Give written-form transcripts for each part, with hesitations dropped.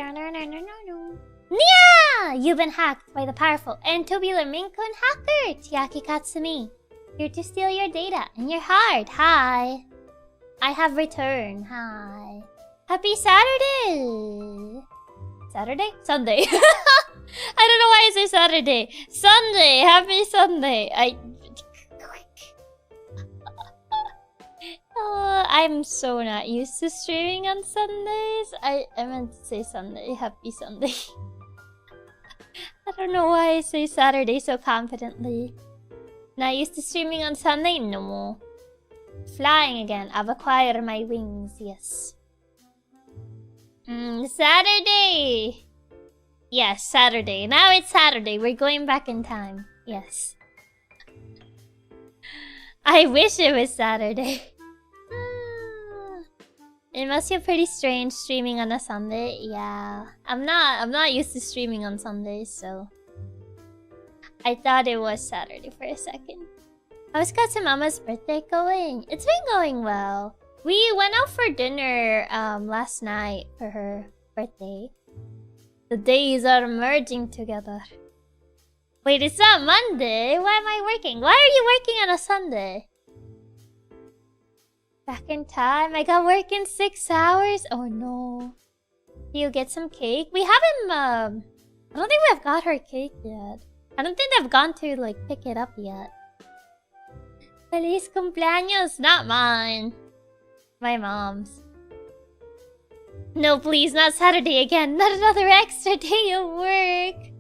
Nyaa! You've been hacked by the powerful and tubular Maine Coon hacker, Chiaki Katsumi. Here to steal your data and your heart. Hi. I have returned. Hi. Happy Saturday. Saturday? Sunday. I don't know why I say Saturday. Sunday. Happy Sunday. I'm so not used to streaming on Sundays. I meant to say Sunday. Happy Sunday. I don't know why I say Saturday so confidently. Not used to streaming on Sunday? No. Flying again. I've acquired my wings. Yes. Saturday! Yes, Saturday. Now it's Saturday. We're going back in time. Yes. I wish it was Saturday. It must feel pretty strange streaming on a Sunday. Yeah. I'm not used to streaming on Sundays, so I thought it was Saturday for a second. How's Katsumama's birthday going? It's been going well. We went out for dinner last night for her birthday. The days are merging together. Wait, it's not Monday. Why am I working? Why are you working on a Sunday? Back in time? I got work in 6 hours? Oh no. Do you get some cake? We haven't, I don't think we've got her cake yet. I don't think they've gone to, like, pick it up yet. Feliz cumpleaños! Not mine. My mom's. No, please, not Saturday again. Not another extra day of work.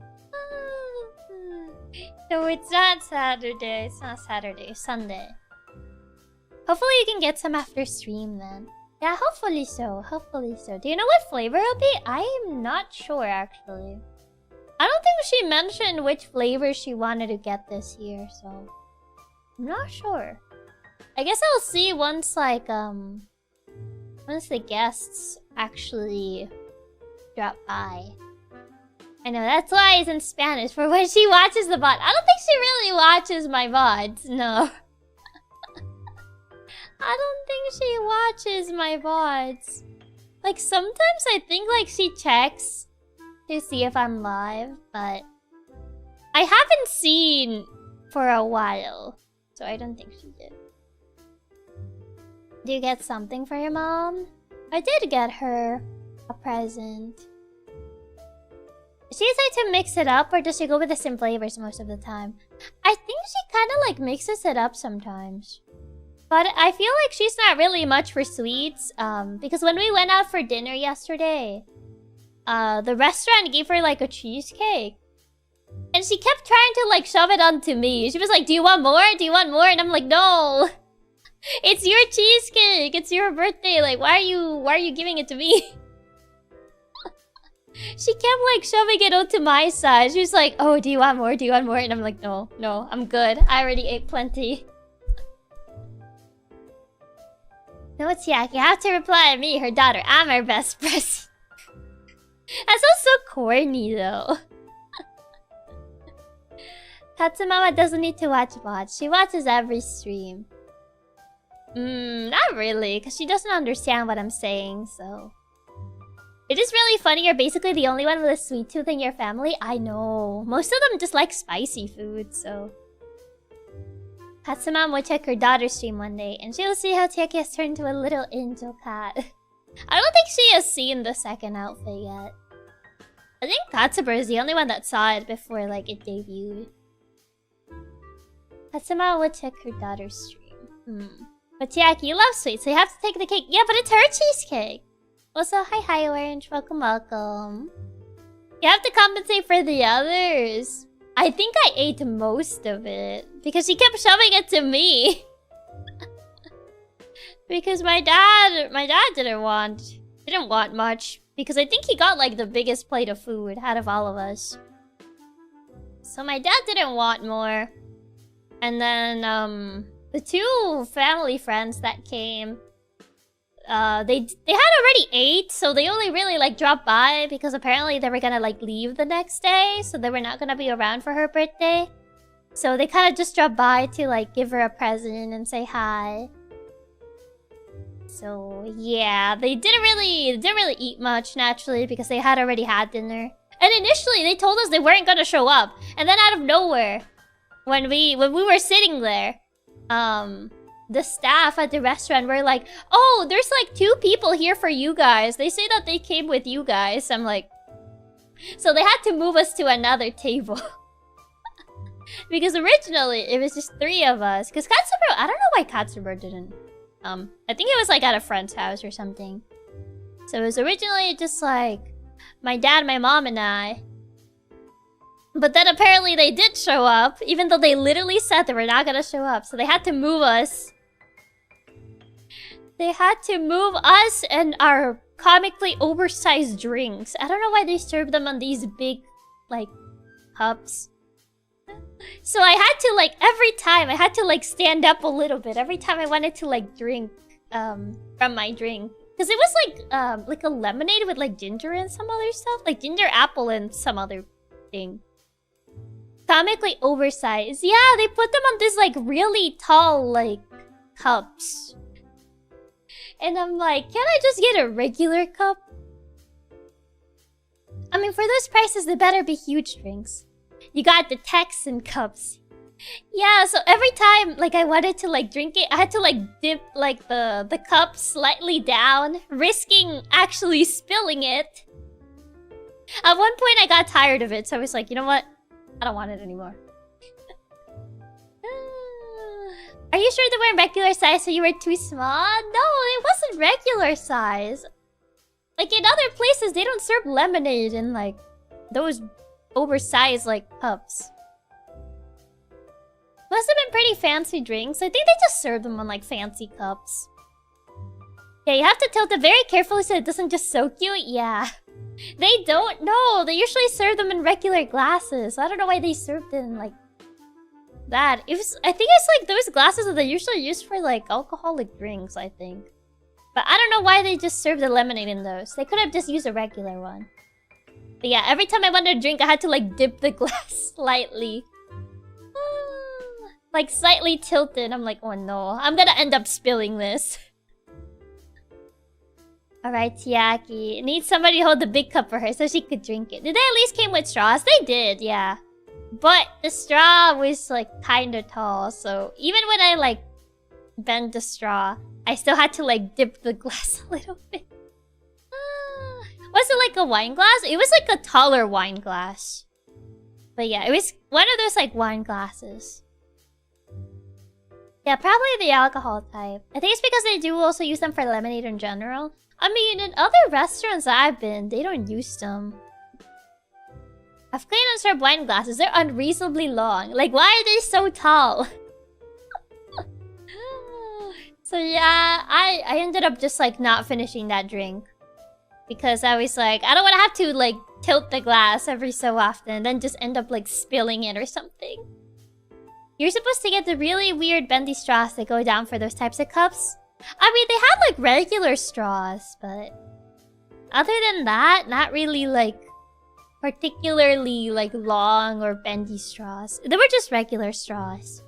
No, it's not Saturday. It's not Saturday. It's Sunday. Hopefully you can get some after stream then. Yeah, hopefully so. Hopefully so. Do you know what flavor it'll be? I am not sure, actually. I don't think she mentioned which flavor she wanted to get this year, so I'm not sure. I guess I'll see once, like, once the guests actually drop by. I know, that's why it's in Spanish, for when she watches the VOD. I don't think she really watches my VODs, no. I don't think she watches my VODs. Like, sometimes I think, like, she checks to see if I'm live, but I haven't seen for a while, so I don't think she did. Do you get something for your mom? I did get her a present. Does she decide to mix it up, or does she go with the same flavors most of the time? I think she kind of, like, mixes it up sometimes. But I feel like she's not really much for sweets, because when we went out for dinner yesterday, the restaurant gave her, like, a cheesecake. And she kept trying to, like, shove it onto me. She was like, do you want more? Do you want more? And I'm like, no! It's your cheesecake! It's your birthday! Like, why are you giving it to me? She kept, like, shoving it onto my side. She was like, oh, do you want more? Do you want more? And I'm like, no, no, I'm good. I already ate plenty. No, it's Chiaki. You have to reply to me, her daughter. I'm her best present. That sounds so corny, though. Katsumama doesn't need to watch VODs. She watches every stream. Not really, because she doesn't understand what I'm saying, so... It is really funny, you're basically the only one with a sweet tooth in your family. I know. Most of them just like spicy food, so... Katsumama will check her daughter's stream one day, and she'll see how Chiaki has turned into a little angel cat. I don't think she has seen the second outfit yet. I think Katsubura is the only one that saw it before, like, it debuted. Katsumama will check her daughter's stream. But Chiaki, you love sweets, so you have to take the cake. Yeah, but it's her cheesecake! Also, hi Orange, welcome, welcome. You have to compensate for the others. I think I ate most of it because she kept shoving it to me. Because my dad didn't want much because I think he got like the biggest plate of food out of all of us. So my dad didn't want more. And then the two family friends that came, they had already ate, so they only really like dropped by because apparently they were gonna like leave the next day, so they were not gonna be around for her birthday. So they kind of just dropped by to like give her a present and say hi. So yeah, they didn't really eat much naturally because they had already had dinner. And initially they told us they weren't gonna show up, and then out of nowhere, when we were sitting there, the staff at the restaurant were like, "Oh, there's like 2 people here for you guys. They say that they came with you guys." I'm like, so they had to move us to another table. Because originally it was just 3 of us. Because Katsumi, I don't know why Katsumi didn't. I think it was like at a friend's house or something. So it was originally just like my dad, my mom, and I. But then apparently they did show up, even though they literally said they were not gonna show up. So they had to move us. They had to move us and our comically oversized drinks. I don't know why they served them on these big, like, cups. So I had to, like, every time, I had to, like, stand up a little bit. Every time I wanted to, like, drink, from my drink. Because it was, like a lemonade with, like, ginger and some other stuff. Like, ginger apple and some other thing. Comically oversized. Yeah, they put them on this, like, really tall, like, cups. And I'm like, can I just get a regular cup? I mean, for those prices, they better be huge drinks. You got the Texan cups. Yeah, so every time, like, I wanted to, like, drink it, I had to, like, dip, like, the cup slightly down, risking actually spilling it. At one point, I got tired of it, so I was like, you know what? I don't want it anymore. Are you sure they weren't regular size so you were too small? No, it wasn't regular size. Like, in other places, they don't serve lemonade in, like, those oversized, like, cups. Must have been pretty fancy drinks. I think they just served them on, like, fancy cups. Yeah, you have to tilt it very carefully so it doesn't just soak you. Yeah. They don't know. They usually serve them in regular glasses. I don't know why they served it in, like, that. It was, I think it's, like, those glasses that they usually use for, like, alcoholic drinks, I think. But I don't know why they just served the lemonade in those. They could have just used a regular one. But yeah, every time I wanted to drink, I had to, like, dip the glass slightly. Like, slightly tilted. I'm like, oh no, I'm gonna end up spilling this. Alright, Chiaki. Need somebody to hold the big cup for her so she could drink it. Did they at least came with straws? They did, yeah. But the straw was, like, kinda tall, so even when I, like, bent the straw, I still had to, like, dip the glass a little bit. Was it like a wine glass? It was like a taller wine glass. But yeah, it was one of those, like, wine glasses. Yeah, probably the alcohol type. I think it's because they do also use them for lemonade in general. I mean, in other restaurants I've been, they don't use them. I've cleaned and served wine glasses. They're unreasonably long. Like, why are they so tall? So yeah, I ended up just, like, not finishing that drink. Because I was like, I don't want to have to, like, tilt the glass every so often and then just end up, like, spilling it or something. You're supposed to get the really weird bendy straws that go down for those types of cups. I mean, they had, like, regular straws, but other than that, not really, like, particularly, like, long or bendy straws. They were just regular straws.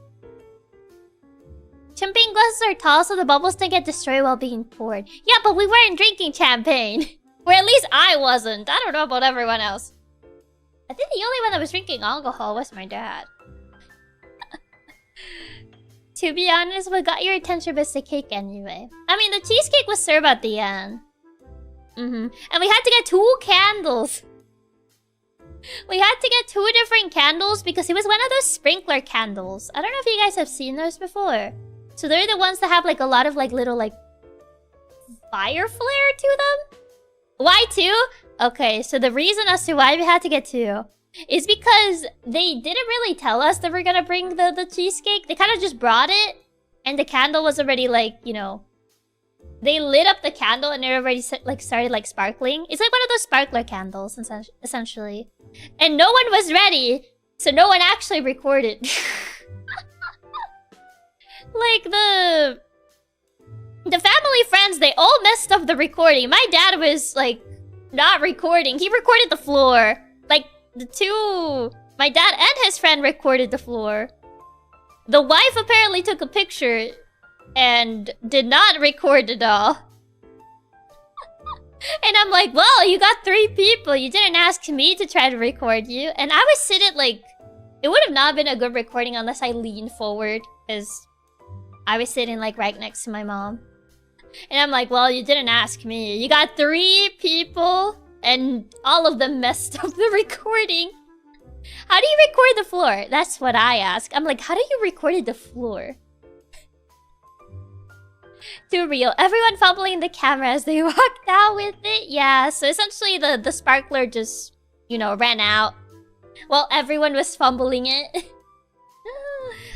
Champagne glasses are tall so the bubbles don't get destroyed while being poured. Yeah, but we weren't drinking champagne. Or at least I wasn't. I don't know about everyone else. I think the only one that was drinking alcohol was my dad. To be honest, what got your attention was the cake anyway. I mean, the cheesecake was served at the end. And we had to get 2 candles. We had to get 2 different candles because it was one of those sprinkler candles. I don't know if you guys have seen those before. So they're the ones that have, like, a lot of, like, little, like, fire flare to them. Why 2? Okay, so the reason as to why we had to get 2 is because they didn't really tell us that we're gonna bring the cheesecake. They kind of just brought it, and the candle was already, like, you know, they lit up the candle and it already, like, started, like, sparkling. It's like one of those sparkler candles, essentially. And no one was ready, so no one actually recorded. Like, the family friends, they all messed up the recording. My dad was, like, not recording. He recorded the floor. Like, the 2... My dad and his friend recorded the floor. The wife apparently took a picture. and did not record at all. And I'm like, well, you got 3 people. You didn't ask me to try to record you. And I was sitting like... It would have not been a good recording unless I leaned forward. Because I was sitting like right next to my mom. And I'm like, well, you didn't ask me. You got 3 people. And all of them messed up the recording. How do you record the floor? That's what I ask. I'm like, how do you record the floor? Too real. Everyone fumbling the camera as they walked out with it. Yeah, so essentially the sparkler just, you know, ran out. Well, everyone was fumbling it.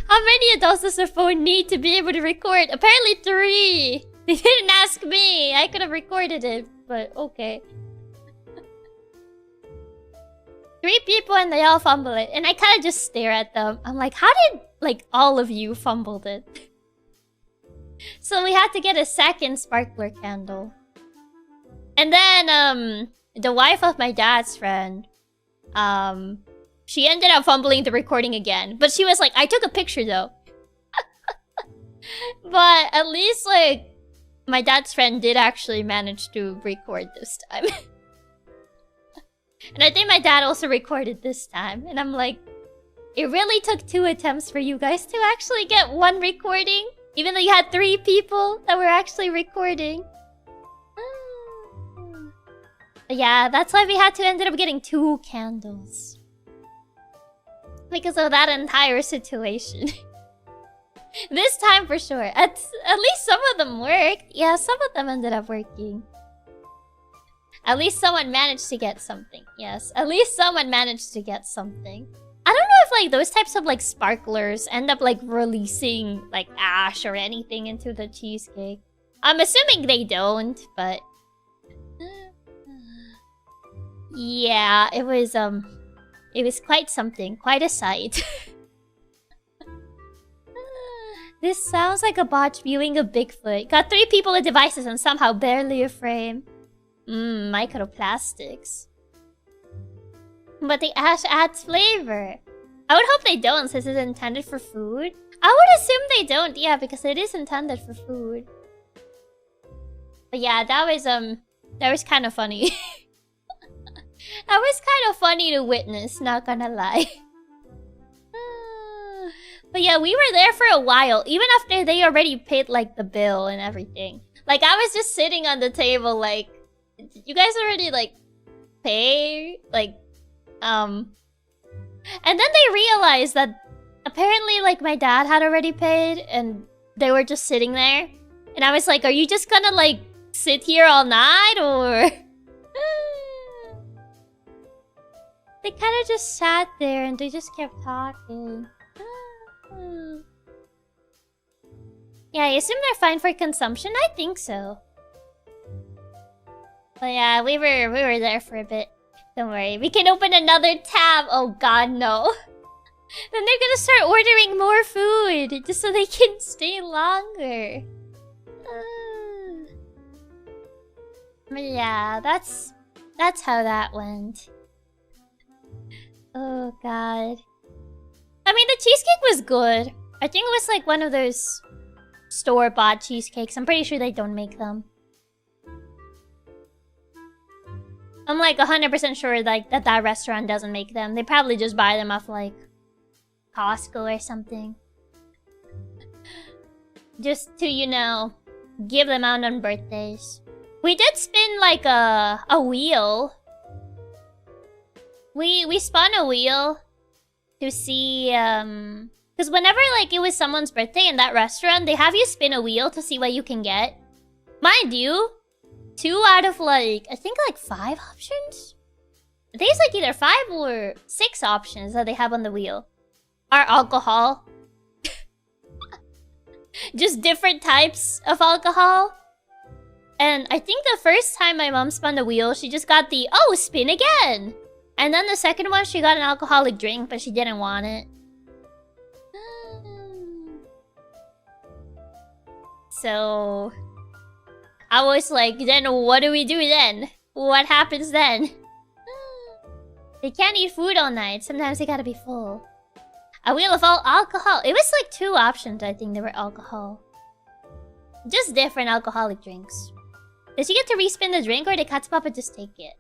How many adults does a phone need to be able to record? Apparently 3. They didn't ask me. I could have recorded it, but okay. 3 people and they all fumble it. And I kind of just stare at them. I'm like, how did, like, all of you fumbled it? So we had to get a second sparkler candle. And then, the wife of my dad's friend, she ended up fumbling the recording again. But she was like, I took a picture though. But at least, like, my dad's friend did actually manage to record this time. And I think my dad also recorded this time. And I'm like, it really took 2 attempts for you guys to actually get 1 recording. Even though you had 3 people that were actually recording. But yeah, that's why we had to ended up getting 2 candles. Because of that entire situation. This time for sure. At least some of them worked. Yeah, some of them ended up working. At least someone managed to get something. Yes, at least someone managed to get something. I don't know if like those types of like sparklers end up like releasing like ash or anything into the cheesecake. I'm assuming they don't, but yeah, it was quite something, quite a sight. This sounds like a botch viewing of Bigfoot. Got 3 people with devices and somehow barely a frame. Microplastics. But the ash adds flavor. I would hope they don't, since it's intended for food. I would assume they don't, yeah, because it is intended for food. But yeah, that was kind of funny. That was kind of funny to witness, not gonna lie. But yeah, we were there for a while, even after they already paid like the bill and everything. Like I was just sitting on the table like, you guys already like pay? Like, and then they realized that apparently like my dad had already paid and they were just sitting there. And I was like, are you just gonna like sit here all night or... They kind of just sat there and they just kept talking. Yeah, I assume they're fine for consumption? I think so. But yeah, we were there for a bit. Don't worry, we can open another tab. Oh god, no. Then they're gonna start ordering more food just so they can stay longer. But yeah, that's how that went. Oh god. I mean, the cheesecake was good. I think it was like one of those store-bought cheesecakes. I'm pretty sure they don't make them. I'm like 100% sure like that restaurant doesn't make them. They probably just buy them off like Costco or something. Just to, you know, give them out on birthdays. We did spin like a wheel. We spun a wheel to see because whenever like it was someone's birthday in that restaurant, they have you spin a wheel to see what you can get. Mind you, 2 out of like I think like 5 options. I think it's like either 5 or 6 options that they have on the wheel are alcohol. Just different types of alcohol. And I think the first time my mom spun the wheel, she just got the, oh, spin again! And then the second one, she got an alcoholic drink, but she didn't want it. So... I was like, then what do we do then? What happens then? They can't eat food all night. Sometimes they gotta be full. A wheel of all alcohol. It was like 2 options, I think, they were alcohol. Just different alcoholic drinks. Does she get to respin the drink or did Katsupapa just take it?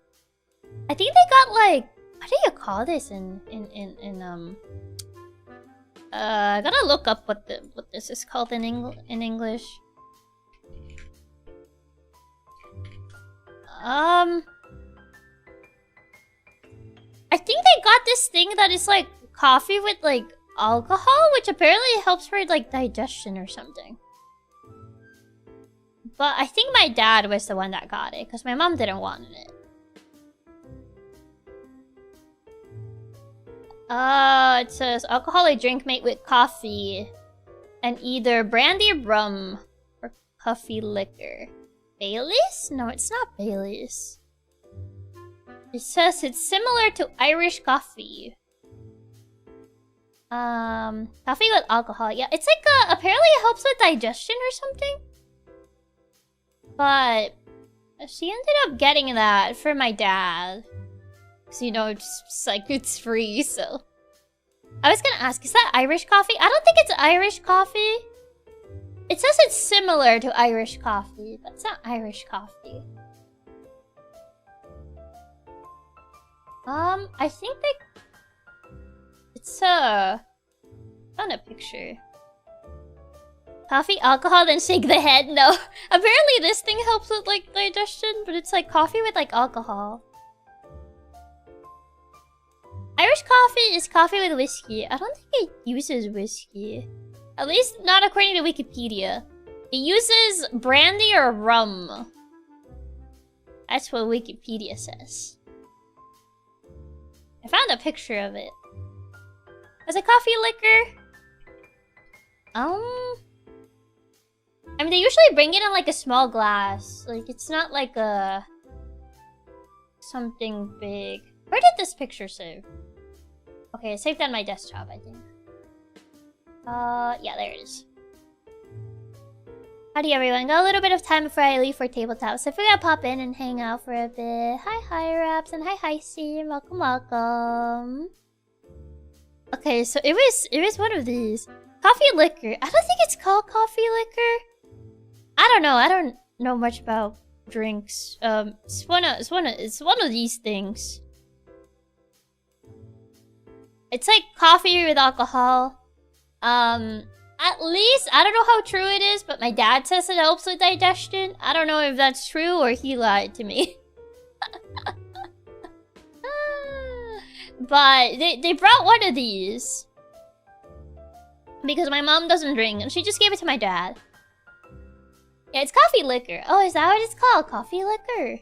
I think they got like... What do you call this I gotta look up what this is called in English. I think they got this thing that is like coffee with like alcohol, which apparently helps for like digestion or something. But I think my dad was the one that got it because my mom didn't want it. It says alcoholic drink made with coffee and either brandy, rum, or coffee liquor. Baileys? No, it's not Baileys. It says it's similar to Irish coffee. Coffee with alcohol. Yeah, it's like apparently it helps with digestion or something. But she ended up getting that for my dad. Cause you know, it's like it's free, so. I was gonna ask, is that Irish coffee? I don't think it's Irish coffee. It says it's similar to Irish coffee, but it's not Irish coffee. I think they... It's on a picture. Coffee, alcohol, then shake the head? No. Apparently this thing helps with, like, digestion, but it's like coffee with, like, alcohol. Irish coffee is coffee with whiskey. I don't think it uses whiskey. At least not according to Wikipedia. It uses brandy or rum. That's what Wikipedia says. I found a picture of it. As a coffee liquor? I mean, they usually bring it in like a small glass. Like, it's not like a... something big. Where did this picture save? Okay, it saved on my desktop, I think. Yeah, there it is. Howdy everyone, got a little bit of time before I leave for tabletop, so I figured I'd pop in and hang out for a bit. Hi Raps and hi Steam, welcome. Okay, so it was one of these. Coffee liquor. I don't think it's called coffee liquor. I don't know much about drinks. It's one of these things. It's like coffee with alcohol. At least, I don't know how true it is, but my dad says it helps with digestion. I don't know if that's true or he lied to me. But they brought one of these. Because my mom doesn't drink, and she just gave it to my dad. Yeah, it's coffee liquor. Oh, is that what it's called? Coffee liquor?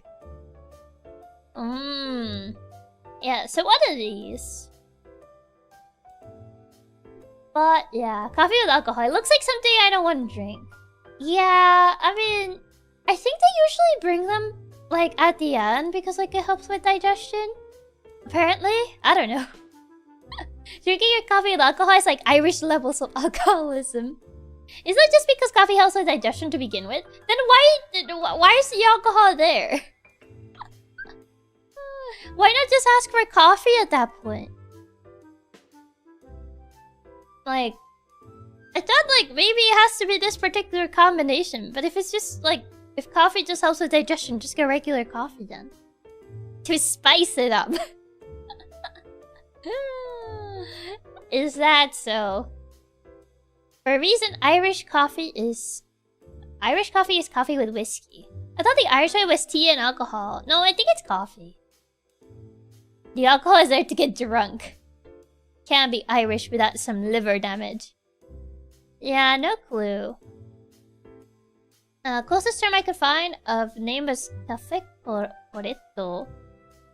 Yeah, so one of these. But yeah, coffee with alcohol. It looks like something I don't want to drink. Yeah, I mean, I think they usually bring them like at the end because like it helps with digestion. Apparently, I don't know. Drinking your coffee with alcohol is like Irish levels of alcoholism. Is that just because coffee helps with digestion to begin with? Then why is the alcohol there? Why not just ask for coffee at that point? Like, I thought like maybe it has to be this particular combination, but if it's just like, if coffee just helps with digestion, just get regular coffee then. To spice it up. Is that so? For a reason, Irish coffee is coffee with whiskey. I thought the Irish way was tea and alcohol. No, I think it's coffee. The alcohol is there to get drunk. Can't be Irish without some liver damage. Yeah, no clue. Closest term I could find of name was caffè corretto,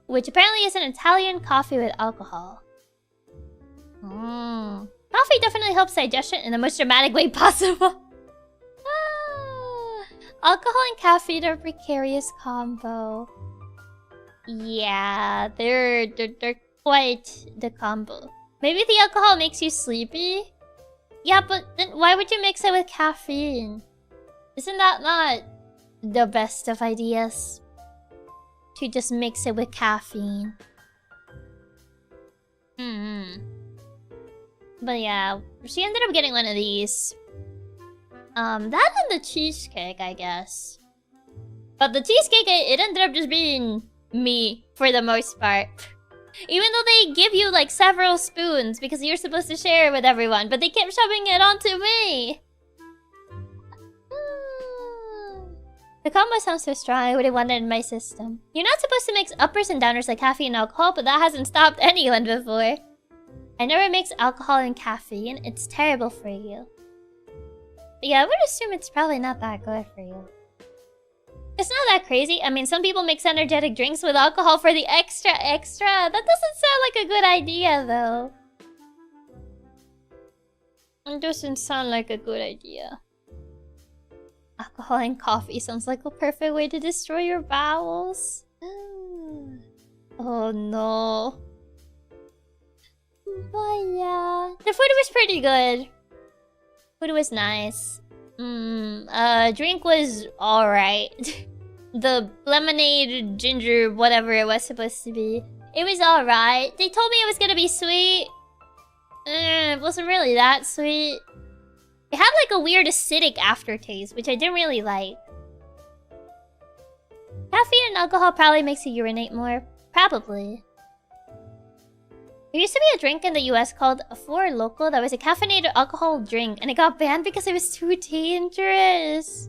which apparently is an Italian coffee with alcohol. Coffee definitely helps digestion in the most dramatic way possible. Alcohol and caffeine are a precarious combo. Yeah, they're quite the combo. Maybe the alcohol makes you sleepy? Yeah, but then why would you mix it with caffeine? Isn't that not the best of ideas? To just mix it with caffeine. But yeah, she ended up getting one of these. That and the cheesecake, I guess. But the cheesecake, it ended up just being me for the most part. Even though they give you like several spoons because you're supposed to share with everyone, but they kept shoving it onto me. The combo sounds so strong, I wouldn't want it in my system. You're not supposed to mix uppers and downers like caffeine and alcohol, but that hasn't stopped anyone before. I never mix alcohol and caffeine, it's terrible for you. But yeah, I would assume it's probably not that good for you. It's not that crazy. I mean, some people mix energetic drinks with alcohol for the extra. That doesn't sound like a good idea, though. It doesn't sound like a good idea. Alcohol and coffee sounds like a perfect way to destroy your bowels. Oh no. But yeah. The food was pretty good. Food was nice. Drink was alright. The lemonade, ginger, whatever it was supposed to be. It was alright. They told me it was gonna be sweet. It wasn't really that sweet. It had like a weird acidic aftertaste, which I didn't really like. Caffeine and alcohol probably makes you urinate more. Probably. There used to be a drink in the US called a Four Loko that was a caffeinated alcohol drink, and it got banned because it was too dangerous.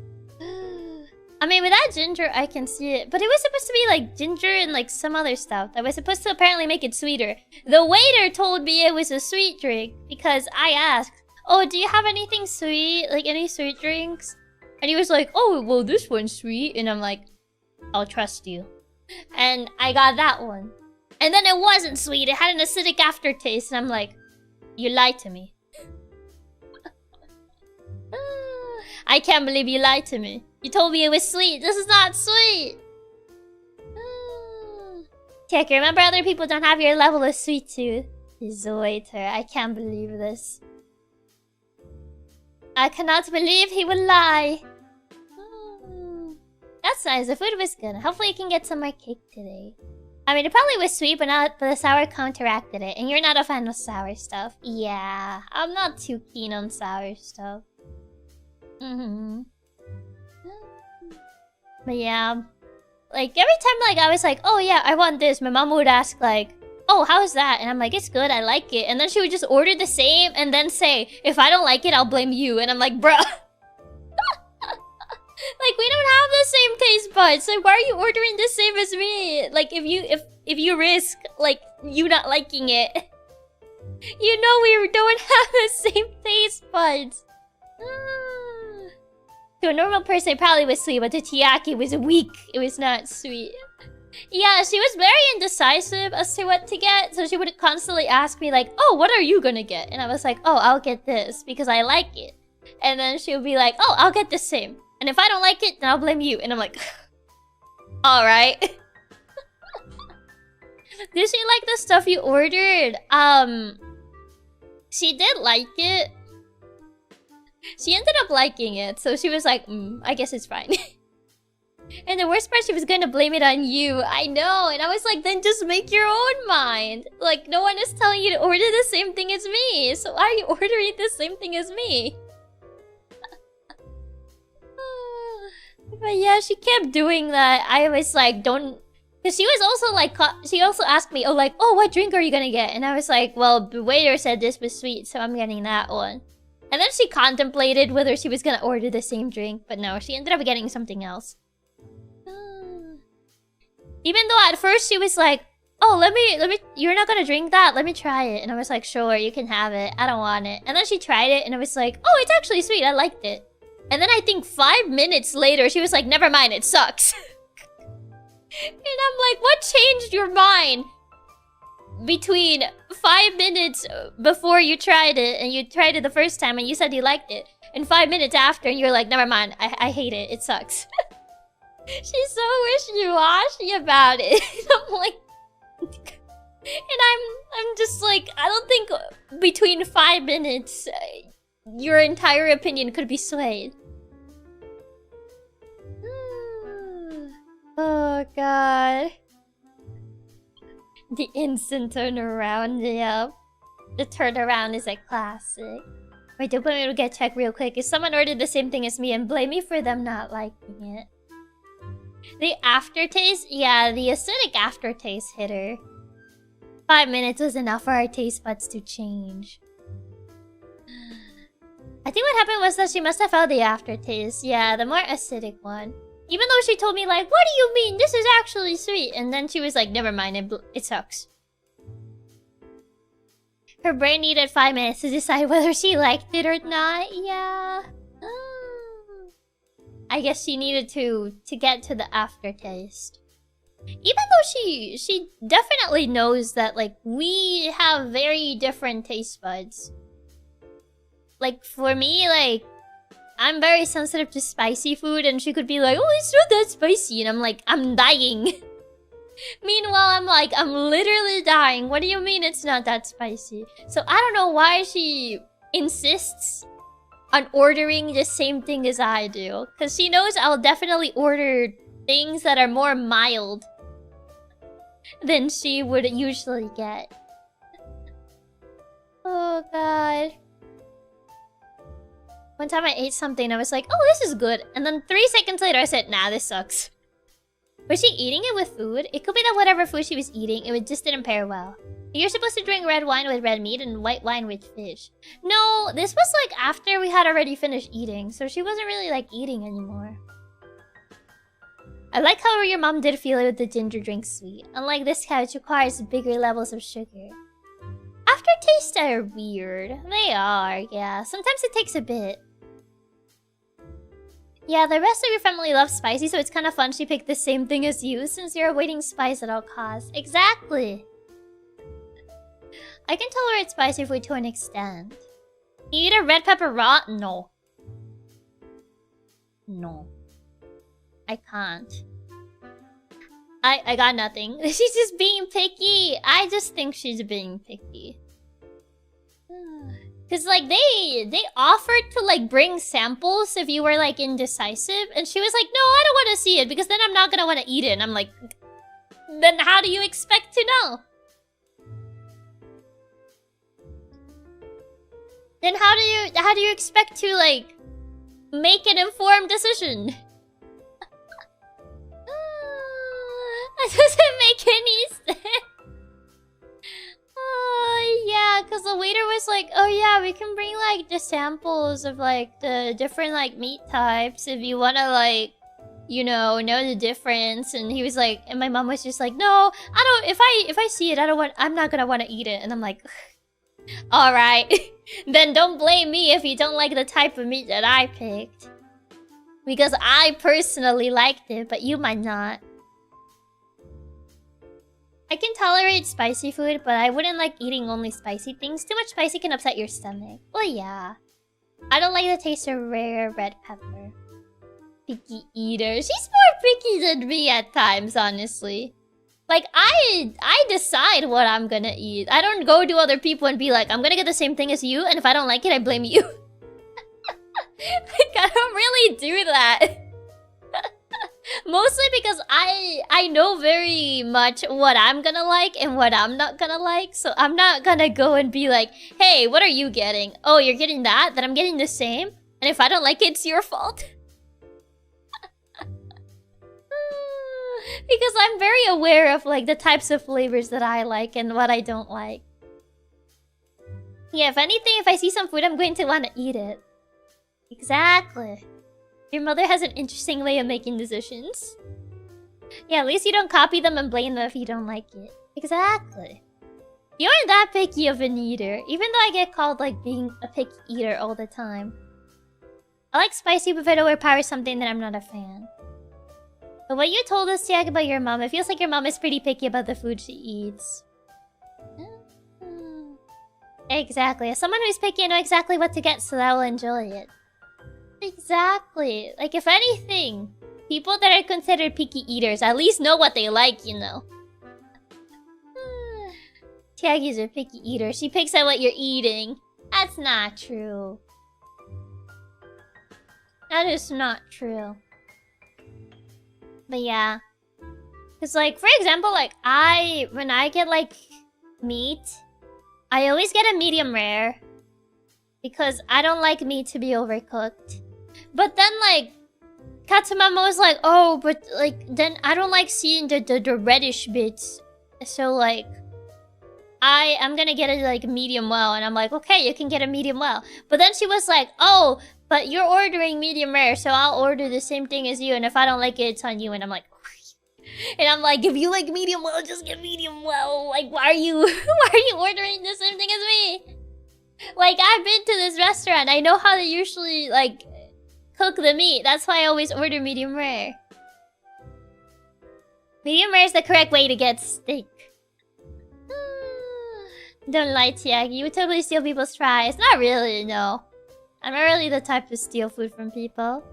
I mean, with that ginger, I can see it. But it was supposed to be like ginger and like some other stuff that was supposed to apparently make it sweeter. The waiter told me it was a sweet drink because I asked, oh, do you have anything sweet? Like any sweet drinks? And he was like, oh, well, this one's sweet. And I'm like, I'll trust you. And I got that one. And then it wasn't sweet. It had an acidic aftertaste. And I'm like, you lied to me. I can't believe you lied to me. You told me it was sweet. This is not sweet. Chiaki, remember other people don't have your level of sweet tooth. Zoiter, I can't believe this. I cannot believe he would lie. That's nice. The food was good. Hopefully you can get some more cake today. I mean, it probably was sweet, but the sour counteracted it. And you're not a fan of sour stuff. Yeah, I'm not too keen on sour stuff. But yeah, like every time like I was like, oh yeah, I want this, my mom would ask like, oh, how's that? And I'm like, it's good, I like it. And then she would just order the same and then say, if I don't like it, I'll blame you. And I'm like, bruh. Like, we don't have the same taste buds. Like, why are you ordering the same as me? Like, if you risk like you not liking it, you know we don't have the same taste buds. To a normal person, it probably was sweet, but to Chiaki, it was weak. It was not sweet. Yeah, she was very indecisive as to what to get, so she would constantly ask me like, oh, what are you gonna get? And I was like, oh, I'll get this, because I like it. And then she would be like, oh, I'll get the same. And if I don't like it, then I'll blame you. And I'm like, alright. Did she like the stuff you ordered? She did like it. She ended up liking it, so she was like, I guess it's fine. And the worst part, she was gonna blame it on you. I know, and I was like, then just make your own mind. Like, no one is telling you to order the same thing as me, so why are you ordering the same thing as me? But yeah, she kept doing that. I was like, don't... Because she was also like, she also asked me, oh, like, oh, what drink are you gonna get? And I was like, well, the waiter said this was sweet, so I'm getting that one. And then she contemplated whether she was gonna order the same drink, but no, she ended up getting something else. Even though at first she was like, oh, let me, you're not gonna drink that? Let me try it. And I was like, sure, you can have it. I don't want it. And then she tried it, and I was like, oh, it's actually sweet. I liked it. And then I think 5 minutes later, she was like, never mind, it sucks. And I'm like, what changed your mind? Between 5 minutes before you tried it, and you tried it the first time, and you said you liked it. And 5 minutes after, and you're like, never mind, I hate it, it sucks. She's so wishy-washy about it. I'm like... And I'm just like, I don't think between 5 minutes, your entire opinion could be swayed. Oh god. The instant turnaround, yeah. The turnaround is a classic. Wait, dopamine will get checked real quick. If someone ordered the same thing as me and blame me for them not liking it. The aftertaste? Yeah, the acidic aftertaste hit her. 5 minutes was enough for our taste buds to change. I think what happened was that she must have felt the aftertaste. Yeah, the more acidic one. Even though she told me like, what do you mean? This is actually sweet. And then she was like, never mind, it sucks. Her brain needed 5 minutes to decide whether she liked it or not. Yeah. I guess she needed to get to the aftertaste. Even though she definitely knows that like we have very different taste buds. Like for me, like I'm very sensitive to spicy food, and she could be like, "Oh, it's not that spicy," and I'm like, "I'm dying." Meanwhile, I'm literally dying. What do you mean it's not that spicy? So I don't know why she insists on ordering the same thing as I do. Because she knows I'll definitely order things that are more mild than she would usually get. Oh god. One time I ate something, I was like, oh, this is good. And then 3 seconds later I said, nah, this sucks. Was she eating it with food? It could be that whatever food she was eating, it just didn't pair well. You're supposed to drink red wine with red meat and white wine with fish. No, this was like after we had already finished eating, so she wasn't really like eating anymore. I like how your mom did feel it with the ginger drink sweet. Unlike this cow, which requires bigger levels of sugar. Aftertastes are weird. They are, yeah. Sometimes it takes a bit. Yeah, the rest of your family loves spicy, so it's kind of fun she picked the same thing as you, since you're avoiding spice at all costs. Exactly! I can tolerate spicy food to an extent. You eat a red pepper raw? No. No. I can't. I got nothing. She's just being picky. I just think she's being picky. Cause like they offered to like bring samples if you were like indecisive, and she was like, no, I don't want to see it because then I'm not gonna want to eat it. And I'm like, then how do you expect to know? Then how do you expect to like make an informed decision? That doesn't make any sense. Oh, yeah, because the waiter was like, oh yeah, we can bring like the samples of like the different like meat types if you want to like, you know the difference. And he was like, and my mom was just like, no, I don't, if I see it, I'm not gonna want to eat it. And I'm like, all right, then don't blame me if you don't like the type of meat that I picked. Because I personally liked it, but you might not. I can tolerate spicy food, but I wouldn't like eating only spicy things. Too much spicy can upset your stomach. Well, yeah. I don't like the taste of rare red pepper. Picky eater. She's more picky than me at times, honestly. Like, I decide what I'm gonna eat. I don't go to other people and be like, I'm gonna get the same thing as you, and if I don't like it, I blame you. Like, I don't really do that. Mostly because I know very much what I'm gonna like and what I'm not gonna like. So I'm not gonna go and be like, hey, what are you getting? Oh, you're getting that? Then I'm getting the same? And if I don't like it, it's your fault. Because I'm very aware of like the types of flavors that I like and what I don't like. Yeah, if anything, if I see some food, I'm going to want to eat it. Exactly. Your mother has an interesting way of making decisions. Yeah, at least you don't copy them and blame them if you don't like it. Exactly. You aren't that picky of an eater, even though I get called like being a picky eater all the time. I like spicy, but if it overpowers something, then I'm not a fan. But what you told us, Chiaki, about your mom, it feels like your mom is pretty picky about the food she eats. Exactly. As someone who's picky, I know exactly what to get, so that I will enjoy it. Exactly. Like, if anything, people that are considered picky eaters at least know what they like, you know. Chiaki's a picky eater. She picks at what you're eating. That's not true. That is not true. But yeah. Because, like, for example, like, when I get, like, meat, I always get a medium rare. Because I don't like meat to be overcooked. But then, like, Katsumama was like, oh, but, like, then I don't like seeing the reddish bits. So, like, I'm gonna get it, like, medium well. And I'm like, okay, you can get a medium well. But then she was like, oh, but you're ordering medium rare, so I'll order the same thing as you. And if I don't like it, it's on you. And I'm like... And I'm like, if you like medium well, just get medium well. Like, why are you ordering the same thing as me? Like, I've been to this restaurant. I know how they usually, like, cook the meat. That's why I always order medium rare. Medium rare is the correct way to get steak. Don't lie, Chiaki. You would totally steal people's fries. Not really, no. I'm not really the type to steal food from people.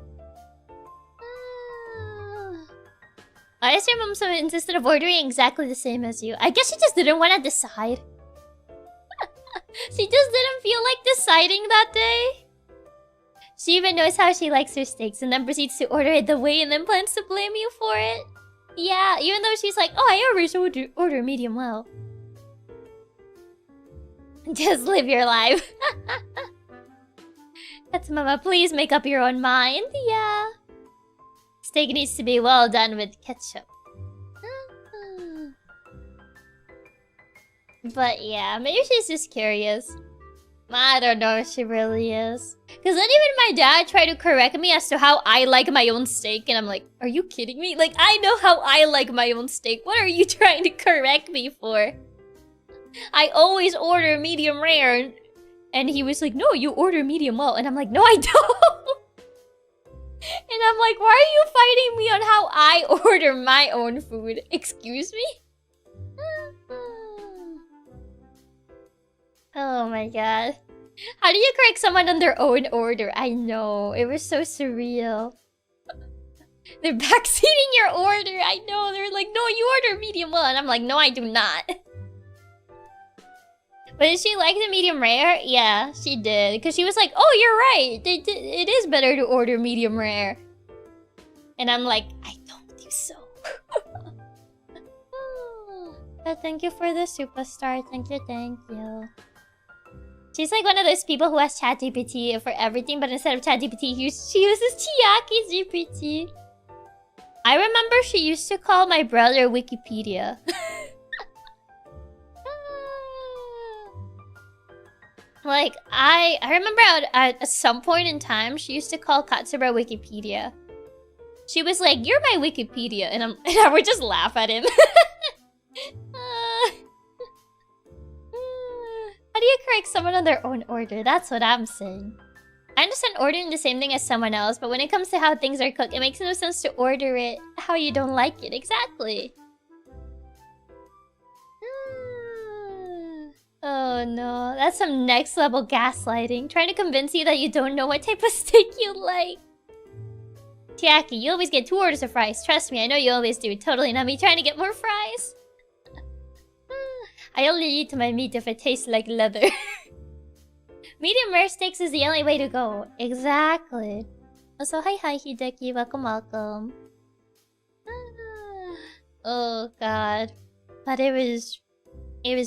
I assume I'm so insistent of ordering exactly the same as you. I guess she just didn't want to decide. She just didn't feel like deciding that day. She even knows how she likes her steaks and then proceeds to order it the way and then plans to blame you for it. Yeah, even though she's like, oh, I always order medium well. Just live your life. That's Mama, please make up your own mind. Yeah. Steak needs to be well done with ketchup. But yeah, maybe she's just curious. I don't know if she really is. Because then even my dad tried to correct me as to how I like my own steak. And I'm like, are you kidding me? Like, I know how I like my own steak. What are you trying to correct me for? I always order medium rare. And he was like, no, you order medium well. And I'm like, no, I don't. And I'm like, why are you fighting me on how I order my own food? Excuse me? Oh my god. How do you correct someone on their own order? I know. It was so surreal. They're backseating your order. I know. They're like, no, you order medium well. And I'm like, no, I do not. But did she like the medium rare? Yeah, she did. Because she was like, oh, you're right. It is better to order medium rare. And I'm like, I don't think so. But thank you for the superstar. Thank you, thank you. She's like one of those people who has ChatGPT for everything, but instead of ChatGPT, she uses Chiaki GPT. I remember she used to call my brother Wikipedia. Like, I remember at some point in time, she used to call Katsura Wikipedia. She was like, you're my Wikipedia. And I would just laugh at him. How do you correct someone on their own order? That's what I'm saying. I understand ordering the same thing as someone else, but when it comes to how things are cooked, it makes no sense to order it how you don't like it. Exactly. Oh no, that's some next level gaslighting. Trying to convince you that you don't know what type of steak you like. Chiaki, you always get 2 orders of fries. Trust me, I know you always do. Totally not me trying to get more fries. I only eat my meat if it tastes like leather. Medium rare steaks is the only way to go. Exactly. Also, hi Hideki, welcome, welcome. Oh god. But it was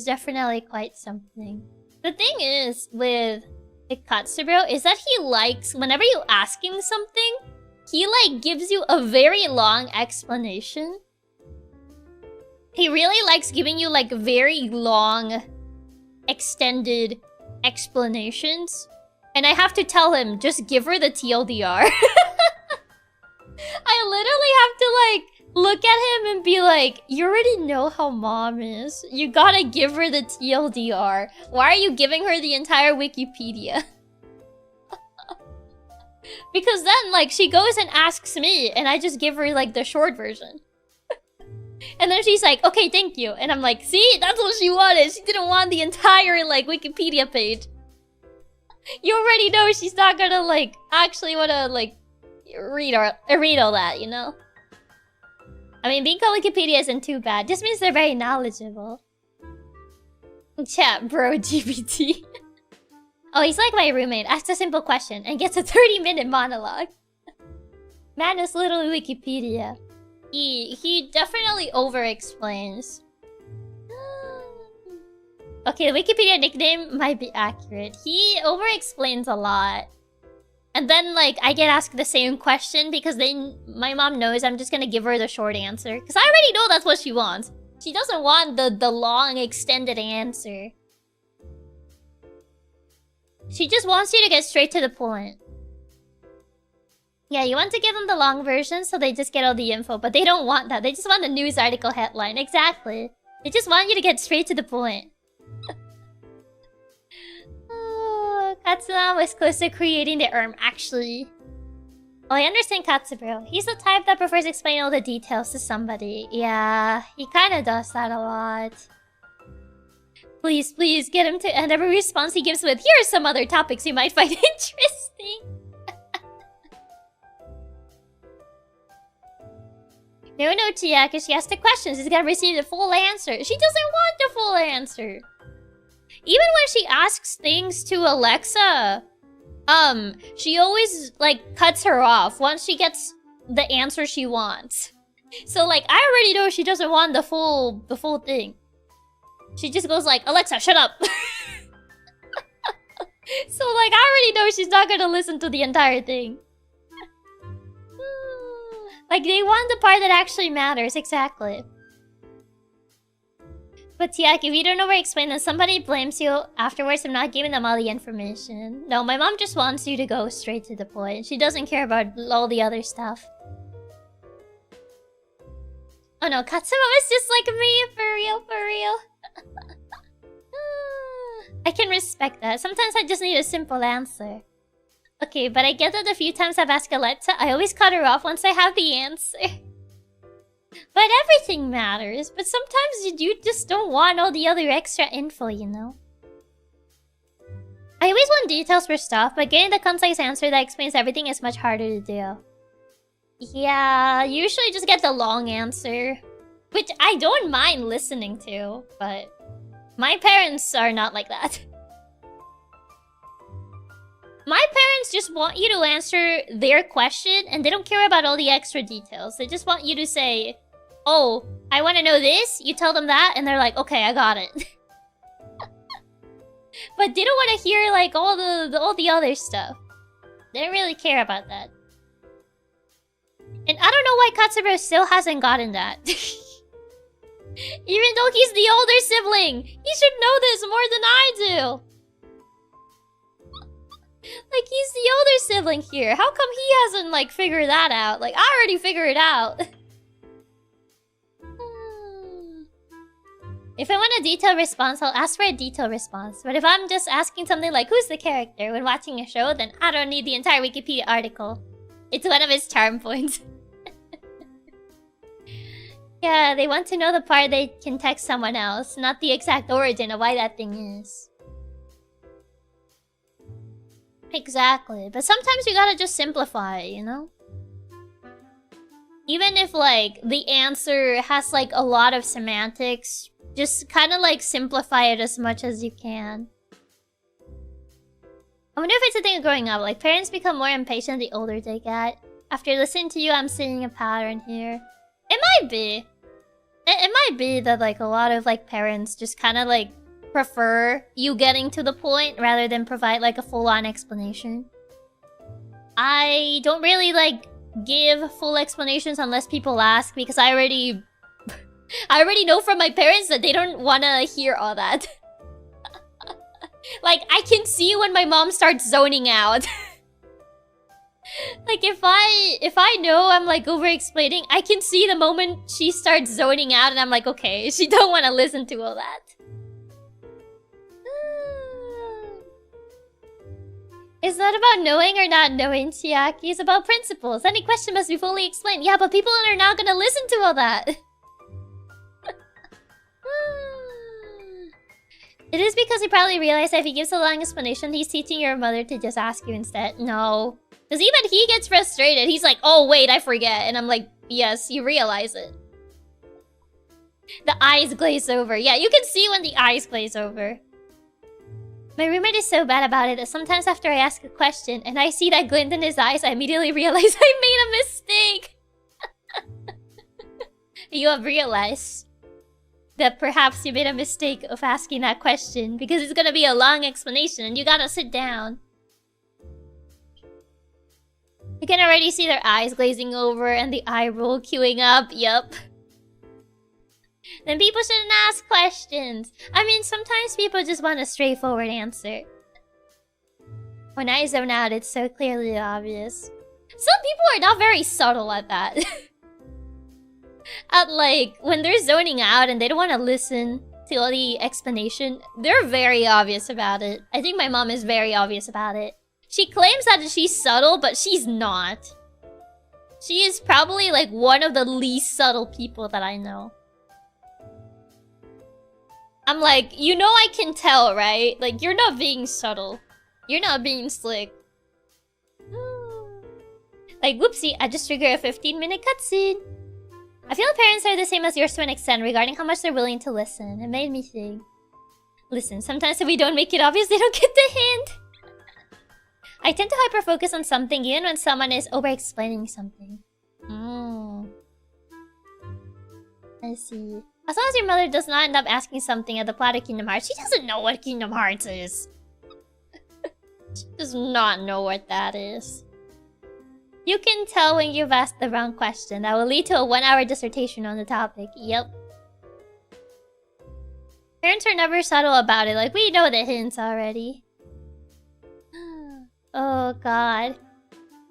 definitely quite something. The thing is with Katsubro is that he likes, whenever you ask him something, he like gives you a very long explanation. He really likes giving you like very long, extended explanations. And I have to tell him, just give her the TLDR. I literally have to like look at him and be like, you already know how mom is. You gotta give her the TLDR. Why are you giving her the entire Wikipedia? Because then like she goes and asks me and I just give her like the short version. And then she's like, okay, thank you. And I'm like, see? That's what she wanted. She didn't want the entire, like, Wikipedia page. You already know she's not gonna, like, actually wanna, like, read all that, you know? I mean, being called Wikipedia isn't too bad. Just means they're very knowledgeable. Chat, bro, GPT. Oh, he's like my roommate. Asks a simple question and gets a 30-minute monologue. Man is literally Wikipedia. He definitely over-explains. Okay, the Wikipedia nickname might be accurate. He over-explains a lot. And then, like, I get asked the same question because then my mom knows I'm just gonna give her the short answer. Because I already know that's what she wants. She doesn't want the long, extended answer. She just wants you to get straight to the point. Yeah, you want to give them the long version so they just get all the info. But they don't want that. They just want the news article headline. Exactly. They just want you to get straight to the point. Katsuma was close to creating the actually. Oh, I understand Katsubro. He's the type that prefers explaining all the details to somebody. Yeah, he kinda does that a lot. Please, please, get him to end every response he gives with, here are some other topics you might find interesting. No, Chiaki, she asked the questions. She's gonna receive the full answer. She doesn't want the full answer. Even when she asks things to Alexa, she always, like, cuts her off once she gets the answer she wants. So, like, I already know she doesn't want the full thing. She just goes like, Alexa, shut up! So, like, I already know she's not gonna listen to the entire thing. Like, they want the part that actually matters, exactly. But Chiaki, if you don't over-explain, then somebody blames you afterwards for not giving them all the information. No, my mom just wants you to go straight to the point. She doesn't care about all the other stuff. Oh no, Katsuma was just like me, for real, for real. I can respect that. Sometimes I just need a simple answer. Okay, but I get that a few times I've asked Alexa, I always cut her off once I have the answer. But everything matters. But sometimes you just don't want all the other extra info, you know? I always want details for stuff, but getting the concise answer that explains everything is much harder to do. Yeah, usually just get the long answer. Which I don't mind listening to, but my parents are not like that. My parents just want you to answer their question, and they don't care about all the extra details. They just want you to say, oh, I want to know this. You tell them that, and they're like, okay, I got it. But they don't want to hear, like, all the other stuff. They don't really care about that. And I don't know why Katsubro still hasn't gotten that. Even though he's the older sibling, he should know this more than I do. Like, he's the older sibling here. How come he hasn't, like, figured that out? Like, I already figured it out. If I want a detailed response, I'll ask for a detailed response. But if I'm just asking something like, who's the character when watching a show, then I don't need the entire Wikipedia article. It's one of his charm points. Yeah, they want to know the part they can text someone else, not the exact origin of why that thing is. Exactly, but sometimes you gotta just simplify, you know? Even if, like, the answer has, like, a lot of semantics, just kind of, like, simplify it as much as you can. I wonder if it's a thing of growing up, like, parents become more impatient the older they get. After listening to you, I'm seeing a pattern here. It might be. It might be that, like, a lot of, like, parents just kind of, like, prefer you getting to the point rather than provide, like, a full-on explanation. I don't really, like, give full explanations unless people ask, because I already know from my parents that they don't want to hear all that. Like, I can see when my mom starts zoning out. Like, if I know I'm, like, over-explaining, I can see the moment she starts zoning out and I'm like, okay, she don't want to listen to all that. It's not about knowing or not knowing, Chiaki. It's about principles. Any question must be fully explained. Yeah, but people are not gonna listen to all that. It is because he probably realized that if he gives a long explanation, he's teaching your mother to just ask you instead. No. Because even he gets frustrated. He's like, oh, wait, I forget. And I'm like, yes, you realize it. The eyes glaze over. Yeah, you can see when the eyes glaze over. My roommate is so bad about it that sometimes after I ask a question and I see that glint in his eyes, I immediately realize I made a mistake. You have realized. that perhaps you made a mistake of asking that question because it's gonna be a long explanation and you gotta sit down. You can already see their eyes glazing over and the eye roll queuing up. Yup. Then people shouldn't ask questions. I mean, sometimes people just want a straightforward answer. When I zone out, it's so clearly obvious. Some people are not very subtle at that. At like, when they're zoning out and they don't want to listen to all the explanation, they're very obvious about it. I think my mom is very obvious about it. She claims that she's subtle, but she's not. She is probably like one of the least subtle people that I know. I'm like, you know I can tell, right? Like, you're not being subtle. You're not being slick. Like, whoopsie, I just triggered a 15-minute cutscene. I feel parents are the same as yours to an extent regarding how much they're willing to listen. It made me think. Listen, sometimes if we don't make it obvious, they don't get the hint. I tend to hyper-focus on something even when someone is over-explaining something. I see. As long as your mother does not end up asking something at the plot of Kingdom Hearts, she doesn't know what Kingdom Hearts is. She does not know what that is. You can tell when you've asked the wrong question. That will lead to a 1-hour dissertation on the topic. Yep. Parents are never subtle about it. Like, we know the hints already. Oh, God.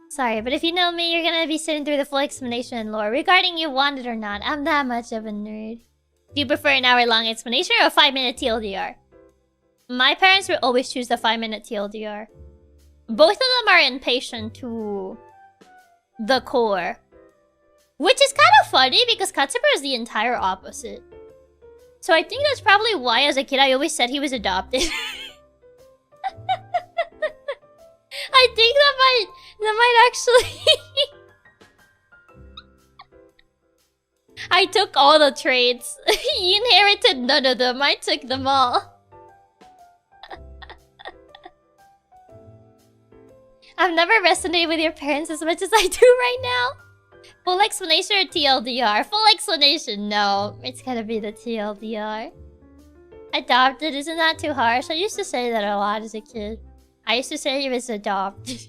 Sorry, but if you know me, you're gonna be sitting through the full explanation and lore. Regarding you want it or not, I'm that much of a nerd. Do you prefer an hour-long explanation or a 5-minute TLDR? My parents will always choose the 5-minute TLDR. Both of them are impatient to the core. Which is kind of funny because Katsumi is the entire opposite. So I think that's probably why as a kid I always said he was adopted. I think that might actually... I took all the traits. He inherited none of them. I took them all. I've never resonated with your parents as much as I do right now. Full explanation or TLDR? Full explanation, no. It's gotta be the TLDR. Adopted, isn't that too harsh? I used to say that a lot as a kid. I used to say he was adopted.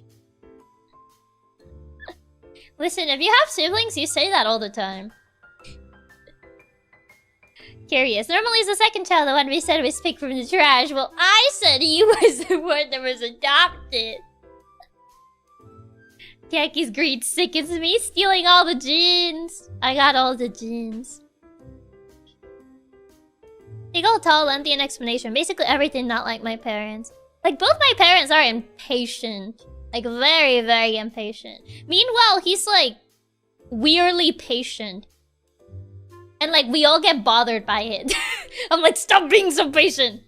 Listen, if you have siblings, you say that all the time. Curious. Normally it's the second child, the one we said was picked from the trash. Well, I said he was the one that was adopted. Chiaki's greed sickens me, stealing all the genes. I got all the genes. Big old tall, lengthy, and explanation. Basically everything not like my parents. Like, both my parents are impatient. Like, very, very impatient. Meanwhile, he's, like, weirdly patient. And, like, we all get bothered by it. I'm like, stop being so patient!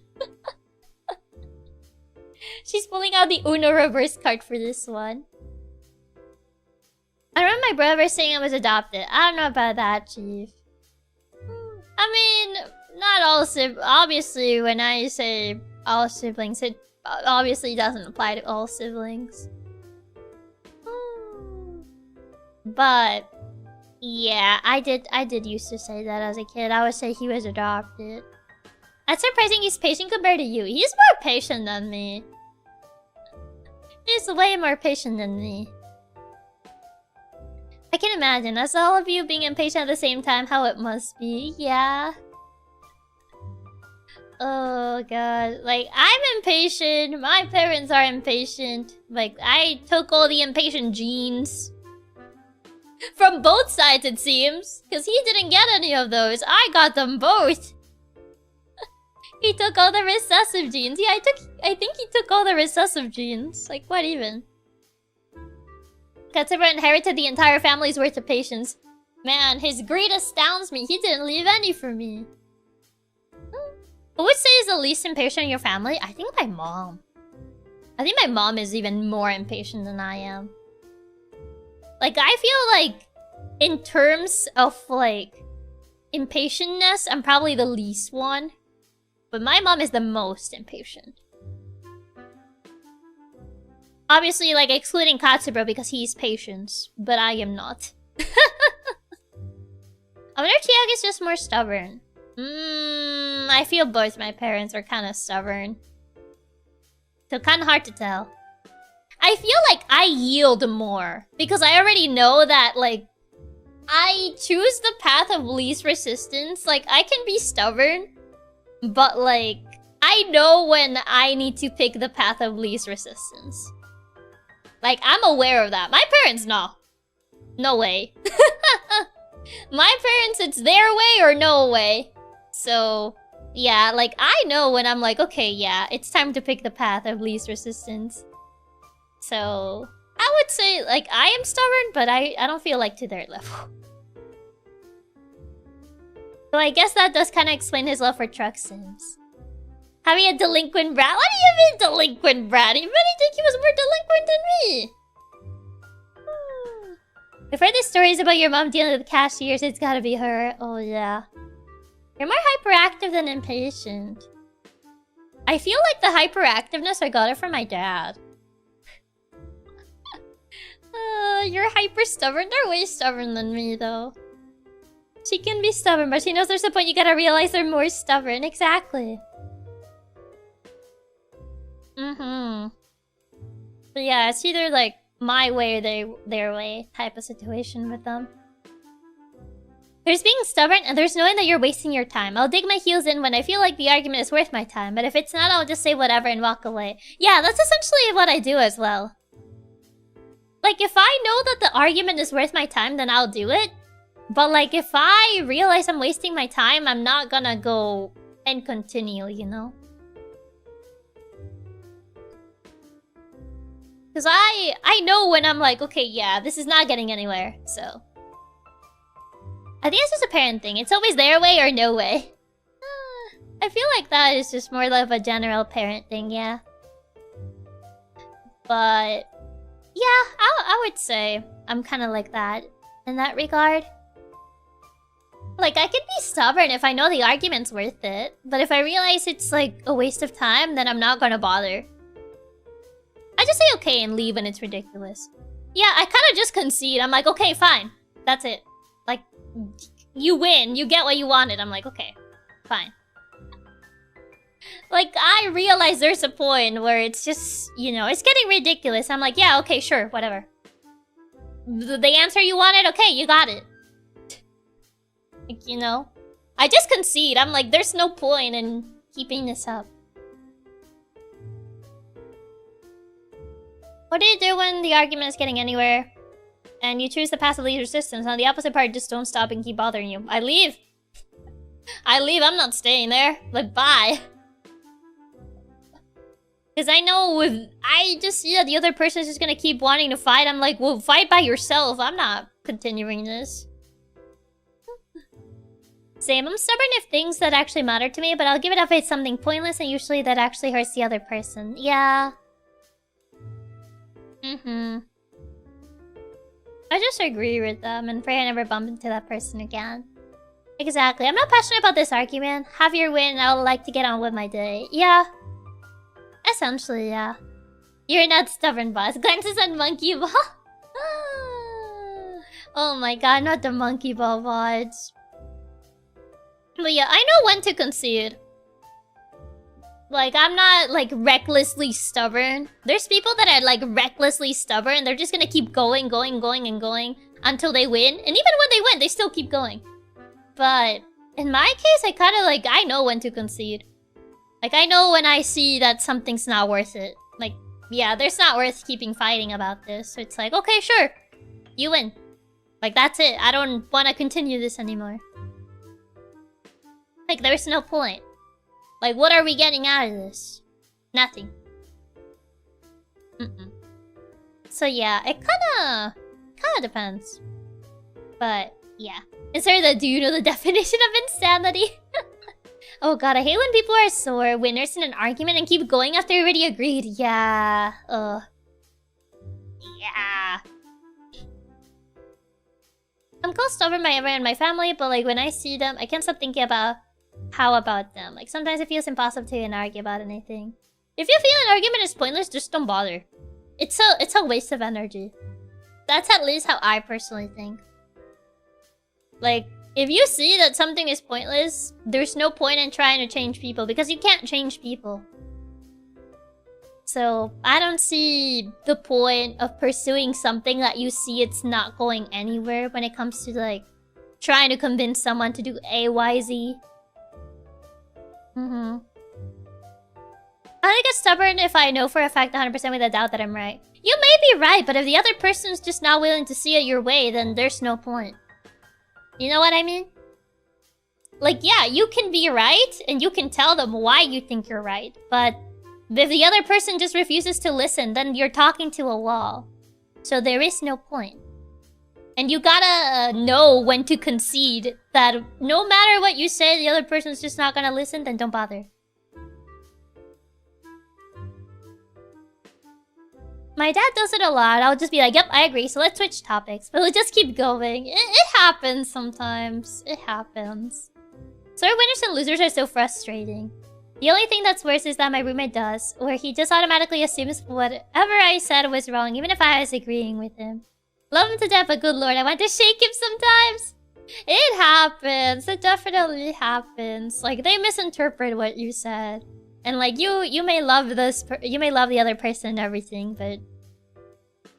She's pulling out the Uno reverse card for this one. I remember my brother saying I was adopted. I don't know about that, Chief. I mean, not all siblings. Obviously, when I say all siblings, it obviously doesn't apply to all siblings. But yeah, I did used to say that as a kid. I would say he was adopted. That's surprising he's patient compared to you. He's more patient than me. He's way more patient than me. I can imagine, as all of you being impatient at the same time, how it must be. Yeah. Oh god. Like, I'm impatient. My parents are impatient. Like, I took all the impatient genes. From both sides, it seems. Because he didn't get any of those. I got them both. He took all the recessive genes. Yeah, I think he took all the recessive genes. Like, what even? Katsura inherited the entire family's worth of patience. Man, his greed astounds me. He didn't leave any for me. Who would say is the least impatient in your family? I think my mom. I think my mom is even more impatient than I am. Like, I feel like, in terms of, like, impatientness, I'm probably the least one. But my mom is the most impatient. Obviously, like, excluding Katsubro because he's patient. But I am not. I wonder if Chiaki is just more stubborn. I feel both my parents are kind of stubborn. So kind of hard to tell. I feel like I yield more. Because I already know that, like, I choose the path of least resistance. Like, I can be stubborn. But, like, I know when I need to pick the path of least resistance. Like, I'm aware of that. My parents, no. No way. My parents, it's their way or no way. So, yeah, like, I know when I'm like, okay, yeah, it's time to pick the path of least resistance. So, I would say, like, I am stubborn, but I don't feel like to their level. So I guess that does kind of explain his love for truck sims. Having a delinquent brat? What do you mean delinquent brat? You really think he was more delinquent than me? I've heard the stories about your mom dealing with cashiers. It's gotta be her. Oh, yeah. You're more hyperactive than impatient. I feel like the hyperactiveness, I got it from my dad. You're hyper stubborn. They're way stubborn than me, though. She can be stubborn, but she knows there's a point you gotta realize they're more stubborn. Exactly. But yeah, it's either like my way or their way type of situation with them. There's being stubborn and there's knowing that you're wasting your time. I'll dig my heels in when I feel like the argument is worth my time, but if it's not, I'll just say whatever and walk away. Yeah, that's essentially what I do as well. Like, if I know that the argument is worth my time, then I'll do it. But like, if I realize I'm wasting my time, I'm not gonna go and continue, you know? Because I know when I'm like, okay, yeah, this is not getting anywhere, so. I think it's just a parent thing. It's always their way or no way. I feel like that is just more of a general parent thing, yeah. But, yeah, I would say I'm kind of like that in that regard. Like, I can be stubborn if I know the argument's worth it. But if I realize it's, like, a waste of time, then I'm not gonna bother. I just say okay and leave when it's ridiculous. Yeah, I kind of just concede. I'm like, okay, fine. That's it. Like, you win. You get what you wanted. I'm like, okay, fine. Like, I realize there's a point where it's just, you know, it's getting ridiculous. I'm like, yeah, okay, sure, whatever. The answer you wanted? Okay, you got it. Like, you know? I just concede. I'm like, there's no point in keeping this up. What do you do when the argument is getting anywhere? And you choose the path of least resistance. On the opposite part, just don't stop and keep bothering you. I leave. I leave. I'm not staying there. Like, bye. Because I know if I just see that the other person is just gonna keep wanting to fight, I'm like, well, fight by yourself. I'm not continuing this. Same. I'm stubborn if things that actually matter to me, but I'll give it up if it's something pointless and usually that actually hurts the other person. Yeah. I just agree with them and pray I never bump into that person again. Exactly. I'm not passionate about this argument. Have your win, I would like to get on with my day. Yeah. Essentially, yeah. You're not stubborn, boss. Glances at monkey ball. Oh my god, not the monkey ball vibes. But yeah, I know when to concede. Like, I'm not, like, recklessly stubborn. There's people that are, like, recklessly stubborn. They're just gonna keep going until they win. And even when they win, they still keep going. But in my case, I kind of, like, I know when to concede. Like, I know when I see that something's not worth it. Like, yeah, there's not worth keeping fighting about this. So it's like, okay, sure. You win. Like, that's it. I don't want to continue this anymore. Like, there's no point. Like, what are we getting out of this? Nothing. So yeah, it kinda depends. But yeah. Instead of do you know the definition of insanity? Oh god, I hate when people are sore winners in an argument and keep going after you already agreed. Yeah. Yeah. I'm called stubborn by everyone in my family, but like when I see them, I can't stop thinking about how about them. Like sometimes it feels impossible to even argue about anything. If you feel an argument is pointless, just don't bother. It's a waste of energy. That's at least how I personally think. Like, If you see that something is pointless, there's no point in trying to change people because you can't change people. So, I don't see the point of pursuing something that you see it's not going anywhere when it comes to, like, trying to convince someone to do A, Y, Z. I only get stubborn if I know for a fact 100% with a doubt that I'm right. You may be right, but if the other person's just not willing to see it your way, then there's no point. You know what I mean? Like, yeah, you can be right, and you can tell them why you think you're right, but if the other person just refuses to listen, then you're talking to a wall. So there is no point. And you gotta know when to concede that no matter what you say, the other person's just not gonna listen, then don't bother. My dad does it a lot. I'll just be like, yep, I agree, so let's switch topics. But we'll just keep going. It happens sometimes. It happens. Sorry, winners and losers are so frustrating. The only thing that's worse is that my roommate does, where he just automatically assumes whatever I said was wrong, even if I was agreeing with him. Love him to death, but good lord, I want to shake him sometimes. It happens. It definitely happens. Like, they misinterpret what you said. And like, you may love you may love the other person and everything, but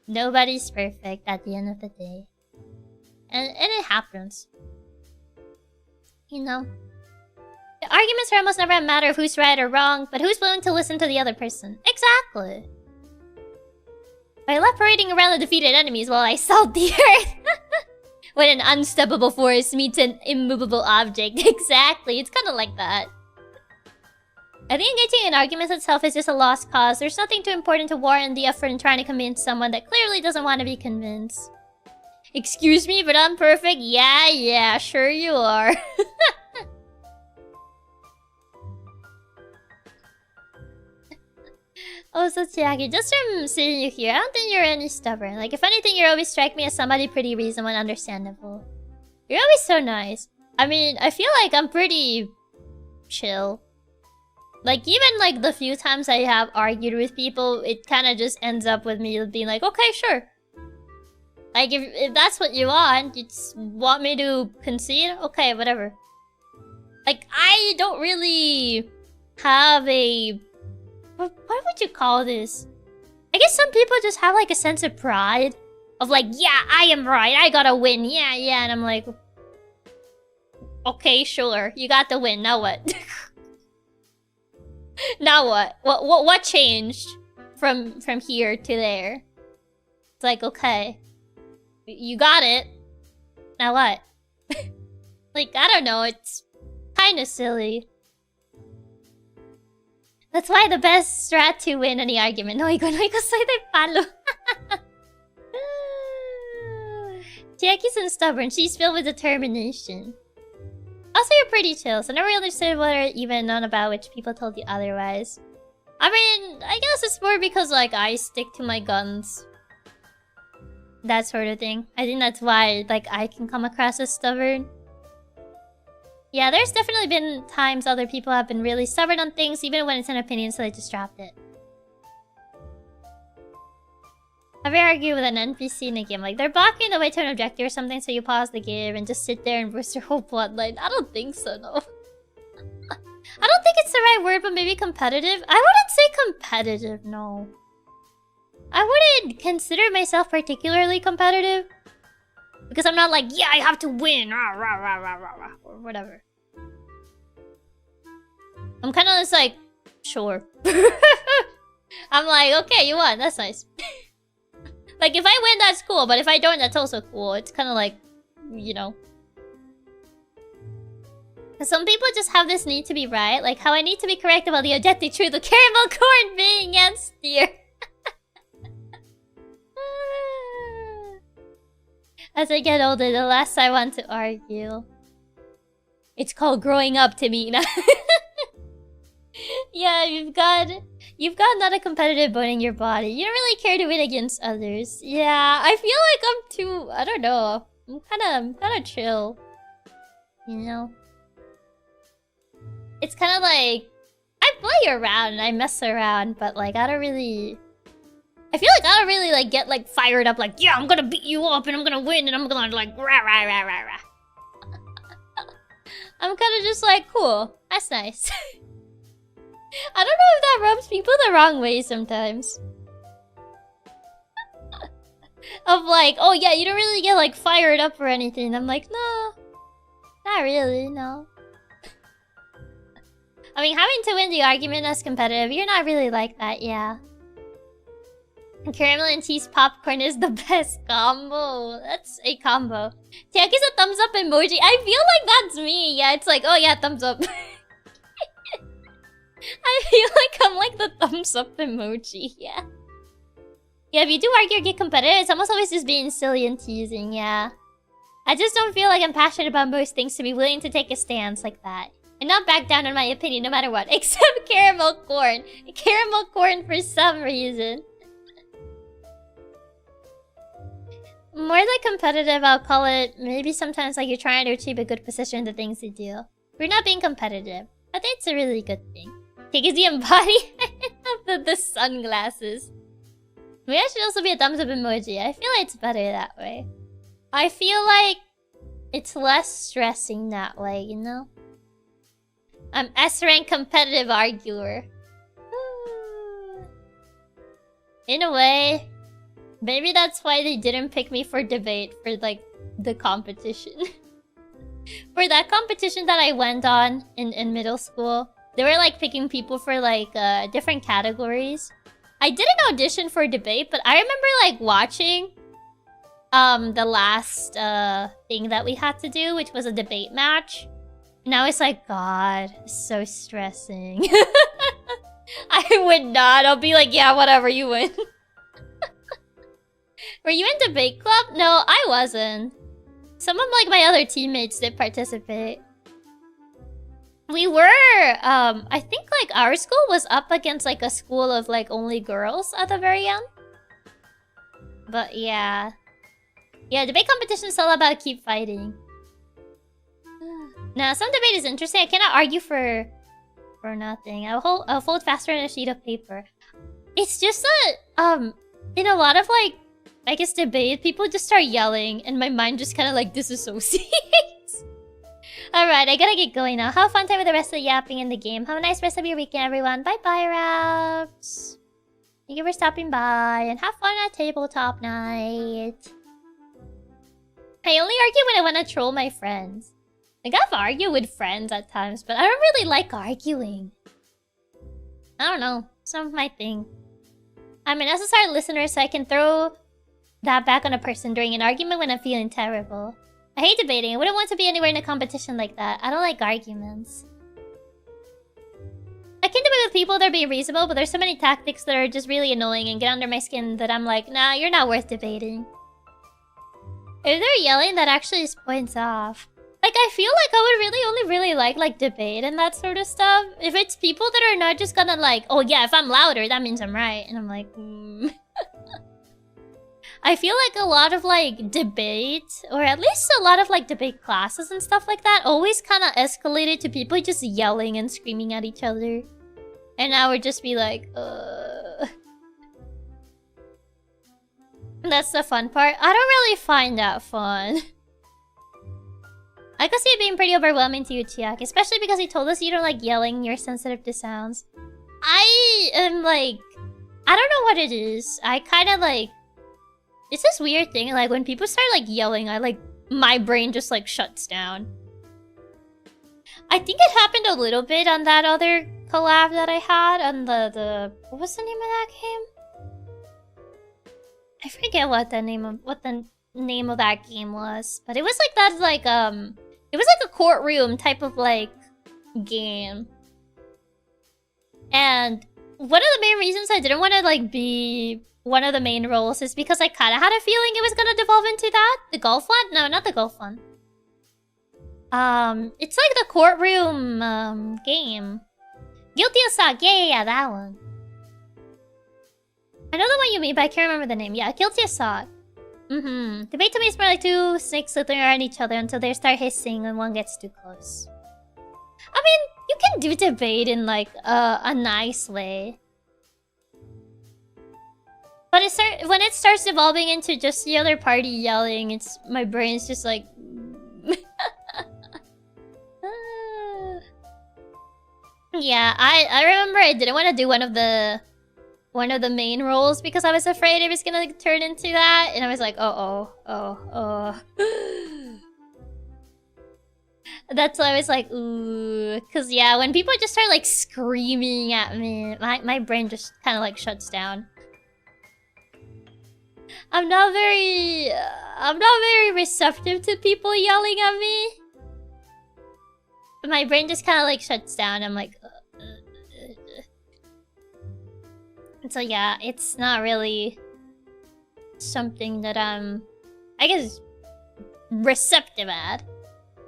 nobody's perfect at the end of the day. And it happens. You know? The arguments are almost never a matter of who's right or wrong, but who's willing to listen to the other person. Exactly. I love parading around the defeated enemies while I salt the earth. When an unstoppable force meets an immovable object. Exactly, it's kind of like that. I think engaging in arguments itself is just a lost cause. There's nothing too important to warrant the effort in trying to convince someone that clearly doesn't want to be convinced. Excuse me, but I'm perfect? Yeah, sure you are. Oh, so Chiaki, just from seeing you here, I don't think you're any stubborn. Like, if anything, you always strike me as somebody pretty reasonable and understandable. You're always so nice. I mean, I feel like I'm pretty chill. Like, even like the few times I have argued with people, it kind of just ends up with me being like, okay, sure. Like, if that's what you want, you just want me to concede? Okay, whatever. Like, I don't really have a... What would you call this? I guess some people just have like a sense of pride. Of like, yeah, I am right, I gotta win, yeah, and I'm like... Okay, sure, you got the win, now what? Now what? What changed from here to there? It's like, okay. You got it. Now what? Like, I don't know, it's kinda silly. That's why the best strat to win any argument. No, soy de palo. Chiaki's unstubborn. She's filled with determination. Also, you're pretty chill, so never really understood what or even known about which people told you otherwise. I mean, I guess it's more because, like, I stick to my guns. That sort of thing. I think that's why, like, I can come across as stubborn. Yeah, there's definitely been times other people have been really stubborn on things, even when it's an opinion, so they just dropped it. Have you argued with an NPC in a game? Like, they're blocking the way to an objective or something, so you pause the game and just sit there and boost your whole plotline. I don't think so, no. I don't think it's the right word, but maybe competitive? I wouldn't say competitive, no. I wouldn't consider myself particularly competitive. Because I'm not like, yeah, I have to win, rah, rah, rah, rah, rah, rah, or whatever. I'm kind of just like, sure. I'm like, okay, you won, that's nice. Like, if I win, that's cool, but if I don't, that's also cool. It's kind of like, you know. Some people just have this need to be right, like how I need to be correct about the objective truth of caramel corn being against steer. As I get older, the less I want to argue. It's called growing up to me. Yeah, you've got not a competitive bone in your body. You don't really care to win against others. Yeah, I feel like I'm too... I don't know. I'm kinda chill. You know? It's kinda like... I play around and I mess around, but like, I don't really... I feel like I don't really like get like fired up like, yeah, I'm gonna beat you up and I'm gonna win and I'm gonna like rah rah rah rah rah. I'm kind of just like, cool. That's nice. I don't know if that rubs people the wrong way sometimes. Of like, oh yeah, you don't really get like fired up or anything. I'm like, no. Not really, no. I mean, having to win the argument is competitive. You're not really like that, yeah. Caramel and cheese popcorn is the best combo. That's a combo. Chiaki's a thumbs up emoji. I feel like that's me. Yeah, it's like, oh yeah, thumbs up. I feel like I'm like the thumbs up emoji, yeah. Yeah, if you do argue or get competitive, it's almost always just being silly and teasing, yeah. I just don't feel like I'm passionate about most things to be willing to take a stance like that. And not back down on my opinion no matter what. Except caramel corn. Caramel corn for some reason. More than competitive, I'll call it maybe sometimes like you're trying to achieve a good position in the things you do. We're not being competitive. I think it's a really good thing. Take is the embodiment of the sunglasses. Maybe I should also be a thumbs up emoji. I feel like it's better that way. I feel like it's less stressing that way, you know? I'm S-rank competitive arguer. In a way, maybe that's why they didn't pick me for debate for like the competition. For that competition that I went on in middle school, they were like picking people for like different categories. I didn't audition for debate, but I remember like watching the last thing that we had to do, which was a debate match. And I was like, God, so stressing. I would not. I'll be like, yeah, whatever, you win. Were you in debate club? No, I wasn't. Some of like my other teammates did participate. We were, I think like our school was up against like a school of like only girls at the very end. But yeah. Yeah, debate competition is all about keep fighting. Now, some debate is interesting. I cannot argue for nothing. I'll fold faster on a sheet of paper. It's just that, in a lot of like, I guess debate, people just start yelling and my mind just kind of like disassociates. Alright, I gotta get going now. Have a fun time with the rest of the yapping in the game. Have a nice rest of your weekend, everyone. Bye-bye, Raps. Thank you for stopping by and have fun at tabletop night. I only argue when I want to troll my friends. Like, I've argued with friends at times, but I don't really like arguing. I don't know. It's not my thing. I'm an SSR listener, so I can throw that back on a person during an argument when I'm feeling terrible. I hate debating. I wouldn't want to be anywhere in a competition like that. I don't like arguments. I can debate with people that are being reasonable, but there's so many tactics that are just really annoying and get under my skin that I'm like, nah, you're not worth debating. If they're yelling, that actually just points off. Like, I feel like I would only really like debate and that sort of stuff. If it's people that are not just gonna like, oh yeah, if I'm louder, that means I'm right. And I'm like, I feel like a lot of like debate, or at least a lot of like debate classes and stuff like that, always kind of escalated to people just yelling and screaming at each other. And I would just be like, That's the fun part. I don't really find that fun. I could see it being pretty overwhelming to you, Chiaki, especially because you told us you don't like yelling, you're sensitive to sounds. I am like, I don't know what it is. I kind of like, it's this weird thing, like when people start like yelling, my brain just like shuts down. I think it happened a little bit on that other collab that I had on the what was the name of that game? I forget what the name of that game was, but it was like that it was like a courtroom type of like game. And one of the main reasons I didn't want to like be one of the main roles is because I kind of had a feeling it was gonna devolve into that. The golf one? No, not the golf one. It's like the courtroom game. Guilty as Sake, yeah, that one. I know the one you mean, but I can't remember the name. Yeah, Guilty as Sake. Debate to me is more like two snakes slithering around each other until they start hissing when one gets too close. I mean, you can do debate in like a nice way. But when it starts evolving into just the other party yelling, my brain's just like... Yeah, I remember I didn't want to do one of the main roles because I was afraid it was gonna turn into that, and I was like, oh. That's why I was like, ooh, cause yeah, when people just start like screaming at me, my brain just kind of like shuts down. I'm not very receptive to people yelling at me. My brain just kind of like shuts down. I'm like, and so yeah, it's not really something that I'm, I guess, receptive at.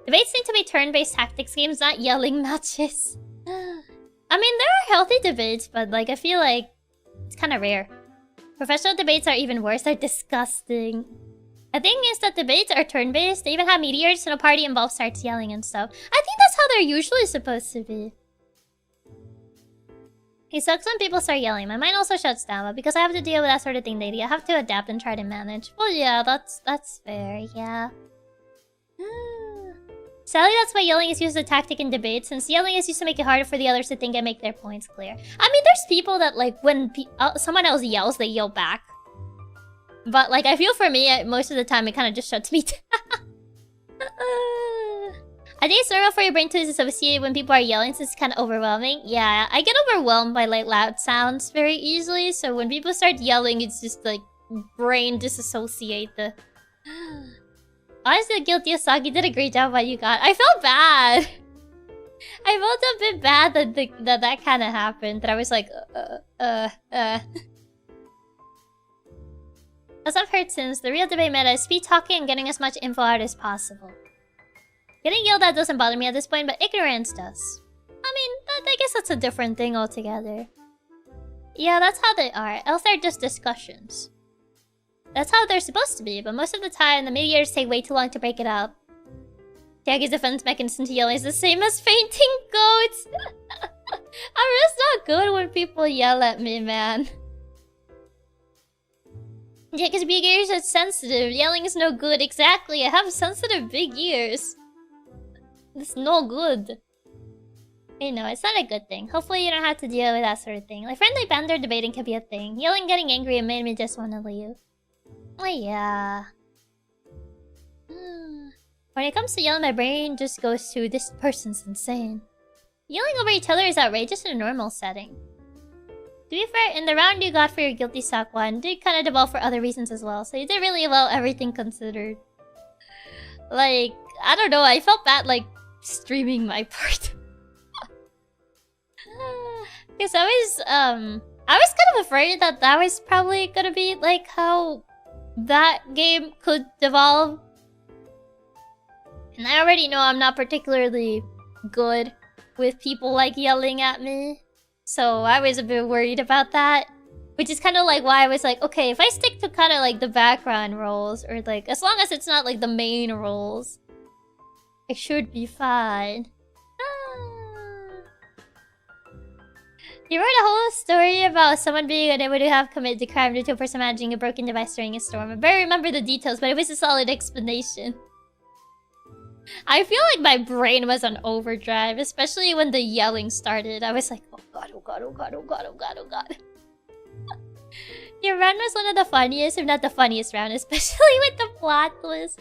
Debates seem to be turn-based tactics games, not yelling matches. I mean, there are healthy debates, but like I feel like it's kind of rare. Professional debates are even worse. They're disgusting. The thing is that debates are turn-based. They even have mediators, and a party involved starts yelling and stuff. I think that's how they're usually supposed to be. It sucks when people start yelling. My mind also shuts down, but because I have to deal with that sort of thing daily, I have to adapt and try to manage. Well, yeah, that's fair, yeah. Sadly, that's why yelling is used as a tactic in debates, since yelling is used to make it harder for the others to think and make their points clear. I mean, there's people that, like, when someone else yells, they yell back. But, like, I feel for me, most of the time, it kind of just shuts me down. I think it's normal for your brain to disassociate when people are yelling, since it's kind of overwhelming. Yeah, I get overwhelmed by, like, loud sounds very easily, so when people start yelling, it's just, like, brain disassociate the... Honestly, guilty as Saki did a great job what you got. I felt bad. I felt a bit bad that kind of happened. That I was like, As I've heard since, the real debate meta is speed talking and getting as much info out as possible. Getting yelled at doesn't bother me at this point, but ignorance does. I mean, I guess that's a different thing altogether. Yeah, that's how they are. Else they're just discussions. That's how they're supposed to be, but most of the time, the mediators take way too long to break it up. Chiaki's defense mechanism to yelling is the same as fainting goats. I'm just not good when people yell at me, man. Chiaki's big ears are sensitive. Yelling is no good. Exactly, I have sensitive big ears. It's no good. You know, it's not a good thing. Hopefully you don't have to deal with that sort of thing. Like, friendly banter debating can be a thing. Yelling, getting angry, it made me just want to leave. Oh yeah. When it comes to yelling, my brain just goes to, this person's insane. Yelling over each other is outrageous in a normal setting. To be fair, in the round you got for your guilty sock one, did kind of devolve for other reasons as well, so you did really well, everything considered. Like, I don't know, I felt bad, like, streaming my part. Because I was kind of afraid that that was probably gonna be, like, how that game could devolve. And I already know I'm not particularly good with people, like, yelling at me. So I was a bit worried about that. Which is kind of like why I was like, okay, if I stick to kind of like the background roles, or like, as long as it's not like the main roles, I should be fine. You wrote a whole story about someone being unable to have committed the crime due to a person managing a broken device during a storm. I barely remember the details, but it was a solid explanation. I feel like my brain was on overdrive, especially when the yelling started. I was like, oh god, oh god, oh god, oh god, oh god, oh god. Your run was one of the funniest, if not the funniest round, especially with the plot twist.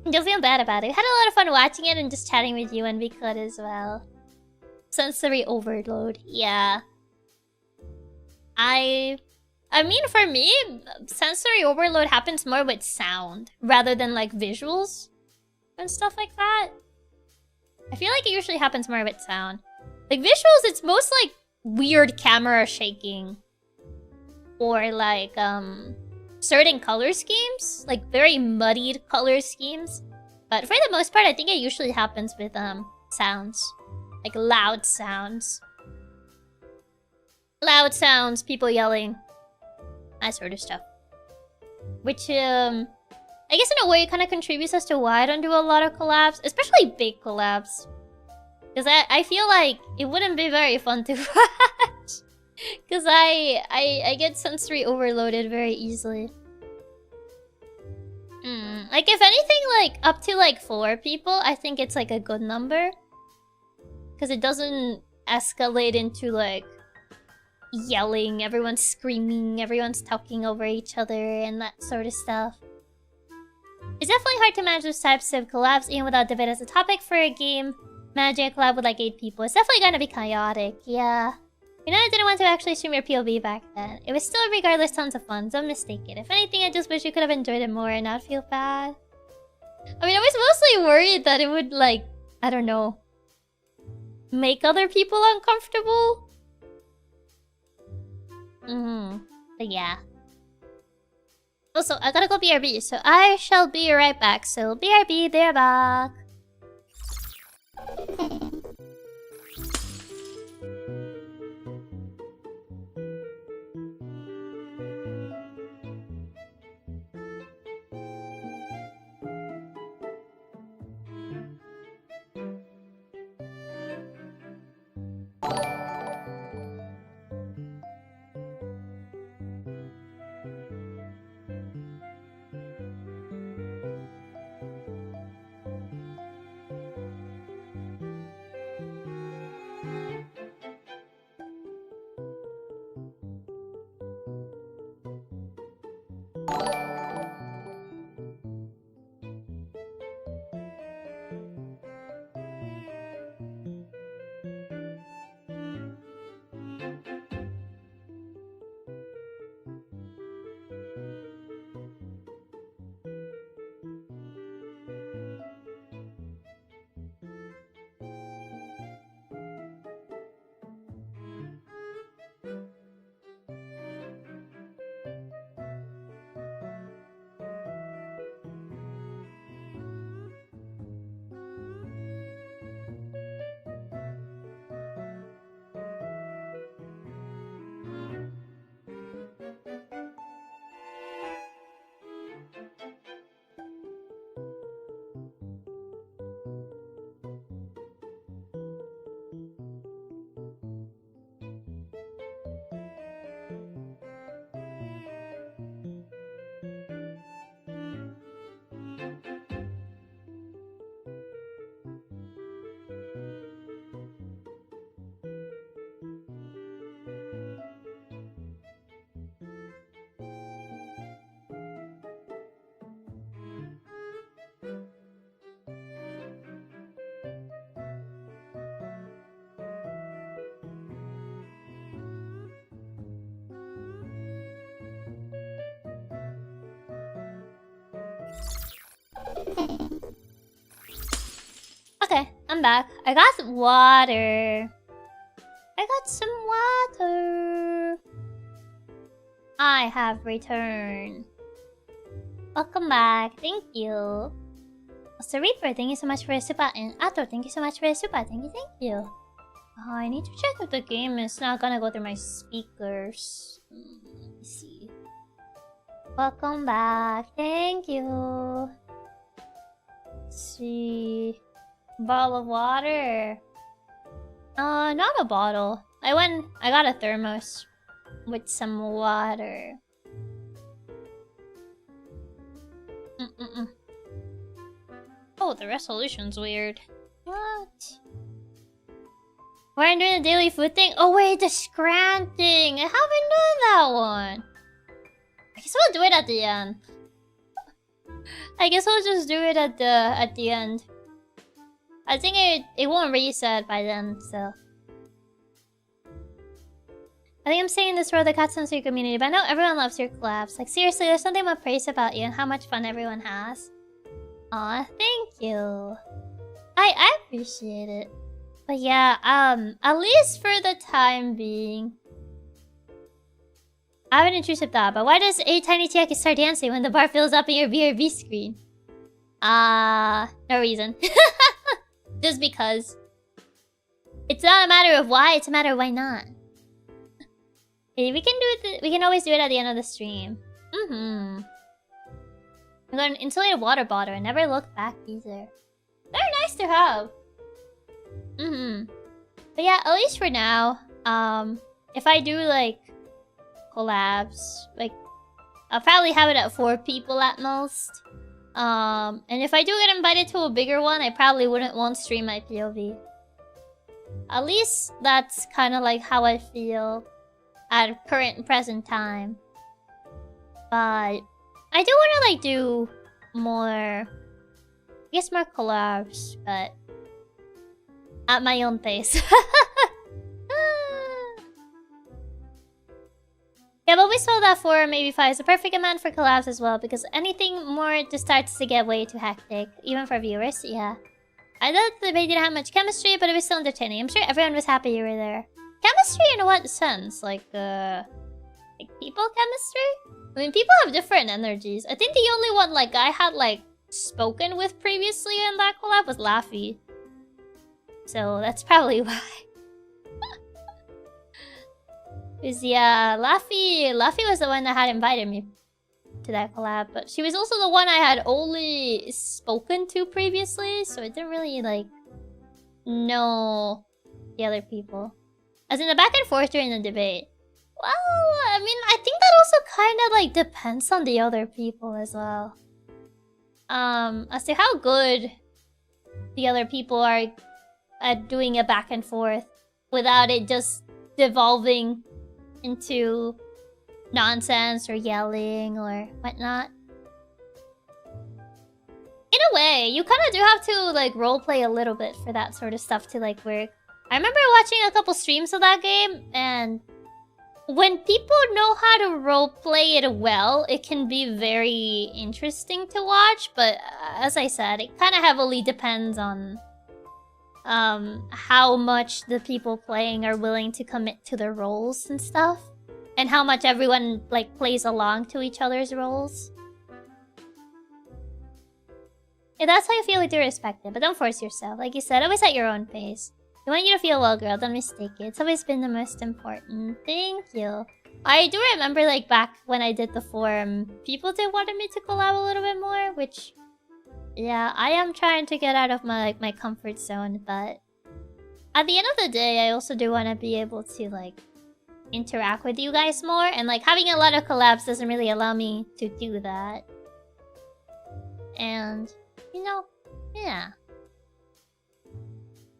Don't feel bad about it. Had a lot of fun watching it and just chatting with you and we could as well. Sensory overload, yeah. I mean, for me, sensory overload happens more with sound rather than like visuals and stuff like that. I feel like it usually happens more with sound. Like visuals, it's most like weird camera shaking or like certain color schemes, like very muddied color schemes. But for the most part, I think it usually happens with sounds, like loud sounds. Loud sounds, people yelling, that sort of stuff. Which, I guess in a way, it kind of contributes as to why I don't do a lot of collabs, especially big collabs. Because I feel like it wouldn't be very fun to watch. Because I get sensory overloaded very easily. Like, if anything, like up to like 4 people, I think it's like a good number. Because it doesn't escalate into like yelling, everyone's screaming, everyone's talking over each other, and that sort of stuff. It's definitely hard to manage those types of collabs even without debate as a topic for a game. Managing a collab with like 8 people, it's definitely gonna be chaotic, yeah. You know, I didn't want to actually stream your POV back then. It was still regardless tons of fun, don't mistake it. If anything, I just wish you could have enjoyed it more and not feel bad. I mean, I was mostly worried that it would like, I don't know, make other people uncomfortable. But yeah. Also, I gotta go BRB, so I shall be right back. So BRB, they're back. Okay, I'm back. I got water. I got some water. I have returned. Welcome back. Thank you. Also, Reaper, thank you so much for a super. And Ato, thank you so much for a super. Thank you, thank you. Oh, I need to check if the game is not gonna go through my speakers. Let me see. Welcome back. Thank you. Let's see. Bottle of water. Not a bottle. I got a thermos with some water. Oh, the resolution's weird. What? Why I'm doing the daily food thing? Oh wait, the Scran thing! I haven't done that one! I guess we'll do it at the end. I guess we'll just do it at the end. I think it won't reset by then, so. I think I'm saying this for the Katsumi community, but I know everyone loves your collabs. Like seriously, there's something about praise about you and how much fun everyone has. Aw, thank you. I appreciate it. But yeah, at least for the time being. I have an intrusive thought, but why does a tiny Chiaki start dancing when the bar fills up in your BRB screen? No reason. Just because. It's not a matter of why, it's a matter of why not. We can do it. We can always do it at the end of the stream. I got an insulated water bottle. I never looked back either. They're nice to have. But yeah, at least for now. If I do like collabs, like I'll probably have it at 4 people at most. And if I do get invited to a bigger one, I probably won't stream my POV. At least that's kind of like how I feel at current and present time. But I do want to like do more, I guess more collabs, but at my own pace. Yeah, but we saw that 4, maybe 5 is the perfect amount for collabs as well, because anything more just starts to get way too hectic, even for viewers, yeah. I thought the debate didn't have much chemistry, but it was still entertaining. I'm sure everyone was happy you were there. Chemistry in what sense? Like people chemistry? I mean, people have different energies. I think the only one like I had like spoken with previously in that collab was Laffy. So that's probably why. Cause yeah, Laffy was the one that had invited me to that collab, but she was also the one I had only spoken to previously, so I didn't really like know the other people. As in the back and forth during the debate. Well, I mean, I think that also kind of like depends on the other people as well. As to how good the other people are at doing a back and forth without it just devolving into nonsense or yelling or whatnot. In a way, you kind of do have to like roleplay a little bit for that sort of stuff to like work. I remember watching a couple streams of that game, and when people know how to roleplay it well, it can be very interesting to watch. But as I said, it kind of heavily depends on how much the people playing are willing to commit to their roles and stuff, and how much everyone like plays along to each other's roles. Yeah, that's how you feel like to respect it, but don't force yourself. Like you said, always at your own pace. I want you to feel well, girl. Don't mistake it. It's always been the most important. Thank you. I do remember, like, back when I did the forum, people did want me to collab a little bit more, which... yeah, I am trying to get out of my, like, my comfort zone, but... at the end of the day, I also do want to be able to, like, interact with you guys more, and, like, having a lot of collabs doesn't really allow me to do that. And, you know, yeah.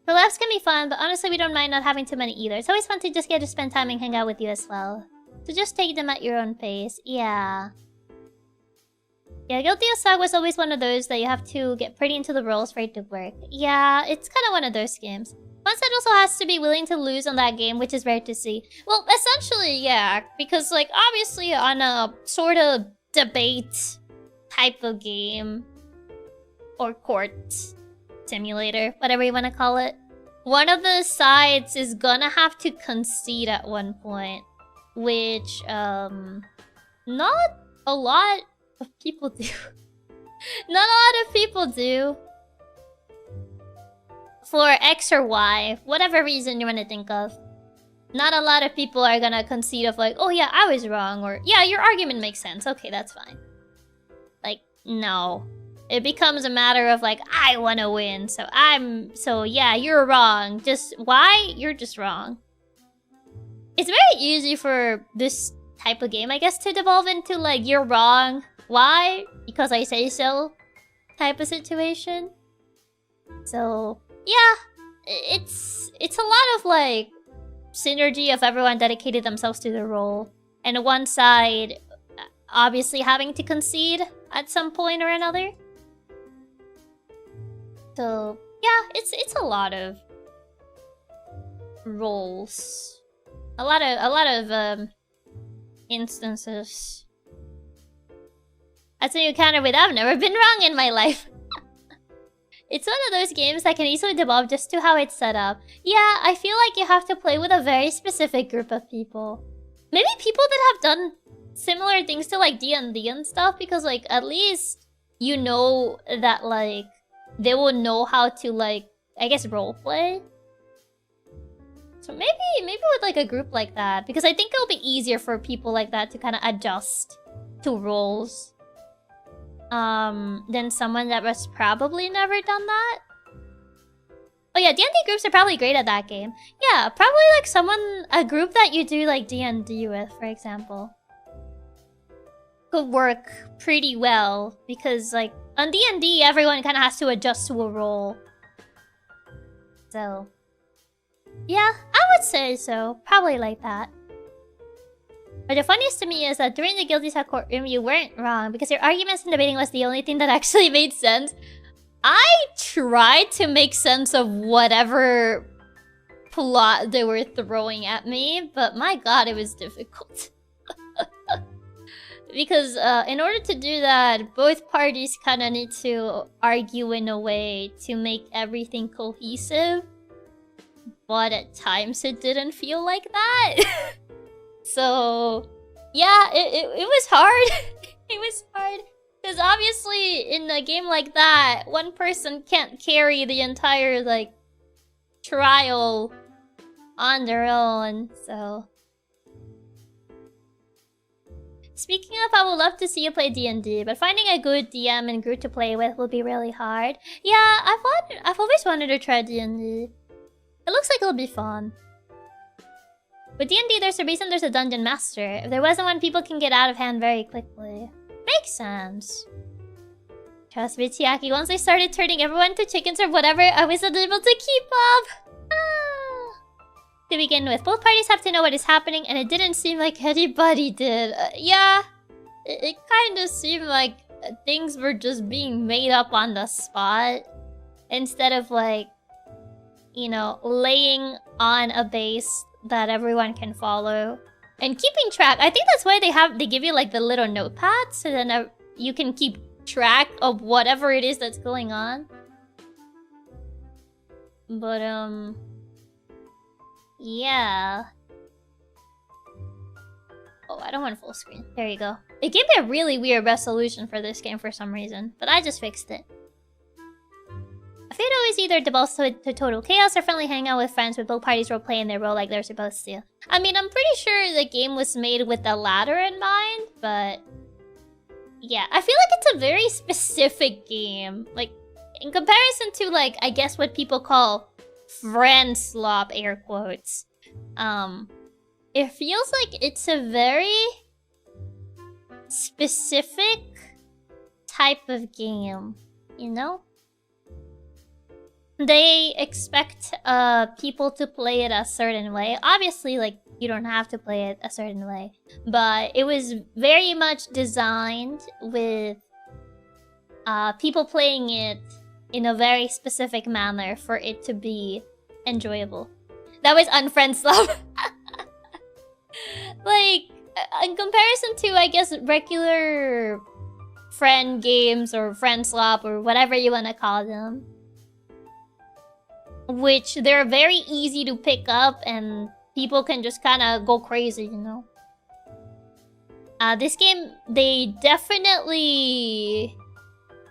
Collabs can be fun, but honestly we don't mind not having too many either. It's always fun to just get to spend time and hang out with you as well. So just take them at your own pace. Yeah. Yeah, Guilty as Sag was always one of those that you have to get pretty into the roles for it to work. Yeah, it's kind of one of those games. One side also has to be willing to lose on that game, which is rare to see. Well, essentially, yeah. Because, like, obviously on a sort of debate type of game, or court simulator, whatever you want to call it, one of the sides is gonna have to concede at one point, which not a lot of people do. Not a lot of people do. For X or Y, whatever reason you want to think of, not a lot of people are gonna concede of like, oh yeah, I was wrong, or yeah, your argument makes sense, okay, that's fine. Like, no. It becomes a matter of like, I want to win, so yeah, you're wrong. Just, why? You're just wrong. It's very easy for this type of game, I guess, to devolve into like, you're wrong. Why? Because I say so type of situation. So, yeah, it's a lot of like, synergy of everyone dedicated themselves to their role. And one side, obviously having to concede at some point or another. So, yeah, it's a lot of roles. A lot of instances. That's a new counter with I've never been wrong in my life. It's one of those games that can easily devolve just to how it's set up. Yeah, I feel like you have to play with a very specific group of people. Maybe people that have done similar things to like D&D and stuff, because like at least you know that like they will know how to like, I guess, roleplay. So maybe with like a group like that, because I think it'll be easier for people like that to kind of adjust to roles. Than someone that was probably never done that. Oh yeah, D&D groups are probably great at that game. Yeah, probably like a group that you do like D&D with, for example, could work pretty well, because like On D&D, everyone kind of has to adjust to a role. So, yeah, I would say so. Probably like that. But the funniest to me is that during the Guilty Sack courtroom, you weren't wrong because your arguments and debating was the only thing that actually made sense. I tried to make sense of whatever plot they were throwing at me, but my god, it was difficult. Because in order to do that, both parties kind of need to argue in a way to make everything cohesive. But at times it didn't feel like that. So, yeah, it was hard. It was hard. Because obviously, in a game like that, one person can't carry the entire, like, trial on their own, so... Speaking of, I would love to see you play D&D, but finding a good DM and group to play with will be really hard. Yeah, I've always wanted to try D&D. It looks like it'll be fun. With D&D, there's a reason there's a dungeon master. If there wasn't one, people can get out of hand very quickly. Makes sense. Trust me, Chiaki, once I started turning everyone to chickens or whatever, I wasn't able to keep up. To begin with, both parties have to know what is happening, and it didn't seem like anybody did. Yeah, it kind of seemed like things were just being made up on the spot. Instead of, like, you know, laying on a base that everyone can follow. And keeping track. I think that's why they give you, like, the little notepad, so then you can keep track of whatever it is that's going on. But, yeah. Oh, I don't want full screen. There you go. It gave me a really weird resolution for this game for some reason, but I just fixed it. A Fatal is either devolves to total chaos or friendly hangout with friends with both parties role playing their role like they're supposed to. I mean, I'm pretty sure the game was made with the latter in mind, but... yeah, I feel like it's a very specific game. Like, in comparison to, like, I guess what people call friend slop, air quotes. It feels like it's a very specific type of game, you know? They expect people to play it a certain way. Obviously, like, you don't have to play it a certain way. But it was very much designed with people playing it in a very specific manner for it to be enjoyable. That was unfriend slop. Like, in comparison to, I guess, regular friend games or friend slop or whatever you want to call them, which they're very easy to pick up and people can just kind of go crazy, you know? This game, they definitely,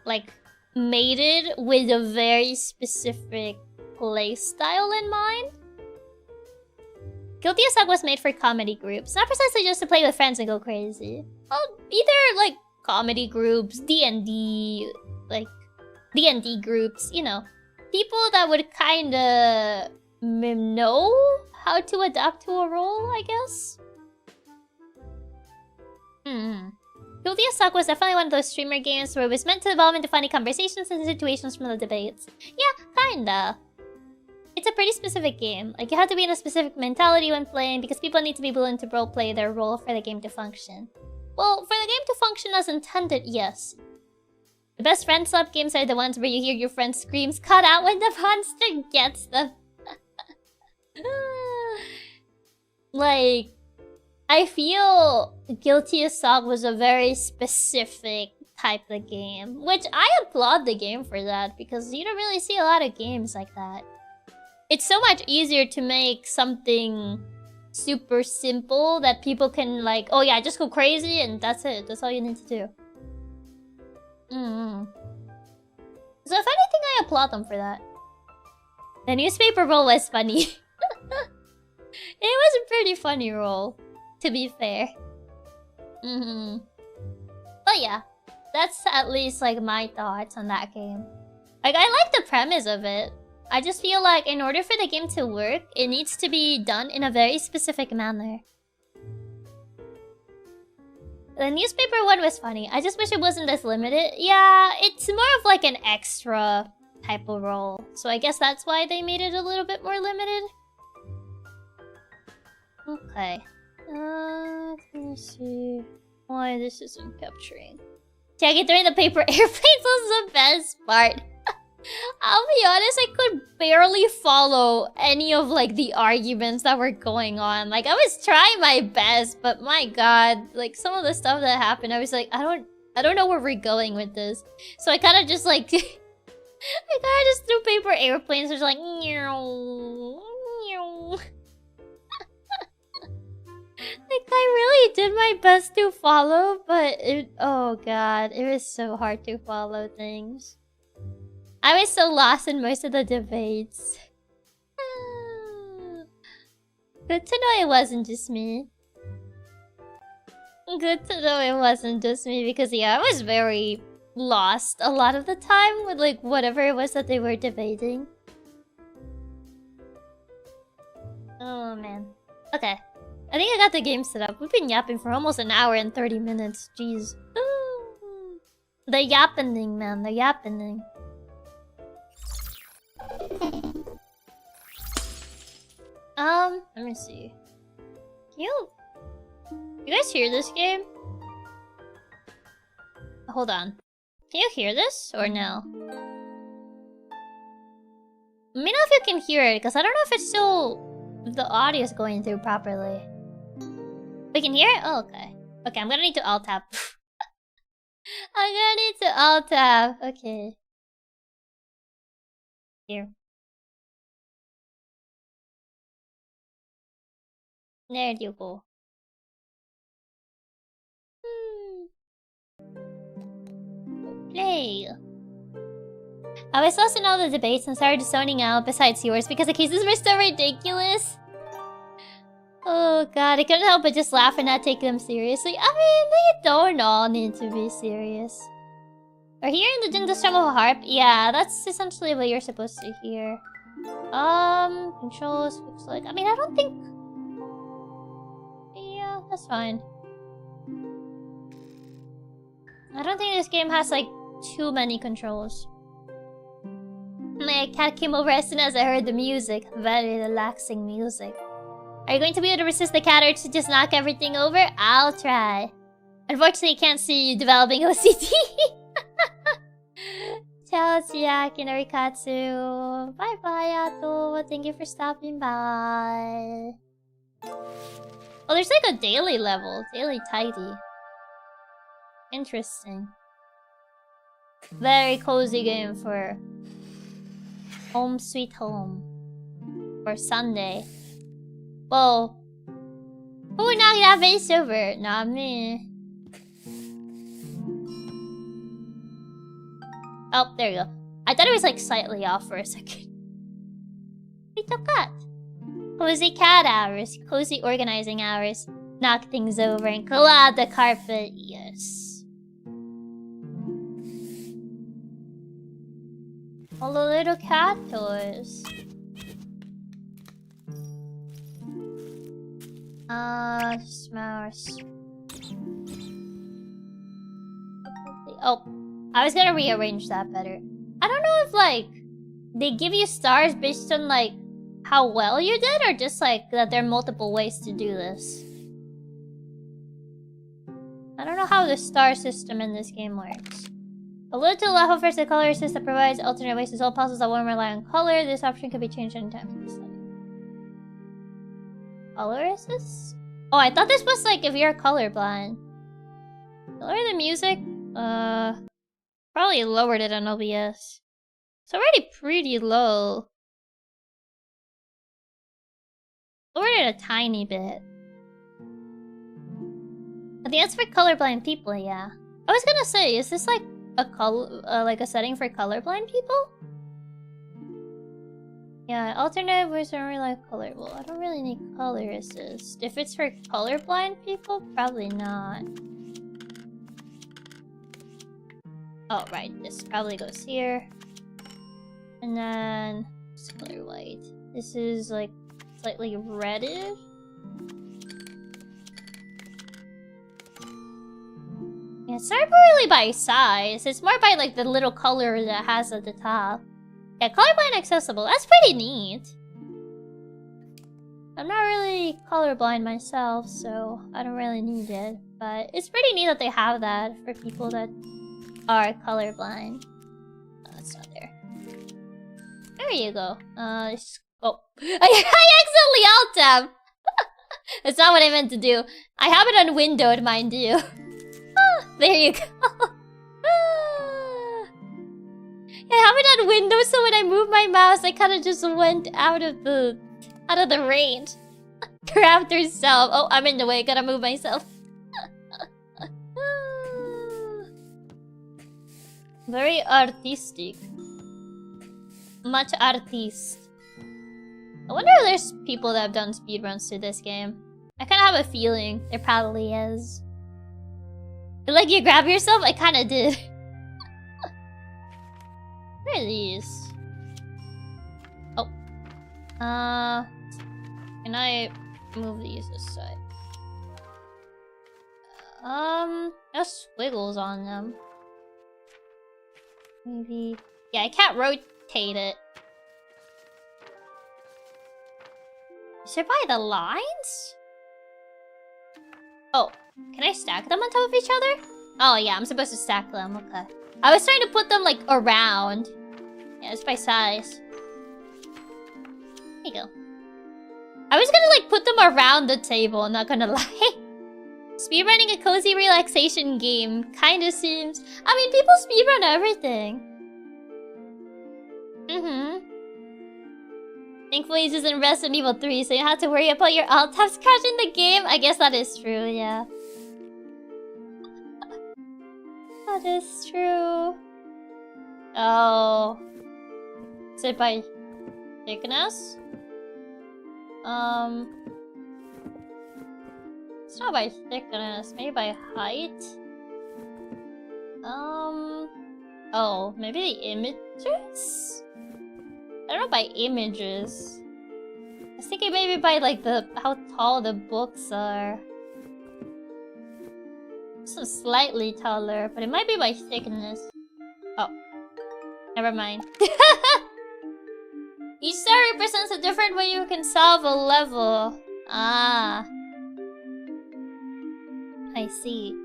like, made it with a very specific playstyle in mind. Guilty as Hug was made for comedy groups, not precisely just to play with friends and go crazy. Well, either, like, comedy groups, D&D, like, D&D groups, you know. People that would kinda know how to adapt to a role, I guess. Guilty as Suck was definitely one of those streamer games where it was meant to evolve into funny conversations and situations from the debates. Yeah, kinda. It's a pretty specific game. Like, you have to be in a specific mentality when playing because people need to be willing to roleplay their role for the game to function. Well, for the game to function as intended, yes. The best friend slap games are the ones where you hear your friend's screams cut out when the monster gets them. Like, I feel Guilty as Sog was a very specific type of game, which I applaud the game for that because you don't really see a lot of games like that. It's so much easier to make something super simple that people can, like, oh yeah, just go crazy and that's it. That's all you need to do. So if anything, I applaud them for that. The newspaper roll was funny. It was a pretty funny roll, to be fair. But yeah, that's at least, like, my thoughts on that game. Like, I like the premise of it. I just feel like in order for the game to work, it needs to be done in a very specific manner. The newspaper one was funny. I just wish it wasn't this limited. Yeah, it's more of like an extra type of role. So I guess that's why they made it a little bit more limited. Okay. Let me see why this isn't capturing. Chiaki throwing the paper airplanes was the best part. I'll be honest, I could barely follow any of like the arguments that were going on. Like I was trying my best, but my god, like some of the stuff that happened, I was like, I don't know where we're going with this. So I kind of just like I kind of just threw paper airplanes, just like meow, meow. Like I really did my best to follow, but oh god, it was so hard to follow things. I was so lost in most of the debates. Good to know it wasn't just me. Good to know it wasn't just me because yeah, I was very lost a lot of the time with like whatever it was that they were debating. Oh man. Okay. I think I got the game set up. We've been yapping for almost an hour and 30 minutes. Jeez. The yappening, man. The yappening. Let me see. You guys hear this game? Hold on. Can you hear this or no? Let me know if you can hear it, because I don't know if it's still... the audio is going through properly. We can hear it? Oh, okay. Okay, I'm gonna need to alt-tab. I'm gonna need to alt-tab. Okay. Here. There you go. Play. I was lost in all the debates and started zoning out besides yours because the cases were so ridiculous. Oh god, I couldn't help but just laugh and not take them seriously. I mean, they don't all need to be serious. We're hearing the Jingle Strum of a Harp? Yeah, that's essentially what you're supposed to hear. Controls looks like... I mean, I don't think... Yeah, that's fine. I don't think this game has, like, too many controls. My cat came over as soon as I heard the music. Very relaxing music. Are you going to be able to resist the cat urge to just knock everything over? I'll try. Unfortunately, I can't see you developing OCD. Ciao, Chiaki Narikatsu. Bye-bye, Ato. Thank you for stopping by. Oh, there's like a daily level. Daily tidy. Interesting. Very cozy game for Home Sweet Home. For Sunday. Well, who knocked that Vtuber? Not me. Oh, there you go. I thought it was like slightly off for a second. Little cat. Cozy cat hours. Cozy organizing hours. Knock things over and clear out the carpet. Yes. All the little cat toys. Smells. Oh, I was gonna rearrange that better. I don't know if, like, they give you stars based on, like, how well you did, or just, like, that there are multiple ways to do this. I don't know how the star system in this game works. A little left offers the color assist that provides alternate ways to solve puzzles that won't rely on color. This option can be changed anytime from the setting. Color assist? Oh, I thought this was like if you're colorblind. Lower the music? Probably lowered it on OBS. It's already pretty low. Lowered it a tiny bit. I think that's for colorblind people, yeah. I was gonna say, is this like a like a setting for colorblind people? Yeah, alternate voice don't really like color. Well, I don't really need color assist. If it's for colorblind people, probably not. Oh, right. This probably goes here. And then it's color white. This is like slightly reddish. It's not really by size. It's more by like the little color that has at the top. Yeah, colorblind accessible. That's pretty neat. I'm not really colorblind myself, so I don't really need it. But it's pretty neat that they have that for people that are colorblind. Oh, that's not there. There you go. Oh. I accidentally alt-tab! That's not what I meant to do. I have it unwindowed, mind you. There you go. I have it on window, so when I move my mouse, I kind of just went out of the range. Grabbed herself. Oh, I'm in the way. Gotta move myself. Very artistic. Much artiste. I wonder if there's people that have done speedruns to this game. I kind of have a feeling there probably is. Like you grab yourself? I kind of did. Where are these? Oh. Can I move these aside? There's squiggles on them. Maybe... Yeah, I can't rotate it. Is it by the lines? Oh, can I stack them on top of each other? Oh yeah, I'm supposed to stack them, okay. I was trying to put them like around. Yeah, it's by size. There you go. I was gonna like put them around the table, I'm not gonna lie. Speedrunning a cozy relaxation game kinda seems... I mean, people speedrun everything. Thankfully, this isn't Resident Evil 3, so you don't have to worry about your alt tabs crashing the game. I guess that is true, yeah. That is true. Oh. Is it by thickness? It's not by thickness, maybe by height? Oh, maybe the images? I don't know by images. I was thinking maybe by like how tall the books are. This is slightly taller, but it might be by thickness. Oh. Never mind. Each star represents a different way you can solve a level. Ah. I see.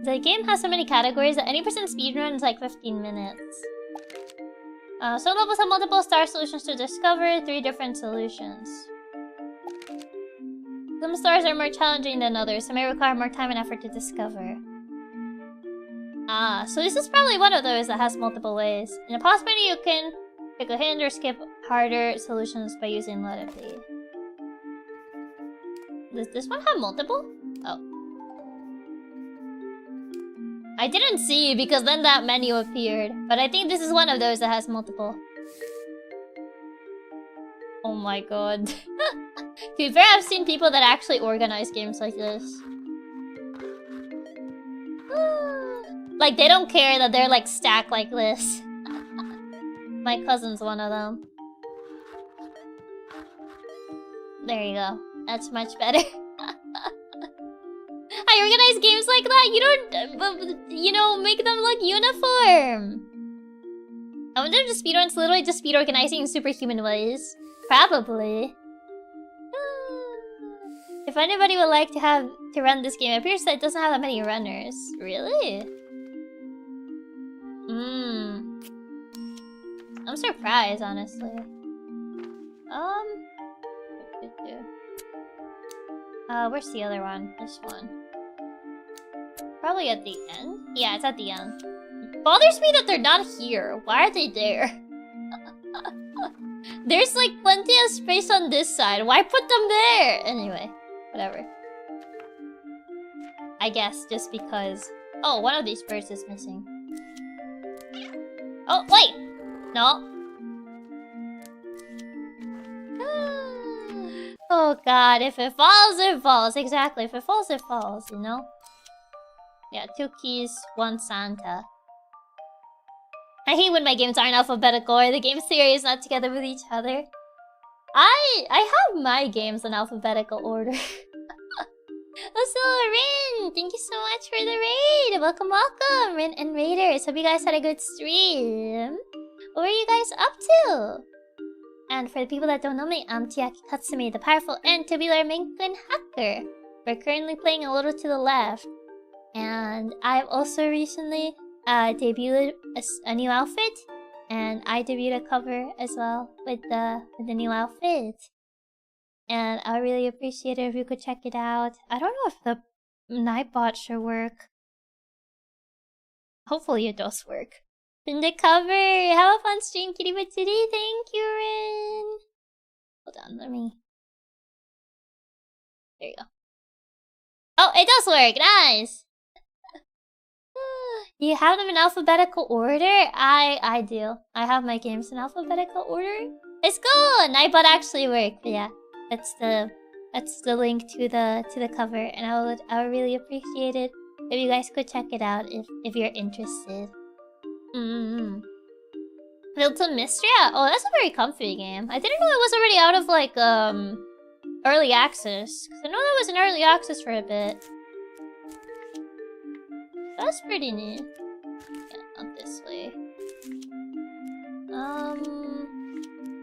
The game has so many categories that any person speedrun is like 15 minutes. Some levels have multiple star solutions to discover, 3 different solutions. Some stars are more challenging than others, so may require more time and effort to discover. Ah, so this is probably one of those that has multiple ways. In a possibility, you can pick a hint or skip harder solutions by using letter B. Does this one have multiple? Oh. I didn't see because then that menu appeared. But I think this is one of those that has multiple. Oh my god. To be fair, I've seen people that actually organize games like this. Like, they don't care that they're like stacked like this. My cousin's one of them. There you go. That's much better. I organize games like that. You don't, you know, make them look uniform. I wonder if the speedrun's literally just speed organizing in superhuman ways. Probably. If anybody would like to run this game, it appears that it doesn't have that many runners. Really? I'm surprised, honestly. Where's the other one? This one. Probably at the end? Yeah, it's at the end. It bothers me that they're not here. Why are they there? There's like plenty of space on this side. Why put them there? Anyway, whatever. I guess just because... Oh, one of these birds is missing. Oh, wait! No. Oh god, if it falls, it falls. Exactly, if it falls, it falls, you know? Yeah, 2 keys, 1 Santa. I hate when my games aren't alphabetical or the game series not together with each other. I have my games in alphabetical order. Also, Rin, thank you so much for the raid. Welcome, welcome, Rin and Raiders. Hope you guys had a good stream. What were you guys up to? And for the people that don't know me, I'm Chiaki Katsumi, the powerful and tubular Maine Coon hacker. We're currently playing a little to the left. And I've also recently debuted a new outfit. And I debuted a cover as well with the new outfit. And I really appreciate it if you could check it out. I don't know if the Nightbot should work. Hopefully it does work. In the cover! Have a fun stream, kitty but today. Thank you, Rin! Hold on, let me... There you go. Oh, it does work! Nice! You have them in alphabetical order? I do. I have my games in alphabetical order. It's cool! Nightbot actually worked, but yeah. That's the link to the cover, and I would really appreciate it if you guys could check it out if you're interested. Built to Mystria? Oh, that's a very comfy game. I didn't know it was already out of like early access. 'Cause I know that was in early access for a bit. That's pretty neat. Yeah, not this way.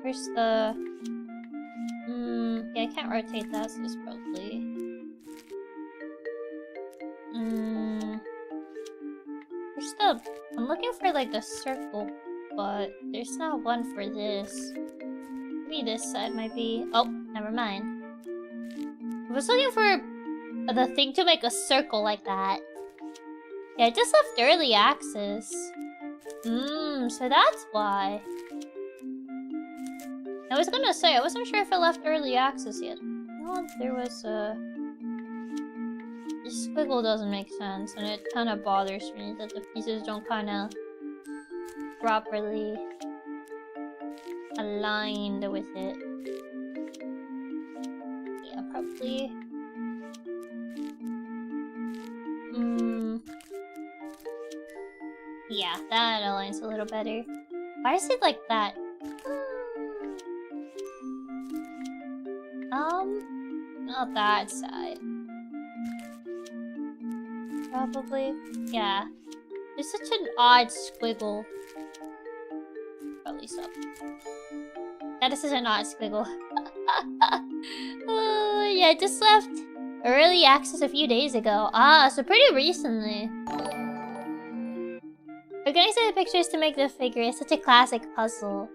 Where's the... yeah, I can't rotate that, so it's probably... Where's the... I'm looking for, like, the circle, but there's not one for this. Maybe this side might be... Oh, never mind. I was looking for the thing to make a circle like that. Yeah, I just left early access. So that's why. I was gonna say, I wasn't sure if I left early access yet. No, there was a... This squiggle doesn't make sense, and it kind of bothers me that the pieces don't kind of properly aligned with it. Yeah, probably... Yeah, that aligns a little better. Why is it like that? Not that side. Probably. Yeah. There's such an odd squiggle. Probably so. That is such an odd squiggle. Yeah, I just left early access a few days ago. So pretty recently. Organizing the pictures to make the figure is such a classic puzzle.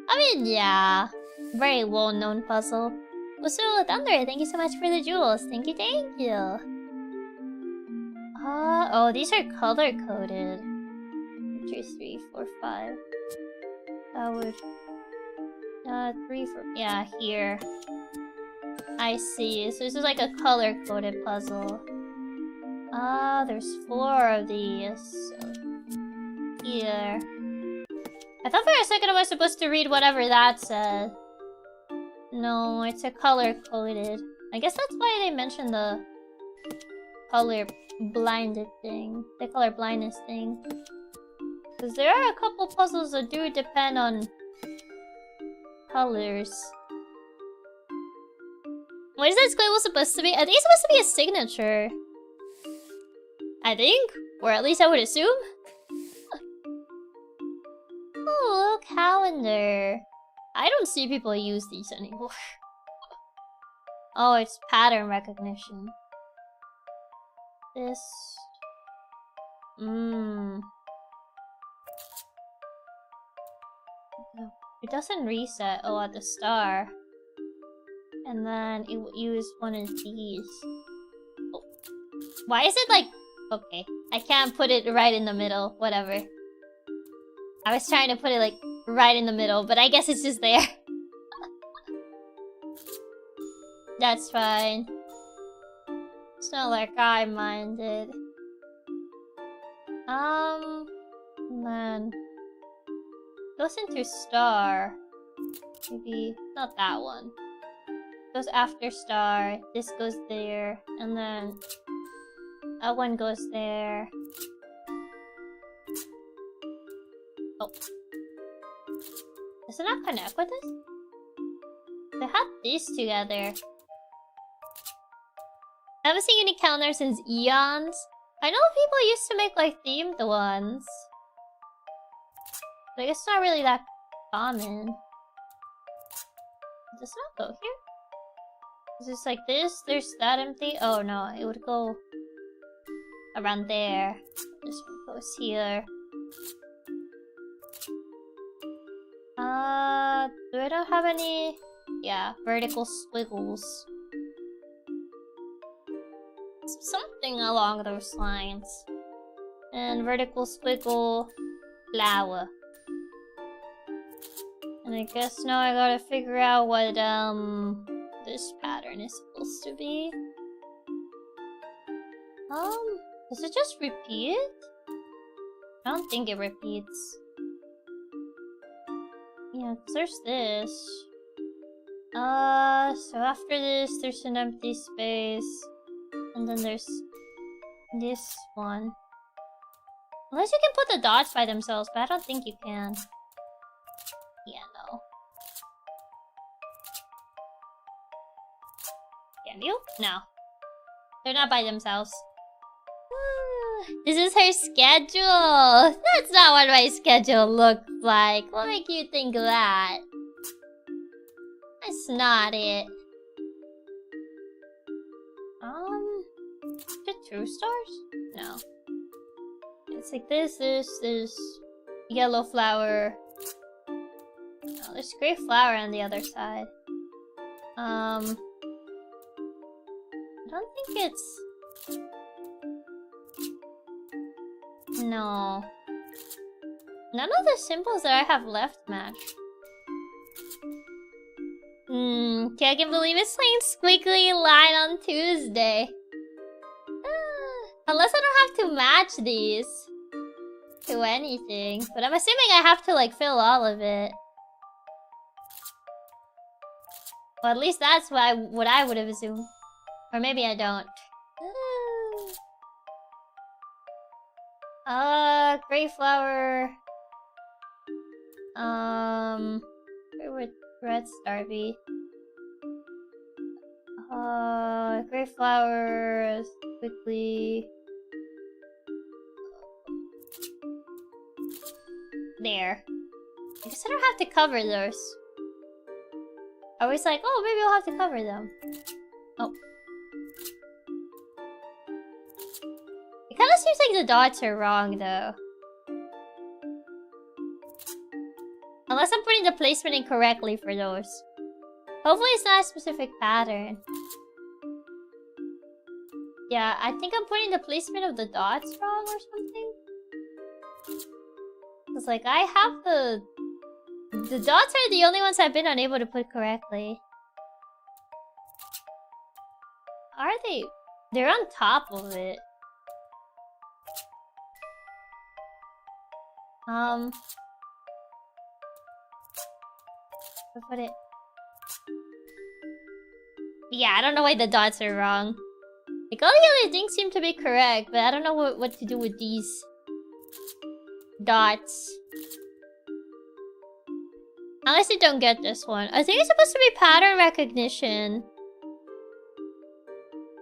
I mean, yeah. Very well-known puzzle. Also, Thunder, thank you so much for the jewels. Thank you, thank you. Oh, these are color-coded. 2, 3, 4, 5. That would... 3, 4... Yeah, here. I see. So this is like a color-coded puzzle. There's 4 of these. So here. I thought for a second I was supposed to read whatever that said. No, it's a color-coded. I guess that's why they mentioned the color-blinded thing. The color blindness thing. Because there are a couple puzzles that do depend on colors. What is that squiggle supposed to be? I think it's supposed to be a signature. I think? Or at least I would assume. Oh, calendar. I don't see people use these anymore. Oh, it's pattern recognition. This... It doesn't reset. Oh, at the star. And then it would use one of these. Oh. Why is it like... Okay, I can't put it right in the middle. Whatever. I was trying to put it like right in the middle, but I guess it's just there. That's fine. It's not like I minded. Man. Goes into star. Maybe not that one. Goes after star. This goes there, and then that one goes there. Oh. Does it not connect with this? They have these together. I haven't seen any calendar since eons. I know people used to make like themed ones. But I guess it's not really that common. Does it not go here? Is this like this? There's that empty? Oh no, it would go around there. This one goes here. Do I not have any? Yeah, vertical squiggles. Something along those lines. And vertical squiggle flower. And I guess now I gotta figure out what this pattern is supposed to be. Does it just repeat? I don't think it repeats. Yeah, 'cause there's this. So after this, there's an empty space. And then there's this one. Unless you can put the dots by themselves, but I don't think you can. Yeah, no. Can you? No. They're not by themselves. This is her schedule! That's not what my schedule looks like. What make you think that? That's not it. Is it 2 stars? No. It's like this, yellow flower. Oh, there's gray flower on the other side. I don't think it's... No. None of the symbols that I have left match. I can believe it's playing squiggly line on Tuesday. Unless I don't have to match these to anything. But I'm assuming I have to like fill all of it. Well, at least that's what I would have assumed. Or maybe I don't. Gray flower. Where would red star be? Gray flowers quickly. There. I guess I don't have to cover those. I was like, oh, maybe I'll have to cover them. Oh. It kind of seems like the dots are wrong, though. Unless I'm putting the placement incorrectly for those. Hopefully it's not a specific pattern. Yeah, I think I'm putting the placement of the dots wrong or something. It's like, I have the dots are the only ones I've been unable to put correctly. Are they? They're on top of it. Put it. Yeah, I don't know why the dots are wrong. Like, all the other things seem to be correct, but I don't know what to do with these dots. Unless I don't get this one. I think it's supposed to be pattern recognition.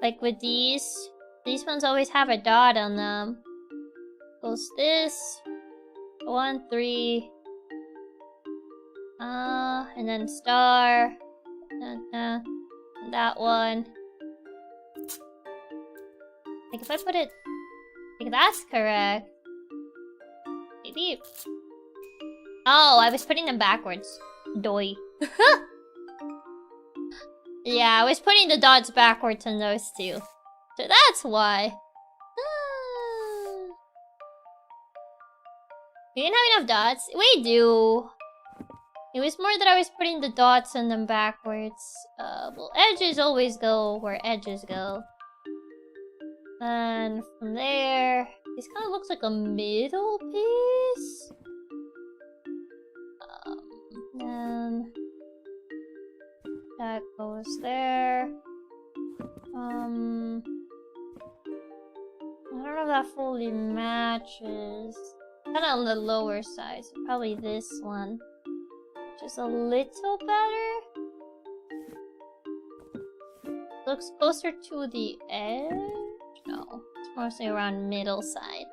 Like with these ones always have a dot on them. Goes this 1, 3. And then star. And that one. Like if I put it... Like that's correct. Maybe... Oh, I was putting them backwards. Doi. Yeah, I was putting the dots backwards on those two. So that's why. We didn't have enough dots. We do. It was more that I was putting the dots on them backwards. Well, edges always go where edges go. And from there, this kind of looks like a middle piece. And that goes there. I don't know if that fully matches. Kind of on the lower side, so probably this one. Just a little better. looks closer to the edge. No, it's mostly around middle side.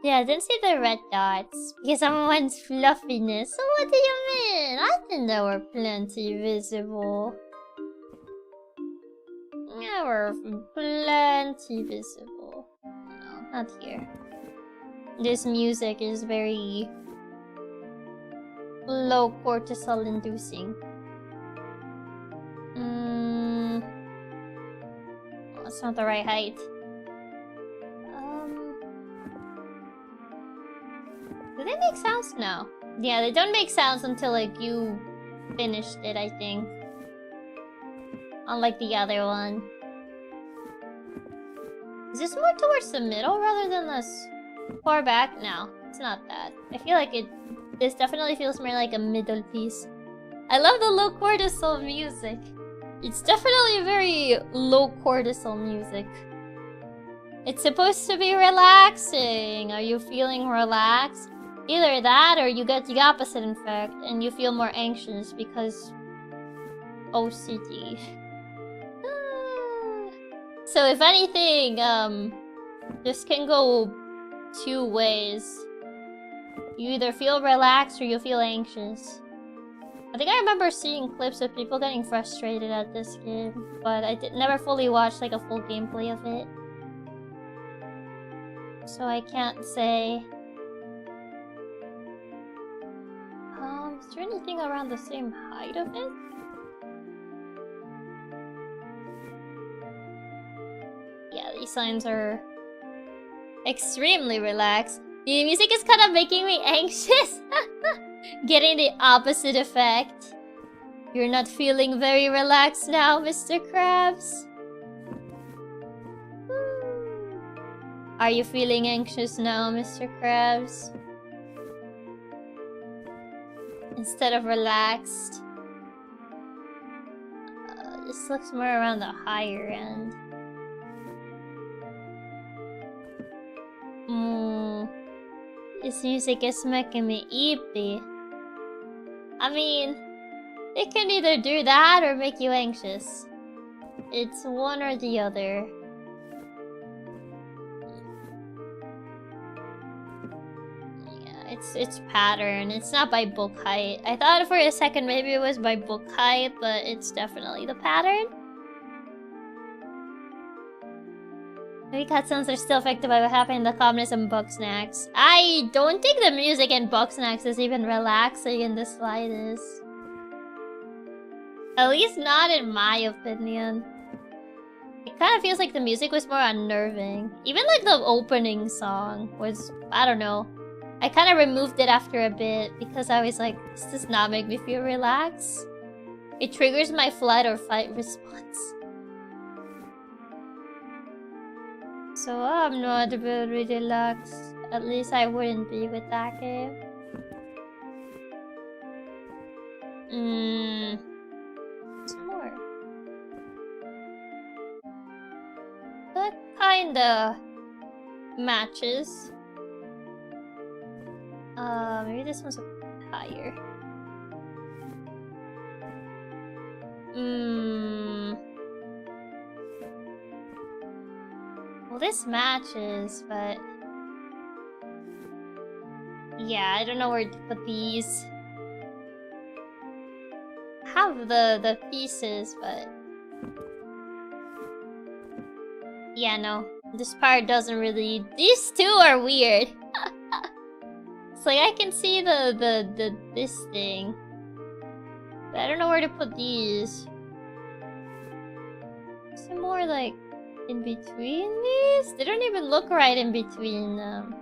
Yeah, I didn't see the red dots because someone's fluffiness. So what do you mean? I think they were plenty visible. Yeah, we're plenty visible. No, not here. This music is very low cortisol inducing. Oh, it's not the right height. Do they make sounds? No. Yeah, they don't make sounds until like you finished it, I think. Unlike the other one. Is this more towards the middle rather than this far back? No, it's not that. I feel like this definitely feels more like a middle piece. I love the low cortisol music. It's definitely very low cortisol music. It's supposed to be relaxing. Are you feeling relaxed? Either that or you get the opposite effect and you feel more anxious because OCD. So if anything, this can go two ways. You either feel relaxed or you feel anxious. I think I remember seeing clips of people getting frustrated at this game, but I never fully watched like a full gameplay of it. So I can't say. Is there anything around the same height of it? Yeah, these signs are extremely relaxed. The music is kind of making me anxious. Getting the opposite effect. You're not feeling very relaxed now, Mr. Krabs. Are you feeling anxious now, Mr. Krabs? Instead of relaxed. This looks more around the higher end. This music is making me eepy. I mean, it can either do that or make you anxious. It's one or the other. It's pattern. It's not by book height. I thought for a second maybe it was by book height, but it's definitely the pattern. Maybe cutscenes are still affected by what happened in the calmness and bug snacks. I don't think the music in bug snacks is even relaxing in the slightest. At least not in my opinion. It kind of feels like the music was more unnerving. Even like the opening song was, I don't know. I kind of removed it after a bit because I was like, this does not make me feel relaxed. It triggers my flight or fight response. So I'm not very relaxed. At least I wouldn't be with that game. Some more. That kinda matches. Maybe this one's a bit higher. Well, this matches, but yeah, I don't know where to put these. I have the pieces, but yeah, no, this part doesn't really. These two are weird. It's like I can see this thing, but I don't know where to put these. Is it more like in between these? They don't even look right in between them.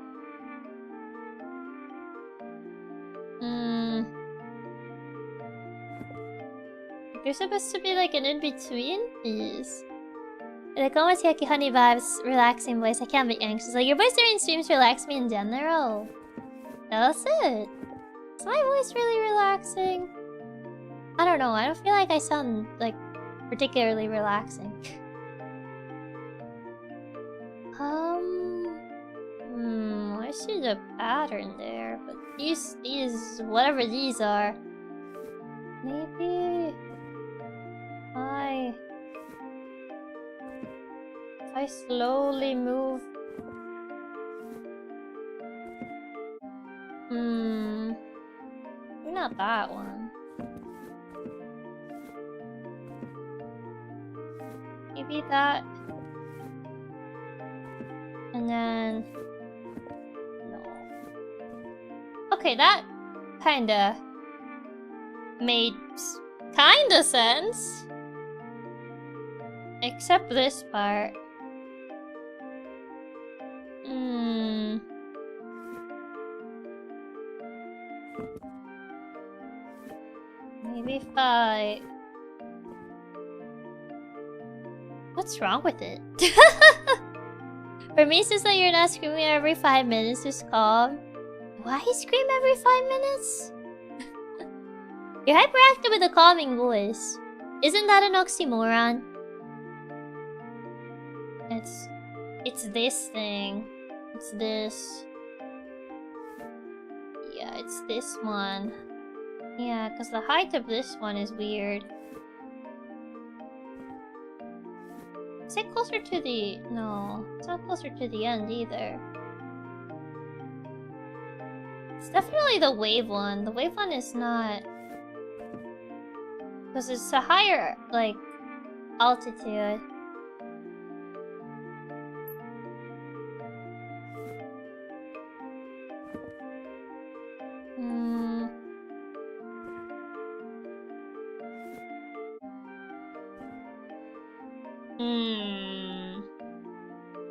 There's supposed to be like an in-between piece. Like almost Chiaki Honey vibes, relaxing voice. I can't be anxious. Like your voice during streams relax me in general. That's it. Is my voice really relaxing? I don't know. I don't feel like I sound like particularly relaxing. I see the pattern there, but these, whatever these are, maybe. If I slowly move... Not that one. Maybe that. And then... No. Okay, that kinda made kinda sense. Except this part. Maybe if I... What's wrong with it? For me, since that you're not screaming every 5 minutes, just calm. Why scream every 5 minutes? You're hyperactive with a calming voice. Isn't that an oxymoron? It's this thing. It's this. Yeah, it's this one. Yeah, because the height of this one is weird. Is it closer to the... No, it's not closer to the end either. It's definitely the wave one. The wave one is not... Because it's a higher, like, altitude.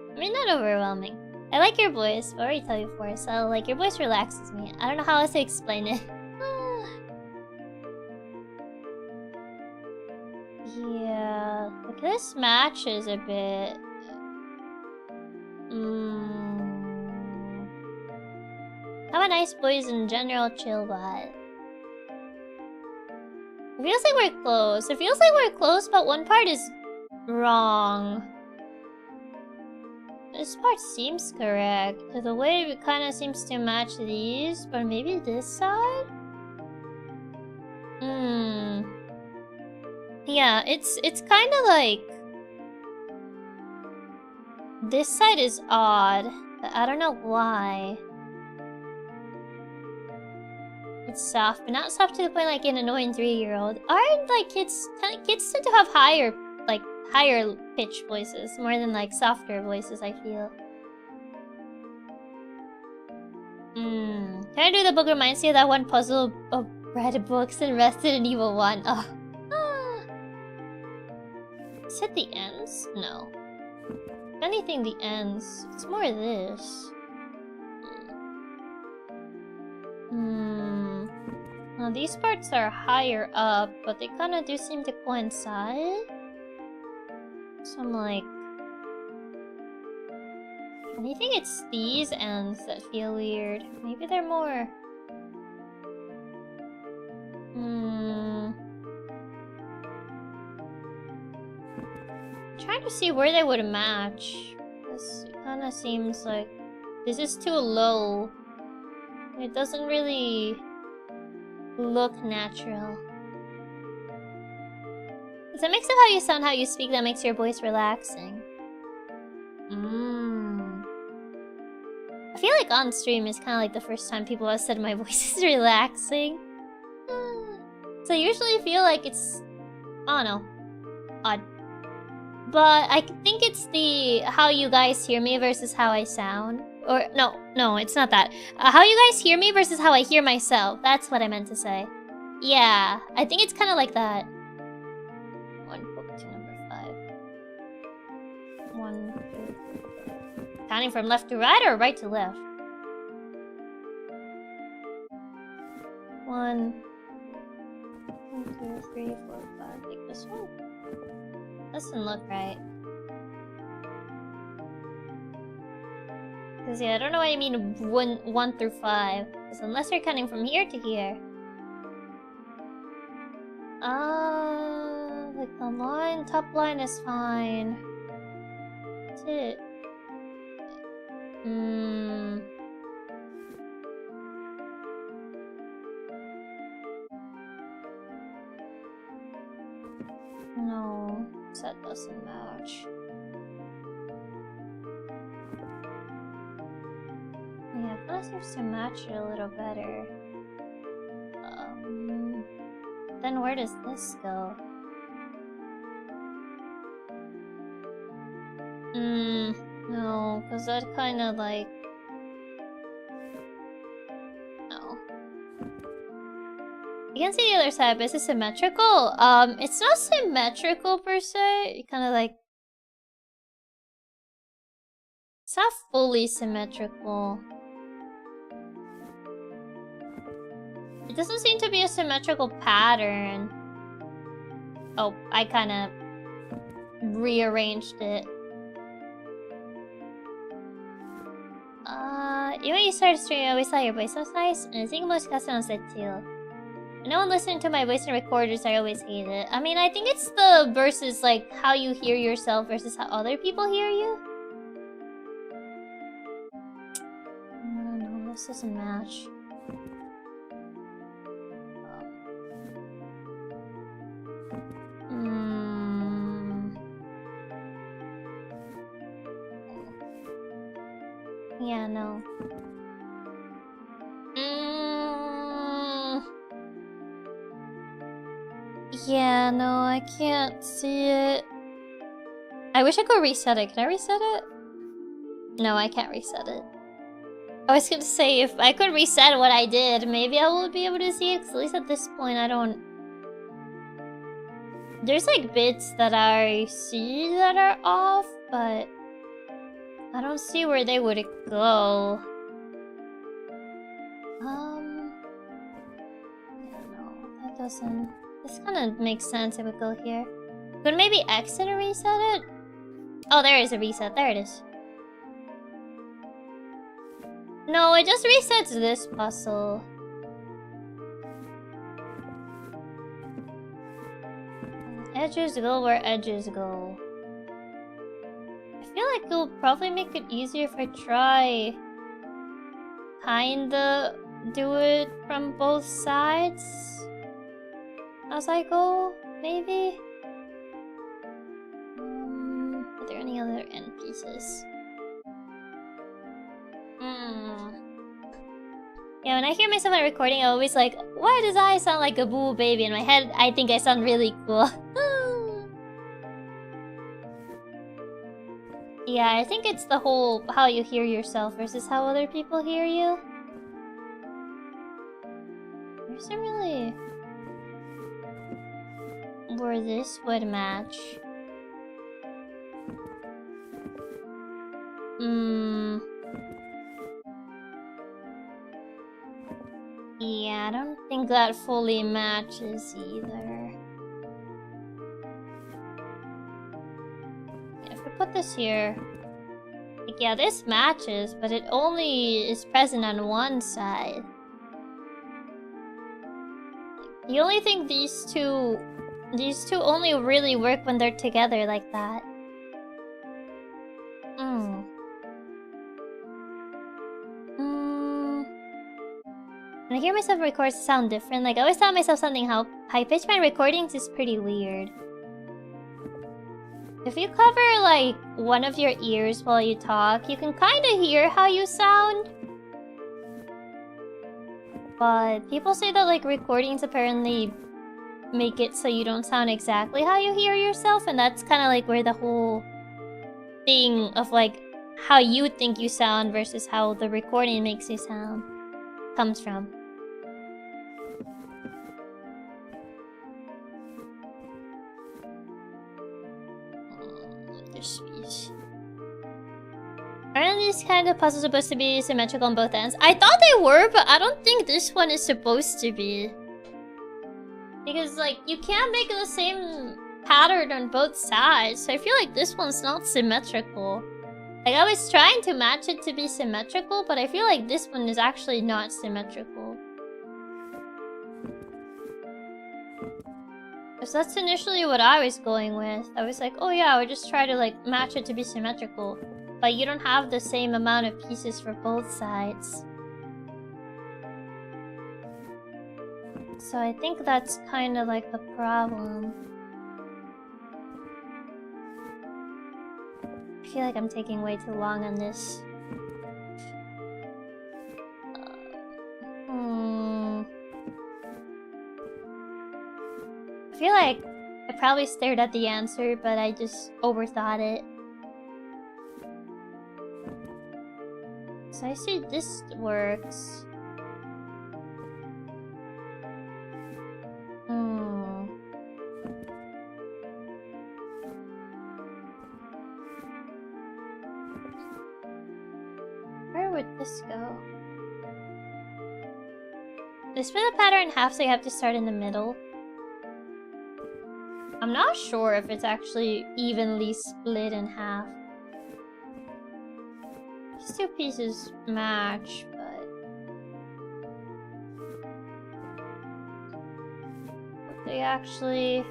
I mean, not overwhelming. I like your voice, I've already told you before, so like your voice relaxes me. I don't know how else to explain it. Yeah, like this matches a bit. Have a nice voice in general, chill vibe. It feels like we're close. It feels like we're close, but one part is wrong. This part seems correct. The way it kind of seems to match these, but maybe this side? Yeah, it's kind of like... This side is odd, but I don't know why. It's soft, but not soft to the point like an annoying 3-year-old. Aren't like kids tend to have higher pitched voices more than like softer voices, I feel. Can I do the book reminds you of that one puzzle of red books and Resident Evil 1? Oh. Is it the ends? No. If anything, the ends. It's more this. Now these parts are higher up, but they kind of do seem to coincide. So I'm like... I think it's these ends that feel weird. Maybe they're more... Trying to see where they would match. This kind of seems like this is too low. It doesn't really look natural. It's a mix of how you sound, how you speak that makes your voice relaxing. I feel like on stream is kind of like the first time people have said my voice is relaxing. So I usually feel like it's... I don't know. Odd. But I think it's the how you guys hear me versus how I sound. Or, no, it's not that. How you guys hear me versus how I hear myself. That's what I meant to say. Yeah, I think it's kind of like that. 1 book to number 5. 1, 2. Counting from left to right or right to left? 1, 2, 3, 4, 5. Like this one? Doesn't look right. Because yeah, I don't know what I mean 1 through 5. Because unless you're counting from here to here. Like the line, top line is fine. That's it. No, that doesn't match. Yeah, plus seems to match it a little better. Then where does this go? No, because that kind of like... No. You can see the other side, but is it symmetrical? It's not symmetrical per se. You kind of like... It's not fully symmetrical. It doesn't seem to be a symmetrical pattern. Oh, I kind of rearranged it. Even when you started streaming, I always thought your voice was nice, and I think most customers said too. No one listening to my voice in recorders, I always hate it. I mean, I think it's the versus like how you hear yourself versus how other people hear you. I don't know, this doesn't match. Yeah, no. Yeah, no, I can't see it. I wish I could reset it. Can I reset it? No, I can't reset it. I was gonna say, if I could reset what I did, maybe I would be able to see it, 'cause at least at this point I don't... There's like bits that I see that are off, but... I don't see where they would go. Yeah, no, that doesn't... This kind of makes sense. It would go here. Could maybe exit and reset it? Oh, there is a reset. There it is. No, it just resets this puzzle. Edges go where edges go. I feel like it'll probably make it easier if I try... kinda do it from both sides as I go, maybe? Are there any other end pieces? Yeah, when I hear myself on a recording, I'm always like, why does I sound like a boo baby? In my head, I think I sound really cool. Yeah, I think it's the whole how you hear yourself versus how other people hear you. There's some really... where this would match. Yeah, I don't think that fully matches either. Yeah, if we put this here... like, yeah, this matches, but it only is present on one side. You only think these two only really work when they're together like that. When I hear myself record sound different, like I always tell myself something how high-pitched my recordings is pretty weird. If you cover like one of your ears while you talk, you can kind of hear how you sound. But people say that like recordings apparently make it so you don't sound exactly how you hear yourself, and that's kind of like where the whole thing of like how you think you sound versus how the recording makes you sound comes from. Aren't these kind of puzzles supposed to be symmetrical on both ends? I thought they were, but I don't think this one is supposed to be. Because, like, you can't make the same pattern on both sides, so I feel like this one's not symmetrical. Like, I was trying to match it to be symmetrical, but I feel like this one is actually not symmetrical. Because that's initially what I was going with. I was like, oh yeah, I would just try to, like, match it to be symmetrical. But you don't have the same amount of pieces for both sides. So I think that's kind of like the problem. feel like I'm taking way too long on this. I feel like I probably stared at the answer, but I just overthought it. So I see this works. Where would this go? They split the pattern in half, so you have to start in the middle. I'm not sure if it's actually evenly split in half. These two pieces match, but would they actually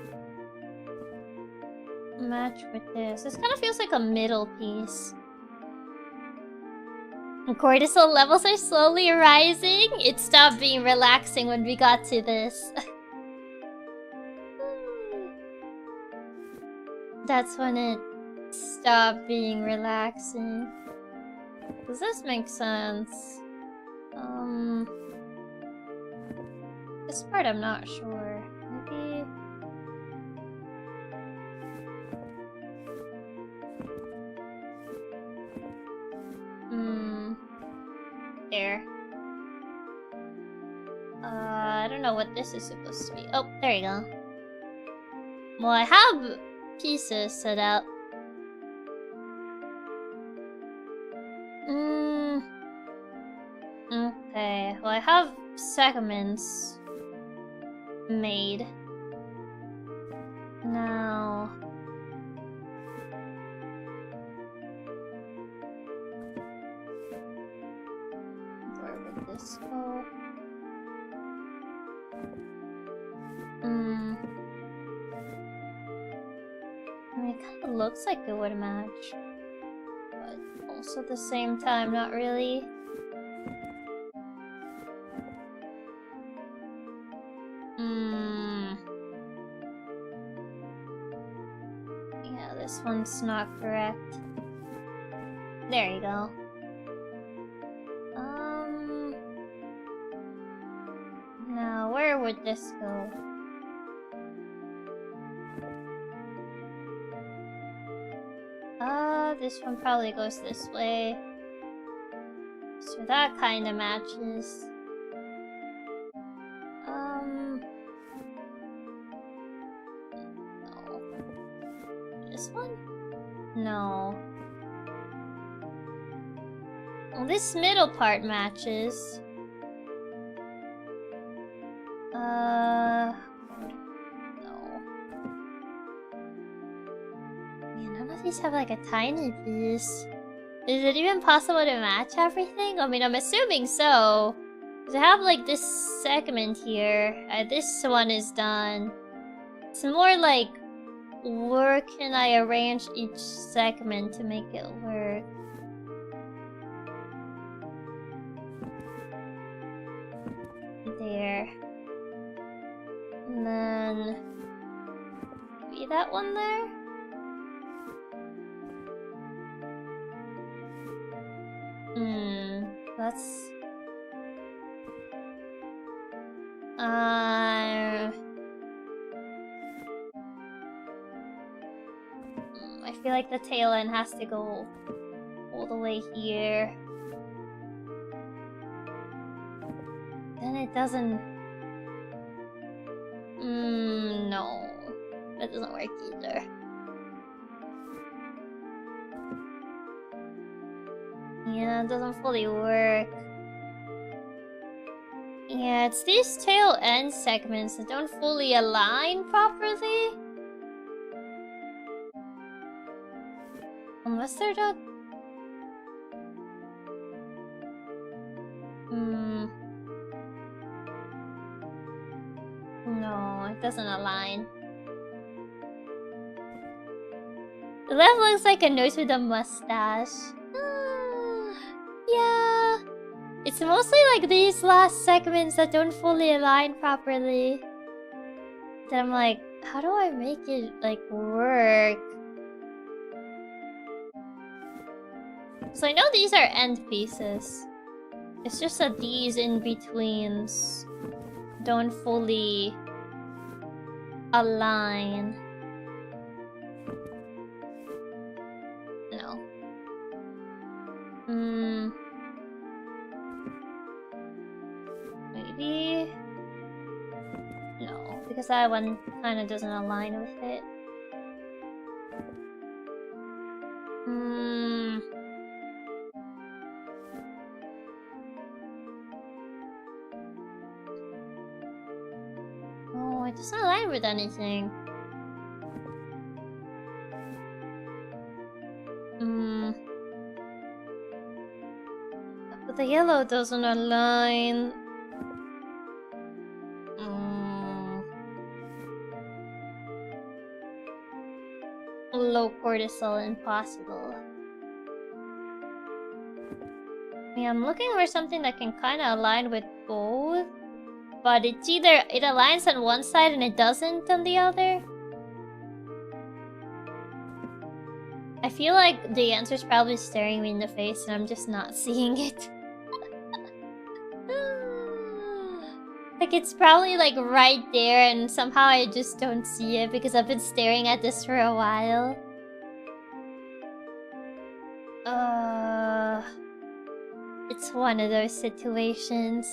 match with this? This kind of feels like a middle piece. Cortisol levels are slowly rising. It stopped being relaxing when we got to this. That's when it stopped being relaxing. Does this make sense? This part I'm not sure. Maybe... There. I don't know what this is supposed to be. Oh, there you go. Well, I have pieces set up. Okay, well I have segments made. Now... where would this go? I mean, it kind of looks like it would match, but also at the same time, not really. Yeah, this one's not correct. There you go. Now, where would this go? This one probably goes this way. So that kind of matches. No. This one? No. Well, this middle part matches. These have like a tiny piece. Is it even possible to match everything? I mean, I'm assuming so. Because I have like this segment here. This one is done. It's more like, where can I arrange each segment to make it work? There. And then... maybe that one there? That's... I feel like the tail end has to go all the way here. Then it doesn't... no. That doesn't work either. Yeah, it doesn't fully work. Yeah, it's these tail end segments that don't fully align properly. Unless they're not... No, it doesn't align. The left looks like a nose with a mustache. Yeah. It's mostly like these last segments that don't fully align properly. Then I'm like, how do I make it like work? So I know these are end pieces. It's just that these in-betweens don't fully align. No. Maybe... No, because that one kind of doesn't align with it. No, it doesn't align with anything. But the yellow doesn't align. Low cortisol, impossible. Yeah, I'm looking for something that can kind of align with both, but it's either it aligns on one side and it doesn't on the other. I feel like the answer's probably staring me in the face and I'm just not seeing it. Like, it's probably like right there and somehow I just don't see it because I've been staring at this for a while. It's one of those situations.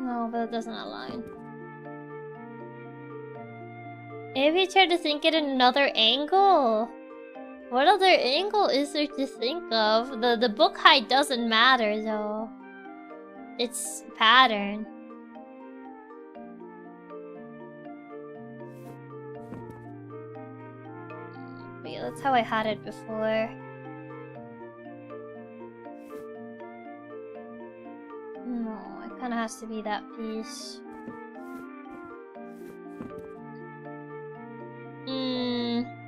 No, but it doesn't align. Maybe try to think it in another angle. What other angle is there to think of? The book height doesn't matter though. It's pattern. But yeah, that's how I had it before. No, it kinda has to be that piece.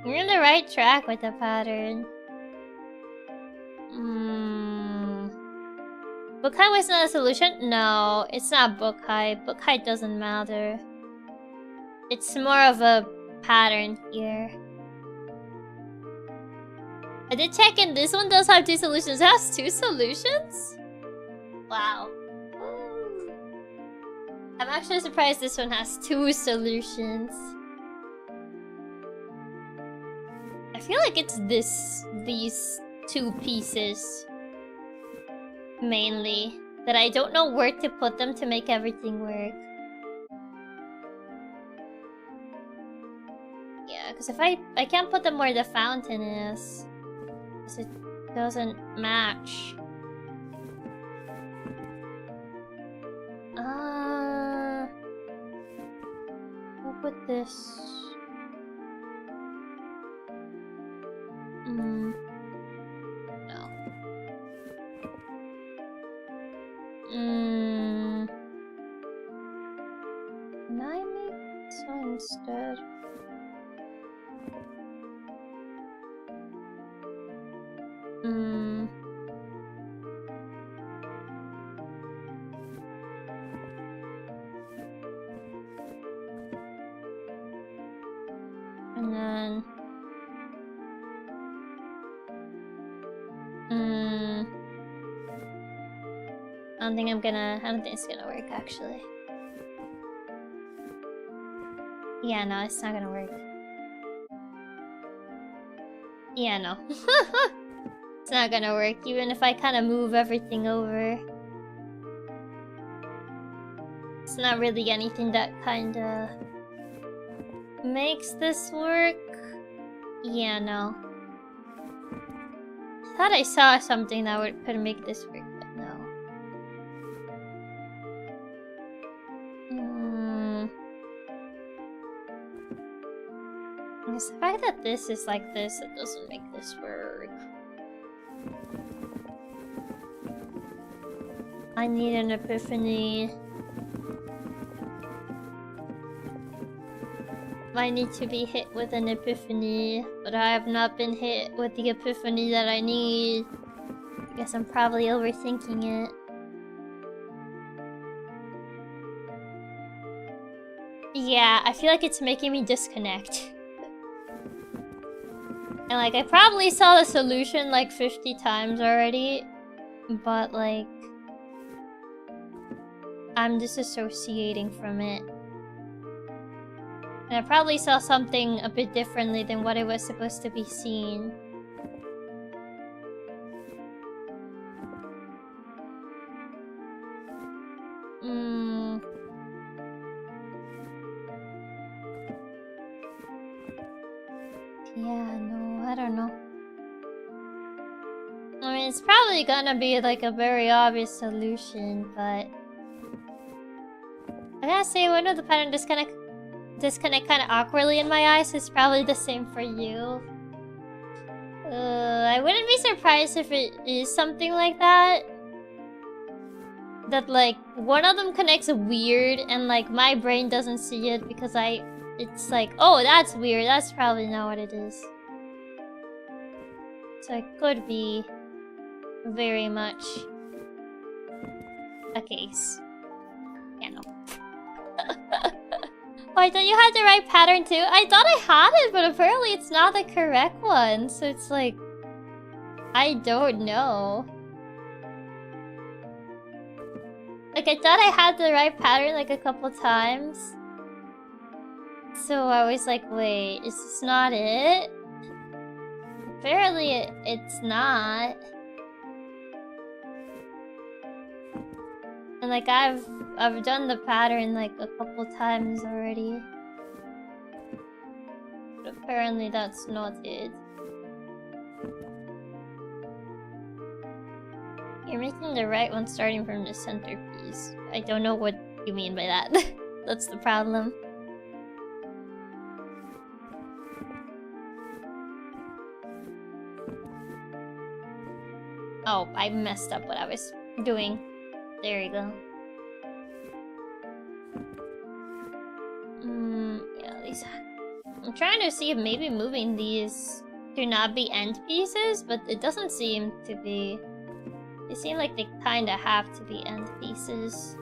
You're on the right track with the pattern. Book height was not a solution? No, it's not book height. Book height doesn't matter. It's more of a pattern here. I did check and this one does have 2 solutions. It has 2 solutions? Wow. I'm actually surprised this one has 2 solutions. I feel like it's these 2 pieces mainly that I don't know where to put them to make everything work. Yeah, because if I can't put them where the fountain is, because it doesn't match. We'll put this. No. Can I make this one instead? And then I don't think it's gonna work actually. Yeah, no, it's not gonna work. Yeah, no. It's not gonna work even if I kind of move everything over. It's not really anything that kind of makes this work. Yeah, no. I thought I saw something that could make this work, but no. It's the fact that this is like this, it doesn't make this work. I need an epiphany. might need to be hit with an epiphany, but I have not been hit with the epiphany that I need. I guess I'm probably overthinking it. Yeah, I feel like it's making me disconnect. And like, I probably saw the solution like 50 times already, but like, I'm disassociating from it. And I probably saw something a bit differently than what it was supposed to be seen. Yeah, no, I don't know. I mean, it's probably gonna be like a very obvious solution, but I gotta say, one of the pattern disconnect kind of awkwardly in my eyes is probably the same for you. I wouldn't be surprised if it is something like that. That like one of them connects weird, and like my brain doesn't see it because it's like, oh, that's weird. That's probably not what it is. So it could be very much a case. Yeah, no. Oh, I thought you had the right pattern too? I thought I had it, but apparently it's not the correct one. So it's like, I don't know. Like, I thought I had the right pattern like a couple times. So I was like, wait, is this not it? Apparently it's not. And like I've done the pattern like a couple times already. But apparently that's not it. You're making the right one starting from the centerpiece. I don't know what you mean by that. That's the problem. Oh, I messed up what I was doing. There you go. Yeah, at least I'm trying to see if maybe moving these to not be end pieces, but it doesn't seem to be. They seem like they kinda have to be end pieces.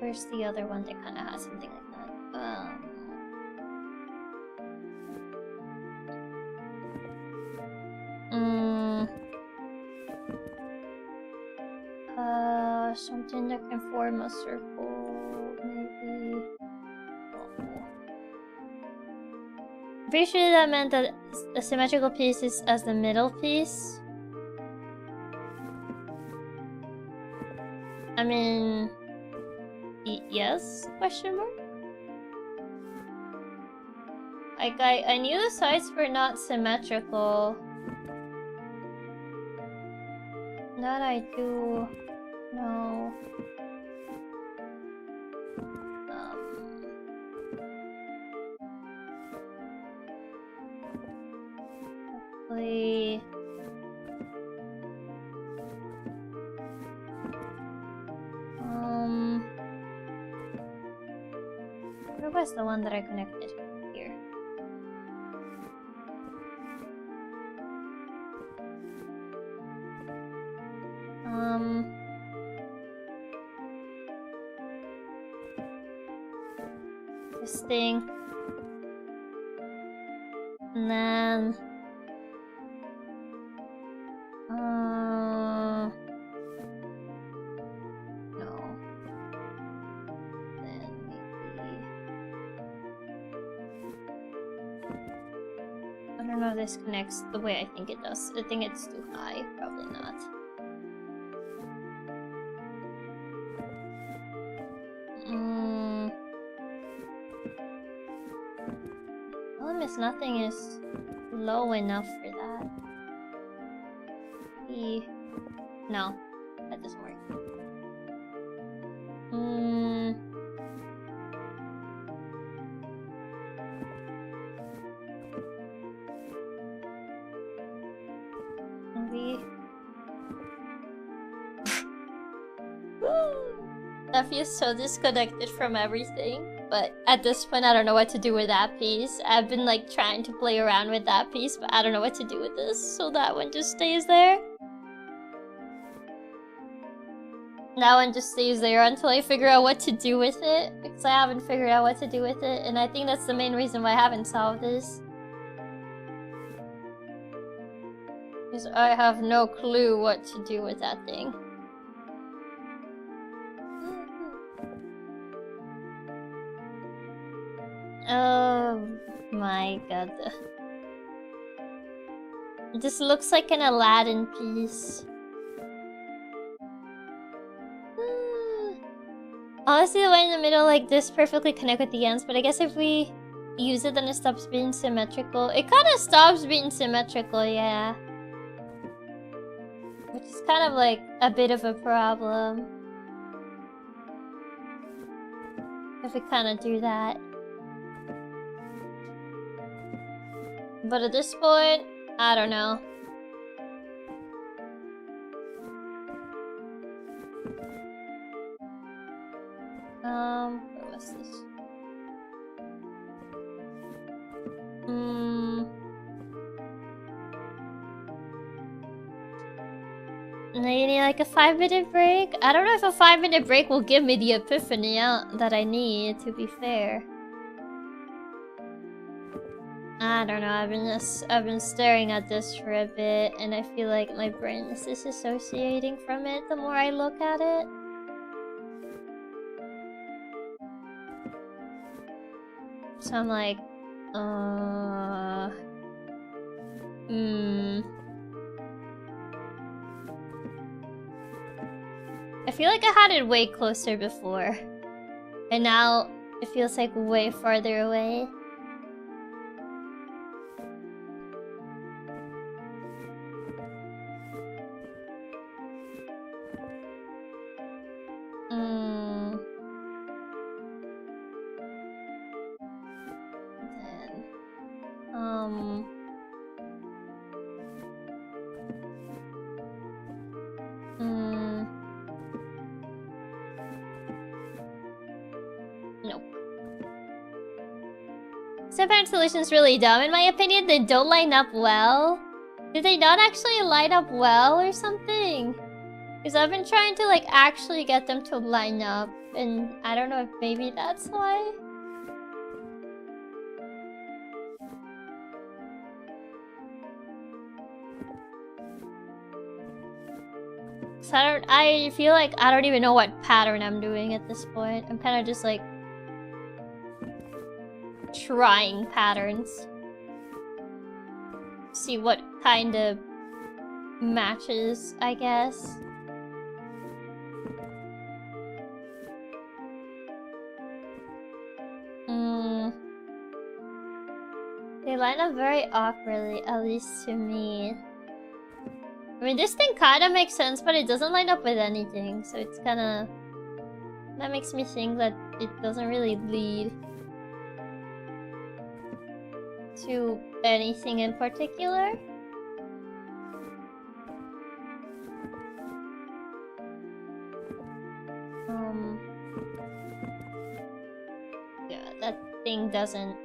Where's the other one that kinda has something like that? Something that can form a circle, maybe. Pretty sure that meant that the symmetrical piece is as the middle piece. I mean, yes? Question mark? Like, I knew the sides were not symmetrical. That I do know. Hopefully... Where was the one that I connected? Here. This thing. And then... no. Then maybe... I don't know if this connects the way I think it does. I think it's too high. Probably not. Nothing is low enough for that. No, that doesn't work. Maybe. That feels so disconnected from everything. But at this point, I don't know what to do with that piece. I've been like trying to play around with that piece, but I don't know what to do with this. So that one just stays there. That one just stays there until I figure out what to do with it. Because I haven't figured out what to do with it. And I think that's the main reason why I haven't solved this. Because I have no clue what to do with that thing. Oh my god. This looks like an Aladdin piece. Honestly, the one in the middle like this perfectly connect with the ends, but I guess if we use it then it stops being symmetrical. It kind of stops being symmetrical, yeah. Which is kind of like a bit of a problem. If we kind of do that. But at this point, I don't know. Where was this? And I need like a 5-minute break? I don't know if a 5-minute break will give me the epiphany that I need, to be fair. I don't know, I've been staring at this for a bit and I feel like my brain is disassociating from it the more I look at it. So I'm like, I feel like I had it way closer before. And now it feels like way farther away. Nope. Some parent solution's really dumb. In my opinion, they don't line up well. Did they not actually line up well or something? Because I've been trying to like actually get them to line up, and I don't know if maybe that's why. So I feel like I don't even know what pattern I'm doing at this point. I'm kind of just like trying patterns. See what kind of matches, I guess. They line up very awkwardly, at least to me. I mean, this thing kind of makes sense, but it doesn't line up with anything, so it's kind of... That makes me think that it doesn't really lead to anything in particular. Yeah, that thing doesn't...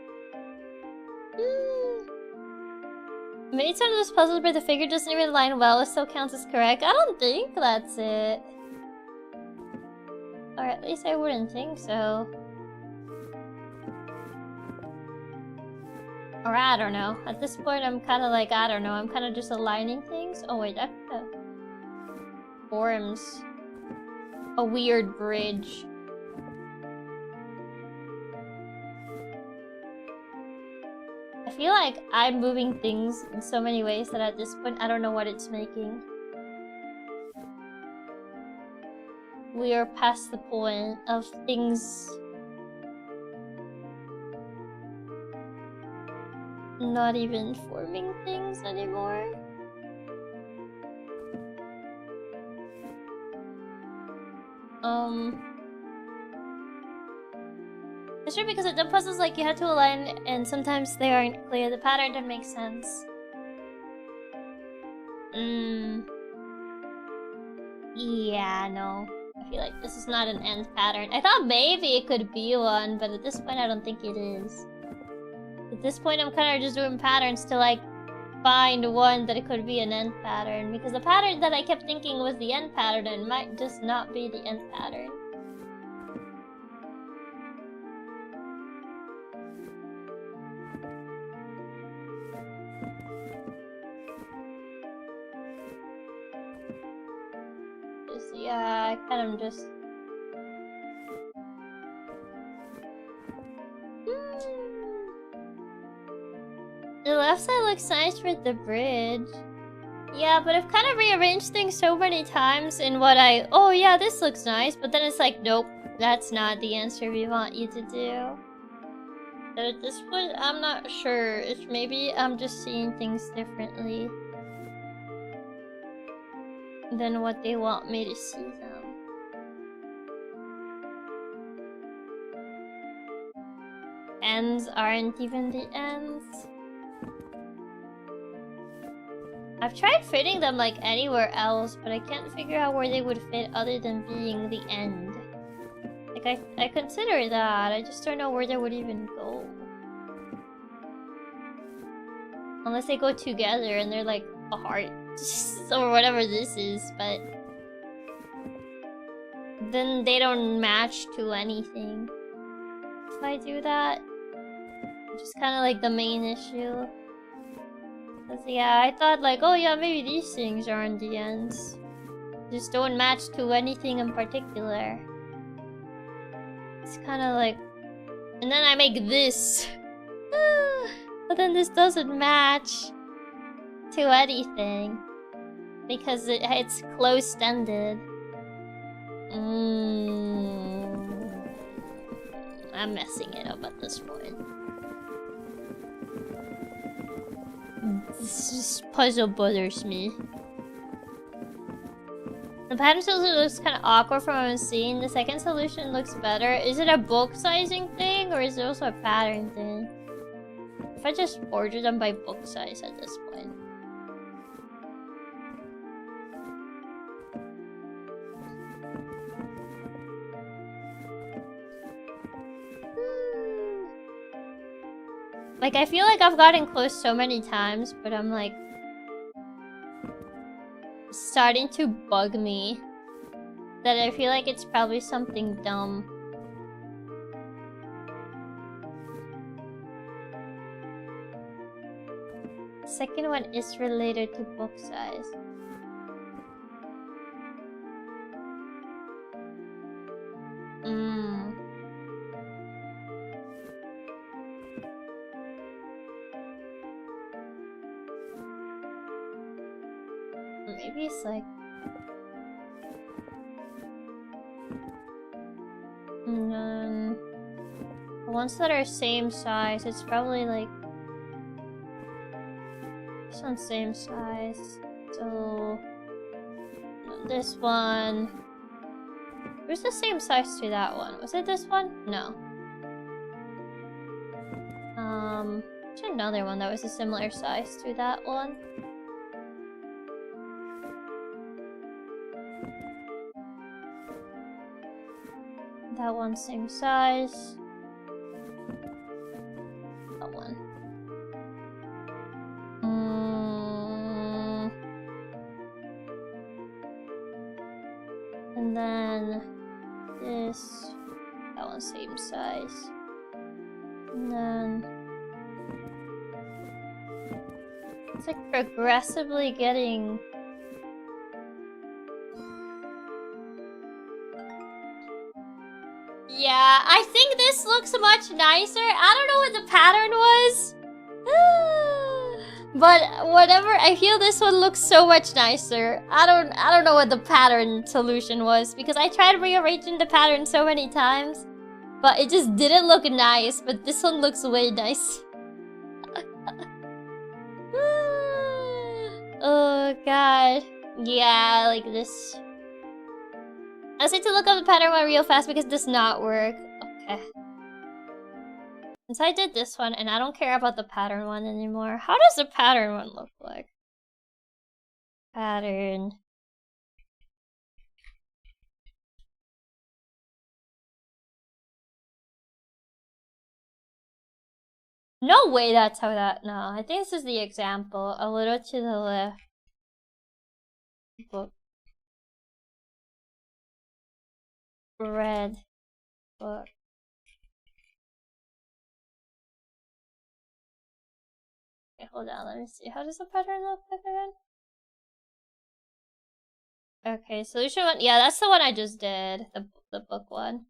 Maybe some of those puzzles where the figure doesn't even line well, it still counts as correct. I don't think that's it. Or at least I wouldn't think so. Or I don't know. At this point, I'm kind of like, I don't know. I'm kind of just aligning things. Oh wait, that forms a weird bridge. I feel like I'm moving things in so many ways that at this point, I don't know what it's making. We are past the point of things not even forming things anymore. It's true because at the puzzles like you have to align and sometimes they aren't clear. The pattern doesn't make sense. Yeah, no. I feel like this is not an end pattern. I thought maybe it could be one, but at this point I don't think it is. At this point I'm kind of just doing patterns to like find one that it could be an end pattern, because the pattern that I kept thinking was the end pattern and might just not be the end pattern. Yeah, I kind of just... The left side looks nice with the bridge. Yeah, but I've kind of rearranged things so many times in what I... Oh yeah, this looks nice, but then it's like, nope, that's not the answer we want you to do. But at this point, I'm not sure. It's maybe I'm just seeing things differently than what they want me to see them. Ends aren't even the ends. I've tried fitting them like anywhere else, but I can't figure out where they would fit other than being the end. Like I consider that, I just don't know where they would even go. Unless they go together and they're like a heart. Or whatever this is, but then they don't match to anything. If I do that, which is kind of like the main issue. Cause yeah, I thought like, oh yeah, maybe these things aren't the ends. Just don't match to anything in particular. It's kind of like, and then I make this, but then this doesn't match to anything. Because it's closed-ended. I'm messing it up at this point. This puzzle bothers me. The pattern solution looks kind of awkward from what I'm seeing. The second solution looks better. Is it a book sizing thing or is it also a pattern thing? If I just order them by book size at this point. Like, I feel like I've gotten close so many times, but I'm like... starting to bug me. That I feel like it's probably something dumb. The second one is related to book size. Maybe it's like... And then... the ones that are same size, it's probably like... this one's same size. So... this one... where's the same size to that one? Was it this one? No. There's another one that was a similar size to that one. That one same size. That one. And then this. That one same size. And then it's like progressively getting. Yeah, I think this looks much nicer. I don't know what the pattern was. But whatever, I feel this one looks so much nicer. I don't know what the pattern solution was because I tried rearranging the pattern so many times, but it just didn't look nice, but this one looks way nice. Oh god. Yeah, like this. I just need to look up the pattern one real fast because it does not work. Okay. Since I did this one and I don't care about the pattern one anymore, how does the pattern one look like? Pattern. No way that's how that... No, I think this is the example. A little to the left. Book. Red. Book. Okay, hold on, let me see. How does the pattern look like again? Okay, solution one. Yeah, that's the one I just did. The book one.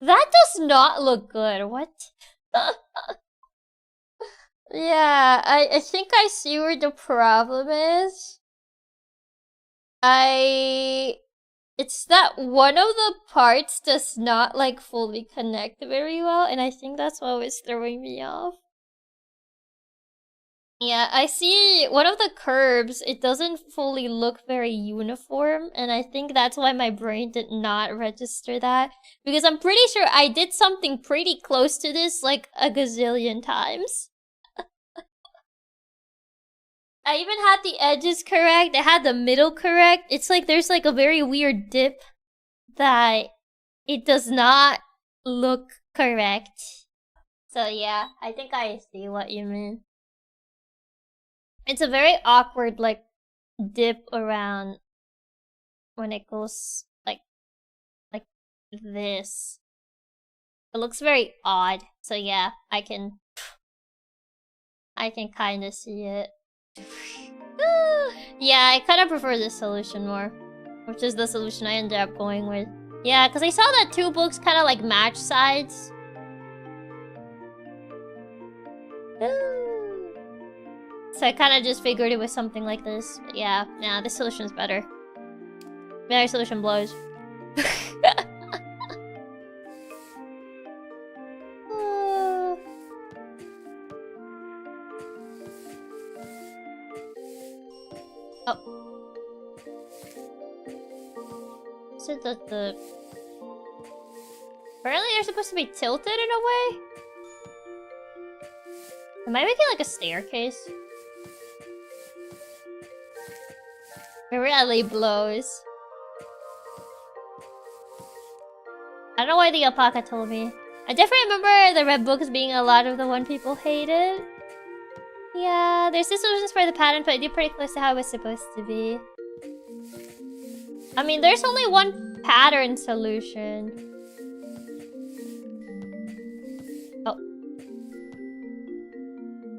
That does not look good. What? Yeah, I think I see where the problem is. It's that one of the parts does not like fully connect very well, and I think that's what was throwing me off. Yeah, I see one of the curves, it doesn't fully look very uniform, and I think that's why my brain did not register that. Because I'm pretty sure I did something pretty close to this like a gazillion times. I even had the edges correct, I had the middle correct. It's like there's like a very weird dip that it does not look correct. So yeah, I think I see what you mean. It's a very awkward, like, dip around when it goes, like this. It looks very odd. So yeah, I can kind of see it. Yeah, I kind of prefer this solution more. Which is the solution I ended up going with. Yeah, because I saw that two books kind of, like, match sides. So I kind of just figured it was something like this. But yeah, nah, this solution's better. Better solution blows. Oh. Is it the... Apparently they're supposed to be tilted in a way? Am I making like a staircase? It really blows. I don't know why the alpaca told me. I definitely remember the red books being a lot of the one people hated. Yeah, there's two solutions for the pattern, but I did pretty close to how it was supposed to be. I mean, there's only one pattern solution. Oh.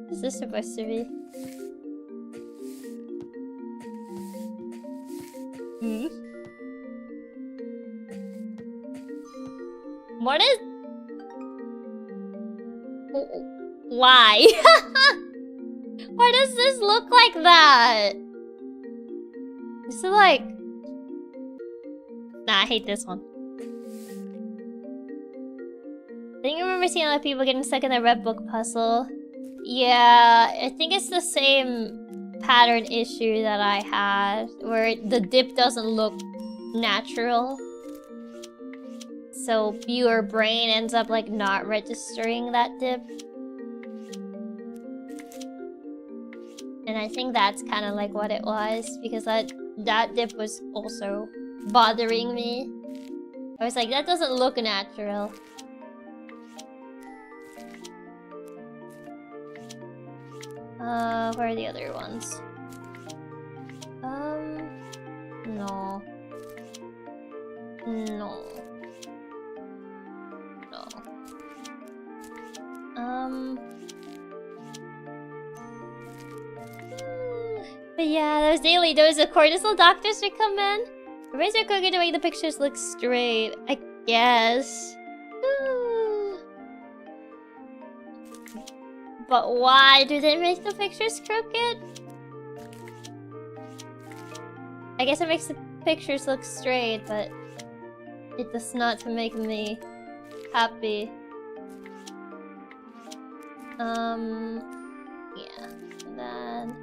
What is this supposed to be? Hmm? What is... Why? Why does this look like that? Is it like... Nah, I hate this one. I think I remember seeing a lot of people getting stuck in the red book puzzle. Yeah, I think it's the same pattern issue that I had, where the dip doesn't look natural. So your brain ends up like not registering that dip. And I think that's kind of like what it was, because that dip was also bothering me. I was like, that doesn't look natural. Where are the other ones? No. No. No. But yeah, those daily doses of cortisol doctors recommend. Raise your cookie to make the pictures look straight, I guess. But why do they make the pictures crooked? I guess it makes the pictures look straight, but it does not to make me happy. Yeah. And then...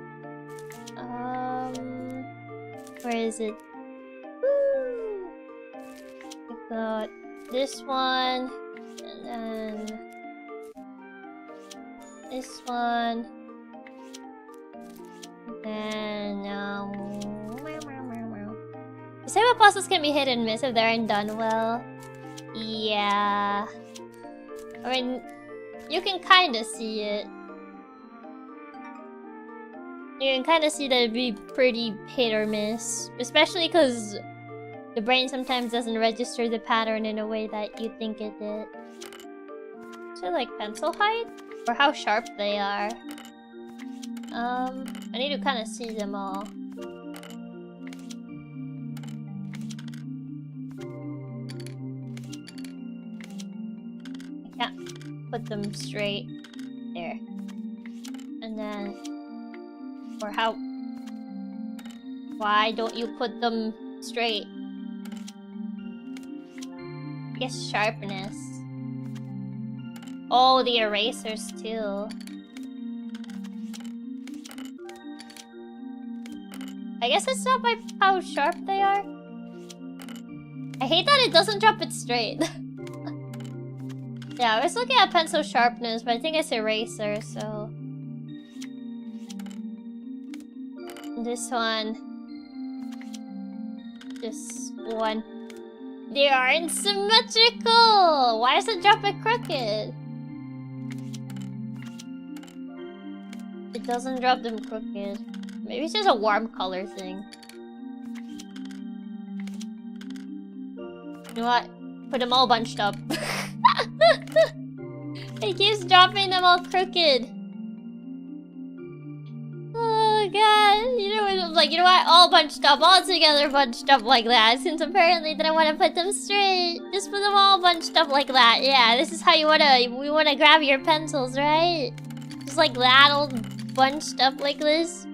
where is it? Woo! I got this one, and then this one, and Some puzzles can be hit and miss if they aren't done well. Yeah. I mean, you can kind of see it. You can kind of see that it'd be pretty hit or miss. Especially because the brain sometimes doesn't register the pattern in a way that you think it did. Is it like pencil height? Or how sharp they are? I need to kind of see them all. I can't put them straight. There. And then... Or how... Why don't you put them straight? I guess sharpness. Oh, the erasers too. I guess it's not by how sharp they are. I hate that it doesn't drop it straight. Yeah, I was looking at pencil sharpness, but I think it's eraser, so... This one. This one. They aren't symmetrical! Why does it drop it crooked? It doesn't drop them crooked. Maybe it's just a warm color thing. You know what? Put them all bunched up. It keeps dropping them all crooked. Oh god. You know, it was like, you know what? All bunched up, all together bunched up like that. Since apparently they don't want to put them straight. Just put them all bunched up like that. Yeah, this is how you we wanna grab your pencils, right? Just like that, all bunched up like this.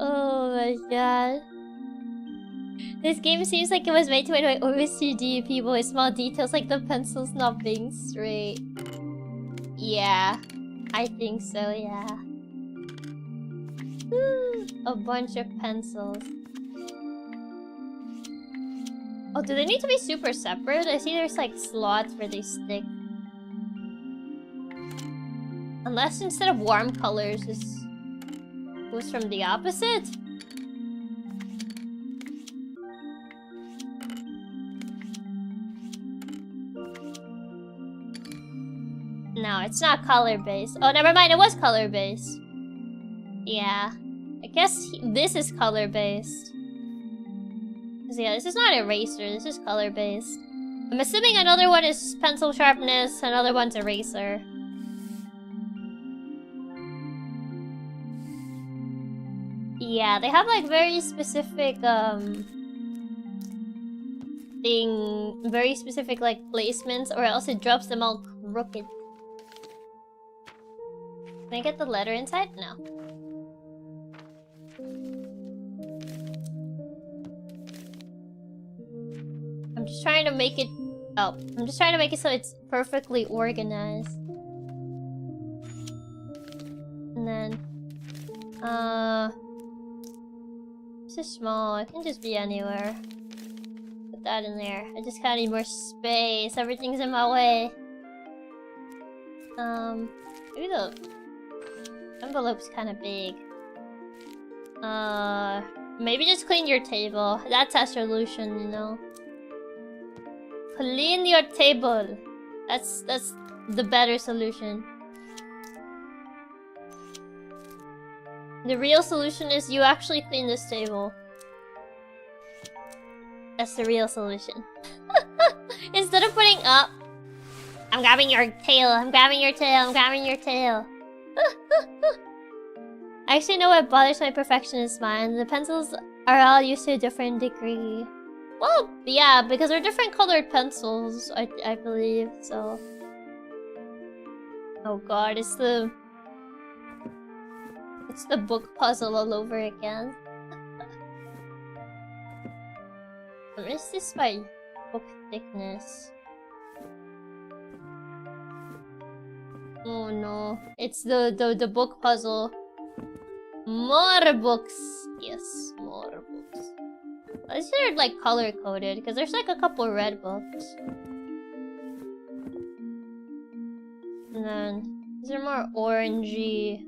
Oh my god. This game seems like it was made to annoy OCD people with small details like the pencils not being straight. Yeah, I think so, yeah. A bunch of pencils. Oh, do they need to be super separate? I see there's like slots where they stick. Unless instead of warm colors, this goes from the opposite? No, it's not color-based. Oh, never mind, it was color-based. Yeah. I guess this is color-based. Yeah, this is not eraser, this is color-based. I'm assuming another one is pencil sharpness, another one's eraser. Yeah, they have like very specific, very specific like placements, or else it drops them all crooked. Can I get the letter inside? No. I'm just trying to make it... Oh, I'm just trying to make it so it's perfectly organized. And then... This is small, it can just be anywhere. Put that in there. I just kinda need more space, everything's in my way. Maybe the envelope's kinda big. Maybe just clean your table. That's a solution, you know. Clean your table. That's the better solution. The real solution is you actually clean this table. That's the real solution. Instead of putting up, I'm grabbing your tail, I'm grabbing your tail, I'm grabbing your tail. I actually know what bothers my perfectionist mind. The pencils are all used to a different degree. Well, yeah, because they're different colored pencils, I believe, so... Oh god, it's the book puzzle all over again. Or is this by book thickness? Oh no, it's the book puzzle. More books! Yes, more books. These are like color coded, because there's like a couple red books. And then these are more orangey,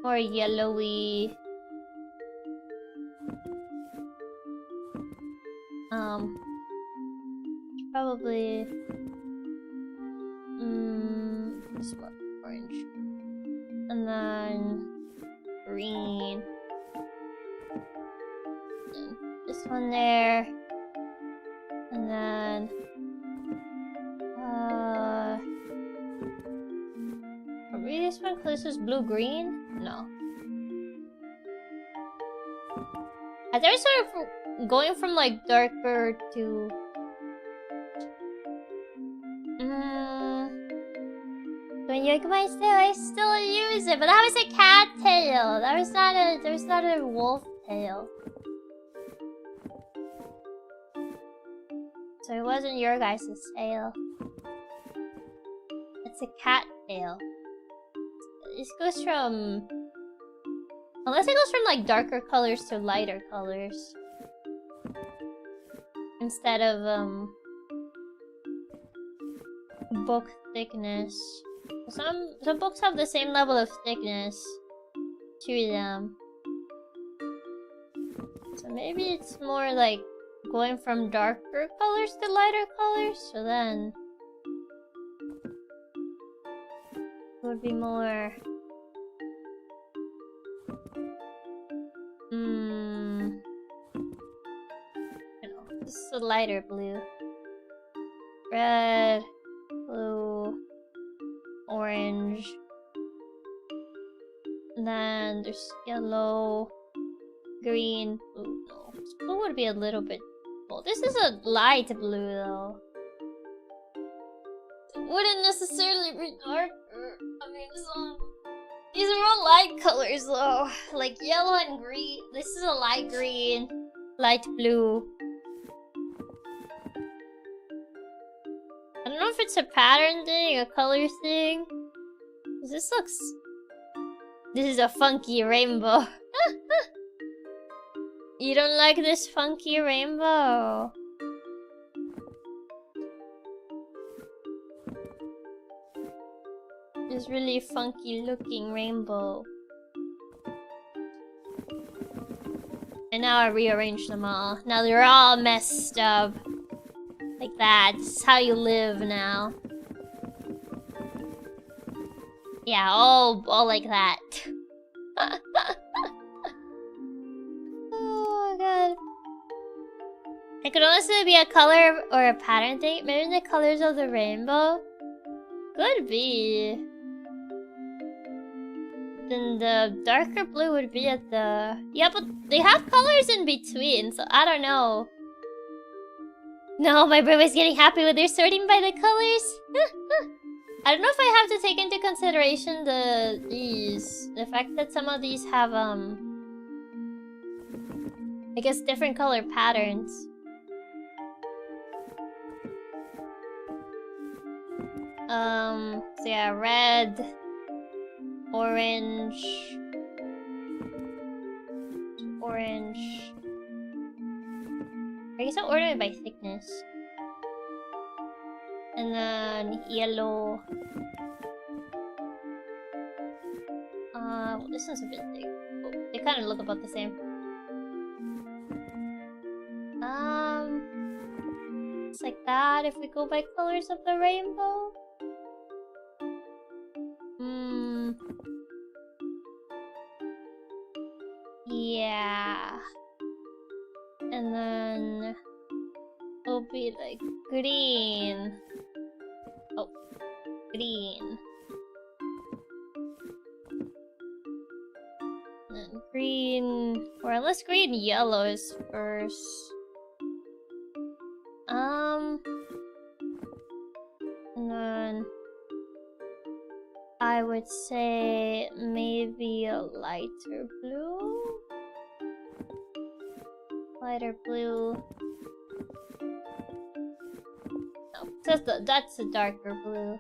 more yellowy. probably... this one, orange. And then... green. And this one there. And then... Maybe this one because this is blue-green? No. I think sort of going from like darker to... When you look my tail, I still use it, but that was a cat tail. That was not a wolf tail. So it wasn't your guys' tail. It's a cat tail. This goes from... Unless it goes from like darker colors to lighter colors. Instead of book thickness. Some books have the same level of thickness to them. So maybe it's more like going from darker colors to lighter colors, so then it would be more... This is a lighter blue. Red, blue, orange. And then there's yellow, green, blue. No, this blue would be a little bit... Well, this is a light blue though. It wouldn't necessarily be darker. I mean, these are all light colors though. Like yellow and green. This is a light green, light blue. I don't know if it's a pattern thing, a color thing. This is a funky rainbow. You don't like this funky rainbow? This really funky looking rainbow. And now I rearranged them all. Now they're all messed up. Like that. This is how you live now. Yeah, all like that. Oh my god. It could also be a color or a pattern thing. Maybe the colors of the rainbow. Could be. Then the darker blue would be at the... Yeah, but they have colors in between, so I don't know. No, my brain was getting happy with their sorting by the colors. I don't know if I have to take into consideration the fact that some of these have I guess different color patterns. So yeah, red, orange, orange. I guess I'll order it by thickness. And then yellow. Well, this one's a bit thick. Oh, they kind of look about the same. It's like that if we go by colors of the rainbow. Yeah. And then it'll be like green. Oh, green. And then green, or unless green yellow is first. And then I would say maybe a lighter blue. Lighter blue. No, that's a darker blue.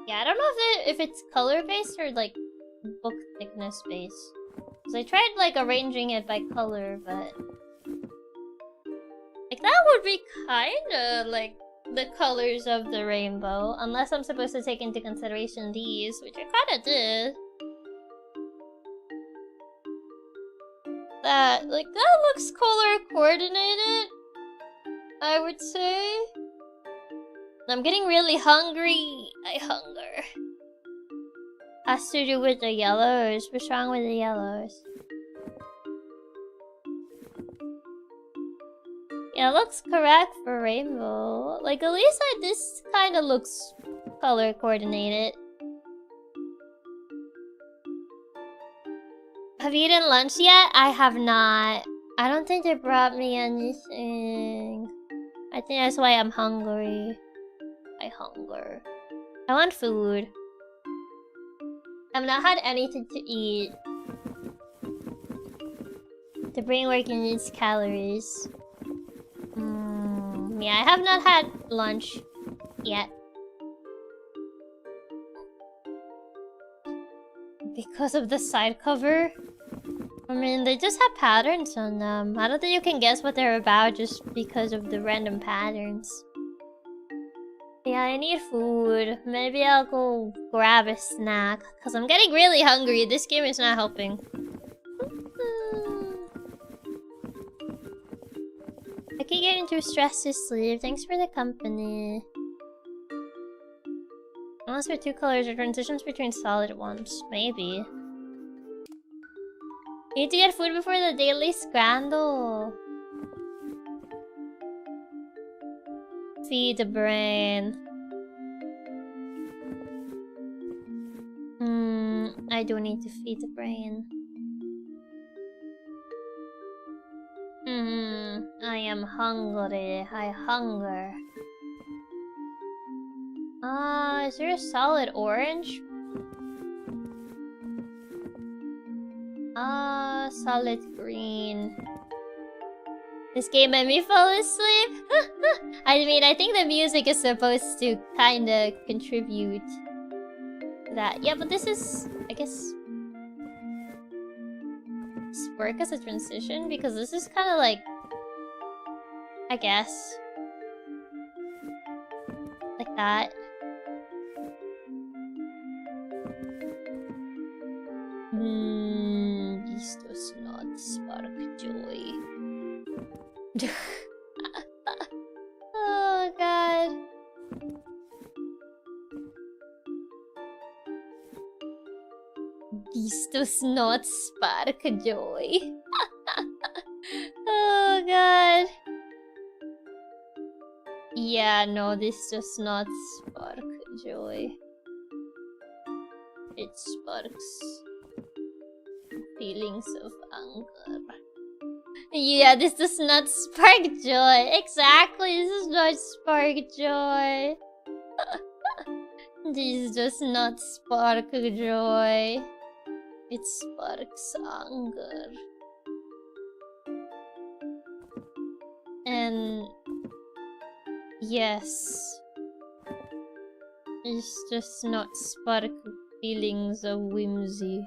Yeah, I don't know if it's color based or like book thickness based. Cause I tried like arranging it by color, but like that would be kinda like the colors of the rainbow, unless I'm supposed to take into consideration these, which I kinda did. that. Like, that looks color coordinated, I would say. I'm getting really hungry. I hunger. Has to do with the yellows. What's wrong with the yellows? Yeah, it looks correct for rainbow. Like, at least this kind of looks color coordinated. Have you eaten lunch yet? I have not. I don't think they brought me anything. I think that's why I'm hungry. I hunger. I want food. I've not had anything to eat. The brain working needs calories. Yeah, I have not had lunch yet. Because of the side cover? I mean, they just have patterns on them. I don't think you can guess what they're about just because of the random patterns. Yeah, I need food. Maybe I'll go grab a snack. Because I'm getting really hungry. This game is not helping. I keep getting too stressed to sleep. Thanks for the company. Unless with two colors or transitions between solid ones. Maybe. You need to get food before the daily scandal. Feed the brain. I do need to feed the brain. I am hungry. I hunger. Is there a solid orange? Solid green. This game made me fall asleep. I mean, I think the music is supposed to kinda contribute to that. Yeah, but this is, I guess, work as a transition because this is kind of like, I guess, like that. This does not spark joy. Oh god. This does not spark joy. Oh god. Yeah, no, this does not spark joy. It sparks feelings of anger. Yeah, this does not spark joy. Exactly, this does not spark joy. This does not spark joy. It sparks anger. And yes, it does not spark feelings of whimsy.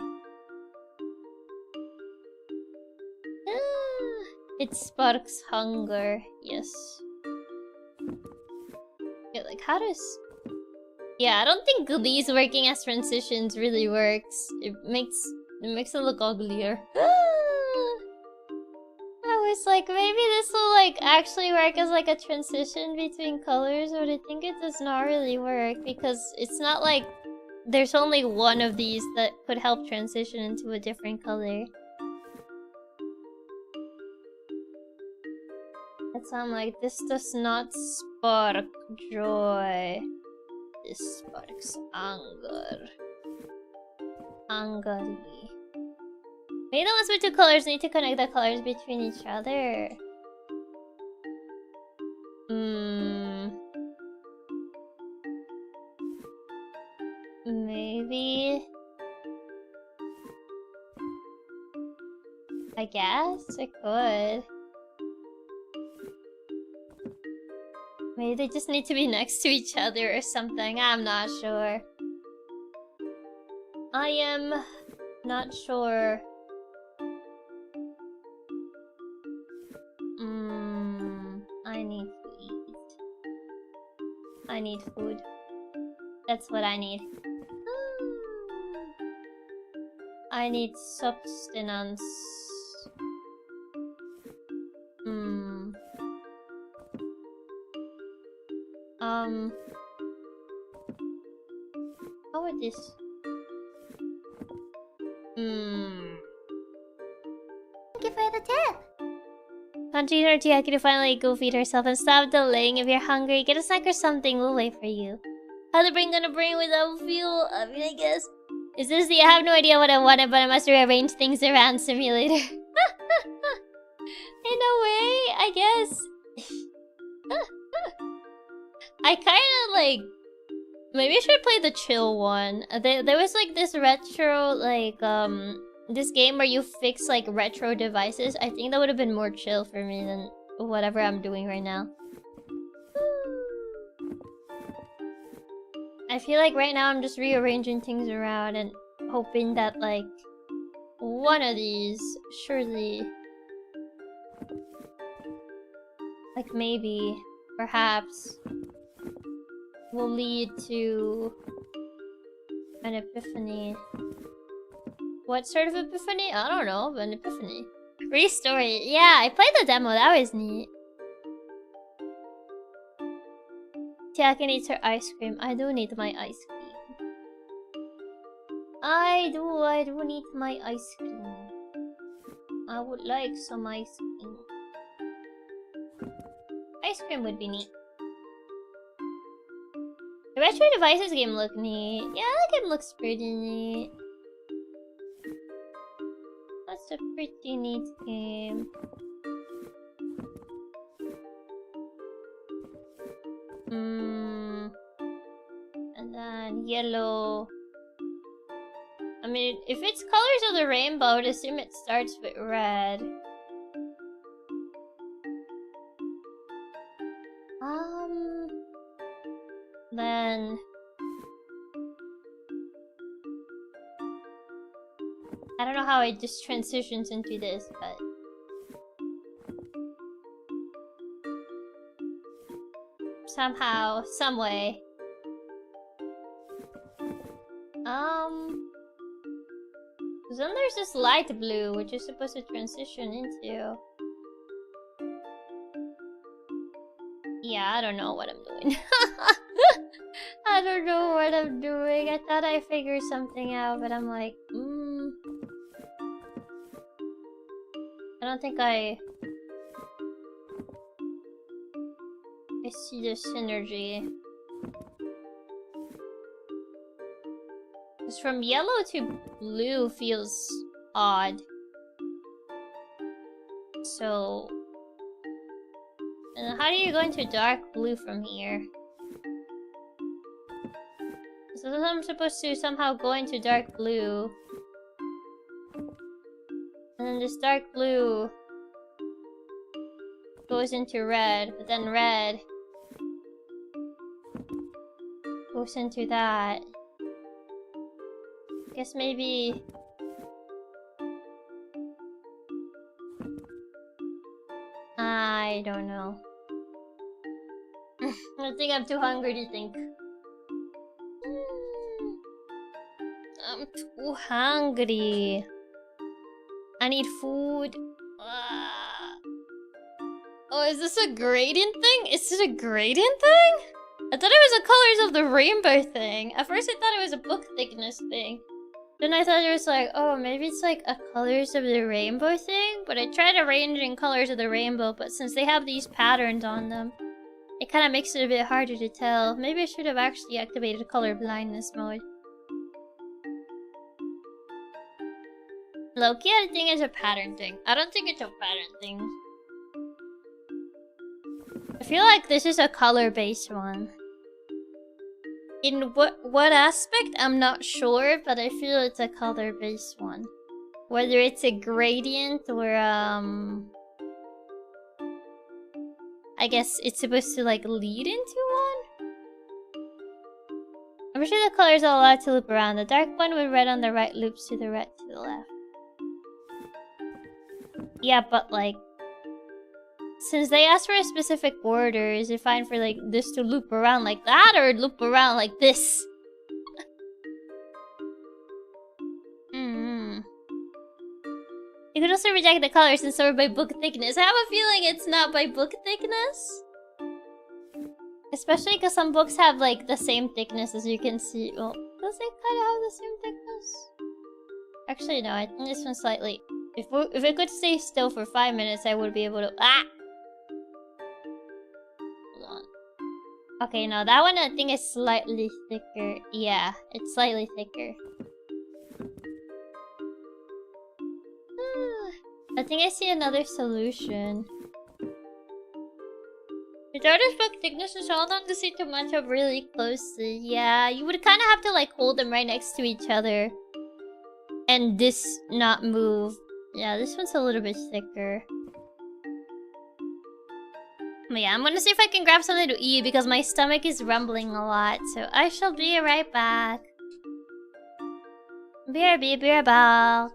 It sparks hunger, yes. Yeah, like how does... Yeah, I don't think these working as transitions really works. It makes it look uglier. I was like, maybe this will like actually work as like a transition between colors, but I think it does not really work because it's not like there's only one of these that could help transition into a different color. So I'm like, this does not spark joy. This sparks anger. Angry. Maybe the ones with two colors need to connect the colors between each other. Maybe. I guess it could. Maybe they just need to be next to each other or something. I'm not sure. I am not sure. I need to eat. I need food. That's what I need. I need sustenance. How would this... Thank you for the tip! Conjure her Chiaki to finally go feed herself and stop delaying. If you're hungry, get a snack or something. We'll wait for you. How the brain gonna brain without fuel? I mean, I guess. Is this the I have no idea what I wanted, but I must rearrange things around simulator? In a way, I guess. I kinda like... Maybe I should play the chill one. There was like this retro, like, this game where you fix like retro devices. I think that would have been more chill for me than whatever I'm doing right now. I feel like right now I'm just rearranging things around and hoping that like one of these surely, like maybe, perhaps, will lead to an epiphany. What sort of epiphany? I don't know, an epiphany. Restore it. Yeah, I played the demo, that was neat. Chiaki needs her ice cream. I do need my ice cream. I do need my ice cream. I would like some ice cream. Ice cream would be neat. The Retro Devices game look neat. Yeah, that game looks pretty neat. That's a pretty neat game. And then yellow. I mean, if it's colors of the rainbow, I would assume it starts with red. Then I don't know how it just transitions into this, but somehow, some way. Then there's this light blue, which is supposed to transition into. Yeah, I don't know what I'm doing. I don't know what I'm doing. I thought I figured something out, but I'm like, I don't think I see the synergy. Because from yellow to blue feels odd. So... And how do you go into dark blue from here? So I'm supposed to somehow go into dark blue. And then this dark blue goes into red, but then red goes into that. Guess maybe... I don't know. I think I'm too hungry to think. I'm too hungry. I need food. Oh, is this a gradient thing? Is this a gradient thing? I thought it was a colors of the rainbow thing. At first I thought it was a book thickness thing. Then I thought it was like, oh, maybe it's like a colors of the rainbow thing? But I tried arranging colors of the rainbow, but since they have these patterns on them, it kind of makes it a bit harder to tell. Maybe I should have actually activated color blindness mode. Loki, I think it's a pattern thing. I don't think it's a pattern thing. I feel like this is a color-based one. In what aspect, I'm not sure, but I feel it's a color-based one. Whether it's a gradient or I guess it's supposed to like lead into one? I'm sure the colors are allowed to loop around. The dark one with red on the right loops to the red to the left. Yeah, but like, since they asked for a specific border, is it fine for like this to loop around like that or loop around like this? You could also reject the colors and sort by book thickness. I have a feeling it's not by book thickness. Especially because some books have like the same thickness, as you can see. Well, does it kind of have the same thickness? Actually, no. I think this one's slightly. If it could stay still for 5 minutes, I would be able to. Ah. Hold on. Okay, no, that one I think is slightly thicker. Yeah, it's slightly thicker. I think I see another solution. Regardless book thicknesses, hold on to see to match up really closely. Yeah, you would kind of have to like hold them right next to each other. And this not move. Yeah, this one's a little bit thicker. But yeah, I'm gonna see if I can grab something to eat because my stomach is rumbling a lot. So I shall be right back. Be right back.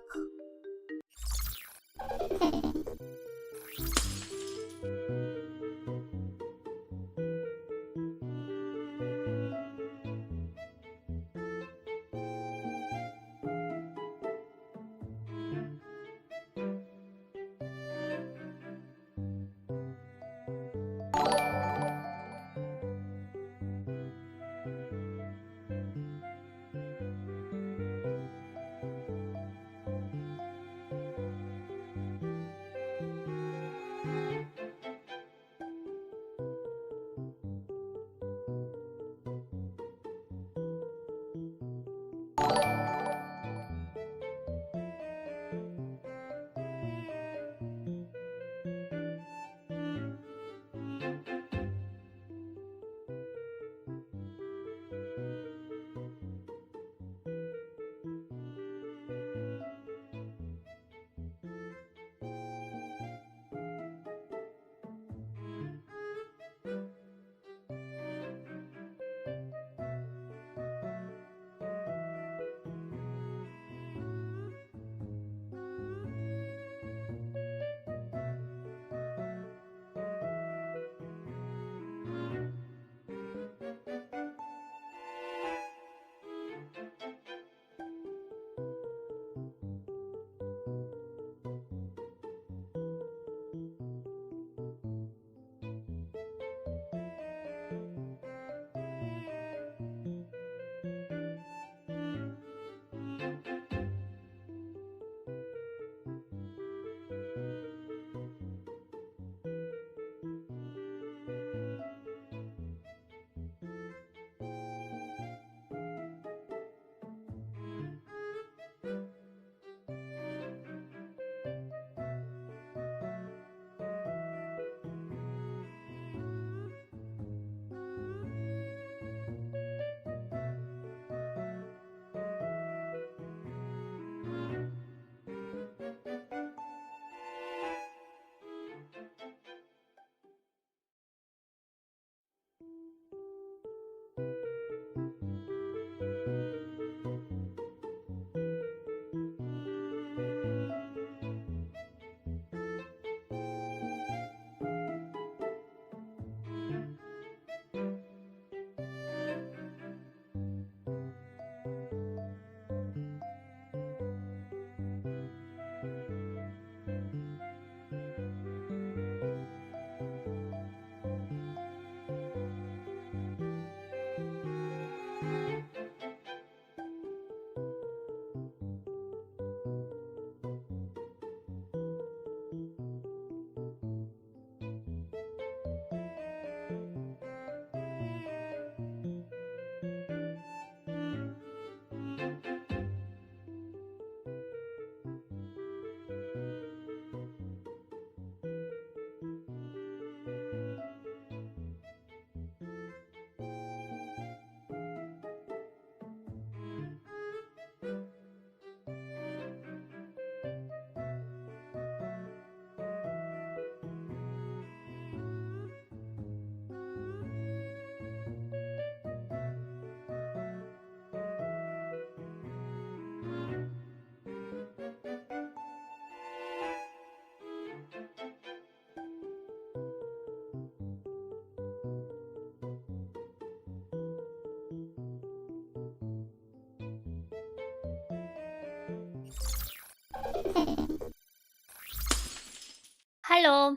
Hello.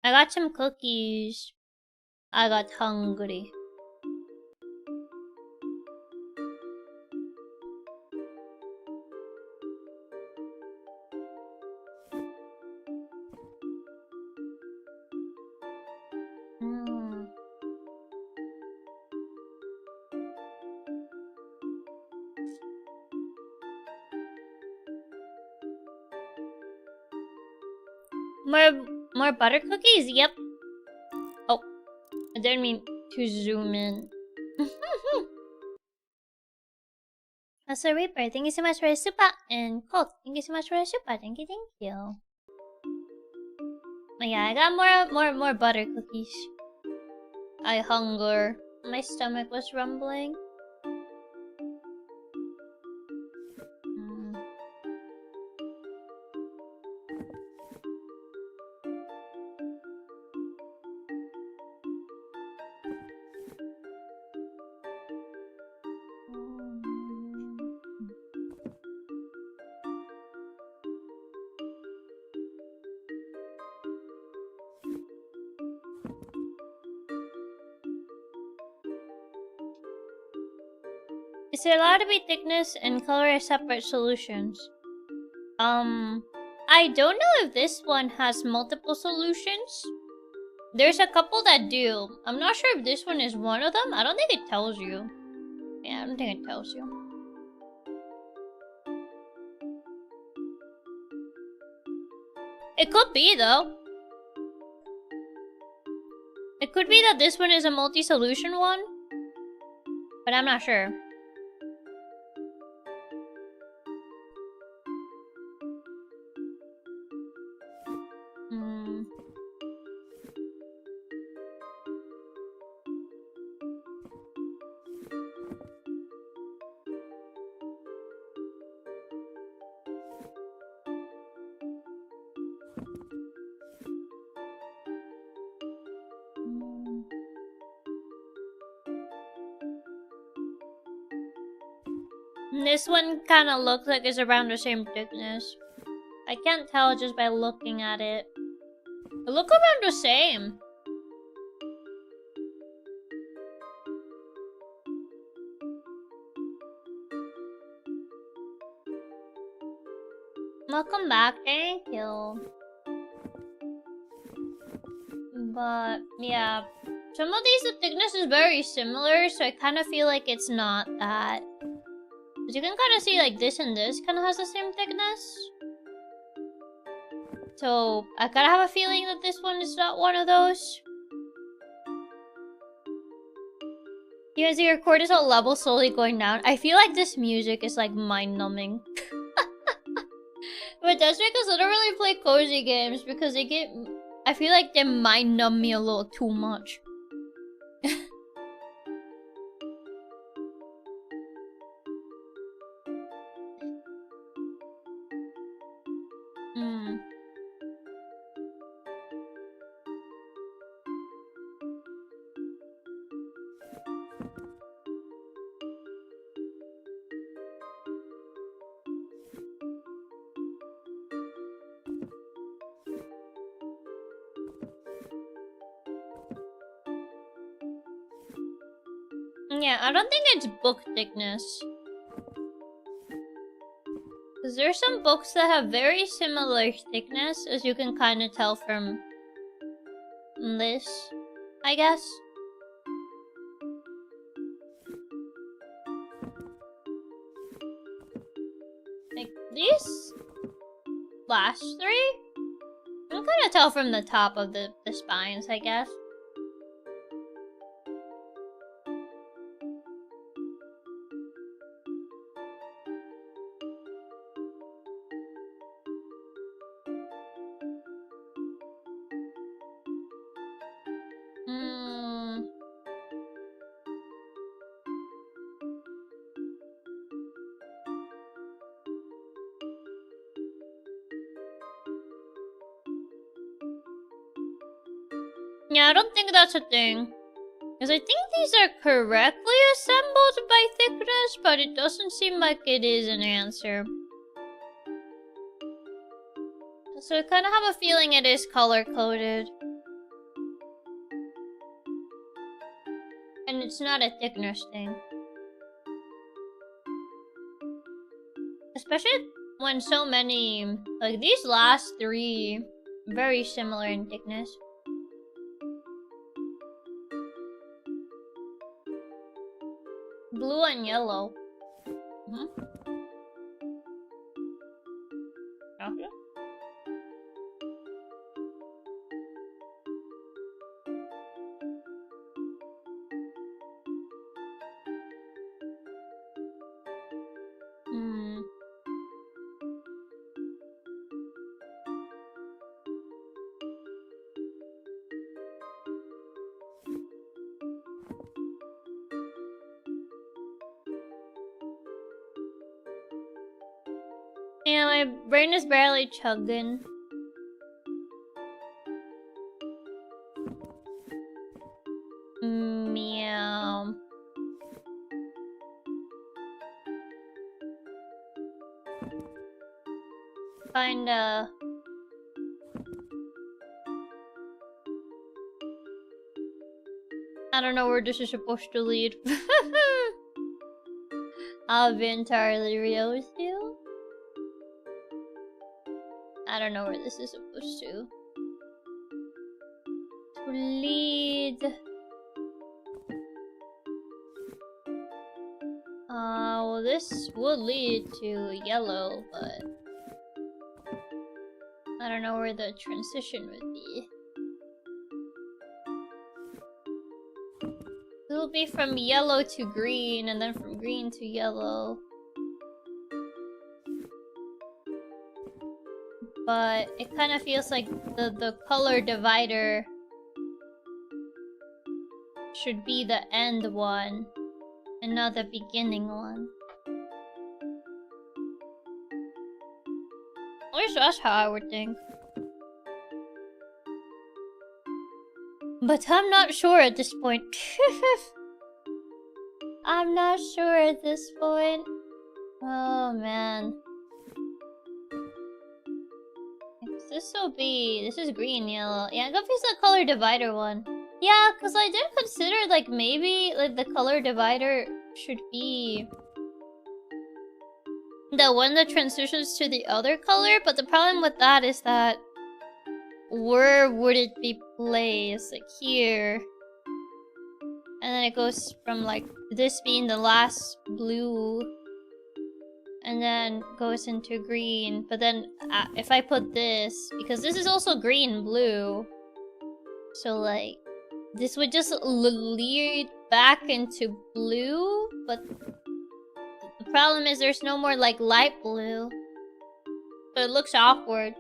I got some cookies. I got hungry. More butter cookies? Yep. Oh, I didn't mean to zoom in. Also, Reaper, thank you so much for the super. And Colt, thank you so much for the super. Thank you, thank you. Oh yeah, I got more butter cookies. I hunger. My stomach was rumbling. Is it allowed to be thickness and color as separate solutions? I don't know if this one has multiple solutions. There's a couple that do. I'm not sure if this one is one of them. I don't think it tells you. Yeah, I don't think it tells you. It could be, though. It could be that this one is a multi-solution one. But I'm not sure. This one kind of looks like it's around the same thickness. I can't tell just by looking at it. They look around the same. Welcome back, thank you. But yeah, some of these the thickness is very similar, so I kind of feel like it's not that. But you can kind of see like this and this kind of has the same thickness. So I kind of have a feeling that this one is not one of those. You guys see your cortisol level slowly going down. I feel like this music is like mind-numbing. But that's because I don't really play cozy games because they get... I feel like they mind-numb me a little too much. Yeah, I don't think it's book thickness. Because there's some books that have very similar thickness, as you can kind of tell from this, I guess. Like these last three? You can kind of tell from the top of the spines, I guess. Yeah, I don't think that's a thing. Because I think these are correctly assembled by thickness, but it doesn't seem like it is an answer. So I kind of have a feeling it is color-coded. And it's not a thickness thing. Especially when so many... Like, these last three... Very similar in thickness. Blue and yellow. Okay. Yeah, my brain is barely chugging. Meow. Kinda. I don't know where this is supposed to lead. I'll be entirely real with you. I don't know where this is supposed to lead. Well, this would lead to yellow, but I don't know where the transition would be. It'll be from yellow to green, and then from green to yellow. But it kind of feels like the color divider should be the end one, and not the beginning one. At least that's how I would think. But I'm not sure at this point. I'm not sure at this point. Oh man. This is green, yellow. Yeah, go use the color divider one. Yeah, cause I did consider like maybe like the color divider should be the one that transitions to the other color, but the problem with that is that where would it be placed? Like here. And then it goes from like this being the last blue and then goes into green. But then if I put this, because this is also green blue, so like this would just lead back into blue, but the problem is there's no more like light blue, so it looks awkward.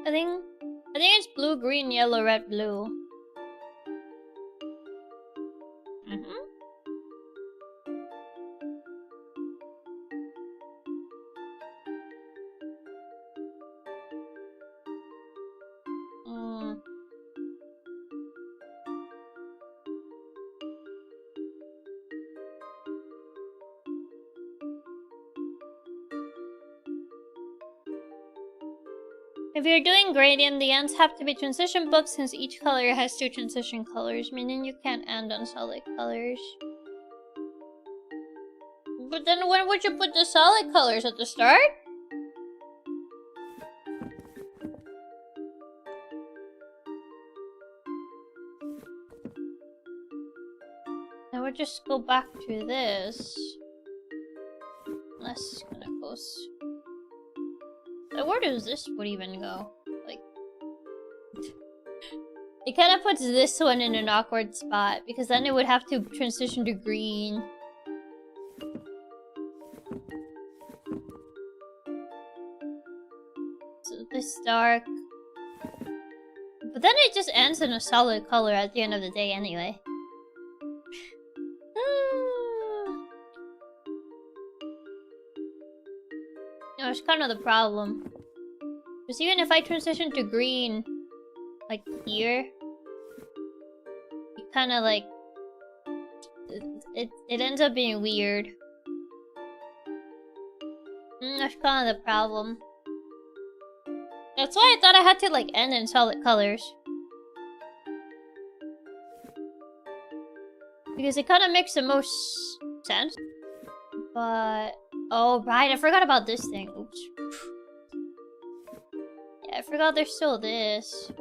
I think it's blue, green, yellow, red, blue. If you're doing gradient, the ends have to be transition books since each color has 2 transition colors, meaning you can't end on solid colors. But then when would you put the solid colors? At the start? I would just go back to this. That's kinda close. Where does this would even go? Like, it kind of puts this one in an awkward spot because then it would have to transition to green. So this dark, but then it just ends in a solid color at the end of the day anyway. That's kind of the problem. Because even if I transition to green, like here, it kind of like it ends up being weird. That's kind of the problem. That's why I thought I had to like end in solid colors. Because it kind of makes the most sense. But oh right, I forgot about this thing. Oops. Yeah, I forgot there's still this.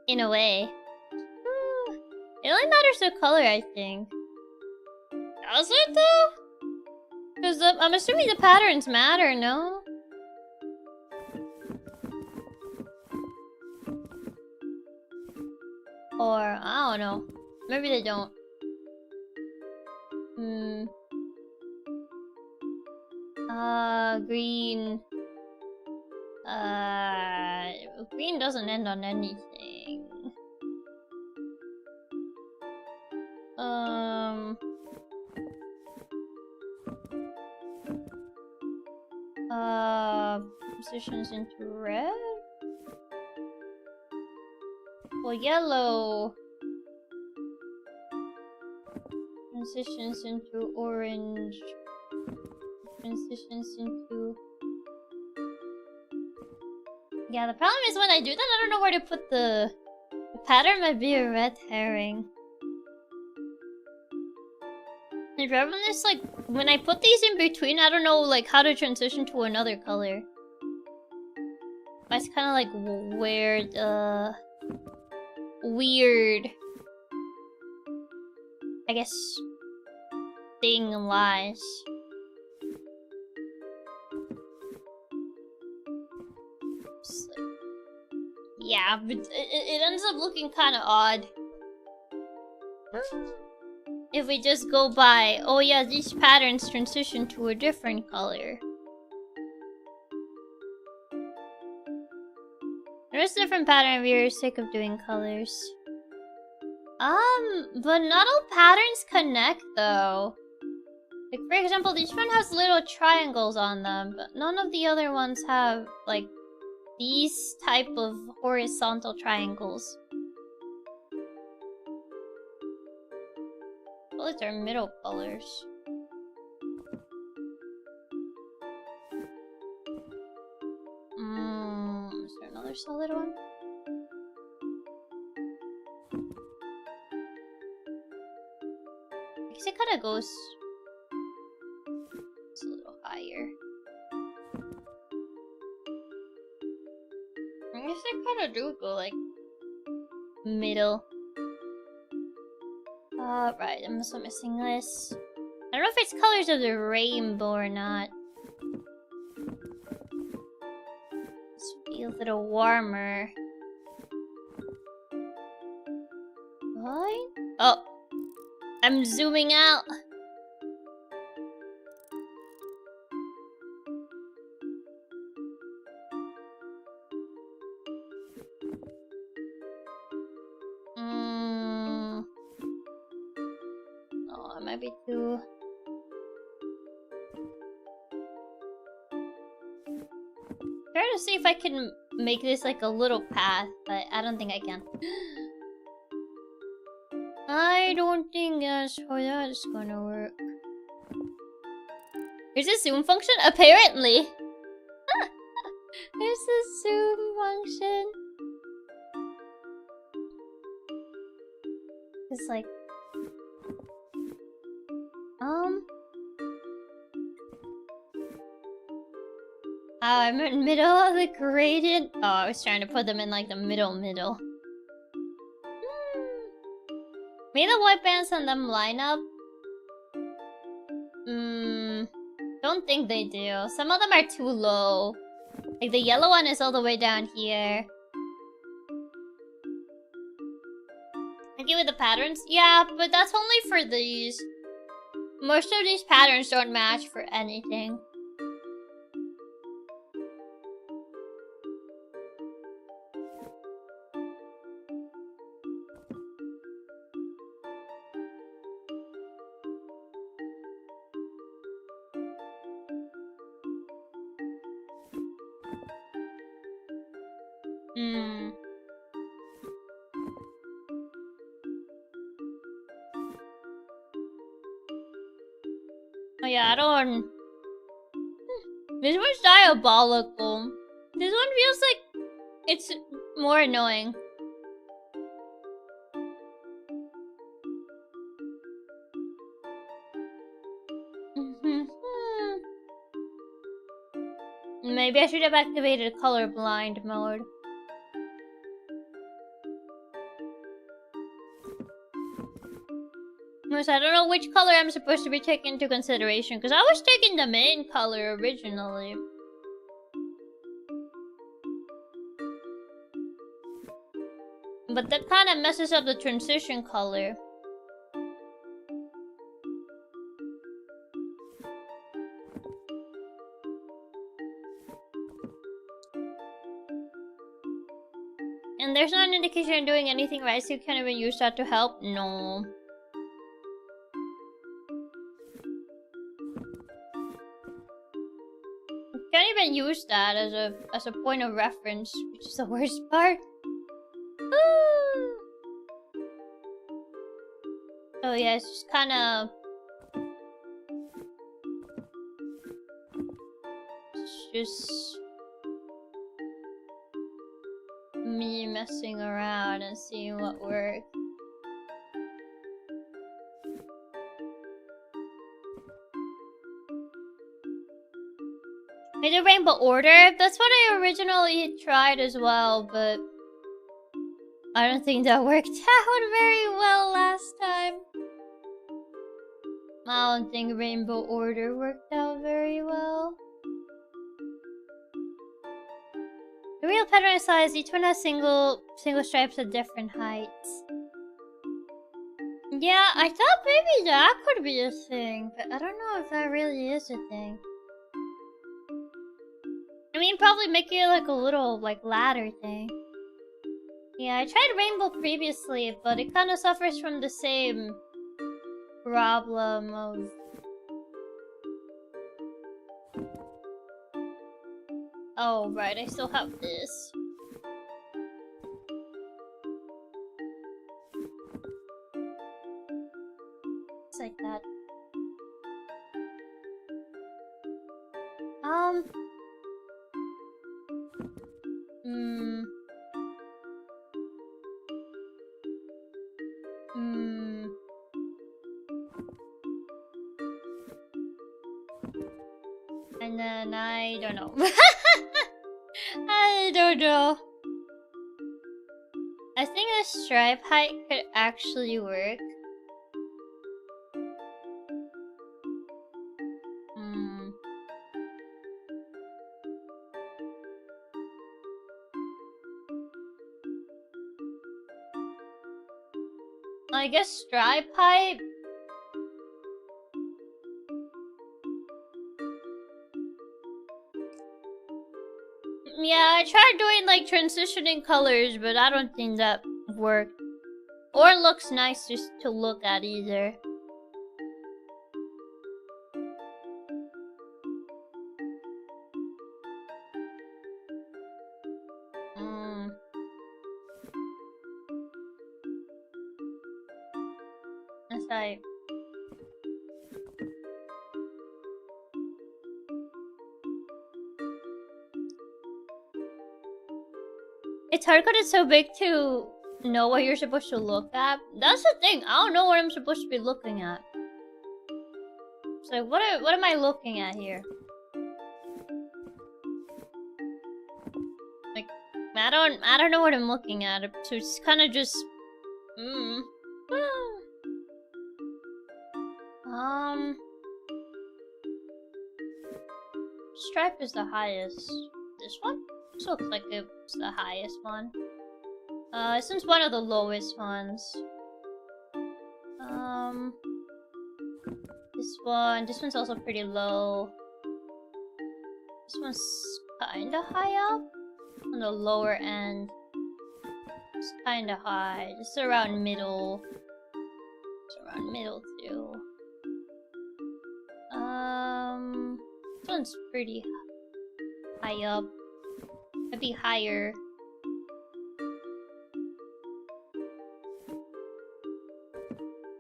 In a way. It only matters the color, I think. Does it though? Because I'm assuming the patterns matter, no? Or, I don't know. Maybe they don't. Green. Green doesn't end on anything. Positions into red? Well, yellow. Transitions into orange. Transitions into... Yeah, the problem is when I do that, I don't know where to put the pattern might be a red herring. The problem is, like, when I put these in between, I don't know, like, how to transition to another color. That's kind of like where the weird, I guess, thing lies. Yeah, but it ends up looking kind of odd. If we just go by, oh yeah, these patterns transition to a different color. There's a different pattern if you're sick of doing colors. But not all patterns connect though. Like for example, this one has little triangles on them, but none of the other ones have like these type of horizontal triangles. Well, it's our middle colors. Is there another solid one? I guess it kind of goes it's a little higher. I guess I kind of do go like middle. Right, I'm also missing this. I don't know if it's colors of the rainbow or not. This would be a little warmer. What? Oh, I'm zooming out. Oh, it might be too... Try to see if I can make this like a little path, but I don't think I can. I don't think that's how that's gonna work. There's a zoom function? Apparently! There's a zoom function. It's like... Oh, I'm in the middle of the gradient. Oh, I was trying to put them in like the middle. May the white bands on them line up? Don't think they do. Some of them are too low. Like the yellow one is all the way down here. Okay, with the patterns? Yeah, but that's only for these. Most of these patterns don't match for anything. Oh yeah, I don't... This one's diabolical. This one feels like it's more annoying. Maybe I should have activated colorblind mode. I don't know which color I'm supposed to be taking into consideration, because I was taking the main color originally. But that kind of messes up the transition color. And there's not an indication you're doing anything right, so you can't even use that to help? No. You can't even use that as a point of reference, which is the worst part. So yeah, it's just kinda... It's just... me messing around and seeing what works. I did Rainbow Order. That's what I originally tried as well, but I don't think that worked out very well last time. I don't think Rainbow Order worked out very well. The real pattern size, each one has single stripes at different heights. Yeah, I thought maybe that could be a thing, but I don't know if that really is a thing. I mean, probably making it like a little like ladder thing. Yeah, I tried Rainbow previously, but it kind of suffers from the same problem of... Oh, right, I still have this. It's like that. And then I don't know. I don't know. I think a stripe height could actually work. I guess stripe height. Yeah, I tried doing like transitioning colors, but I don't think that worked. Or looks nice just to look at either. That's right. It's hard because it's so big to know what you're supposed to look at. That's the thing. I don't know what I'm supposed to be looking at. So what am I looking at here? Like, I don't know what I'm looking at. So it's kind of just stripe is the highest. This one? This looks like it's the highest one. This one's one of the lowest ones. This one's also pretty low. This one's kinda high up. On the lower end. It's kinda high. Just around middle. It's around middle too. This one's pretty high up. It'd be higher.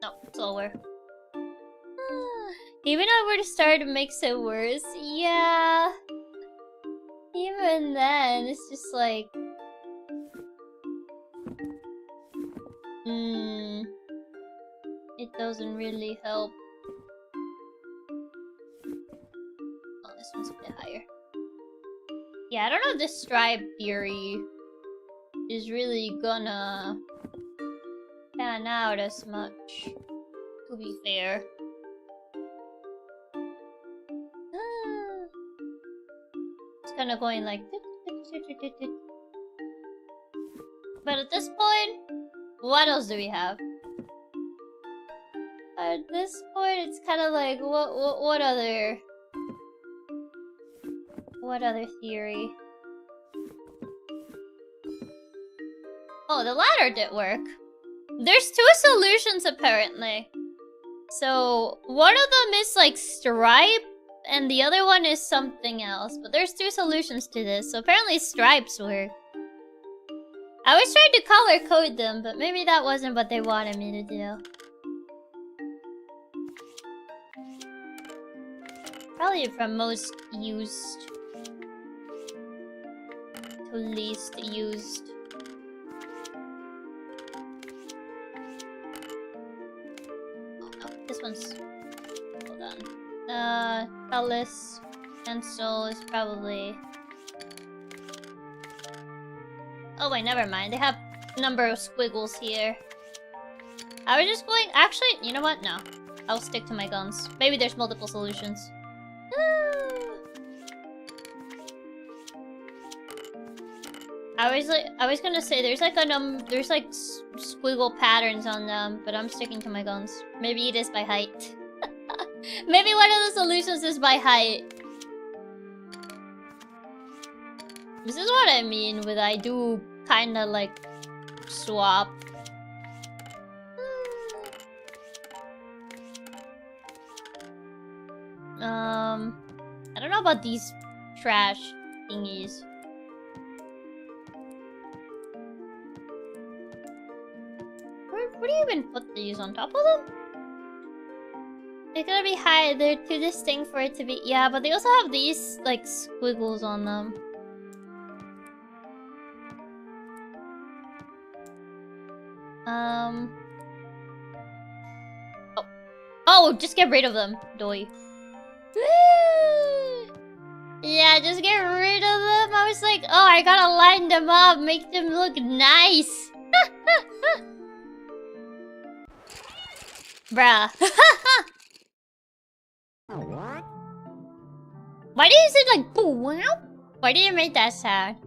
No, it's lower. Even if I were to start to makes it worse, yeah. Even then, it's just like... It doesn't really help. Oh, this one's a bit higher. Yeah, I don't know if this stripe theory is really gonna pan out as much, to be fair. It's kind of going like... But at this point, what else do we have? At this point, it's kind of like, what other... What other theory? Oh, the ladder did work. There's 2 solutions, apparently. So, one of them is like stripe, and the other one is something else. But there's 2 solutions to this, so apparently stripes work. I was trying to color code them, but maybe that wasn't what they wanted me to do. Probably from most used to least used. Oh no, this one's... Hold on. Colorless pencil is probably... Oh wait, never mind. They have a number of squiggles here. I was just going... Actually, you know what? No. I'll stick to my guns. Maybe there's multiple solutions. I was gonna say there's like there's like squiggle patterns on them, but I'm sticking to my guns. Maybe it is by height. Maybe one of the solutions is by height. This is what I mean with I do kinda like swap. I don't know about these trash thingies. Where do you even put these? On top of them? They're gonna be high. They're too distinct for it to be... Yeah, but they also have these, like, squiggles on them. Oh, just get rid of them, doy. Yeah, just get rid of them. I was like, oh, I gotta line them up, make them look nice. Bruh. Why did you say like boo wow? Why did you make that sound?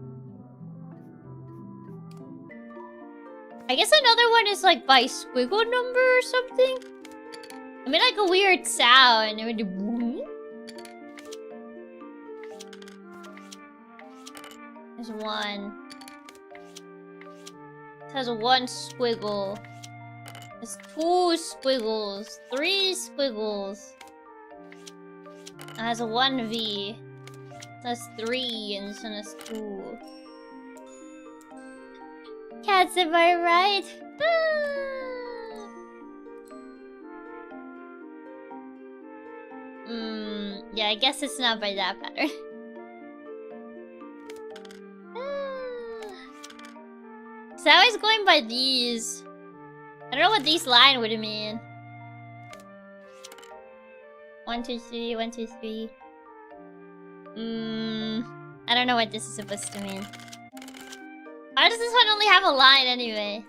I guess another one is like by squiggle number or something. I made like a weird sound. It would do boom. There's one. It has 1 squiggle. There's 2 squiggles. 3 squiggles. It has a 1V. It has 3 and this one has 2. Cats, am I right? Yeah, I guess it's not by that pattern. So I was going by these. I don't know what these line would mean. 1, 2, 3, 1, 2, 3. I don't know what this is supposed to mean. Why does this one only have a line anyway?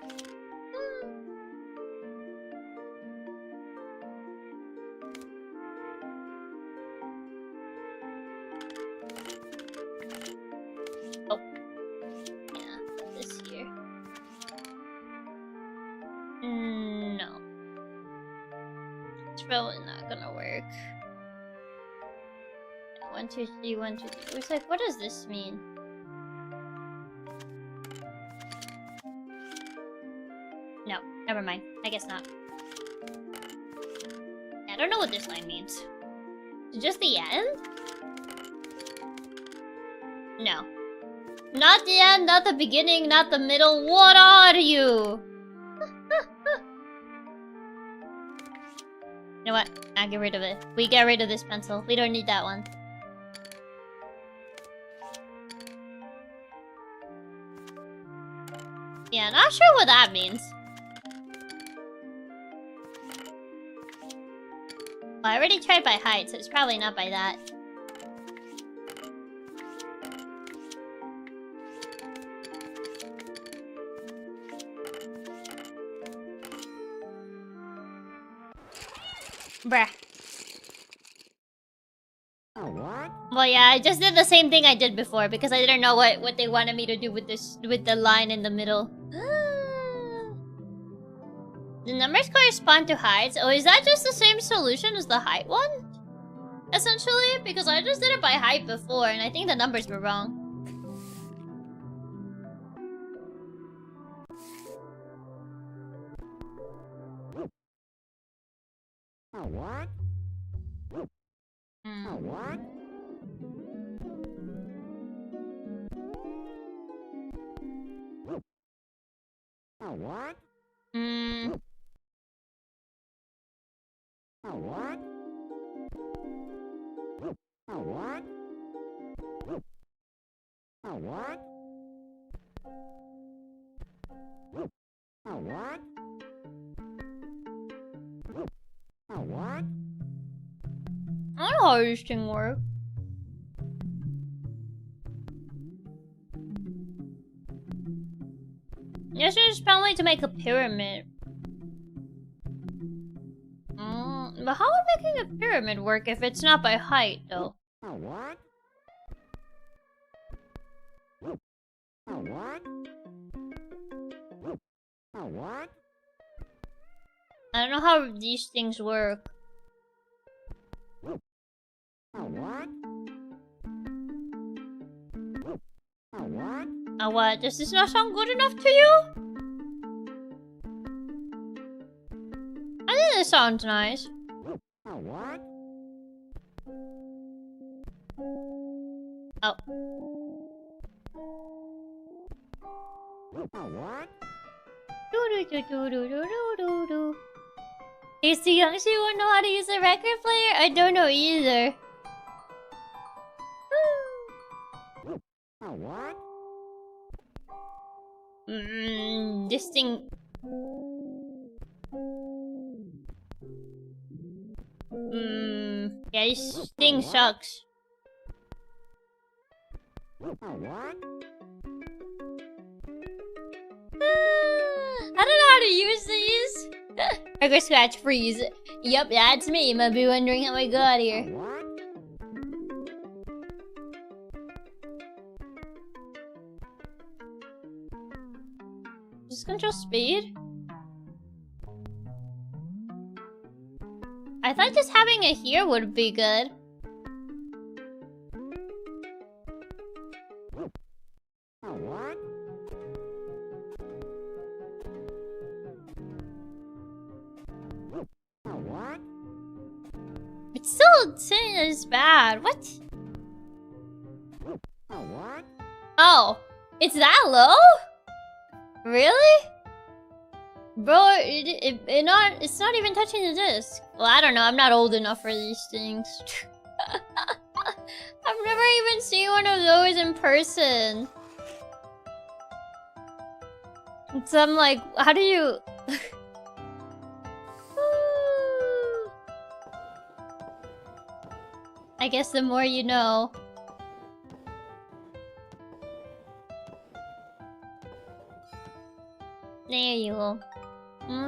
Oh. Yeah, put this here. No. It's probably not gonna work. 1, 2, 3, 1, 2, 3. It's like, what does this mean? No, never mind. I guess not. I don't know what this line means. Is it just the end? No. Not the end, not the beginning, not the middle. What are you? You know what? I'll get rid of it. We get rid of this pencil. We don't need that one. Yeah, not sure what that means. Well, I already tried by height, so it's probably not by that. Bruh. Well, yeah, I just did the same thing I did before because I didn't know what they wanted me to do with this with the line in the middle. The numbers correspond to heights. Oh, is that just the same solution as the height one? Essentially, because I just did it by height before, and I think the numbers were wrong. I don't know how this thing works. This is probably to make a pyramid. But how would making a pyramid work if it's not by height, though? I don't know how these things work. What? Does this not sound good enough to you? I think this sounds nice. Oh. Do. He's too young, she won't know how to use a record player? I don't know either. This thing... yeah, this thing sucks. I don't know how to use these. Record scratch freeze. Yep, that's me. You might be wondering how I got here. Just control speed? I thought just having it here would be good. It's still saying it's bad. What? Oh, it's that low? Really? Bro, it's not even touching the disc. Well, I don't know. I'm not old enough for these things. I've never even seen one of those in person. So I'm like, how do you... I guess the more you know. There you go.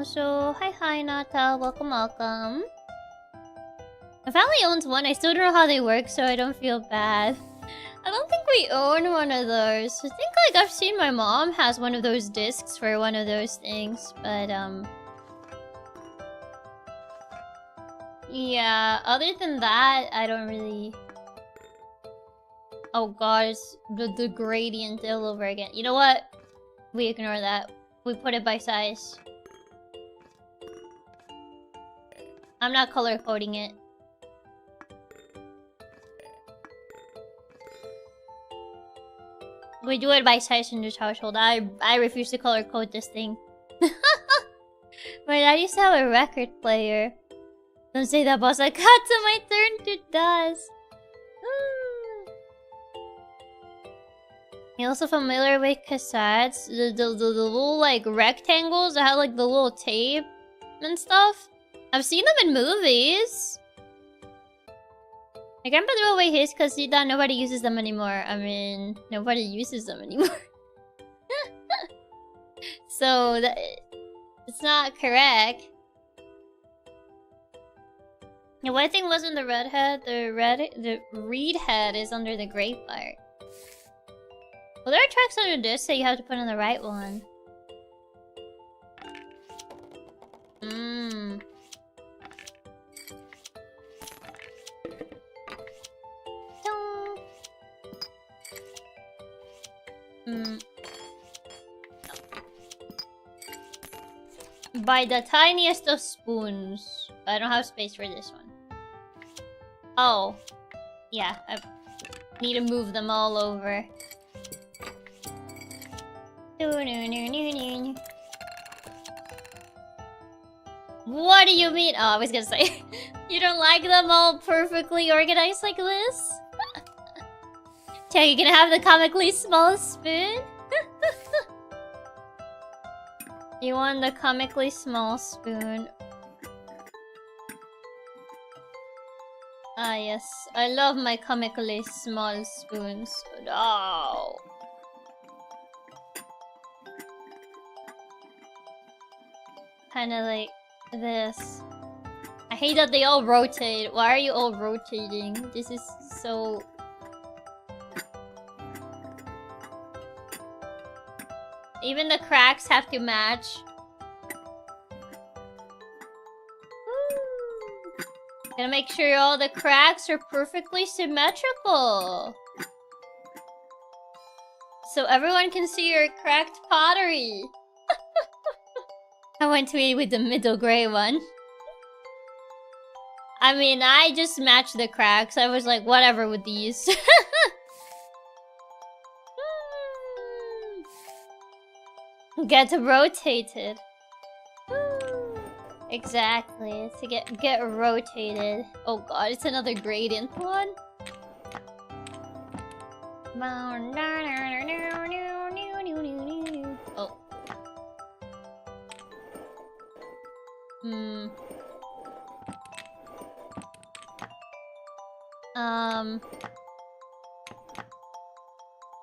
So, hi Nata, welcome. My family owns one, I still don't know how they work, so I don't feel bad. I don't think we own one of those. I think like I've seen my mom has one of those discs for one of those things, but yeah, other than that, I don't really... Oh god, it's the gradient all over again. You know what? We ignore that. We put it by size. I'm not color coding it. We do it by size in this household. I refuse to color code this thing. But I used to have a record player. Don't say that, boss. I got to my turn to dust. You also familiar with cassettes? The little like rectangles that have like the little tape and stuff? I've seen them in movies. My grandpa threw away his because he thought nobody uses them anymore. I mean, nobody uses them anymore. So, it's not correct. The white thing wasn't the red head. The reed head is under the gray part. Well, there are tracks under this, so you have to put in the right one. Mmm. By the tiniest of spoons. I don't have space for this one. Oh. Yeah, I need to move them all over. What do you mean? Oh, I was gonna say, you don't like them all perfectly organized like this? Okay, you gonna have the comically small spoon? You want the comically small spoon? Ah, yes. I love my comically small spoons. Oh. Kinda like this. I hate that they all rotate. Why are you all rotating? This is so... Even the cracks have to match. Gotta make sure all the cracks are perfectly symmetrical. So everyone can see your cracked pottery. I went to eat with the middle gray one. I mean, I just matched the cracks. I was like, whatever with these. Get rotated. Exactly, to get rotated. Oh god, it's another gradient one. Oh.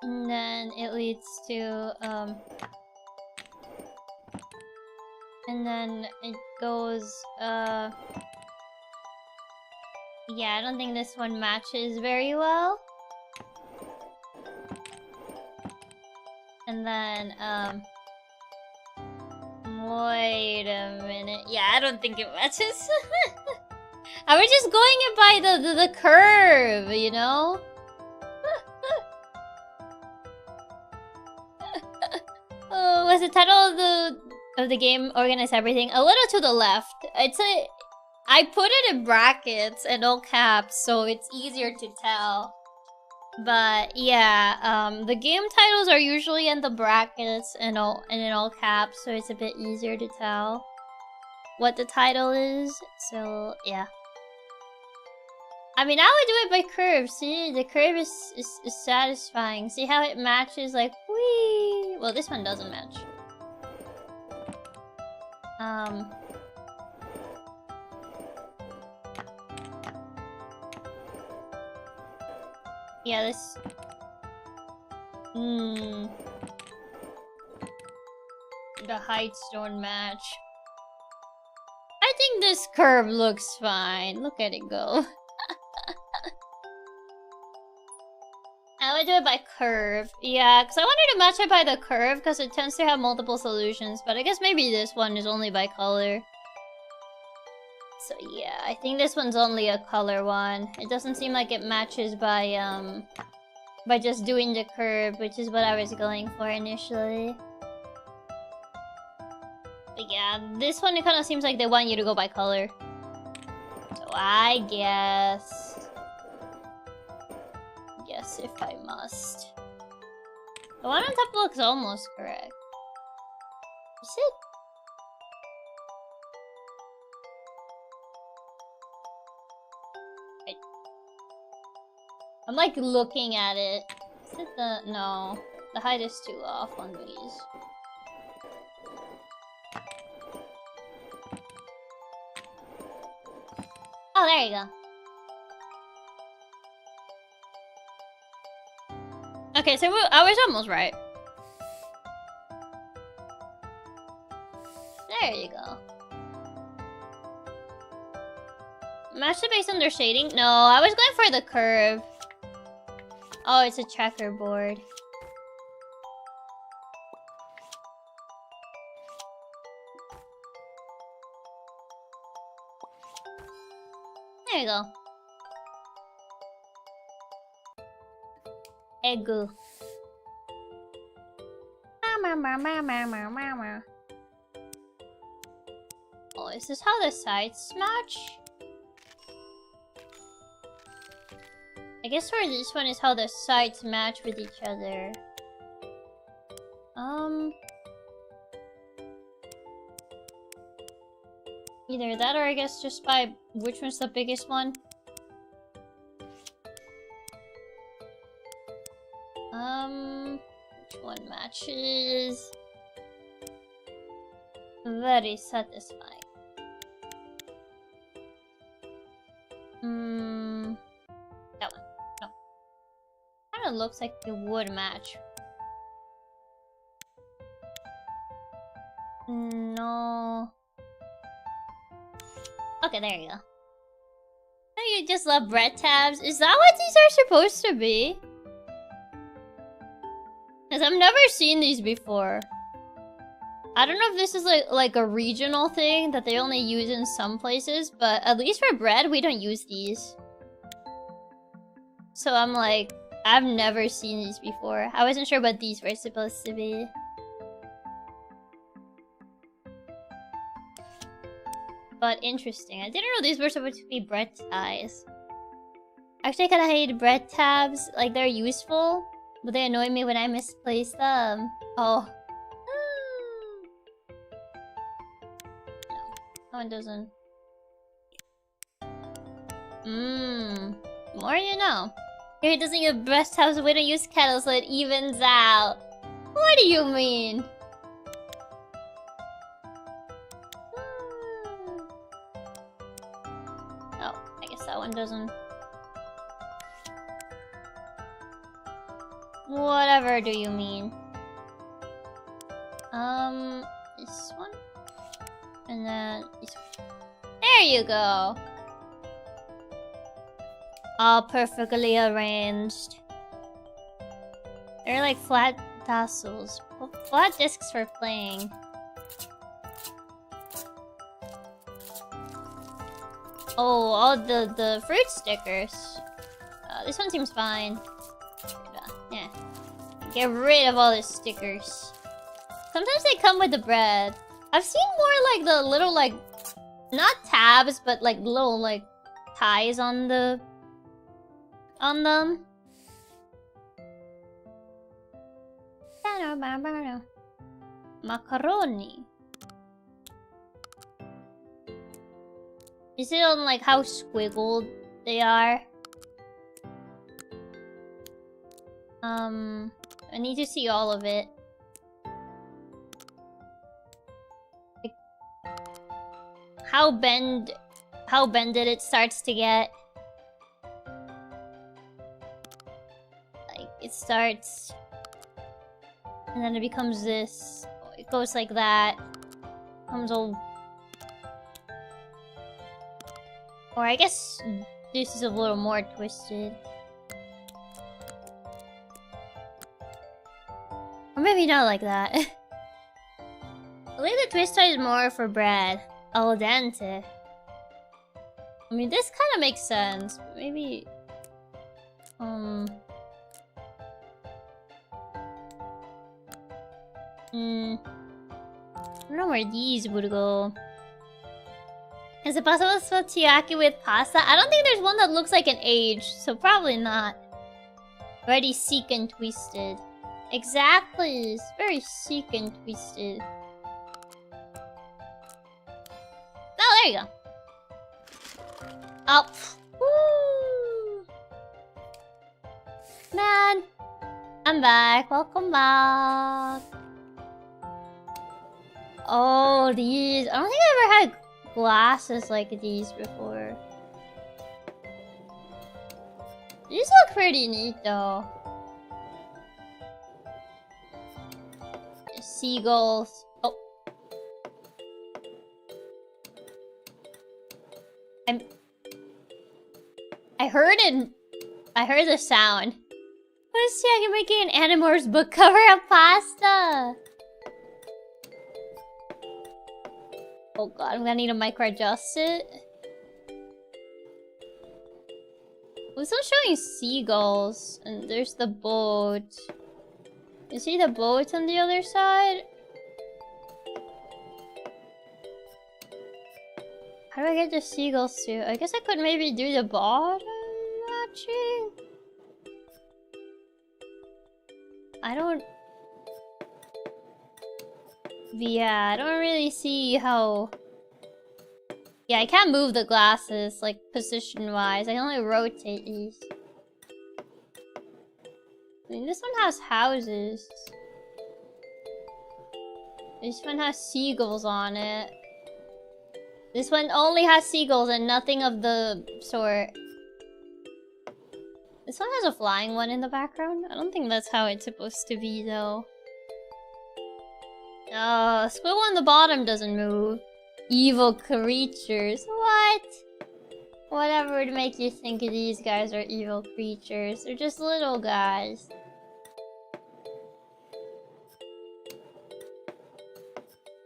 And then it leads to and then it goes, yeah, I don't think this one matches very well. And then, wait a minute. Yeah, I don't think it matches. I was just going it by the curve, you know? Oh, was the title of the game Organize Everything? A little to the left. I put it in brackets and all caps, so it's easier to tell. But yeah, the game titles are usually in the brackets and in all caps, so it's a bit easier to tell what the title is. So yeah. I mean, I would do it by curve. See, the curve is satisfying. See how it matches, like, whee. Well, this one doesn't match. Yeah, this... The heights don't match. I think this curve looks fine. Look at it go. I would do it by curve. Yeah, because I wanted to match it by the curve because it tends to have multiple solutions. But I guess maybe this one is only by color. So yeah, I think this one's only a color one. It doesn't seem like it matches by just doing the curve, which is what I was going for initially. But yeah, this one, it kind of seems like they want you to go by color. So I guess... Yes, if I must. The one on top looks almost correct. Is it? Wait. I'm like looking at it. Is it the... No. The height is too off on these. Oh, there you go. Okay, so I was almost right. There you go. Match it based on their shading? No, I was going for the curve. Oh, it's a checkerboard. There you go. Egu. Oh, is this how the sides match? I guess for this one is how the sides match with each other. Either that or I guess just by which one's the biggest one. Which one matches? Very satisfying. That one. No. Kinda looks like it would match. No. Okay, there you go. Now you just love bread tabs. Is that what these are supposed to be? Because I've never seen these before. I don't know if this is like a regional thing that they only use in some places, but at least for bread, we don't use these. So I'm like, I've never seen these before. I wasn't sure what these were supposed to be. But interesting. I didn't know these were supposed to be bread ties. Actually, I kinda hate bread tabs. Like, they're useful, but they annoy me when I misplace them. Oh. No, that one doesn't. More you know. Here it doesn't give bread tabs a way to use kettle so it evens out. What do you mean? Oh, I guess that one doesn't. Whatever do you mean? This one? And then this one. There you go! All perfectly arranged. They're like flat tassels. Flat discs for playing. Oh, all the fruit stickers. This one seems fine. Yeah. Get rid of all the stickers. Sometimes they come with the bread. I've seen more like the little like, not tabs, but like little like ties on them. Macaroni. Is it on like how squiggled they are? I need to see all of it. Like, how bended it starts to get. Like, it starts... and then it becomes this. It goes like that. Comes all... or I guess this is a little more twisted. Or maybe not like that. I believe the twist tie is more for bread. Al dente. I mean, this kind of makes sense. But maybe... I don't know where these would go. Is it possible to spell Chiaki with pasta? I don't think there's one that looks like an H, so probably not. Very seek and twisted. Exactly, it's very seek and twisted. Oh, there you go. Up. Woo! Man, I'm back. Welcome back. Oh, these. I don't think I ever had glasses like these before. These look pretty neat though. Seagulls. Oh. I heard it. I heard the sound. What is Chiaki making an Animorphs book cover of pasta? Oh god, I'm gonna need to micro adjust it. This one's showing seagulls, and there's the boat. You see the boat on the other side? How do I get the seagulls to? I guess I could maybe do the bottom matching. I don't... Yeah, I don't really see how... Yeah, I can't move the glasses, like, position-wise. I can only rotate these. I mean, this one has houses. This one has seagulls on it. This one only has seagulls and nothing of the sort. This one has a flying one in the background. I don't think that's how it's supposed to be, though. Squiggle on the bottom doesn't move. Evil creatures. What? Whatever would make you think these guys are evil creatures. They're just little guys.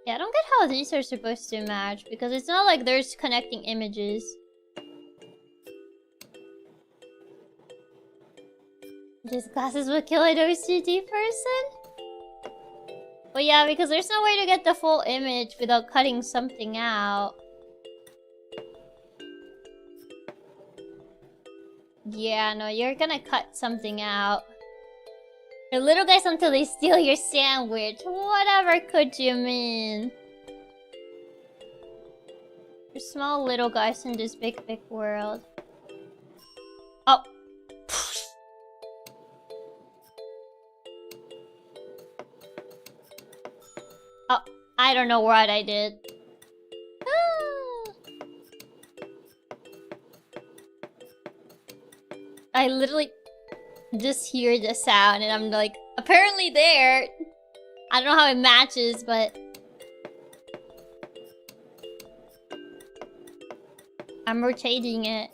Yeah, I don't get how these are supposed to match, because it's not like there's connecting images. These glasses would kill an OCD person? But yeah, because there's no way to get the full image without cutting something out. Yeah, no, you're gonna cut something out. The little guys until they steal your sandwich. Whatever could you mean? There's small little guys in this big, big world. Oh. Oh, I don't know what I did. I literally just hear the sound and I'm like, apparently there. I don't know how it matches, but I'm rotating it.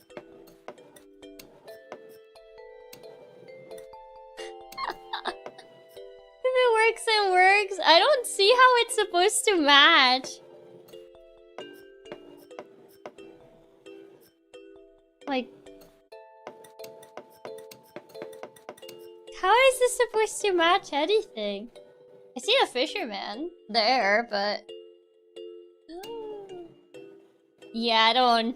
If it works, it works. I don't see how it's supposed to match. Like, how is this supposed to match anything? I see a fisherman there, but... Yeah, I don't...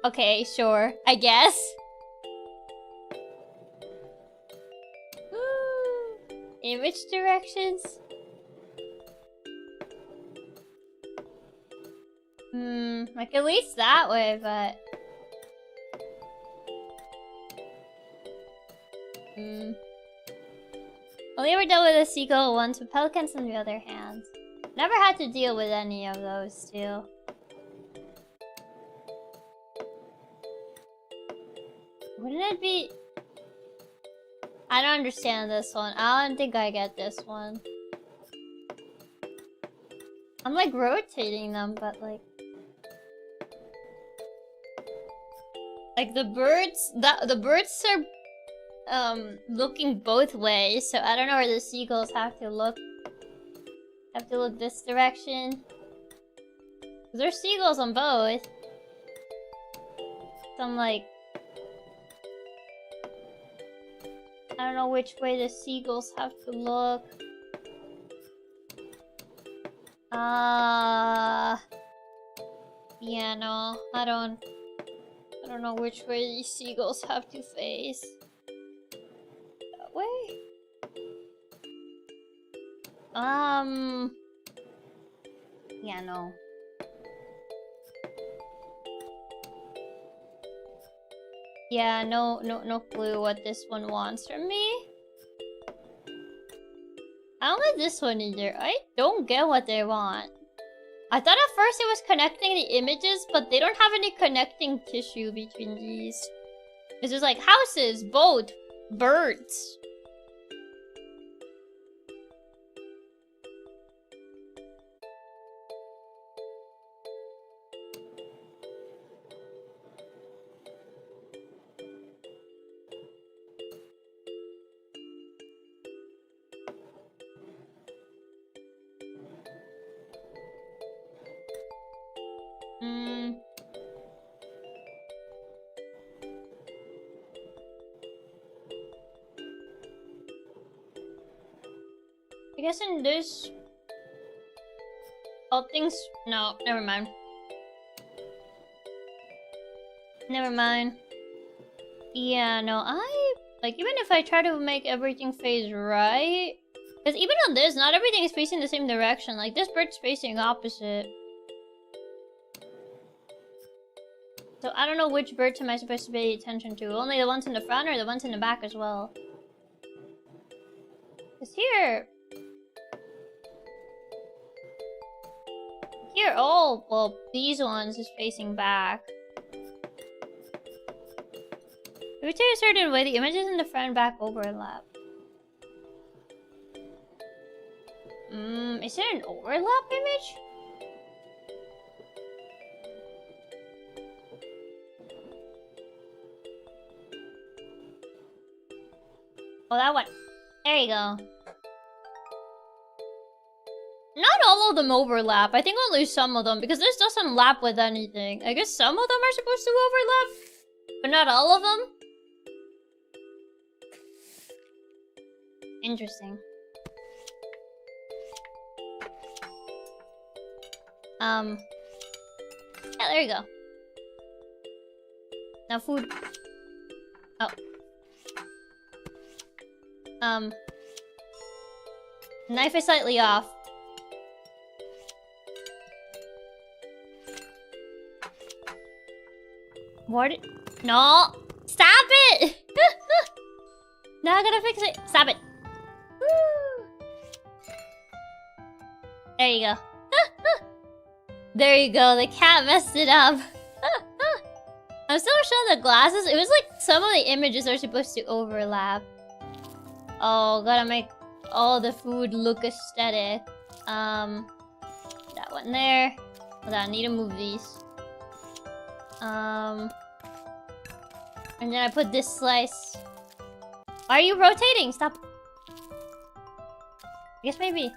Okay, sure. I guess. Image directions? Like at least that way, but... Only ever dealt with a seagull once, with pelicans on the other hand. Never had to deal with any of those two. Wouldn't it be... I don't understand this one. I don't think I get this one. I'm like rotating them, but like... Like the birds... The birds are... looking both ways, so I don't know where the seagulls have to look. Have to look this direction. There's seagulls on both. So I'm like... I don't know which way the seagulls have to look. Yeah, no, I don't know which way these seagulls have to face. That way? Yeah, no. Yeah, no clue what this one wants from me. I don't like this one either. I don't get what they want. I thought at first it was connecting the images, but they don't have any connecting tissue between these. It's just like houses, boat, birds. I guess in this... all things... no, never mind. Never mind. Yeah, no, like, even if I try to make everything face right... because even on this, not everything is facing the same direction. Like, this bird's facing opposite. So I don't know which birds am I supposed to pay attention to. Only the ones in the front or the ones in the back as well. Because here... here, oh, well, these ones is facing back. If we take a certain way, the images in the front and back overlap. Is it an overlap image? Oh, that one. There you go. Not all of them overlap. I think only some of them, because this doesn't lap with anything. I guess some of them are supposed to overlap, but not all of them. Interesting. Yeah, there you go. Now food. Oh. Knife is slightly off. What? No! Stop it! Now I gotta fix it. Stop it. Woo. There you go. There you go. The cat messed it up. I'm still showing the glasses. It was like some of the images are supposed to overlap. Oh, gotta make all the food look aesthetic. That one there. Hold on, I need to move these. And then I put this slice. Why are you rotating? Stop. I guess maybe.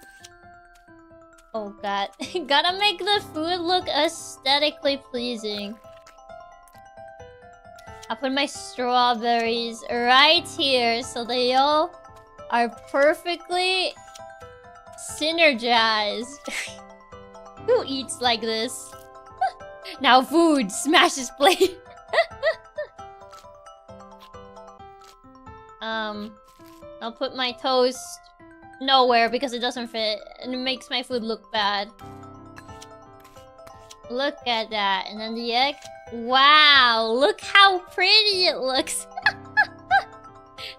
Oh god. Gotta make the food look aesthetically pleasing. I'll put my strawberries right here so they all are perfectly synergized. Who eats like this? Now food smashes plate. I'll put my toast nowhere because it doesn't fit and it makes my food look bad. Look at that. And then the egg. Wow, look how pretty it looks.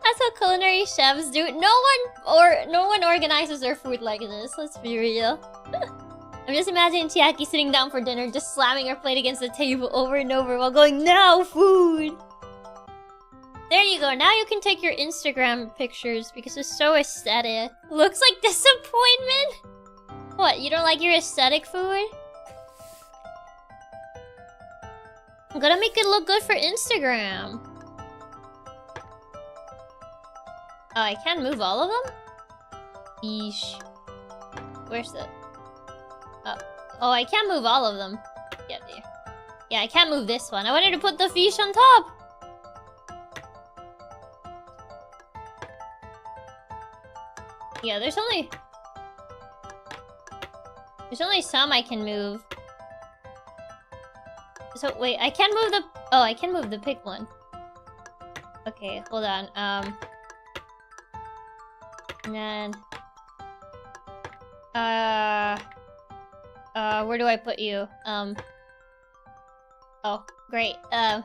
That's what culinary chefs do. No one organizes their food like this, let's be real. I'm just imagining Chiaki sitting down for dinner, just slamming her plate against the table over and over while going, "Now food!" There you go, now you can take your Instagram pictures because it's so aesthetic. Looks like disappointment? What, you don't like your aesthetic food? I'm gonna make it look good for Instagram. Oh, I can't move all of them? Yeesh. Where's the... Oh, I can't move all of them. Yeah, there. Yeah, I can't move this one. I wanted to put the fish on top. Yeah, there's only some I can move. So wait, I can't move the... oh, I can move the pig one. Okay, hold on. And then... where do I put you? Oh, great. Can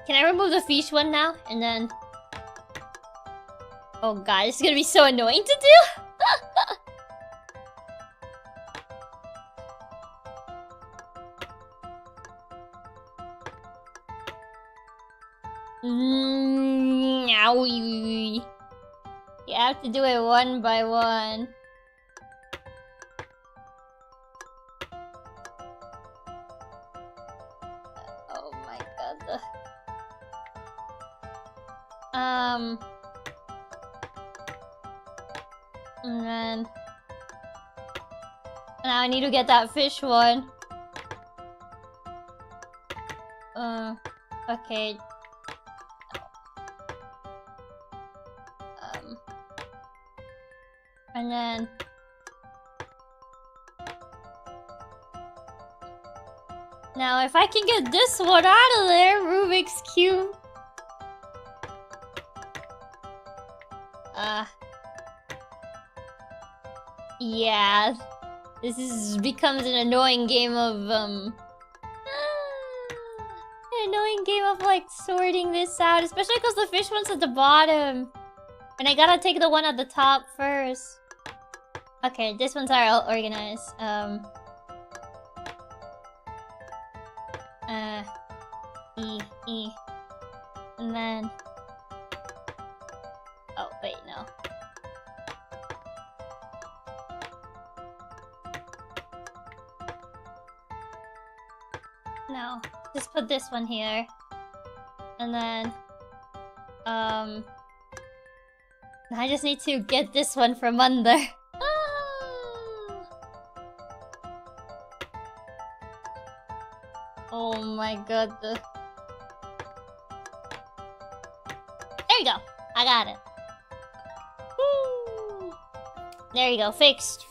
I remove the fish one now? And then... oh god, this is gonna be so annoying to do! Owie. You have to do it one by one. Oh my god. And then... now I need to get that fish one. Okay. And then... Now, if I can get this one out of there, Rubik's Cube. Yeah. This becomes an annoying game of, an annoying game of, like, sorting this out. Especially because the fish one's at the bottom. And I gotta take the one at the top first. Okay, this one's all organized. E. And then... Oh, wait, no. No. Just put this one here. And then... I just need to get this one from under. Oh my god. There you go. I got it. Woo. There you go. Fixed.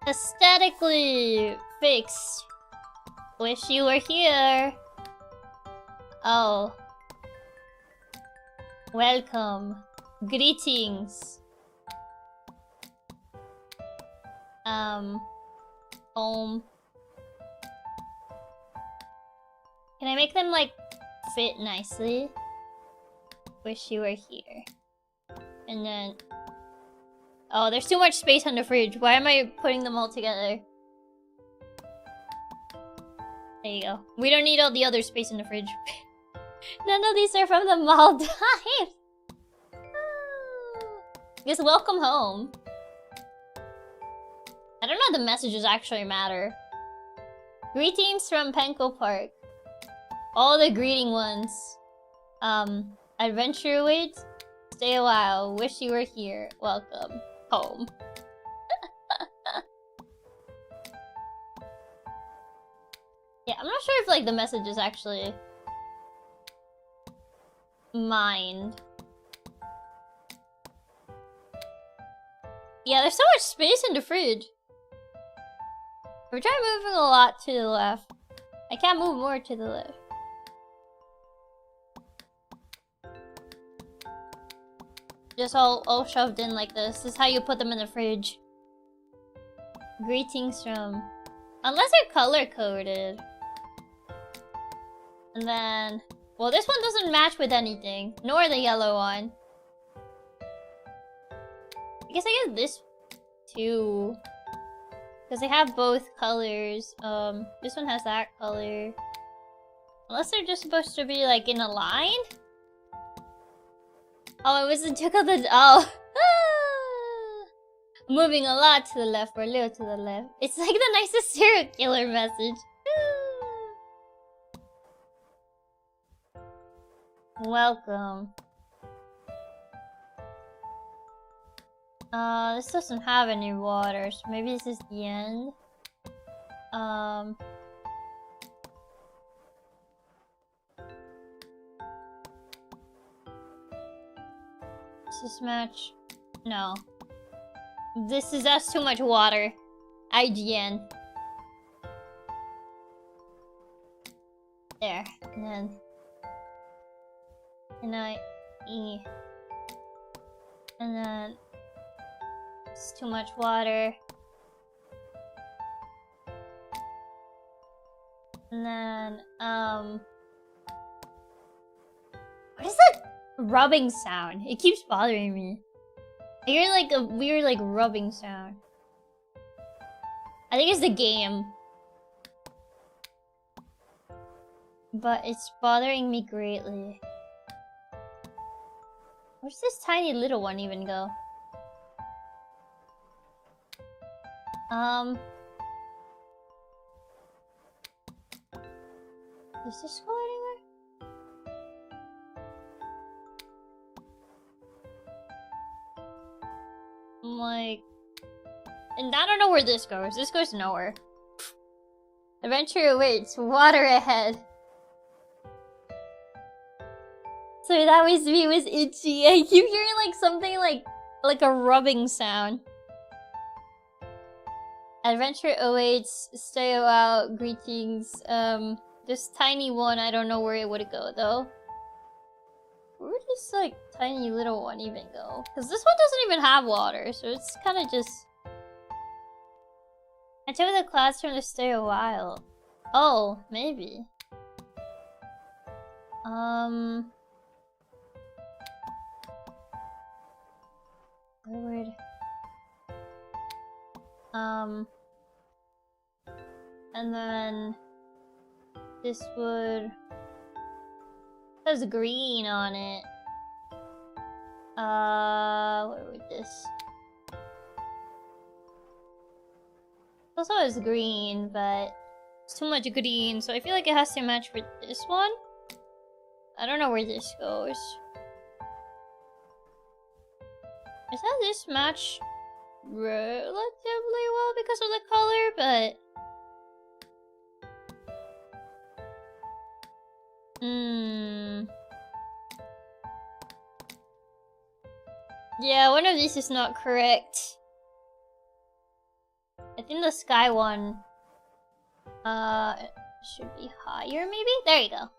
Aesthetically fixed. Wish you were here. Oh. Welcome. Greetings. Home. Can I make them, like, fit nicely? Wish you were here. And then... Oh, there's too much space on the fridge. Why am I putting them all together? There you go. We don't need all the other space in the fridge. None of these are from the Maldives. Just welcome home. I don't know if the messages actually matter. Greetings from Penco Park. All the greeting ones. Adventure wait. Stay a while. Wish you were here. Welcome home. Yeah, I'm not sure if like the messages actually mind. Yeah, there's so much space in the fridge. We're trying moving a lot to the left. I can't move more to the left. Just all shoved in like this. This is how you put them in the fridge. Greetings from... Unless they're color-coded. And then... Well, this one doesn't match with anything. Nor the yellow one. I guess I get this too. Because they have both colors. This one has that color. Unless they're just supposed to be like in a line? Oh, it was the took of the... Oh! Moving a lot to the left or a little to the left. It's like the nicest serial killer message. Welcome. This doesn't have any water, so maybe this is the end. Does this match? No. That's too much water. IGN. There. And then... E. And then... It's too much water. And then, what is that rubbing sound? It keeps bothering me. I hear like a weird like rubbing sound. I think it's the game. But it's bothering me greatly. Where's this tiny little one even go? Does this go anywhere? I'm like... And I don't know where this goes. This goes nowhere. Adventure awaits. Water ahead. So that was me. It was itchy. I keep hearing like something like Like a rubbing sound. Adventure awaits, stay out, greetings. This tiny one, I don't know where it would go though. Where would this like tiny little one even go? Because this one doesn't even have water, so it's kind of just... I took the classroom to stay a while. Oh, maybe. Weird. And then this would... It has green on it. Where would this? It also has green, but it's too much green, so I feel like it has to match with this one. I don't know where this goes. Is that this match relatively well because of the color, but... Yeah, one of these is not correct. I think the sky one should be higher maybe? There you go.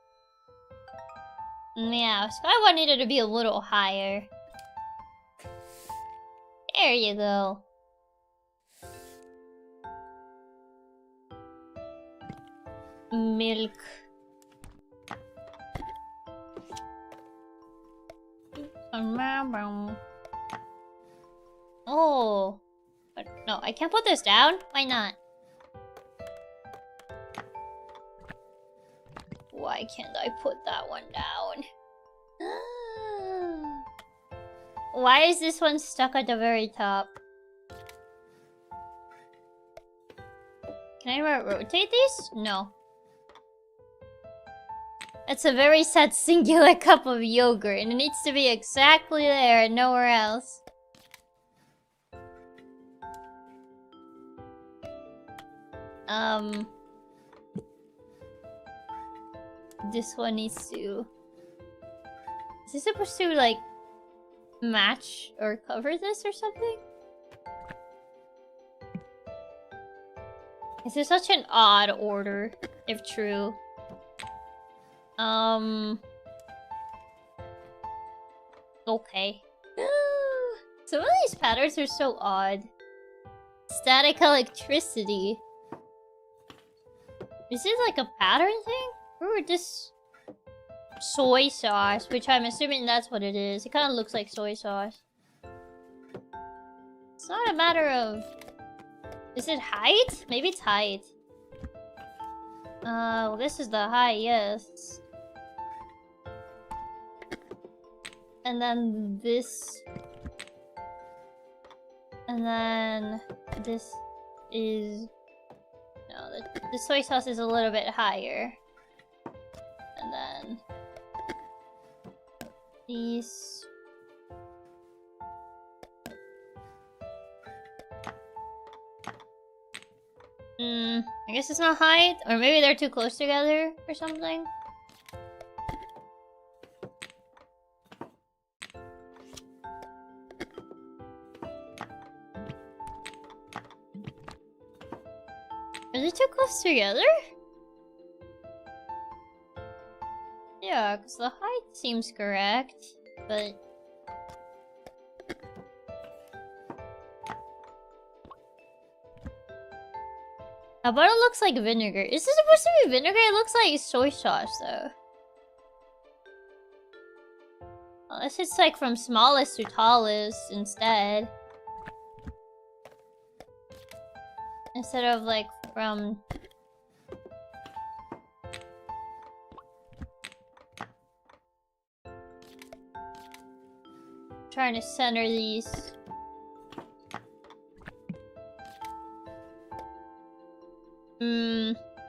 Yeah, sky one needed to be a little higher. There you go. Milk. Oh. But no, I can't put this down? Why not? Why can't I put that one down? Why is this one stuck at the very top? Can I rotate these? No. It's a very sad singular cup of yogurt, and it needs to be exactly there and nowhere else. This one needs to... Is this supposed to, like, match or cover this or something? This is such an odd order, if true. Okay. Some of these patterns are so odd. Static electricity. Is this like a pattern thing? Or just soy sauce, which I'm assuming that's what it is. It kind of looks like soy sauce. It's not a matter of... Is it height? Maybe it's height. Well, this is the highest. And then this. And then this is... No, the soy sauce is a little bit higher. And then these. I guess it's not height, or maybe they're too close together or something. Are they too close together? Yeah, because the height seems correct, but... How about it looks like vinegar? Is this supposed to be vinegar? It looks like soy sauce, though. Unless it's like from smallest to tallest instead. Instead of like from... Trying to center these.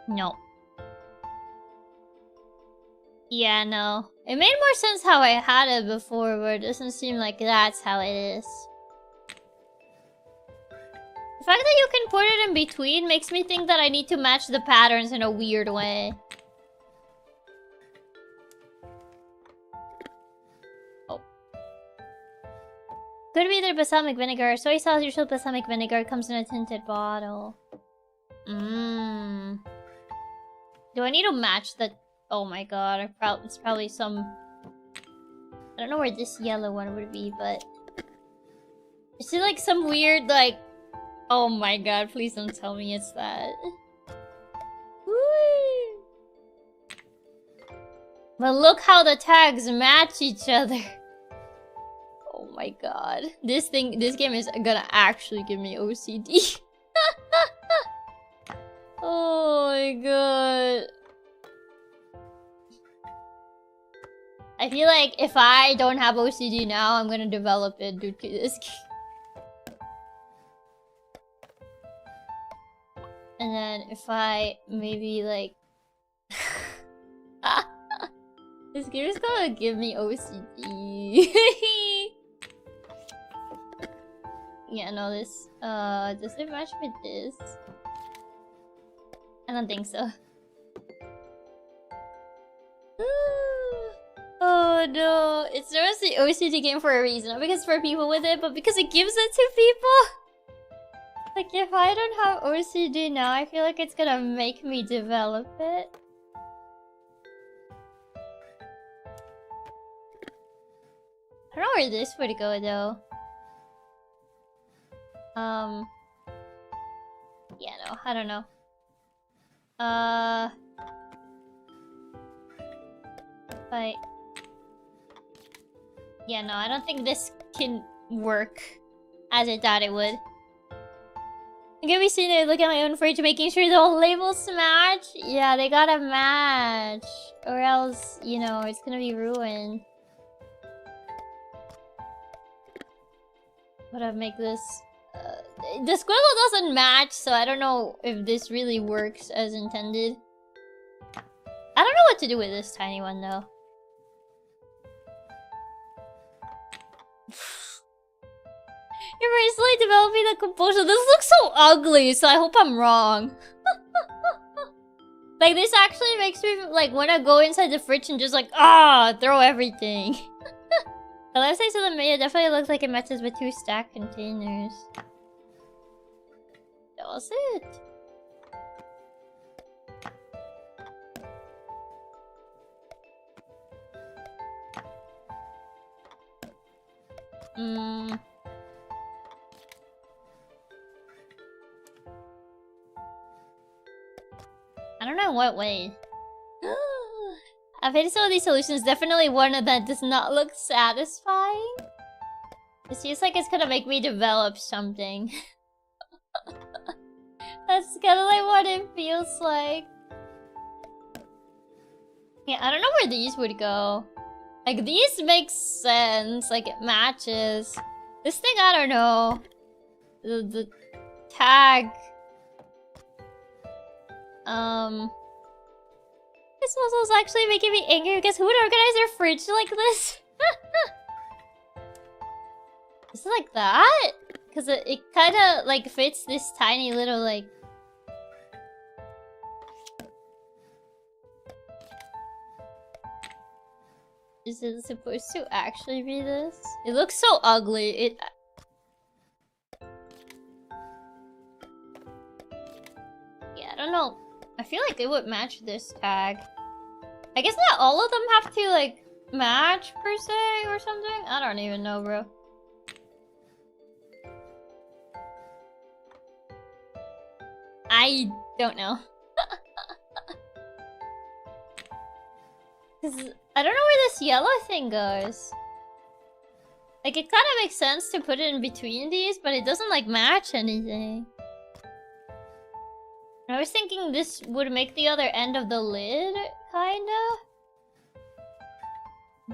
No. Yeah, no. It made more sense how I had it before, but it doesn't seem like that's how it is. The fact that you can put it in between makes me think that I need to match the patterns in a weird way. Oh. Could be either balsamic vinegar. Soy sauce, usual balsamic vinegar comes in a tinted bottle. Mmm. Do I need to match the... Oh my god, it's probably some... I don't know where this yellow one would be, but... Is it like some weird, like... Oh my god, please don't tell me it's that. Woo! But look how the tags match each other. Oh my god. This game is gonna actually give me OCD. Oh my god. I feel like if I don't have OCD now, I'm gonna develop it due to this game. And then if I maybe like... This game is gonna give me OCD. Yeah, no, this... does it match with this? I don't think so. Oh no, it's not the OCD game for a reason. Not because for people with it, but because it gives it to people. Like, if I don't have OCD now, I feel like it's gonna make me develop it. I don't know where this would go though. Yeah, no, I don't know. But... Yeah, no, I don't think this can work as I thought it would. I'm gonna be sitting there looking at my own fridge, making sure the whole labels match. Yeah, they gotta match. Or else, you know, it's gonna be ruined. But I'll make this... the squiggle doesn't match, so I don't know if this really works as intended. I don't know what to do with this tiny one, though. You're very slowly developing the composure. This looks so ugly, so I hope I'm wrong. Like, this actually makes me, like, wanna go inside the fridge and just, like, throw everything. The left side of the menu definitely looks like it matches with 2 stacked containers. Does it? I don't know in what way. I've hit some of these solutions. Definitely one that does not look satisfying. It seems like it's gonna make me develop something. That's kind of like what it feels like. Yeah, I don't know where these would go. Like, these make sense. Like, it matches. This thing, I don't know. The tag. This puzzle is actually making me angry because who would organize their fridge like this? Is it like that? Because it kind of like fits this tiny little like... Is it supposed to actually be this? It looks so ugly. Yeah, I don't know. I feel like it would match this tag. I guess not all of them have to, like, match, per se, or something? I don't even know, bro. I don't know. Cause I don't know where this yellow thing goes. Like, it kind of makes sense to put it in between these, but it doesn't, like, match anything. I was thinking this would make the other end of the lid, kinda.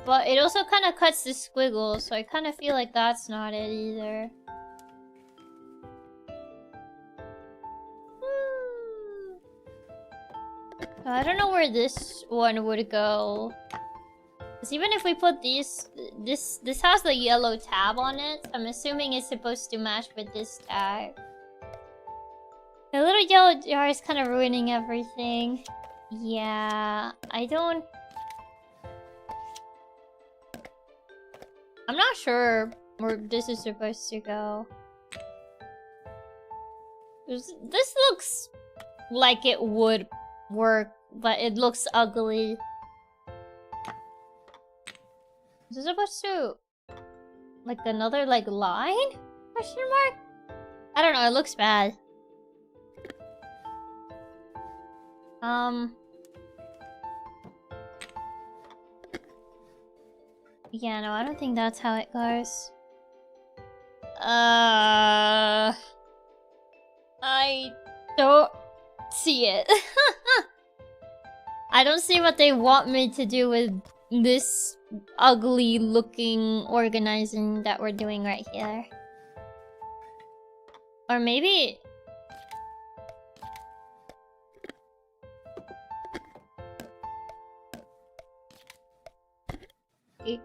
But it also kind of cuts the squiggle, so I kind of feel like that's not it either. I don't know where this one would go. Because even if we put these... This has the yellow tab on it. I'm assuming it's supposed to match with this tag. The little yellow jar is kind of ruining everything. Yeah, I don't... I'm not sure Or this is supposed to go. This looks like it would work, but it looks ugly. Is this supposed to... like another, like, line? Question mark? I don't know, it looks bad. Yeah, no, I don't think that's how it goes. I don't see it. I don't see what they want me to do with this ugly looking organizing that we're doing right here. Or maybe... Eek.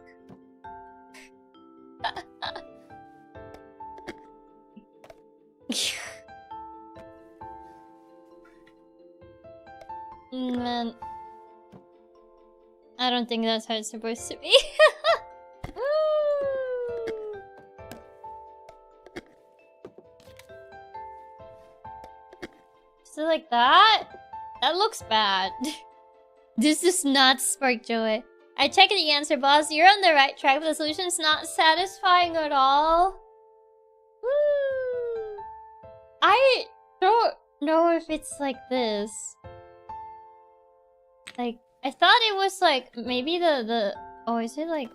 Man, I don't think that's how it's supposed to be. So like that? That looks bad. This does not spark joy. I checked the answer, boss. You're on the right track, but the solution's not satisfying at all. I don't know if it's like this. Like, I thought it was like, maybe the... Oh, is it like...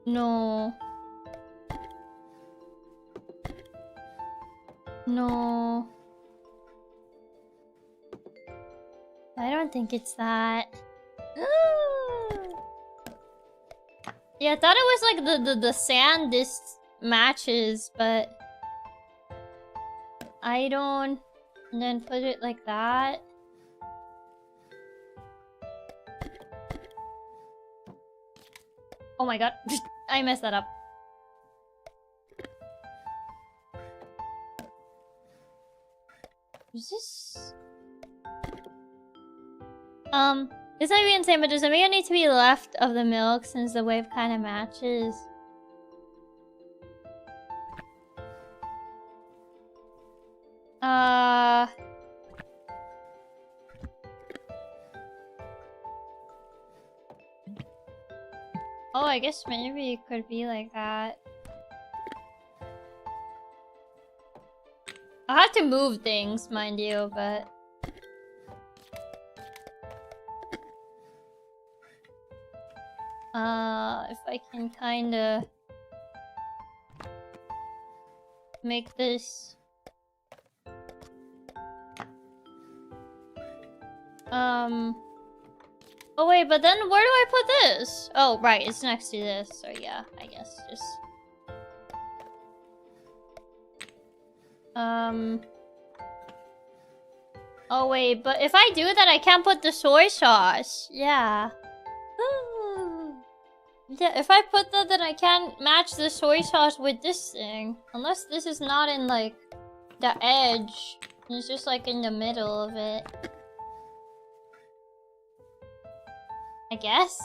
No. No. I don't think it's that. Yeah, I thought it was like the sand this matches, but... I don't... And then put it like that. Oh my god. I messed that up. Is this... This might be insane, but does omega need to be left of the milk since the wave kind of matches? Oh, I guess maybe it could be like that. I'll have to move things, mind you, but... if I can kinda... make this... Oh wait, but then where do I put this? Oh, right, it's next to this, so yeah, I guess just... Oh wait, but if I do that, I can't put the soy sauce. Yeah. Yeah, if I put that, then I can't match the soy sauce with this thing. Unless this is not in, like, the edge. It's just, like, in the middle of it. I guess?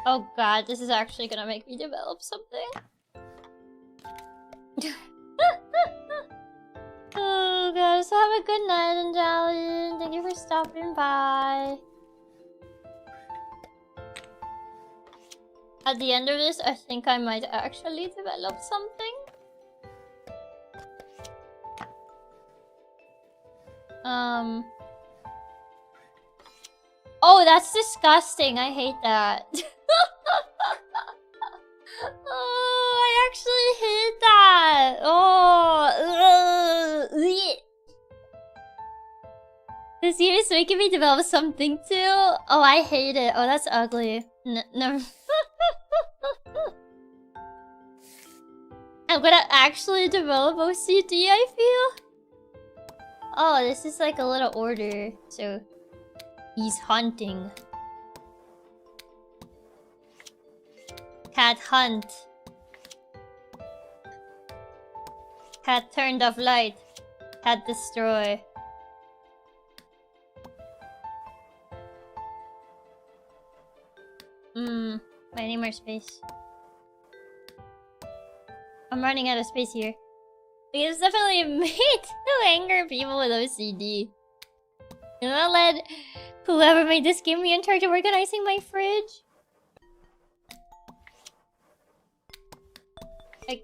Oh god, this is actually gonna make me develop something. Oh guys, have a good night, Anjali. Thank you for stopping by. At the end of this, I think I might actually develop something. Oh, that's disgusting. I hate that. Oh, I actually hate that. Oh, this game is making me develop something too. Oh, I hate it. Oh, that's ugly. Never. I'm gonna actually develop OCD, I feel. Oh, this is like a little order. So, he's hunting. Cat hunt. Cat turned off light. Cat destroy. more space. I'm running out of space here. It's definitely made to anger people with OCD. You know, let whoever made this game be in charge of organizing my fridge. Like,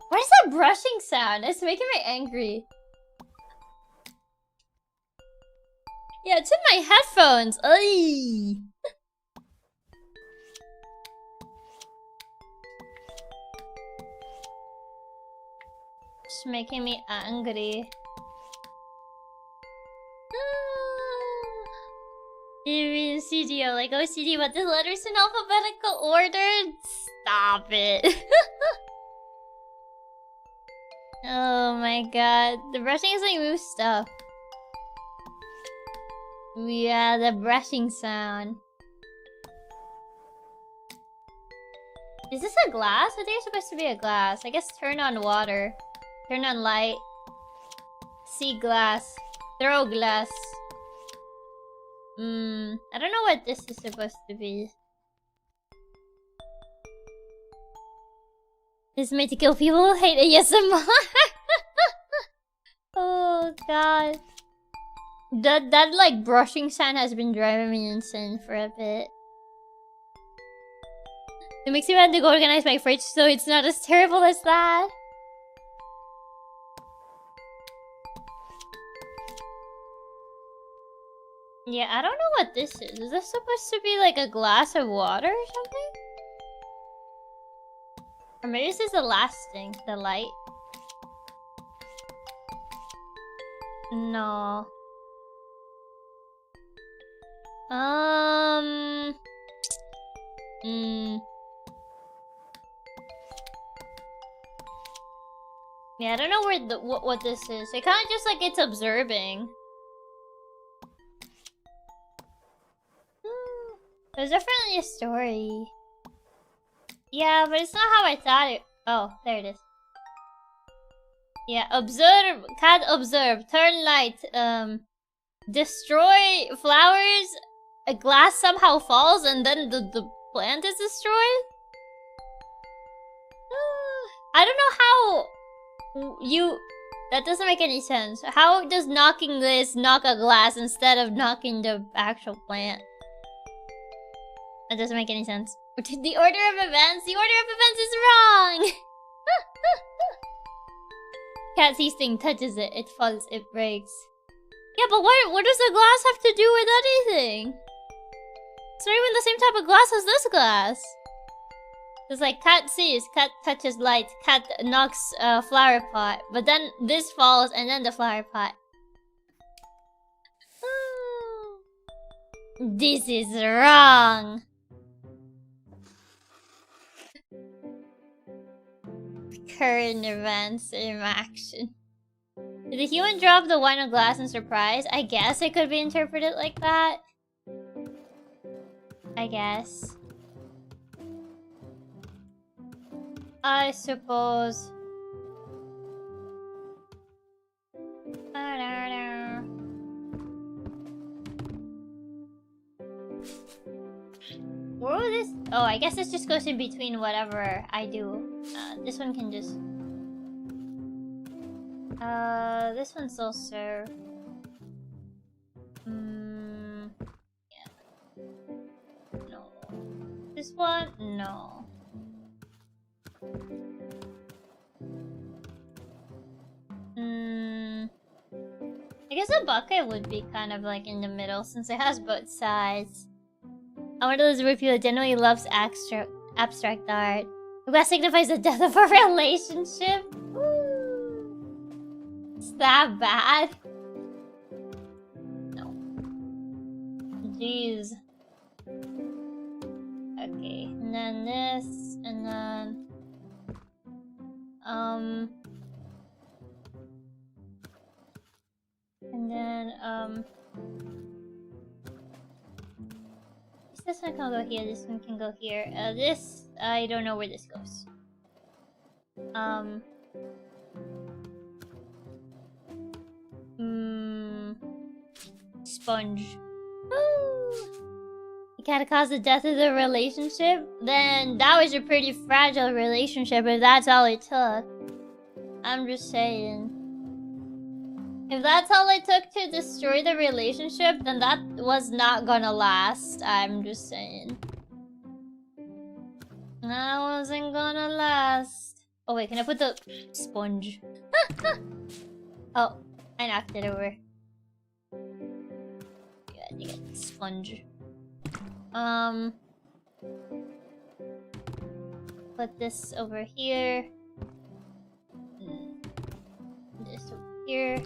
what is that brushing sound? It's making me angry. Yeah, it's in my headphones. Ay. It's making me angry. You mean CGO like OCD, but the letters in alphabetical order? Stop it. Oh my god. The brushing is like move stuff. Yeah, the brushing sound. Is this a glass? I think it's supposed to be a glass. I guess turn on water. Turn on light. See glass. Throw glass. I don't know what this is supposed to be. This is made to kill people who hate ASMR. Oh god. That like brushing sound has been driving me insane for a bit. It makes me want to go organize my fridge so it's not as terrible as that. Yeah, I don't know what this is. Is this supposed to be like a glass of water or something? Or maybe this is the last thing, the light. No. Yeah, I don't know where the what this is. It kind of just like it's observing. There's definitely a story. Yeah, but it's not how I thought it. Oh, there it is. Yeah, observe. Cat observe. Turn light. Destroy flowers. A glass somehow falls and then the plant is destroyed? I don't know how you... That doesn't make any sense. How does knocking this knock a glass instead of knocking the actual plant? That doesn't make any sense. The order of events? The order of events is wrong! Cat sees thing, touches it, it falls, it breaks. Yeah, but what does the glass have to do with anything? It's not even the same type of glass as this glass. It's like cat sees, cat touches light, cat knocks a flower pot, but then this falls and then the flower pot. This is wrong. Current events in action. Did the human drop the wine of glass in surprise? I guess it could be interpreted like that. I guess. I suppose. Where will this? Oh, I guess this just goes in between whatever I do. This one can just. This one's also. Yeah. No. This one, no. I guess a bucket would be kind of like in the middle since it has both sides. I'm one of those weird people that generally loves abstract art. That signifies the death of a relationship. Is that bad? No. Jeez. Okay, and then this, and then... And then, this one can go here, this one can go here. This, I don't know where this goes. Sponge. Woo! Can cause the death of the relationship? Then that was a pretty fragile relationship if that's all it took. I'm just saying. If that's all it took to destroy the relationship, then that was not gonna last. I'm just saying. That wasn't gonna last. Oh wait, can I put the sponge? Oh, I knocked it over. Yeah, you get the sponge. Put this over here. This over here.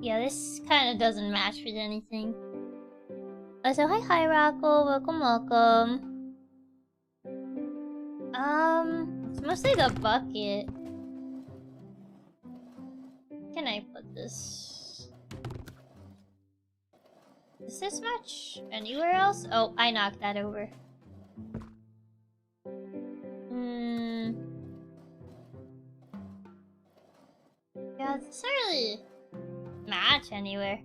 Yeah, this kind of doesn't match with anything. Oh, so hi Rocco, welcome. It's mostly the bucket. Can I put this? Does this match anywhere else? Oh, I knocked that over. Yeah, it doesn't really match anywhere.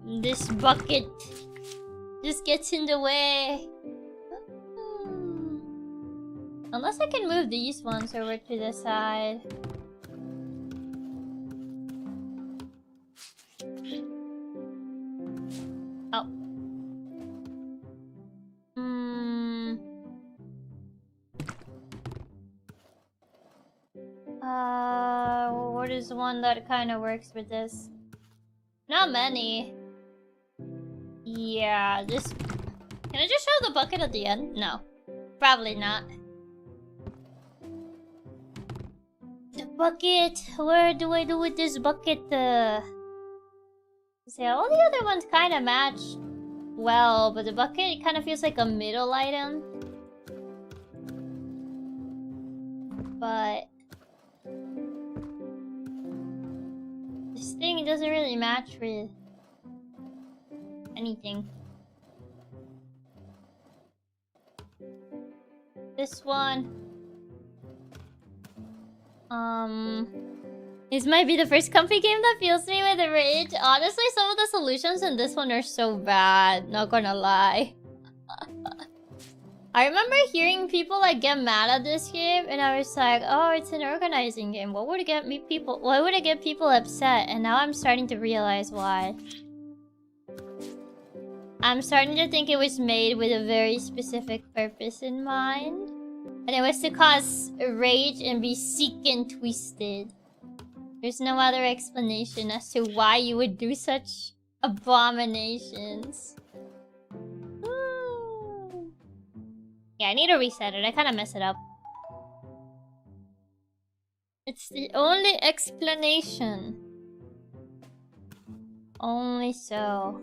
This bucket just gets in the way. Unless I can move these ones over to the side. Oh. What is the one that kind of works with this? Not many. Yeah, just... Can I just show the bucket at the end? No. Probably not. The bucket! Where do I do with this bucket? See, all the other ones kind of match well, but the bucket kind of feels like a middle item. But... this thing doesn't really match with anything. This one. This might be the first comfy game that fills me with rage. Honestly, some of the solutions in this one are so bad. Not gonna lie. I remember hearing people like get mad at this game, and I was like, "Oh, it's an organizing game. What would it get me people? Why would it get people upset?" And now I'm starting to realize why. I'm starting to think it was made with a very specific purpose in mind. And it was to cause rage and be sick and twisted. There's no other explanation as to why you would do such abominations. Yeah, I need to reset it. I kind of messed it up. It's the only explanation. Only so.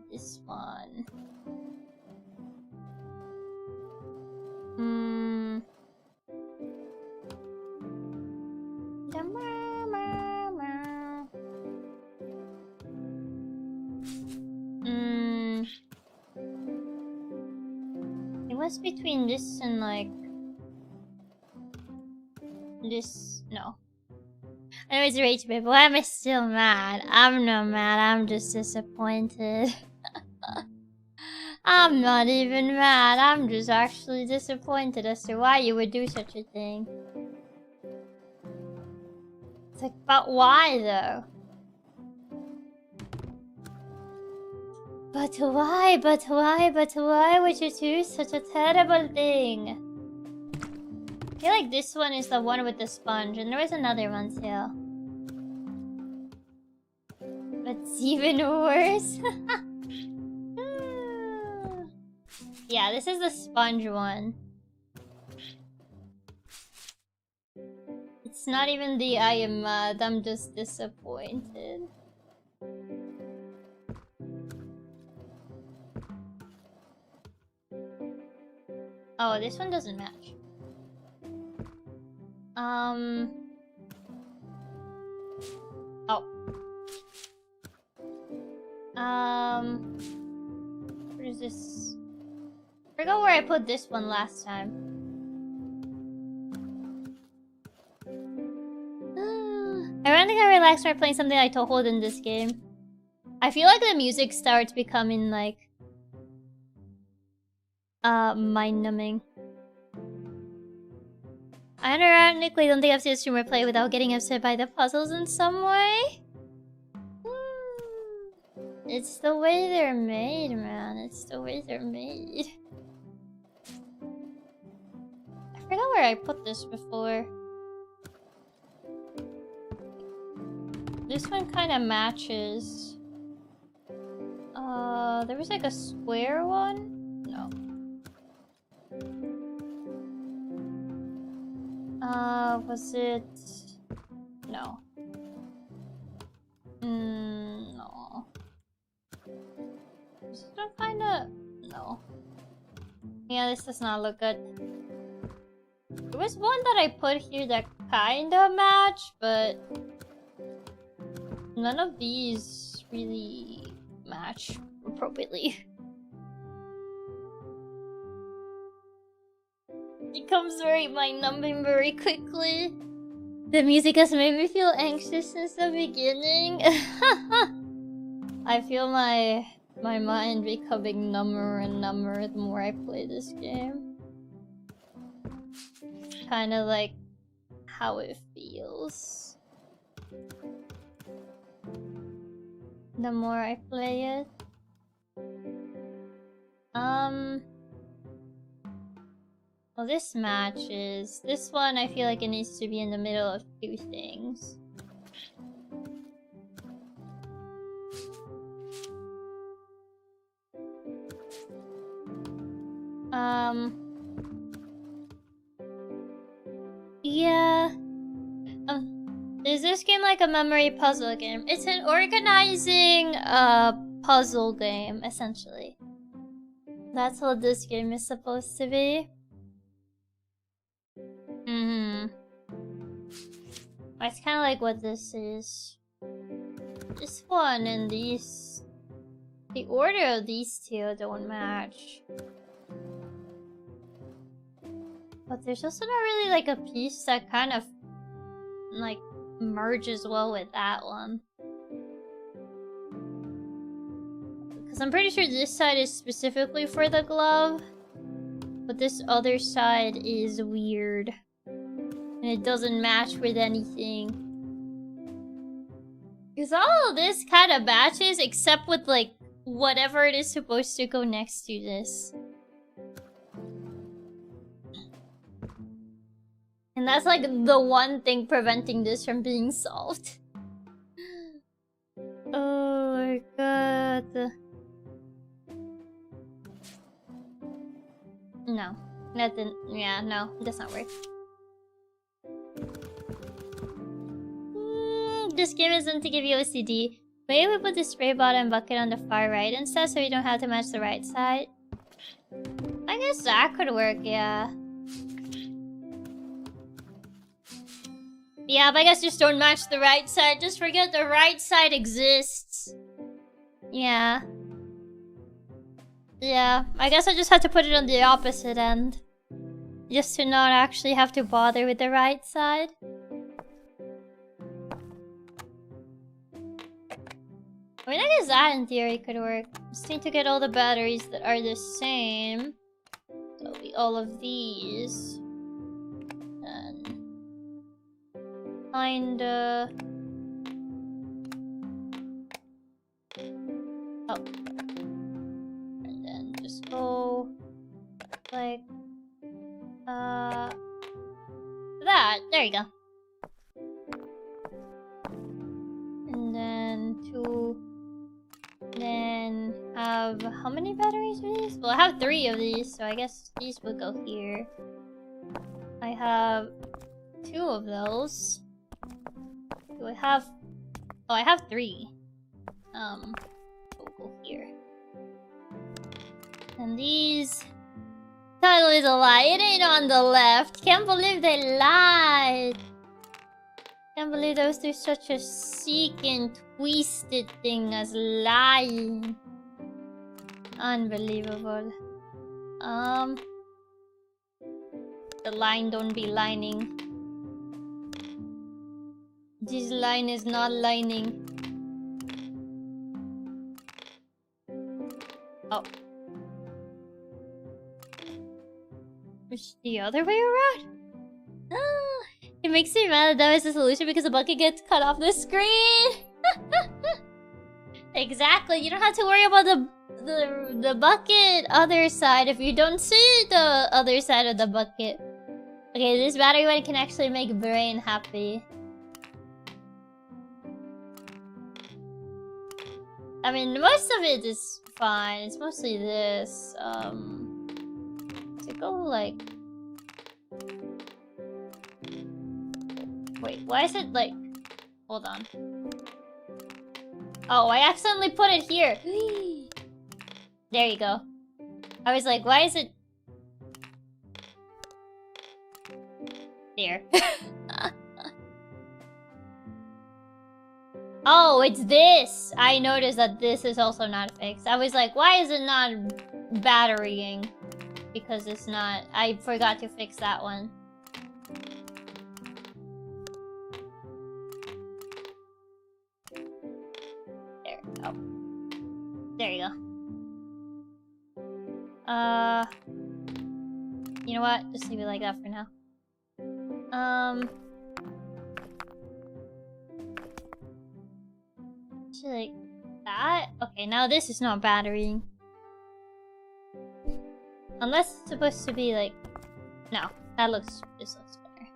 This one. It was between this and like this. No. I was rage bit, but why am I still mad? I'm not mad, I'm just disappointed. I'm not even mad, I'm just actually disappointed as to why you would do such a thing. It's like, but why though? But why would you do such a terrible thing? I feel like this one is the one with the sponge, and there was another one too. But it's even worse. Yeah, this is the sponge one. It's not even the I am mad, I'm just disappointed. Oh, this one doesn't match. Oh. What is this? Forgot where I put this one last time. I don't think I relaxed when playing something like Tohold in this game. I feel like the music starts becoming like mind-numbing. I ironically don't think I've seen a streamer play without getting upset by the puzzles in some way. It's the way they're made, man. It's the way they're made. I forgot where I put this before. This one kind of matches. There was like a square one? No. Was it... No. No. This one kinda... No. Yeah, this does not look good. There was one that I put here that kinda matched, but... none of these really match appropriately. It becomes very mind-numbing very quickly. The music has made me feel anxious since the beginning. I feel my mind becoming number and number the more I play this game. Kinda like how it feels. The more I play it. Well, this matches. This one, I feel like it needs to be in the middle of two things. Yeah. Is this game like a memory puzzle game? It's an organizing puzzle game, essentially. That's what this game is supposed to be. It's kind of like what this is. This one and these... the order of these two don't match. But there's also not really like a piece that kind of like merges well with that one. Because I'm pretty sure this side is specifically for the glove. But this other side is weird. And it doesn't match with anything. Because all of this kind of matches except with like whatever it is supposed to go next to this. And that's like the one thing preventing this from being solved. Oh my god. No. That didn't... yeah, no. It does not work. This game isn't to give you OCD. Maybe we put the spray bottom bucket on the far right instead so you don't have to match the right side. I guess that could work, yeah. Yeah, but I guess just don't match the right side. Just forget the right side exists. Yeah. Yeah, I guess I just had to put it on the opposite end. Just to not actually have to bother with the right side. I mean, I guess that in theory could work. Just need to get all the batteries that are the same. So it'll be all of these. And... kinda... oh. And then just go... like... that. There you go. And then two... then have... how many batteries are these? Well, I have 3 of these, so I guess these will go here. I have 2 of those. Do I have... oh, I have 3. We'll go here. And these... totally a lie. It ain't on the left. Can't believe they lied. Can't believe those do such a sick and twisted thing as lying. Unbelievable. The line don't be lining. This line is not lining. Oh. It's the other way around? Ah, it makes me mad that that was the solution because the bucket gets cut off the screen. Exactly, you don't have to worry about the bucket other side if you don't see the other side of the bucket. Okay, this battery one can actually make brain happy. I mean, most of it is fine. It's mostly this. To go like. Wait, why is it like? Hold on. Oh, I accidentally put it here. There you go. I was like, why is it there? Oh, it's this! I noticed that this is also not fixed. I was like, why is it not batterying? Because it's not... I forgot to fix that one. There. Oh. There you go. You know what? Just leave it like that for now. Like that? Okay, now this is not batterying. Unless it's supposed to be like... No, that looks... This looks better.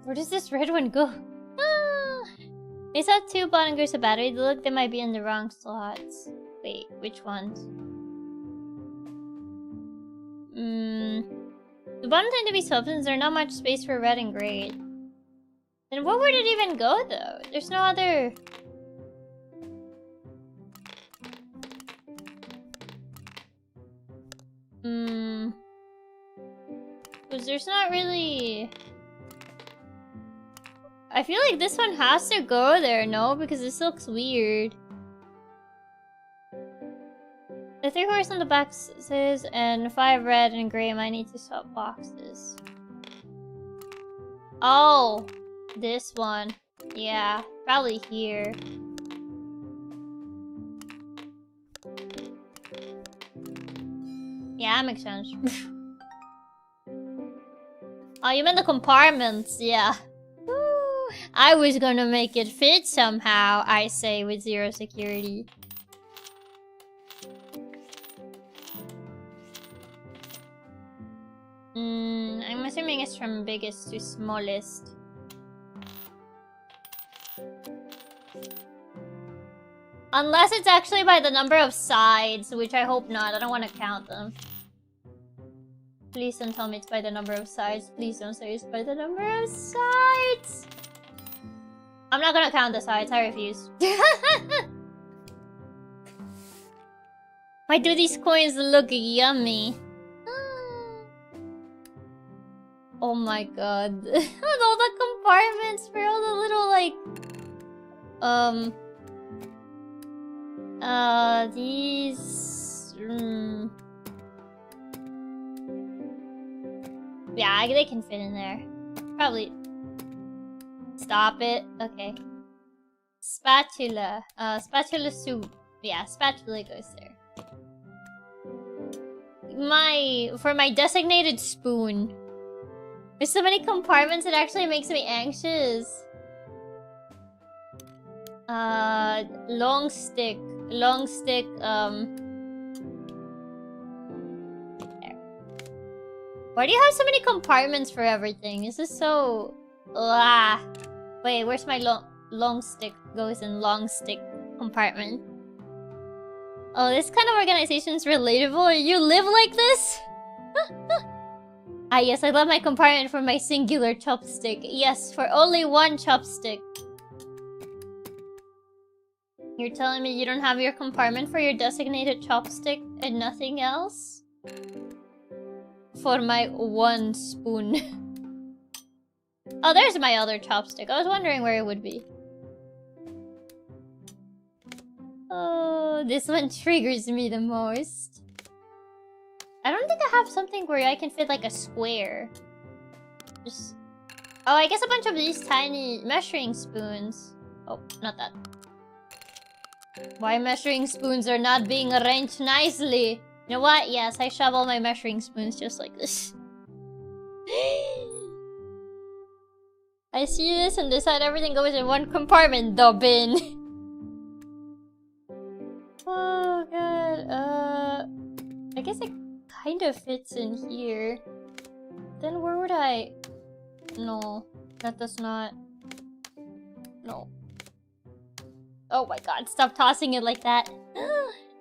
Where does this red one go? Ah! They saw two bottom groups of battery. They look they might be in the wrong slots. Wait, which ones? The bottom tend to be soft since there's not much space for red and gray. Then where would it even go though? There's no other... Because there's not really... I feel like this one has to go there, no? Because this looks weird. The 3 horse on the boxes and 5 red and gray might need to swap boxes. Oh, this one. Yeah, probably here. Yeah, that makes sense. Oh, you meant the compartments, yeah. Woo. I was gonna make it fit somehow, I say, with 0 security. I'm assuming it's from biggest to smallest. Unless it's actually by the number of sides, which I hope not. I don't want to count them. Please don't tell me it's by the number of sides. Please don't say it's by the number of sides. I'm not gonna count the sides. I refuse. Why do these coins look yummy? Oh my god. And all the compartments for all the little, like... these... Yeah, they can fit in there. Probably... Stop it. Okay. Spatula. Spatula soup. Yeah, spatula goes there. For my designated spoon. There's so many compartments, it actually makes me anxious. Long stick. Long stick, there. Why do you have so many compartments for everything? This is so... Ah. Wait, where's my long stick? Goes in long stick compartment. Oh, this kind of organization is relatable. You live like this? Ah, yes, I love my compartment for my singular chopstick. Yes, for only one chopstick. You're telling me you don't have your compartment for your designated chopstick and nothing else? For my one spoon. Oh, there's my other chopstick. I was wondering where it would be. Oh, this one triggers me the most. I don't think I have something where I can fit like a square. Just... Oh, I guess a bunch of these tiny measuring spoons. Oh, not that. Why measuring spoons are not being arranged nicely? You know what? Yes, I shovel my measuring spoons just like this. I see this and decide everything goes in one compartment, the bin. Oh god, I guess it kind of fits in here. Then where would I... No, that does not... No. Oh my god, stop tossing it like that.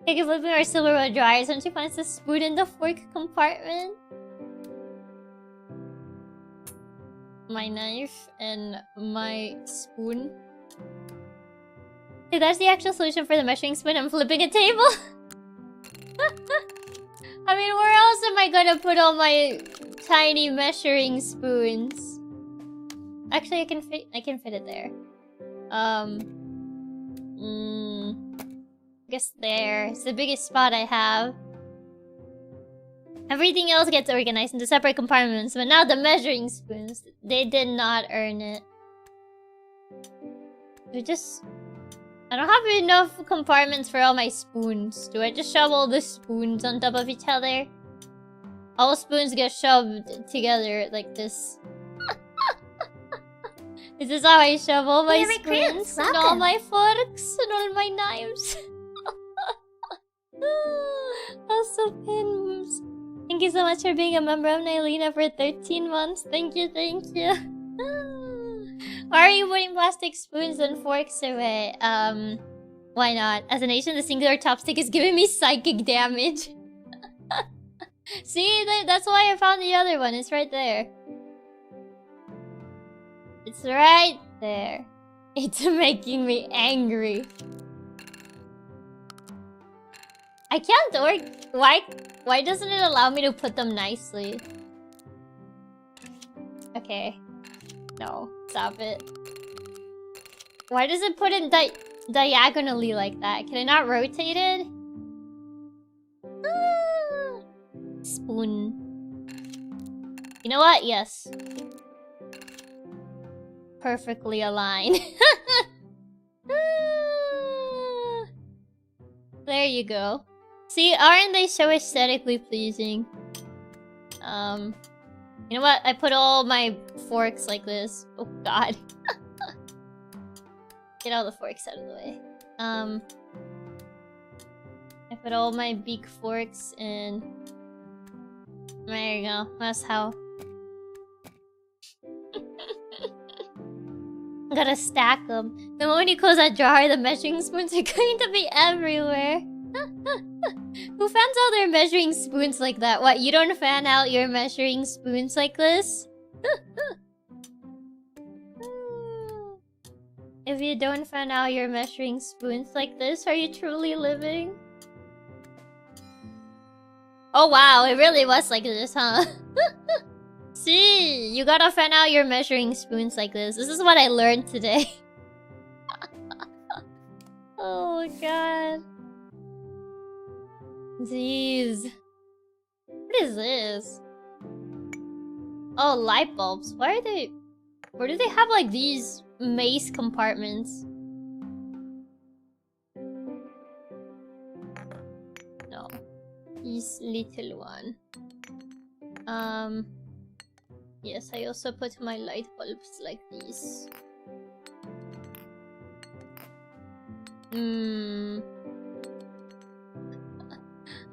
I can flip our silverware dryers when she finds the spoon in the fork compartment. My knife and my spoon. If that's the actual solution for the measuring spoon, I'm flipping a table. I mean, where else am I gonna put all my tiny measuring spoons? Actually, I can fit it there. I guess there. It's the biggest spot I have. Everything else gets organized into separate compartments, but now the measuring spoons, they did not earn it. I don't have enough compartments for all my spoons. Do I just shove all the spoons on top of each other? All spoons get shoved together like this. Is this how I shove all my spoons and all my forks and all my knives? Also pins. Thank you so much for being a member of Nylena for 13 months. Thank you, thank you. Why are you putting plastic spoons and forks away? Why not? As a nation, the singular chopstick is giving me psychic damage. See, that's why I found the other one. It's right there. It's right there. It's making me angry. I can't why doesn't it allow me to put them nicely? Okay. No, stop it. Why does it put it diagonally like that? Can I not rotate it? Ah, spoon. You know what? Yes. Perfectly aligned. Ah, there you go. See, aren't they so aesthetically pleasing? You know what? I put all my forks like this. Oh god. Get all the forks out of the way. I put all my beak forks in. There you go. That's how. Gotta stack them. The moment you close that jar, the measuring spoons are going to be everywhere. Who fans out their measuring spoons like that? What, you don't fan out your measuring spoons like this? If you don't fan out your measuring spoons like this, are you truly living? Oh wow, it really was like this, huh? See, you gotta fan out your measuring spoons like this. This is what I learned today. Oh god. Jeez. What is this? Oh, light bulbs. Why are they... Where do they have like these maze compartments? No. This little one. Yes, I also put my light bulbs like these.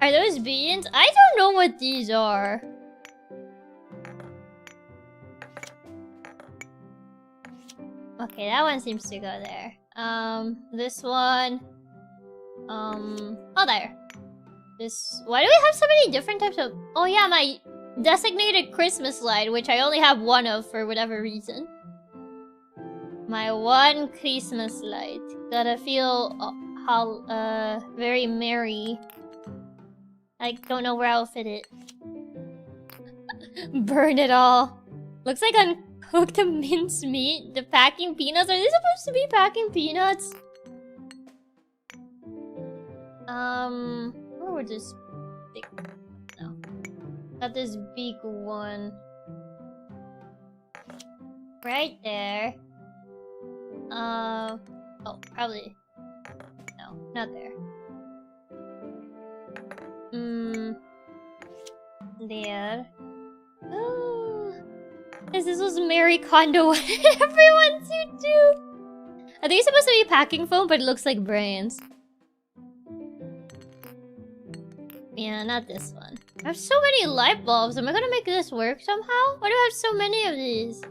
Are those beans? I don't know what these are. Okay, that one seems to go there. This one. Oh, there. This. Why do we have so many different types of... Oh yeah, my designated Christmas light, which I only have one of for whatever reason. My one Christmas light. Gotta feel very merry. I don't know where I'll fit it. Burn it all. Looks like Cook the minced meat? The packing peanuts? Are they supposed to be packing peanuts? Or just big. No. Got this big one. Right there. Oh, probably. No, not there. There. Oh, this was Mary Kondo. Everyone to do. I think it's supposed to be packing foam, but it looks like brains. Yeah, not this one. I have so many light bulbs. Am I gonna make this work somehow? Why do I have so many of these?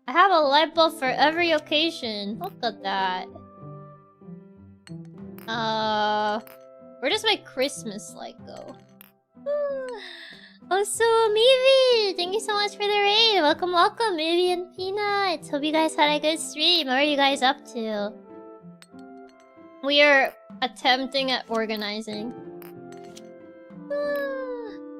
I have a light bulb for every occasion. Look at that. Where does my Christmas light go? Also, Mivi! Thank you so much for the raid. Welcome, welcome, Mivi and Peanuts. Hope you guys had a good stream. What are you guys up to? We are attempting at organizing.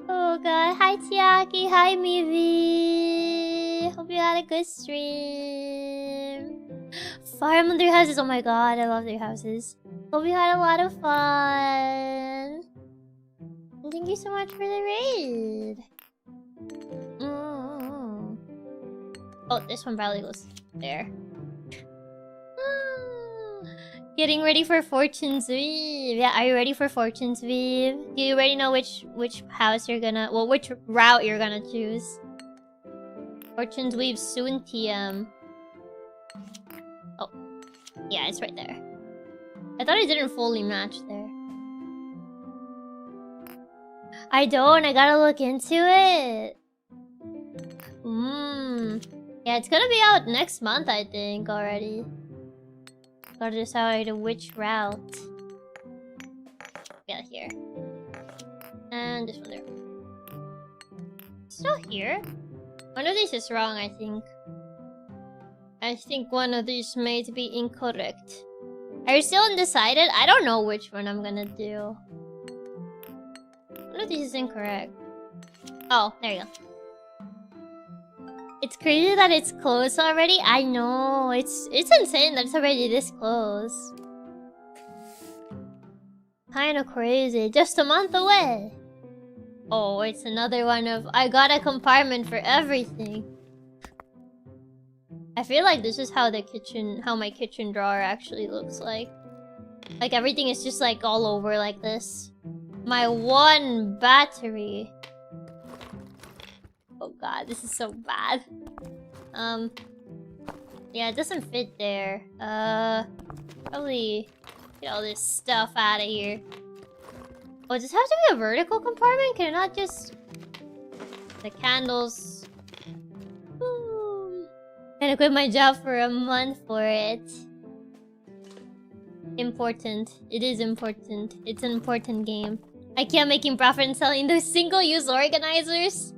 Oh god. Hi, Chiaki. Hi, Mivi. Hope you had a good stream. Farm their houses. Oh my god, I love their houses. Hope you had a lot of fun. And thank you so much for the raid. Oh, this one probably goes there. Getting ready for Fortune's Weave. Yeah, are you ready for Fortune's Weave? Do you already know which house you're gonna... Well, which route you're gonna choose? Fortune's Weave soon TM. Oh. Yeah, it's right there. I thought it didn't fully match there. I don't. I gotta look into it. Yeah, it's gonna be out next month, I think, already. Gotta decide which route. Yeah, here. And this one there. Still here? One of these is wrong, I think. I think one of these may be incorrect. Are you still undecided? I don't know which one I'm gonna do. One of these is incorrect. Oh, there you go. It's crazy that it's close already. I know. It's insane that it's already this close. Kinda crazy. Just a month away. Oh, it's another one of I got a compartment for everything. I feel like this is how my kitchen drawer actually looks like. Like everything is just like all over like this. My one battery. Oh god, this is so bad. Yeah, it doesn't fit there. Probably get all this stuff out of here. Oh, does this have to be a vertical compartment? Can it not just... The candles... Gonna quit my job for a month for it. Important. It is important. It's an important game. I can't making profit and selling those single-use organizers.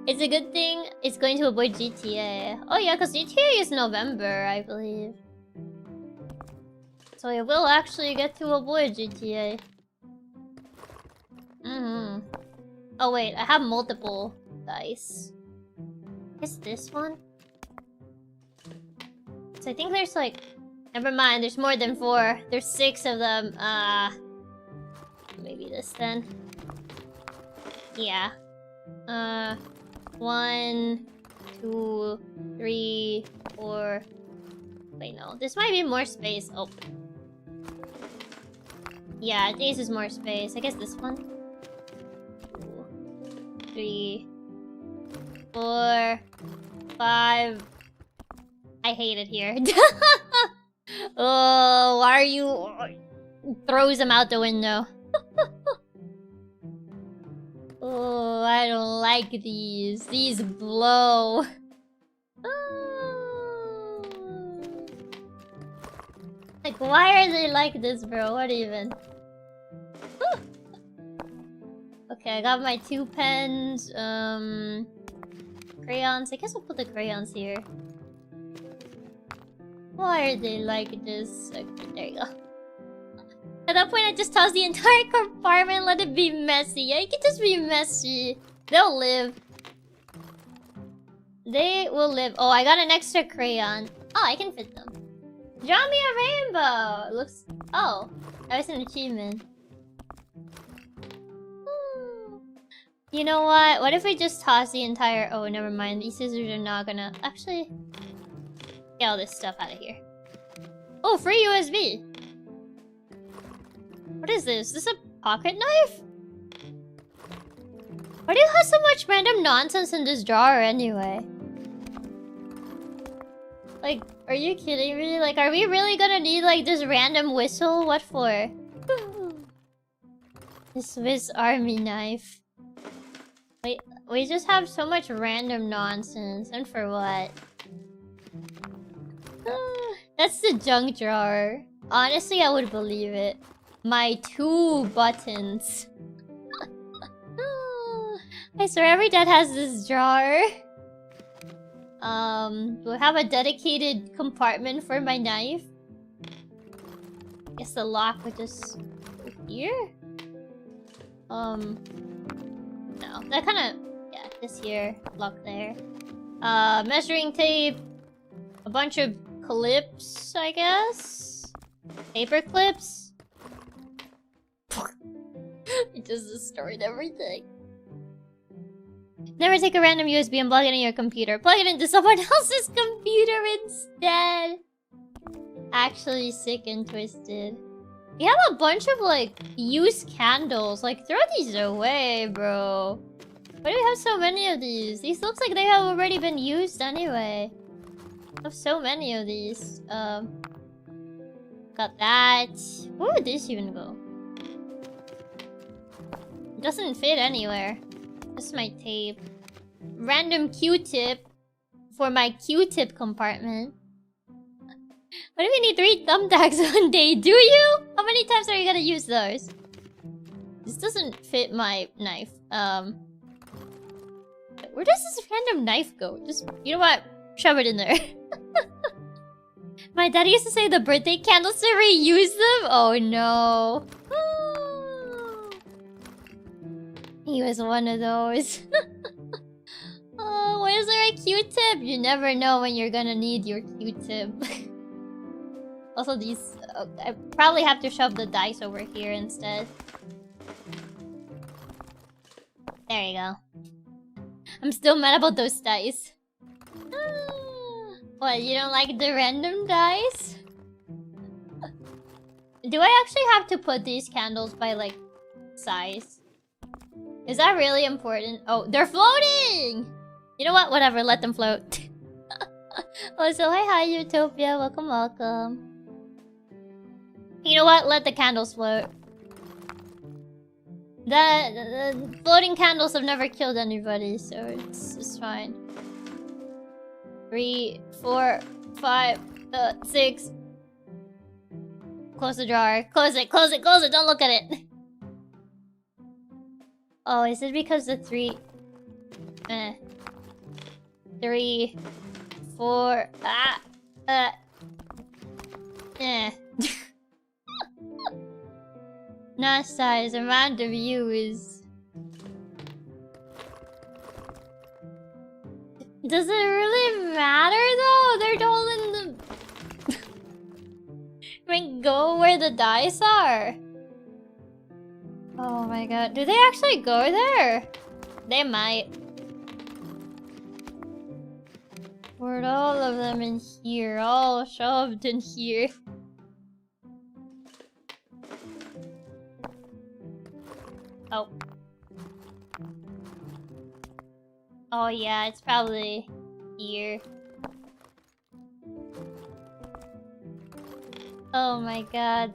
It's a good thing it's going to avoid GTA. Oh yeah, because GTA is November, I believe. So it will actually get to avoid GTA. Oh wait, I have multiple dice. Is this one? So I think there's like... Never mind, there's more than 4. There's 6 of them. Maybe this then. Yeah. 1, 2, 3, 4. Wait, no. This might be more space. Oh. Yeah, I think this is more space. I guess this one. 2, 3, 4, 5. I hate it here. Oh, why are you... Throws them out the window. Oh, I don't like these. These blow. Oh. Like, why are they like this, bro? What even? Okay, I got my 2 pens. Crayons. I guess I'll put the crayons here. Why are they like this? Okay, there you go. At that point, I just toss the entire compartment and let it be messy. Yeah, it can just be messy. They'll live. They will live. Oh, I got an extra crayon. Oh, I can fit them. Draw me a rainbow. It looks. Oh, that was an achievement. You know what? What if we just toss the entire... Oh, never mind. These scissors are not gonna... Actually... Get all this stuff out of here. Oh, free USB! What is this? Is this a pocket knife? Why do you have so much random nonsense in this drawer anyway? Like, are you kidding me? Like, are we really gonna need, like, this random whistle? What for? The Swiss Army knife. Wait, we just have so much random nonsense. And for what? That's the junk drawer. Honestly, I would believe it. My 2 buttons. I swear every dad has this drawer. Do I have a dedicated compartment for my knife? Guess the lock would just go here? No, that kinda... Yeah, this here, lock there. Measuring tape. A bunch of clips, I guess? Paper clips? It just destroyed everything. Never take a random USB and plug it in your computer. Plug it into someone else's computer instead. Actually sick and twisted. We have a bunch of, like, used candles. Like, throw these away, bro. Why do we have so many of these? These looks like they have already been used anyway. I have so many of these. Got that. Where would this even go? It doesn't fit anywhere. This is my tape. Random Q-tip for my Q-tip compartment. What if you need 3 thumbtacks one day? Do you? How many times are you gonna use those? This doesn't fit my knife. Where does this random knife go? Just, you know what? Shove it in there. My dad used to say the birthday candles to reuse them. Oh no. He was one of those. Oh, why is there a Q-tip? You never know when you're gonna need your Q-tip. Also, these... I probably have to shove the dice over here instead. There you go. I'm still mad about those dice. What, you don't like the random dice? Do I actually have to put these candles by, like, size? Is that really important? Oh, they're floating! You know what? Whatever, let them float. Oh, so hi, Utopia. Welcome, welcome. You know what? Let the candles float. The floating candles have never killed anybody, so it's fine. 3, 4, 5, 6. Close the jar. Close it, close it, close it. Don't look at it. Oh, is it because the 3... 3, 4... Not size, amount of views. Does it really matter though? They're all in the... I mean, go where the dice are. Oh my god. Do they actually go there? They might. Put all of them in here. All shoved in here. Oh. Oh yeah, it's probably here. Oh my god.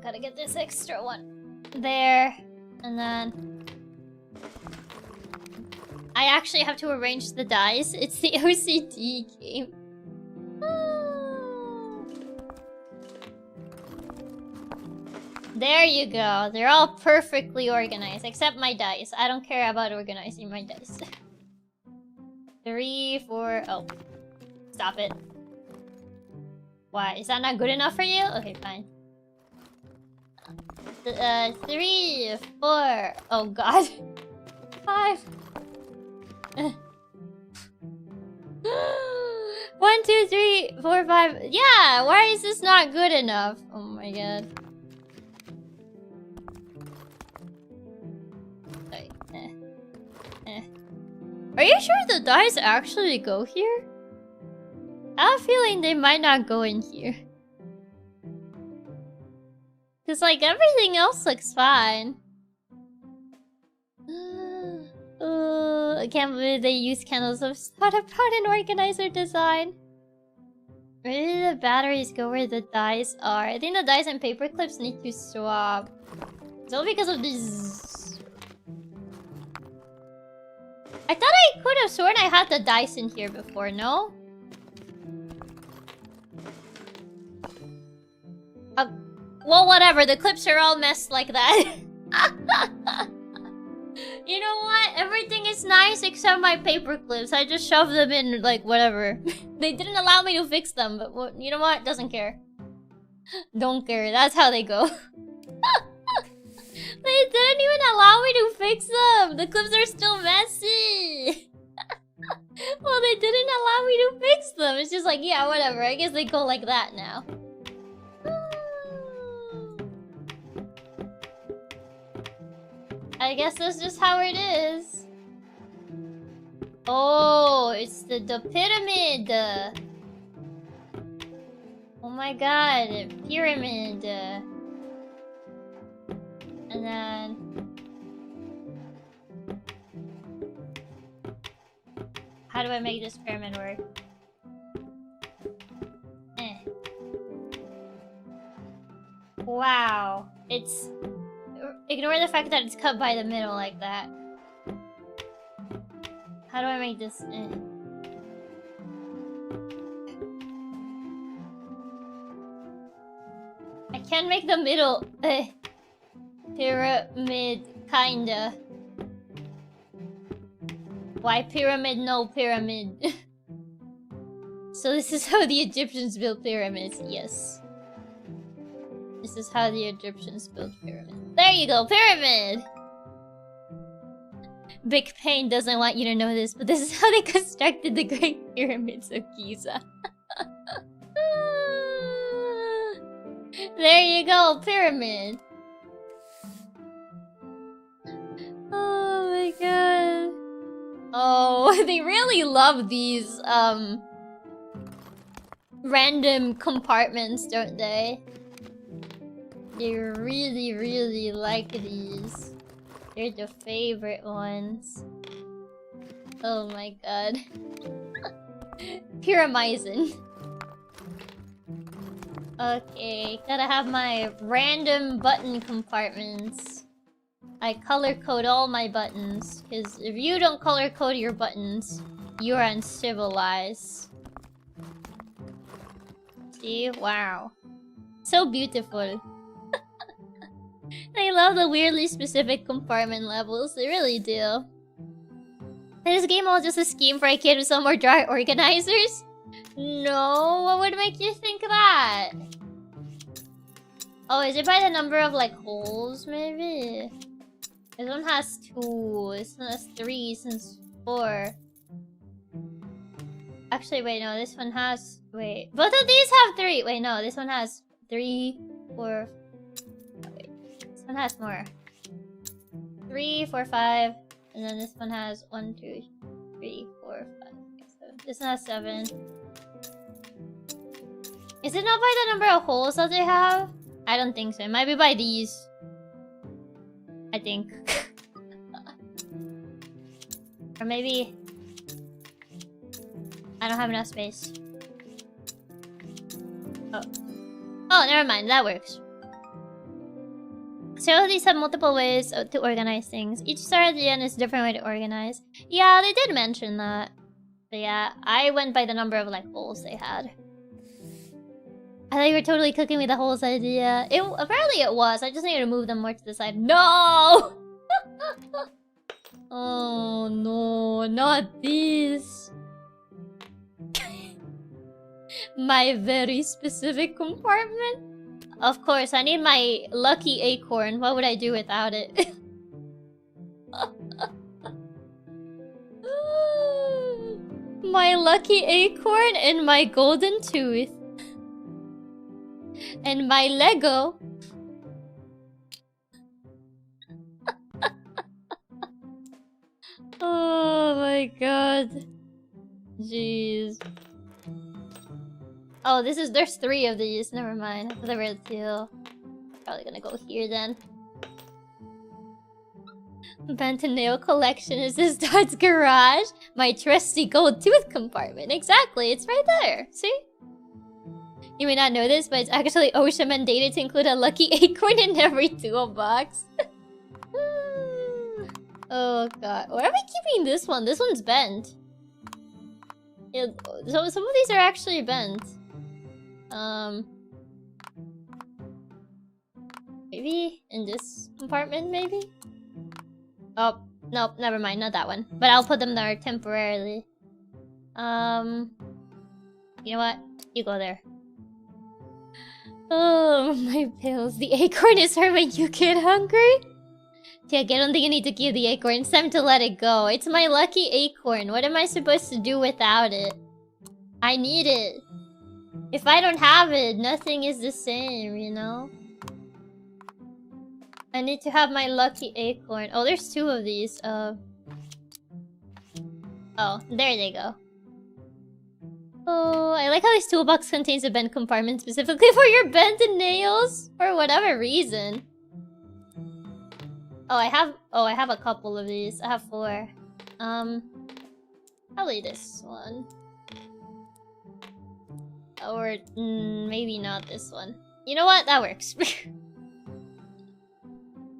Gotta get this extra one. There. And then... I actually have to arrange the dice. It's the OCD game. There you go. They're all perfectly organized, except my dice. I don't care about organizing my dice. 3, 4... Oh. Stop it. Why? Is that not good enough for you? Okay, fine. 3, 4... Oh god. 5... 1, 2, 3, 4, 5. Yeah, why is this not good enough? Oh my god. Are you sure the dice actually go here? I have a feeling they might not go in here. Cause like everything else looks fine. I can't believe they use candles. I've thought about an organizer design. Where do the batteries go where the dice are? I think the dice and paper clips need to swap. It's all because of this. I thought I could have sworn I had the dice in here before, no? Well, whatever. The clips are all messed like that. You know what? Everything is nice except my paper clips. I just shoved them in, like, whatever. They didn't allow me to fix them, but you know what? Doesn't care. Don't care. That's how they go. They didn't even allow me to fix them. The clips are still messy. Well, they didn't allow me to fix them. It's just like, yeah, whatever. I guess they go like that now. I guess that's just how it is. Oh, it's the pyramid. Oh my god, pyramid. And then... How do I make this pyramid work? Wow. It's... Ignore the fact that it's cut by the middle like that. How do I make this? I can't make the middle pyramid, kinda. Why pyramid, no pyramid? So this is how the Egyptians built pyramids, yes. This is how the Egyptians built pyramids. There you go, pyramid! Big Pain doesn't want you to know this, but this is how they constructed the Great Pyramids of Giza. There you go, pyramid! Oh my god. Oh, they really love these, random compartments, don't they? They really, really like these. They're the favorite ones. Oh my god. Pyramizing. Okay, gotta have my random button compartments. I color code all my buttons, because if you don't color code your buttons, you're uncivilized. See? Wow. So beautiful. I love the weirdly specific compartment levels, they really do. Is this game all just a scheme for a kid with some more dry organizers? No, what would make you think that? Oh, is it by the number of, like, holes, maybe? This one has 2, this one has 3, since 4. Actually, wait, no, this one has... Wait, both of these have 3! Wait, no, this one has 3, 4... Wait, this one has more. 3, 4, 5, and then this one has 1, 2, 3, 4, 5, 6, 7. This one has 7. Is it not by the number of holes that they have? I don't think so. It might be by these. I think. Or maybe... I don't have enough space. Oh. Oh, never mind. That works. So these have multiple ways to organize things. Each star at the end is a different way to organize. Yeah, they did mention that. But yeah, I went by the number of, like, holes they had. I thought you were totally cooking me the holes idea. Apparently it was. I just needed to move them more to the side. No! Oh no, not this. My very specific compartment. Of course, I need my lucky acorn. What would I do without it? my lucky acorn and my golden tooth. And my Lego. Oh my god. Jeez. Oh, there's 3 of these. Never mind. I thought there were 2. Probably gonna go here then. Banter nail collection is this Dot's garage. My trusty gold tooth compartment. Exactly, it's right there. See? You may not know this, but it's actually OSHA mandated to include a lucky acorn in every toolbox. Oh god. Why are we keeping this one? This one's bent. Yeah, so some of these are actually bent. Maybe in this compartment, maybe? Oh, nope, never mind, not that one. But I'll put them there temporarily. You know what? You go there. Oh, my pills. The acorn is hurt when you get hungry? Chiaki, I don't think you need to keep the acorn. It's time to let it go. It's my lucky acorn. What am I supposed to do without it? I need it. If I don't have it, nothing is the same, you know? I need to have my lucky acorn. Oh, there's 2 of these. Oh, there they go. Oh, I like how this toolbox contains a bent compartment specifically for your bent nails. For whatever reason. Oh, I have a couple of these. I have 4. Probably this one. Or maybe not this one. You know what? That works.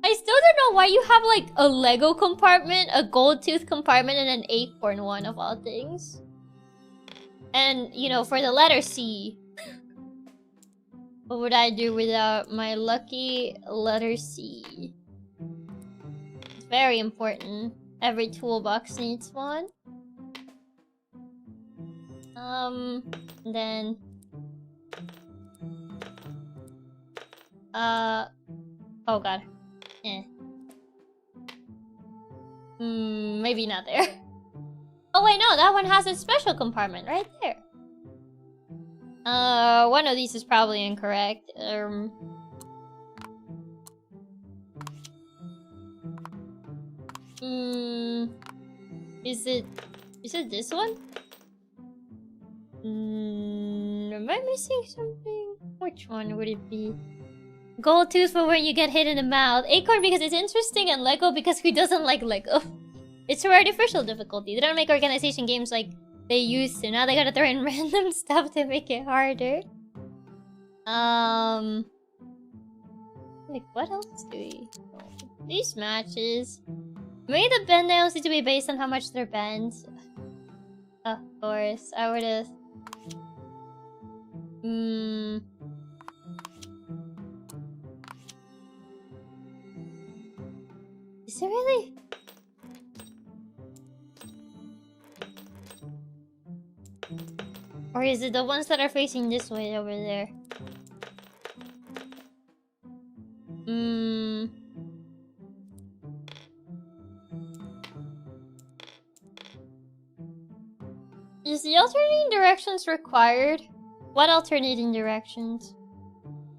I still don't know why you have like a Lego compartment, a gold tooth compartment, and an acorn one of all things. And, you know, for the letter C. What would I do without my lucky letter C? It's very important. Every toolbox needs one. Then... oh god. Maybe not there. Oh wait, no, that one has a special compartment right there. One of these is probably incorrect. Is it this one? Am I missing something? Which one would it be? Gold tooth for when you get hit in the mouth. Acorn because it's interesting, and Lego because who doesn't like Lego? It's for artificial difficulty. They don't make organization games like they used to. Now they gotta throw in random stuff to make it harder. Like what else do we... These matches. Maybe the bend nails need to be based on how much they're bent. Of course, I would've... Is it really? Or is it the ones that are facing this way over there? Is the alternating directions required? What alternating directions?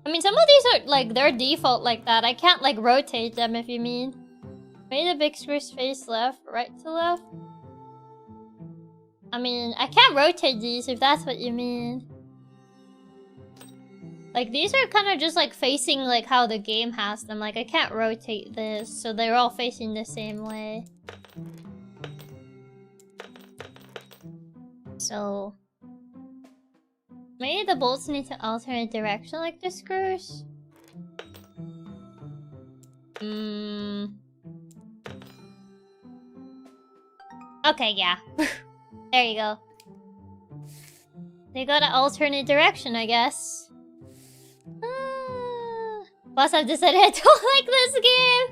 I mean, some of these are like, they're default like that. I can't like rotate them if you mean. Maybe the big screws face left, right to left. I mean, I can't rotate these if that's what you mean. Like, these are kind of just like facing like how the game has them. Like, I can't rotate this, so they're all facing the same way. So... maybe the bolts need to alternate direction like the screws? Okay, yeah. There you go. They gotta alternate direction, I guess. Plus, I've decided I don't like this game.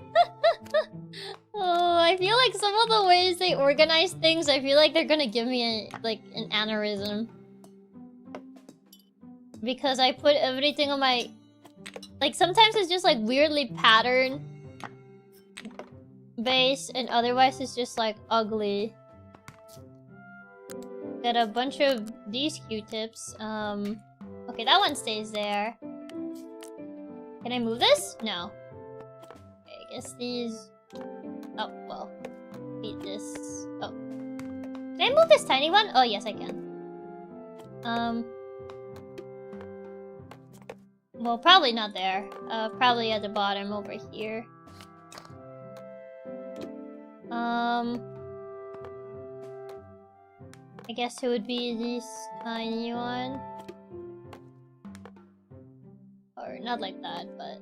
Oh, I feel like some of the ways they organize things, I feel like they're gonna give me an aneurysm. Because I put everything on my... like, sometimes it's just like weirdly pattern based, and otherwise it's just like ugly. Got a bunch of these Q-tips. Okay, that one stays there. Can I move this? No. Okay, I guess these... Oh, well. Beat this. Oh. Can I move this tiny one? Oh, yes, I can. Well, probably not there. Probably at the bottom over here. I guess it would be this tiny one. Or not like that, but,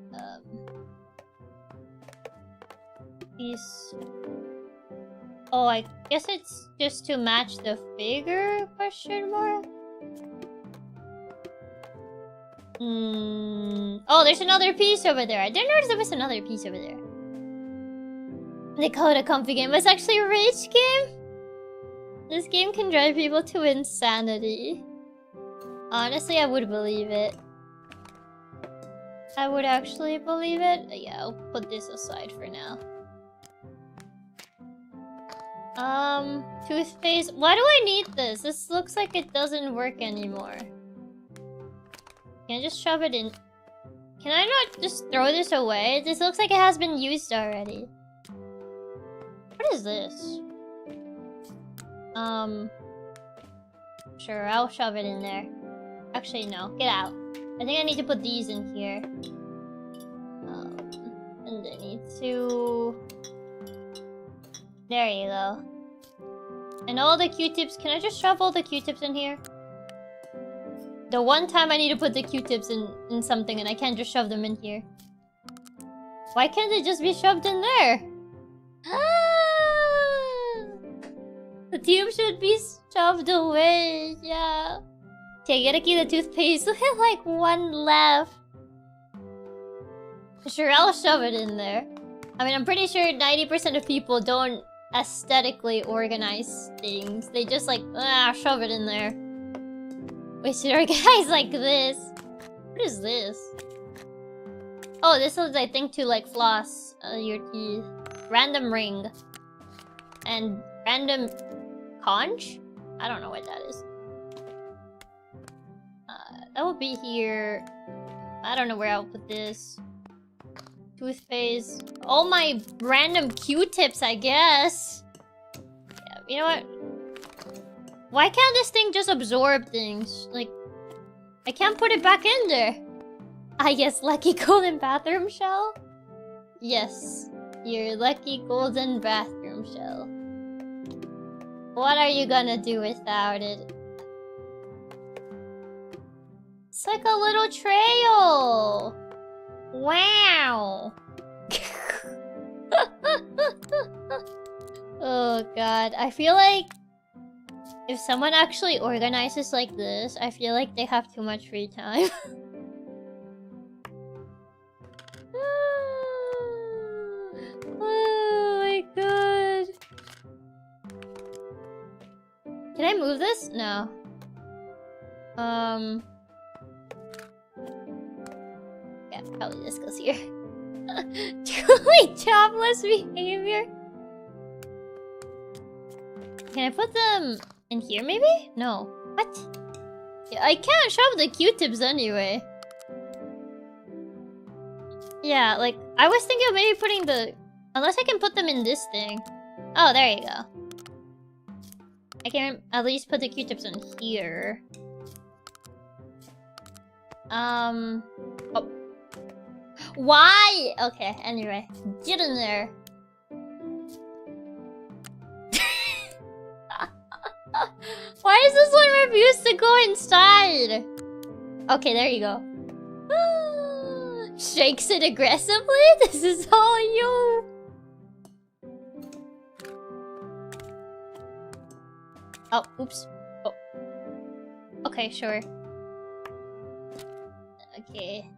these... Oh, I guess it's just to match the figure, question mark? Oh, there's another piece over there. I didn't notice there was another piece over there. They call it a comfy game, but it's actually a rage game? This game can drive people to insanity. Honestly, I would believe it. I would actually believe it. Yeah, I'll put this aside for now. Toothpaste. Why do I need this? This looks like it doesn't work anymore. Can I just shove it in? Can I not just throw this away? This looks like it has been used already. What is this? Sure, I'll shove it in there. Actually, no. Get out. I think I need to put these in here. And I need to... There you go. And all the Q-tips. Can I just shove all the Q-tips in here? The one time I need to put the Q-tips in something and I can't just shove them in here. Why can't they just be shoved in there? The tube should be shoved away, yeah. Okay, gotta keep the toothpaste. We have like one left. Sure, I'll shove it in there. I mean, I'm pretty sure 90% of people don't aesthetically organize things. They just like, shove it in there. We should organize like this. What is this? Oh, this is, I think, to like floss your teeth. Random ring. And random conch? I don't know what that is. That will be here. I don't know where I'll put this. Toothpaste. All my random Q-tips, I guess. Yeah, you know what? Why can't this thing just absorb things? Like, I can't put it back in there. I guess lucky golden bathroom shell? Yes, your lucky golden bathroom shell. What are you gonna do without it? It's like a little trail! Wow! Oh god, I feel like if someone actually organizes like this, I feel like they have too much free time. Oh my god. Can I move this? No. Yeah, probably this goes here. Truly jobless behavior. Can I put them in here maybe? No. What? Yeah, I can't shove the Q-tips anyway. Yeah, like, I was thinking of maybe putting the... Unless I can put them in this thing. Oh, there you go. I can at least put the Q-tips in here. Oh. Why? Okay, anyway. Get in there. Why does this one refuse to go inside? Okay, there you go. Shakes it aggressively? This is all you. Oh, oops. Oh. Okay, sure. Okay.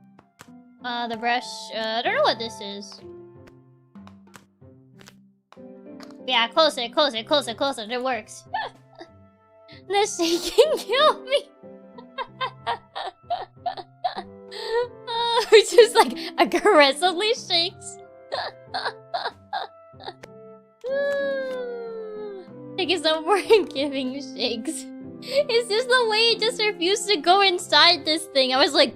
The brush, I don't know what this is. Yeah, close it, close it, close it, close it. It works. The shaking killed me. It just like aggressively shakes. Thank you so much for giving shakes. It's just the way it just refused to go inside this thing. I was like,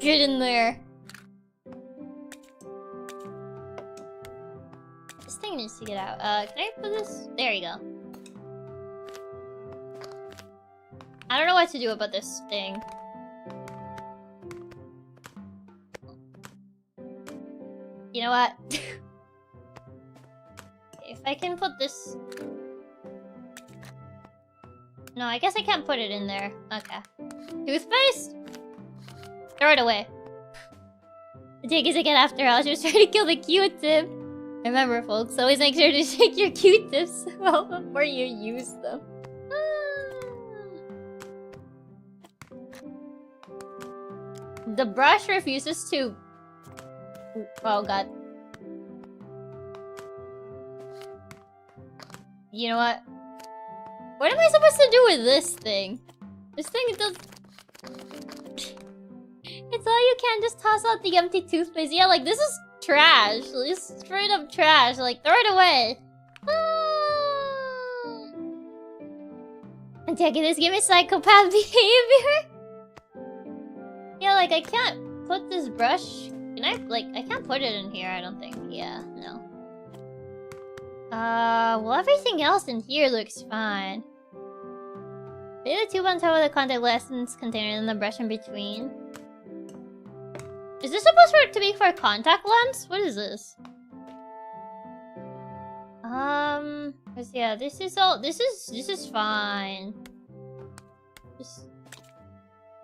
get in there. This thing needs to get out. Can I put this? There you go. I don't know what to do about this thing. You know what? If I can put this... No, I guess I can't put it in there. Okay. Toothpaste? Throw it away. Take it again after all. She was trying to kill the Q-tip. Remember, folks, always make sure to shake your Q-tips well before you use them. The brush refuses to... Oh god. You know what? What am I supposed to do with this thing? This thing does... It's all you can, just toss out the empty toothpaste. Yeah, like, this is trash. It's straight up trash. Like, throw it away. I'm taking this game is psychopath behavior. Yeah, like, I can't put this brush... Can I, like, I can't put it in here, I don't think. Yeah, no. Well, everything else in here looks fine. Lay the tube on top of the contact lens container and the brush in between. Is this supposed to be for a contact lens? What is this? Cause yeah, this is all, this is fine. Just...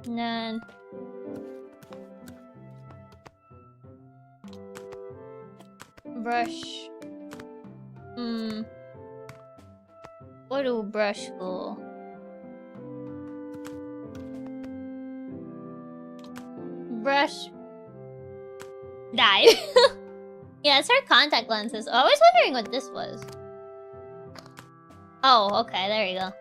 None. Brush. What do brush go? Brush. Died. Yeah, it's for contact lenses. Oh, I was wondering what this was. Oh, okay, there you go.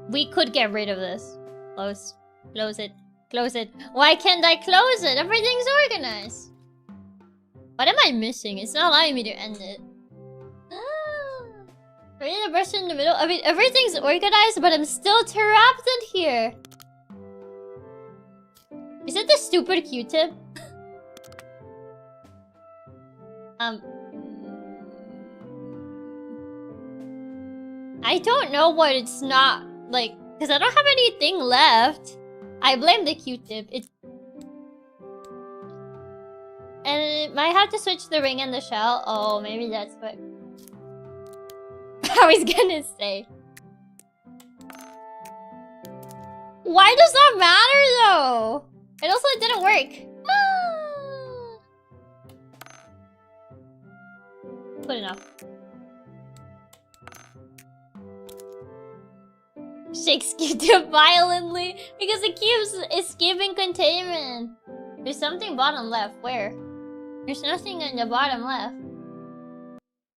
We could get rid of this. Close. Close it. Close it. Why can't I close it? Everything's organized. What am I missing? It's not allowing me to end it. Ready the brush in the middle? I mean, everything's organized, but I'm still trapped in here. Is it the stupid Q-tip? I don't know what it's not, like, because I don't have anything left. I blame the Q-tip. And it might have to switch the ring and the shell. Oh, maybe that's what I was gonna say. Why does that matter though? And also it didn't work. Good enough. Shakes Q-tip violently because it keeps escaping containment. There's something bottom left. Where? There's nothing in the bottom left.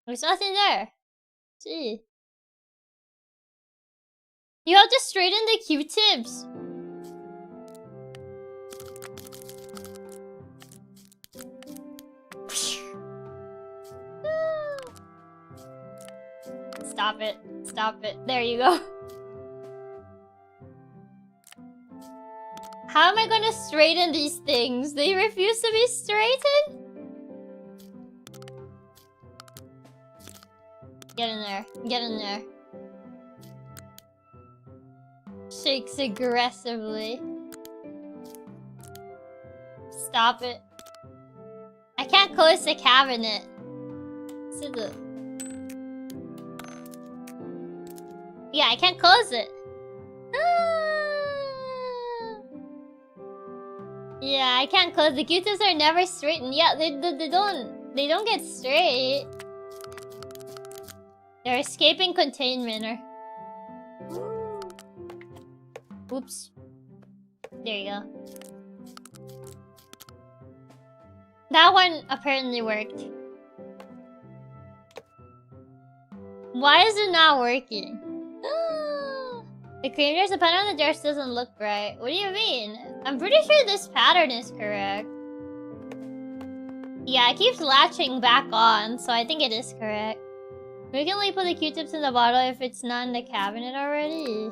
There's nothing there. See. You have to straighten the Q-tips. Stop it. Stop it. There you go. How am I gonna straighten these things? They refuse to be straightened? Get in there. Get in there. Shakes aggressively. Stop it. I can't close the cabinet. Yeah, I can't close it. Yeah, I can't close. The Q-tips are never straightened. Yeah, they don't get straight. They're escaping containment or... Oops. There you go. That one apparently worked. Why is it not working? The cream jars, the pattern on the jars doesn't look right. What do you mean? I'm pretty sure this pattern is correct. Yeah, it keeps latching back on, so I think it is correct. We can like put the Q-tips in the bottle if it's not in the cabinet already.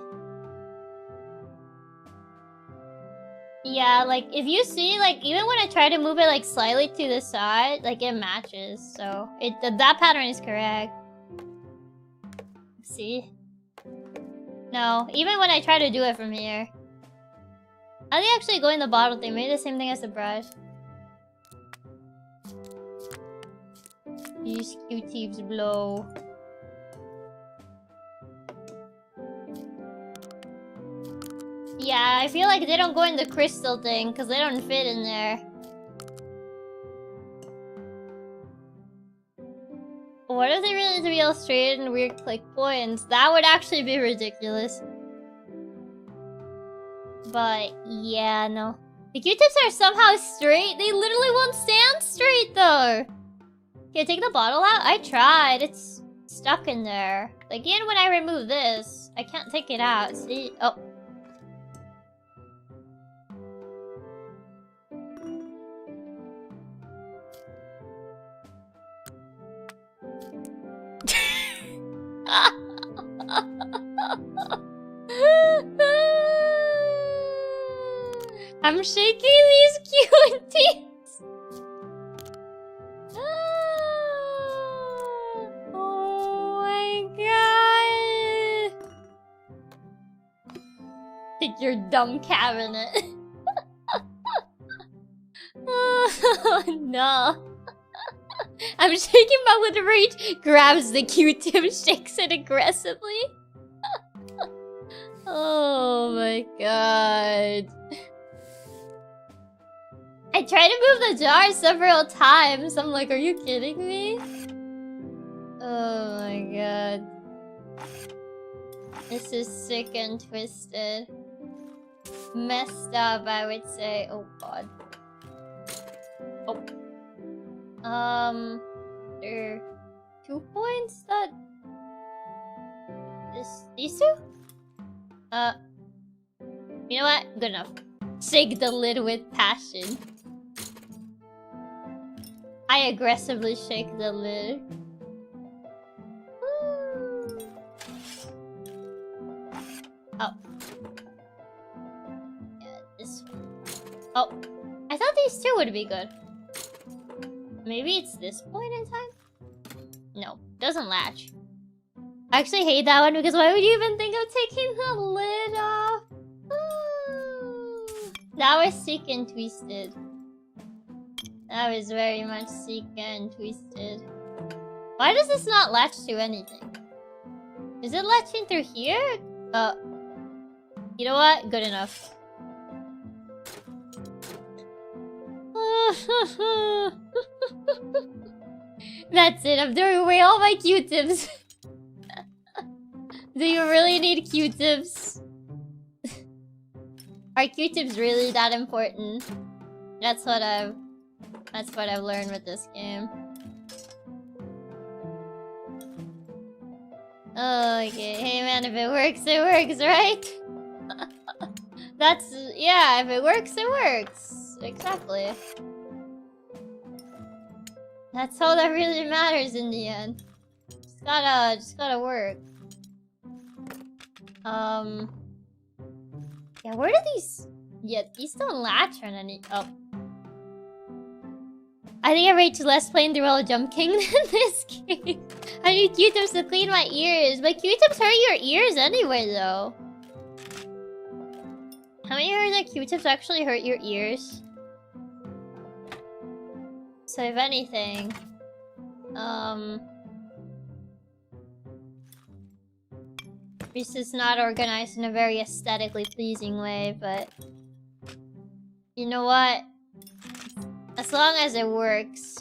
Yeah, like if you see, like even when I try to move it like slightly to the side, like it matches. So that pattern is correct. See? No, even when I try to do it from here. How do you actually go in the bottle thing? Maybe the same thing as the brush. Use Q-tips blow. Yeah, I feel like they don't go in the crystal thing because they don't fit in there. What if they really real straight and weird click points? That would actually be ridiculous. But yeah, no. The Q-tips are somehow straight. They literally won't stand straight though. Okay, take the bottle out. I tried. It's stuck in there. Again, when I remove this, I can't take it out. See? Oh. I'm shaking these cuties. Oh my god. Take your dumb cabinet. Oh no. I'm shaking my with rage. Grabs the Q-tip, shakes it aggressively. Oh my god. I tried to move the jar several times. I'm like, are you kidding me? Oh my god. This is sick and twisted. Messed up, I would say. Oh god. Oh. There are 2 points that... These two? You know what? Good enough. Shake the lid with passion. I aggressively shake the lid. Oh. Yeah, this one. Oh. I thought these two would be good. Maybe it's this point in time? No, doesn't latch. I actually hate that one because why would you even think of taking the lid off? That was sick and twisted. That was very much sick and twisted. Why does this not latch to anything? Is it latching through here? You know what? Good enough. That's it. I'm throwing away all my Q-tips. Do you really need Q-tips? Are Q-tips really that important? That's what I've learned with this game. Oh, okay. Hey man, if it works, right? Yeah, if it works, it works. Exactly. That's all that really matters in the end. Just gotta work. Yeah, where do these... Yeah, these don't latch on any... Oh. I think I rate less playing the role of Jump King than this game. I need Q-tips to clean my ears. But Q-tips hurt your ears anyway, though. How many heard that Q-tips actually hurt your ears? So if anything... This is not organized in a very aesthetically pleasing way, but... You know what? As long as it works.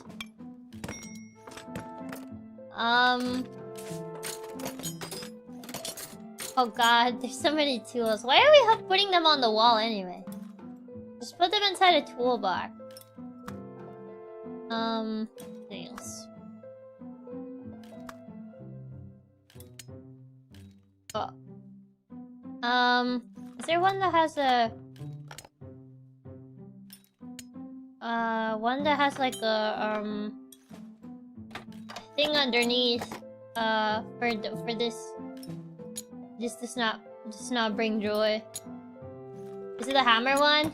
Oh god, there's so many tools. Why are we putting them on the wall anyway? Just put them inside a toolbar. Anything else? Oh. Is there one that has a... one that has like a, thing underneath For this. This does not bring joy. Is it the hammer one?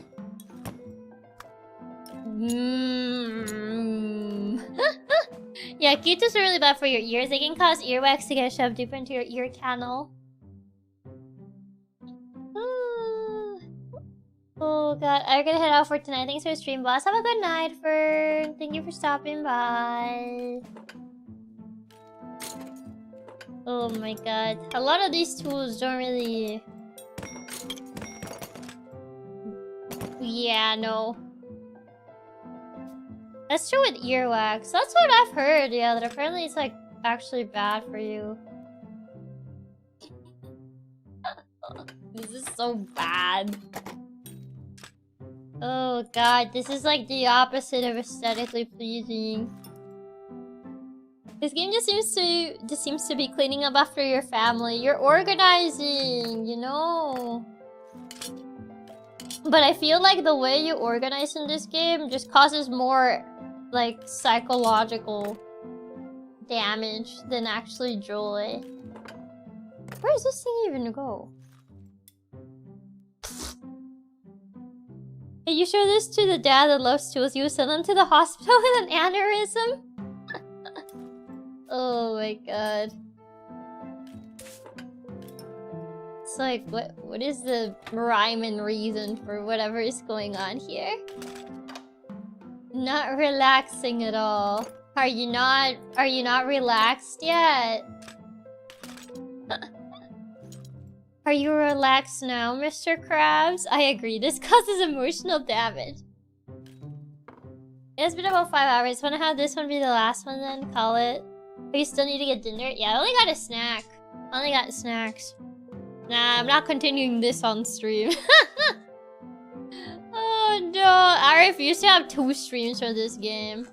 Yeah, Keto's are really bad for your ears. They can cause earwax to get shoved deep into your ear canal. Oh god, I'm gonna head out for tonight. Thanks for the stream, boss. Have a good night, Fern. Thank you for stopping by. Oh my god. A lot of these tools don't really... Yeah, no. That's true with earwax. That's what I've heard, yeah, that apparently it's like actually bad for you. This is so bad. Oh god, this is like the opposite of aesthetically pleasing. This game just seems to be cleaning up after your family. You're organizing, you know. But I feel like the way you organize in this game just causes more like psychological damage than actually joy. Where does this thing even go? Hey, you show this to the dad that loves tools, you send them to the hospital with an aneurysm? Oh my god. It's like, what is the rhyme and reason for whatever is going on here? Not relaxing at all. Are you not relaxed yet? Are you relaxed now, Mr. Krabs? I agree, this causes emotional damage. It's been about 5 hours. Wanna have this one be the last one then? Call it. But you still need to get dinner? Yeah, I only got a snack. I only got snacks. Nah, I'm not continuing this on stream. Oh no, I refuse to have 2 streams for this game.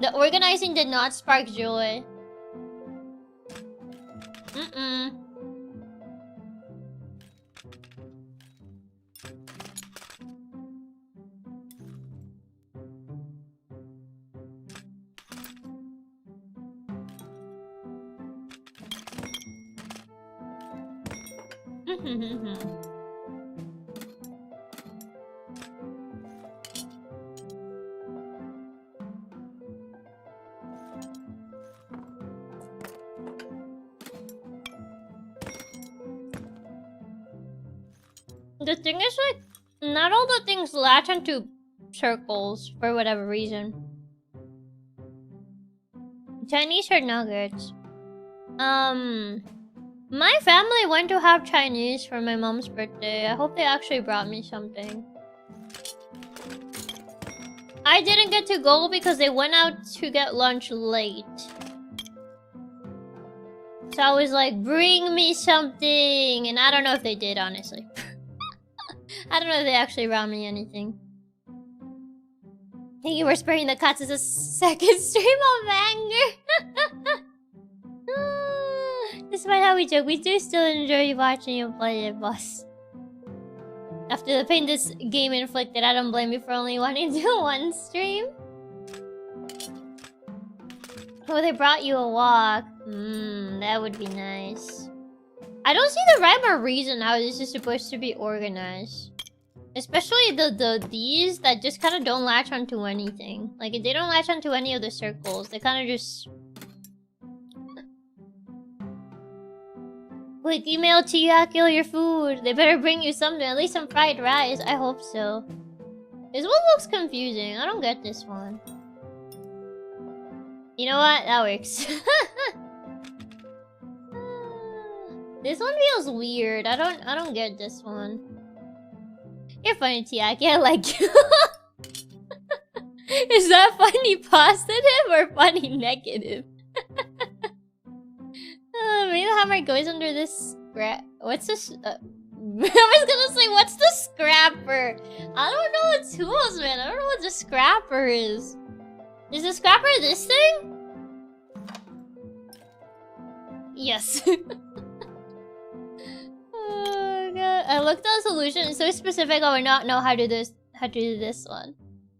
The organizing did not spark joy. The thing is, like, not all the things latch onto circles for whatever reason. Chinese or nuggets? My family went to have Chinese for my mom's birthday. I hope they actually brought me something. I didn't get to go because they went out to get lunch late. So I was like, bring me something. And I don't know if they did, honestly. I don't know if they actually brought me anything. Thank you for sparing the cats as a second stream of anger. Despite how we joke, we do still enjoy watching you play it, boss. After the pain this game inflicted, I don't blame you for only wanting to do one stream. Oh, they brought you a walk. That would be nice. I don't see the rhyme or reason how this is supposed to be organized. Especially these that just kind of don't latch onto anything. Like, if they don't latch onto any of the circles, they kind of just... Quick email to Chiaki all your food. They better bring you something, at least some fried rice. I hope so. This one looks confusing. I don't get this one. You know what? That works. This one feels weird. I don't get this one. You're funny, Chiaki. I like you. Is that funny positive or funny negative? Maybe the hammer goes under this scrap. What's this? I was gonna say, what's the scrapper? I don't know what tools, man. I don't know what the scrapper is. Is the scrapper this thing? Yes. Oh god. I looked at the solution. It's so specific. I would not know how to do this. How to do this one.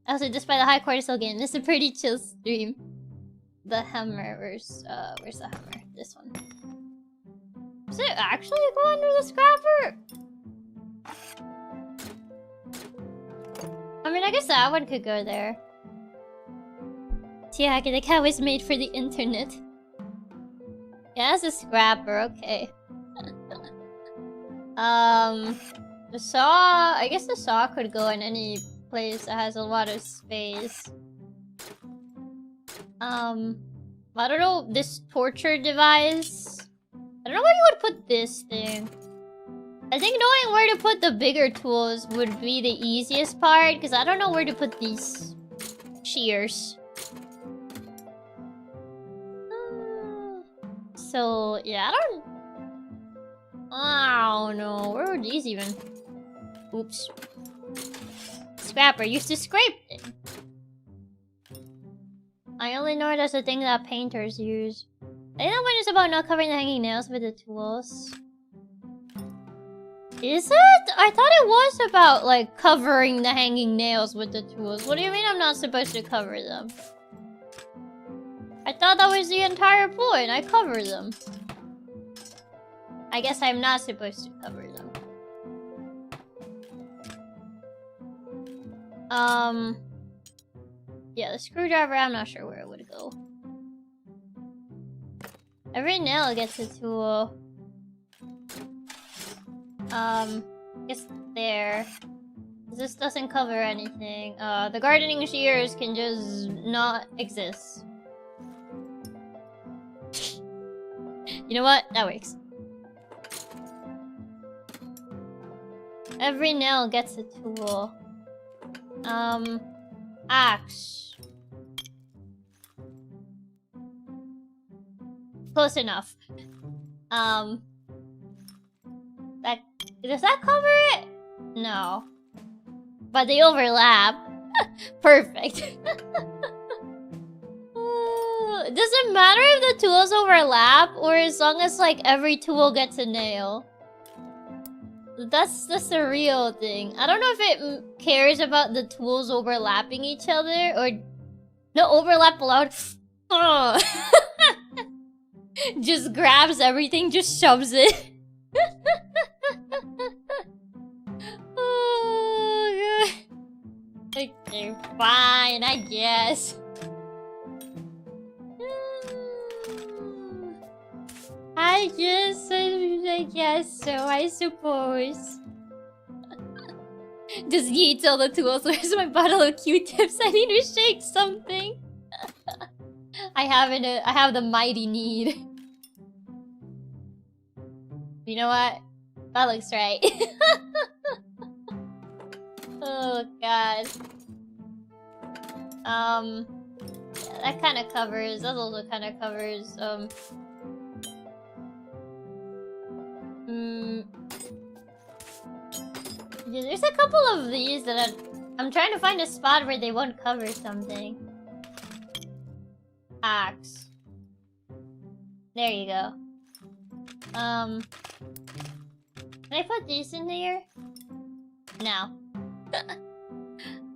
Also, despite the high cortisol game, this is a pretty chill stream. the hammer. Where's the hammer? This one. Does it actually go under the scrapper? I mean, I guess that one could go there. Chiaki, the cat was made for the internet. Yeah, that's a scrapper, okay. The saw... I guess the saw could go in any place that has a lot of space. I don't know, this torture device... I don't know where you would put this thing. I think knowing where to put the bigger tools would be the easiest part, because I don't know where to put these shears. So, yeah, I don't know. Where were these even? Oops. Scrapper used to scrape it. I only know it as a thing that painters use. I think that one is about not covering the hanging nails with the tools. Is it? I thought it was about, like, covering the hanging nails with the tools. What do you mean I'm not supposed to cover them? I thought that was the entire point. I cover them. I guess I'm not supposed to cover them. Yeah, the screwdriver, I'm not sure where it would go. Every nail gets a tool. I guess there. This doesn't cover anything. The gardening shears can just not exist. You know what? That works. Every nail gets a tool. Axe. Close enough. Does that cover it? No. But they overlap. Perfect. Does it matter if the tools overlap, or as long as like every tool gets a nail? That's the real thing. I don't know if it cares about the tools overlapping each other, or no overlap allowed. Oh. Just grabs everything, just shoves it. Oh god. Okay, fine, I guess. I guess so, I suppose. Just yeets all the tools. Where's my bottle of Q-tips? I need to shake something. I have the mighty need. You know what? That looks right. Oh god. Yeah, that kind of covers. That also kind of covers. Yeah, there's a couple of these that I'm trying to find a spot where they won't cover something. Axe. There you go. Can I put these in here? No.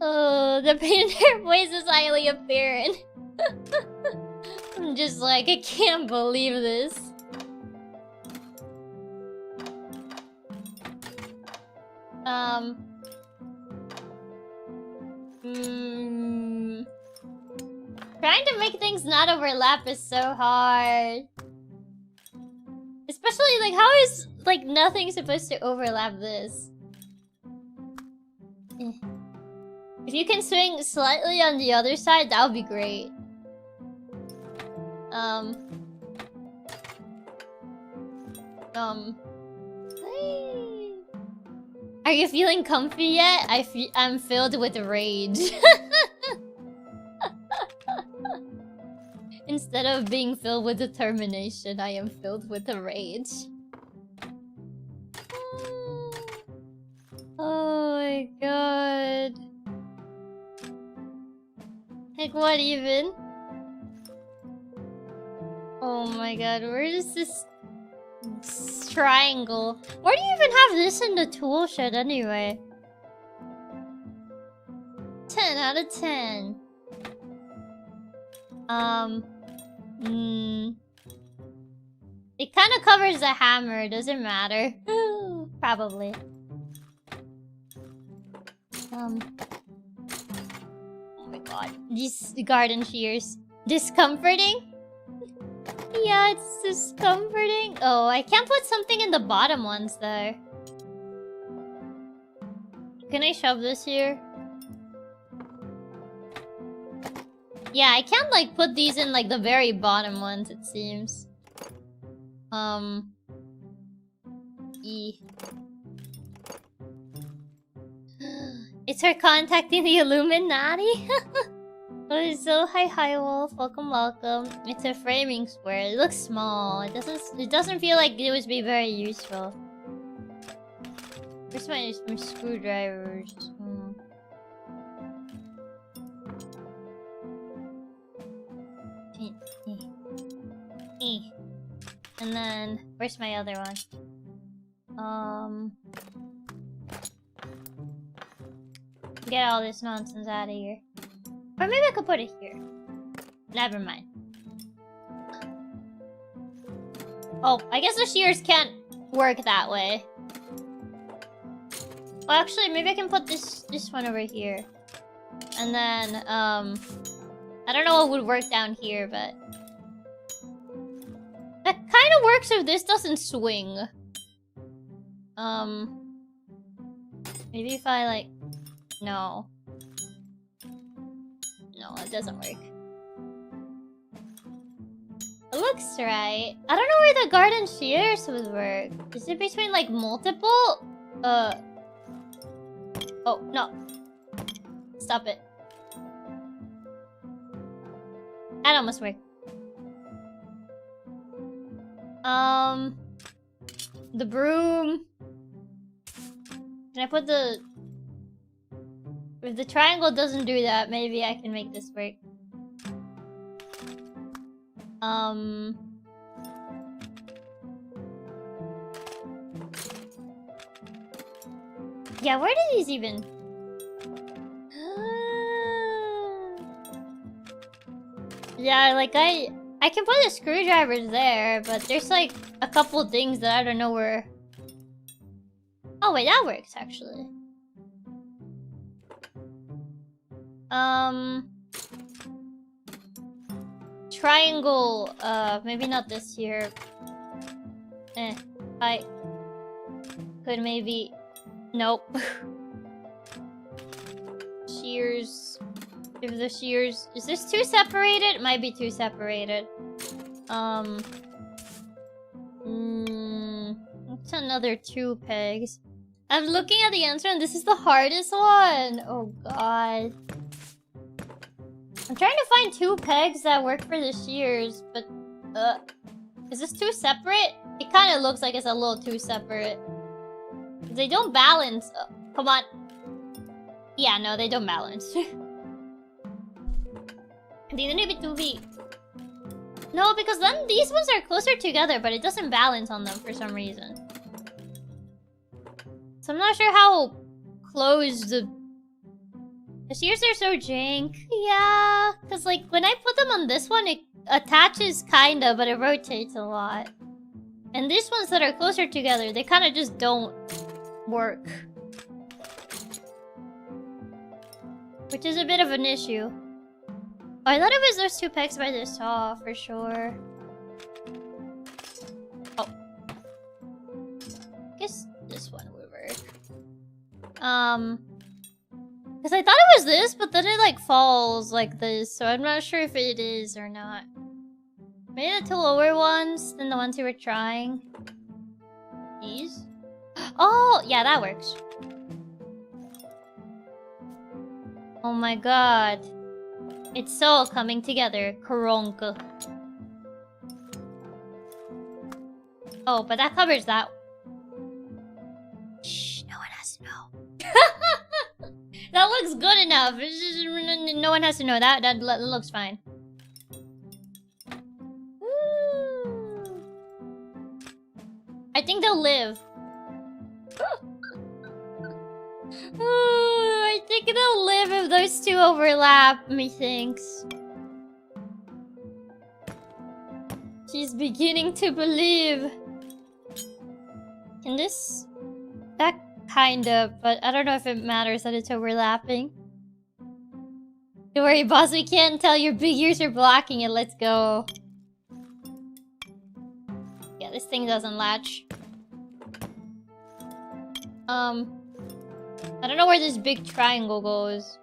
Oh, the painter voice is highly apparent. I'm just like, I can't believe this. Trying to make things not overlap is so hard. Especially, like, how is, like, nothing supposed to overlap this? If you can swing slightly on the other side, that would be great. Are you feeling comfy yet? I'm filled with rage. Instead of being filled with determination, I am filled with rage. Oh my god. Like, what even? Oh my god, where is this triangle? Why do you even have this in the tool shed anyway? 10 out of 10. It kind of covers the hammer. Does it matter? Probably. Oh my god. These garden shears. Discomforting? Yeah, it's discomforting. Oh, I can't put something in the bottom ones though. Can I shove this here? Yeah, I can't like put these in like the very bottom ones, it seems. It's her contacting the Illuminati? Oh, so hi Wolf, welcome. It's a framing square. It looks small. It doesn't feel like it would be very useful. Where's my screwdrivers? And then where's my other one? Get all this nonsense out of here. Or maybe I could put it here. Never mind. Oh, I guess the shears can't work that way. Well, actually, maybe I can put this one over here. And then, I don't know what would work down here, but... that kind of works if this doesn't swing. Maybe if I, like... No. No, it doesn't work. It looks right. I don't know where the garden shears would work. Is it between, like, multiple? Oh, no. Stop it. That almost worked. The broom. Can I put the... if the triangle doesn't do that, maybe I can make this work. Yeah, where do these even... yeah, like I can put the screwdrivers there, but there's like a couple things that I don't know where... oh wait, that works actually. Triangle, maybe not this here. I could maybe... nope. Shears. If the shears... is this too separated? It might be too separated. What's another 2 pegs? I'm looking at the answer and this is the hardest one. Oh god. I'm trying to find 2 pegs that work for the shears, but is this too separate? It kind of looks like it's a little too separate. They don't balance. Oh, come on. Yeah, no, they don't balance. No, because then these ones are closer together, but it doesn't balance on them for some reason. So I'm not sure how close the shears are so jank. Yeah, because like when I put them on this one, it attaches kinda, but it rotates a lot. And these ones that are closer together, they kind of just don't work. Which is a bit of an issue. Oh, I thought it was those 2 pegs by the saw, for sure. Oh. I guess this one would work. Because I thought it was this, but then it like falls like this, so I'm not sure if it is or not. Maybe the 2 lower ones than the ones you were trying. These? Oh, yeah, that works. Oh my god. It's all coming together. Koronka. Oh, but that covers that. Shh, no one has to know. That looks good enough. No one has to know that. That looks fine. I think they'll live. I think they'll live if those 2 overlap, methinks. She's beginning to believe. Can this... That kinda, but I don't know if it matters that it's overlapping. Don't worry, boss, we can't tell your big ears are blocking it. Let's go. Yeah, this thing doesn't latch. I don't know where this big triangle goes.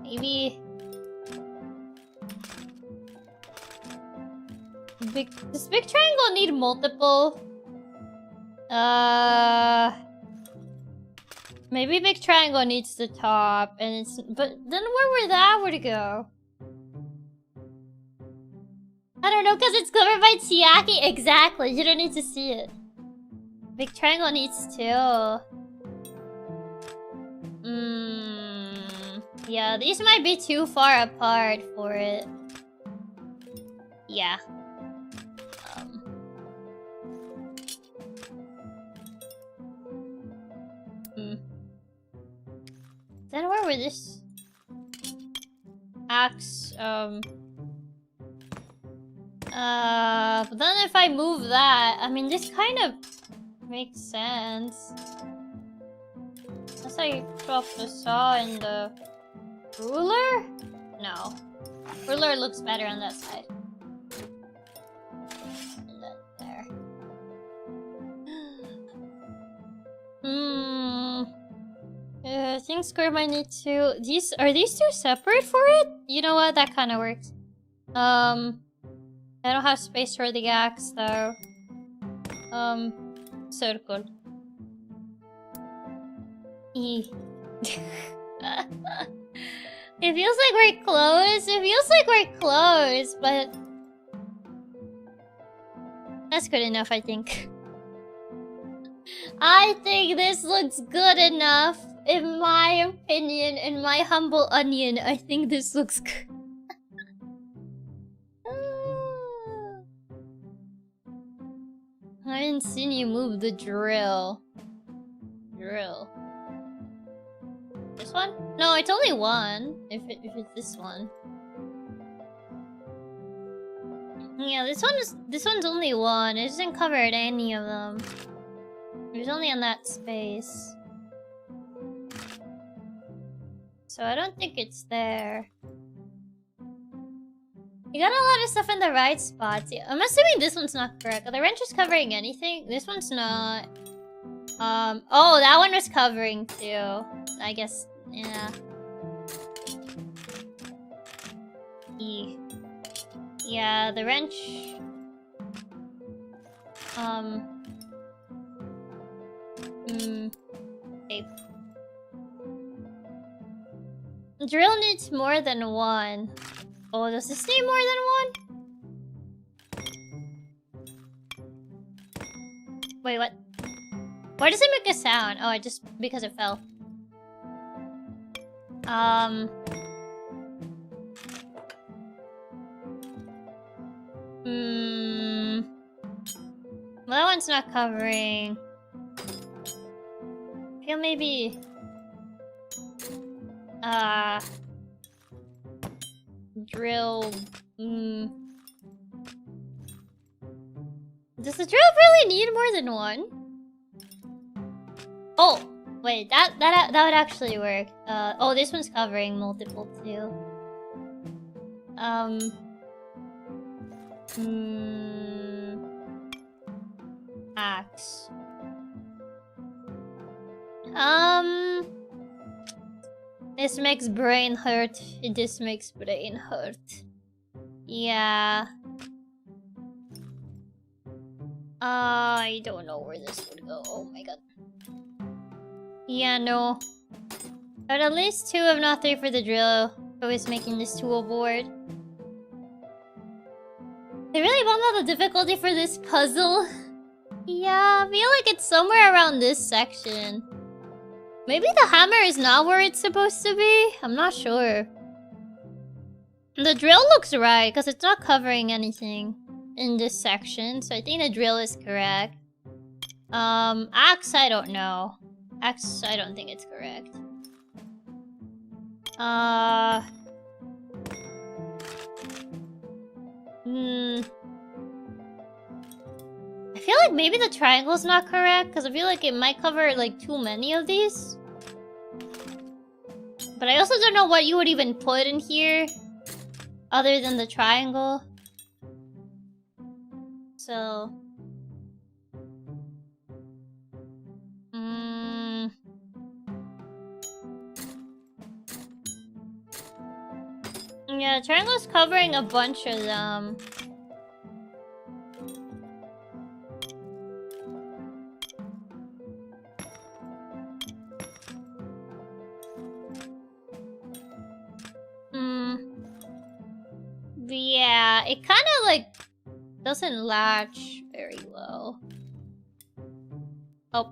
Maybe... Does big triangle need multiple? Maybe big triangle needs the top, and it's... But then where would that would go? I don't know, because it's covered by Chiaki. Exactly, you don't need to see it. Big triangle needs two. Yeah, these might be too far apart for it. Yeah. Then where would this axe, but then if I move that, I mean, this kind of makes sense. Unless I drop the saw in the ruler? No. Ruler looks better on that side. And then there. I think Square might need to... Are these two separate for it? You know what? That kind of works. I don't have space for the axe, though. Circle. E. It feels like we're close. It feels like we're close, but... That's good enough, I think. I think this looks good enough. In my opinion, in my humble onion, I think this looks good. I haven't seen you move the drill. Drill. This one? No, it's only one. If it's this one. Yeah, this one's only one. It doesn't cover any of them. It was only on that space. So I don't think it's there. You got a lot of stuff in the right spots. Yeah, I'm assuming this one's not correct. Are the wrenches covering anything? This one's not. Oh, that one was covering too. I guess, yeah. Yeah, the wrench. Okay. Drill needs more than one. Oh, does this need more than one? Wait, what? Why does it make a sound? Oh, just because it fell. Well, that one's not covering. I feel maybe... drill... Does the drill really need more than one? Oh! Wait, that would actually work. Oh, this one's covering multiple too. Axe. This makes brain hurt. This makes brain hurt. Yeah. I don't know where this would go. Oh my god. Yeah, no. But at least 2 if not 3 for the drill. Who is making this tool board. They really bumped up the difficulty for this puzzle. Yeah, I feel like it's somewhere around this section. Maybe the hammer is not where it's supposed to be? I'm not sure. The drill looks right, because it's not covering anything in this section. So I think the drill is correct. Axe, I don't know. Axe, I don't think it's correct. like maybe the triangle's not correct, because I feel like it might cover like too many of these. But I also don't know what you would even put in here other than the triangle. So... yeah, triangle's covering a bunch of them. But yeah, it kind of like doesn't latch very well. Oh.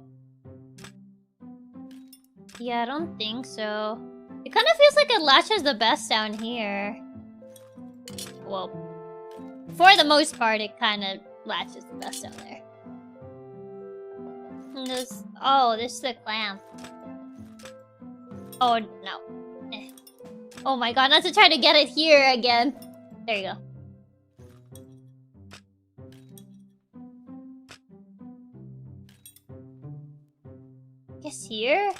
Yeah, I don't think so. It kind of feels like it latches the best down here. Well, for the most part, it kind of latches the best down there. And this, oh, this is the clamp. Oh, no. Eh. Oh my god, not to try to get it here again. There you go. Guess here?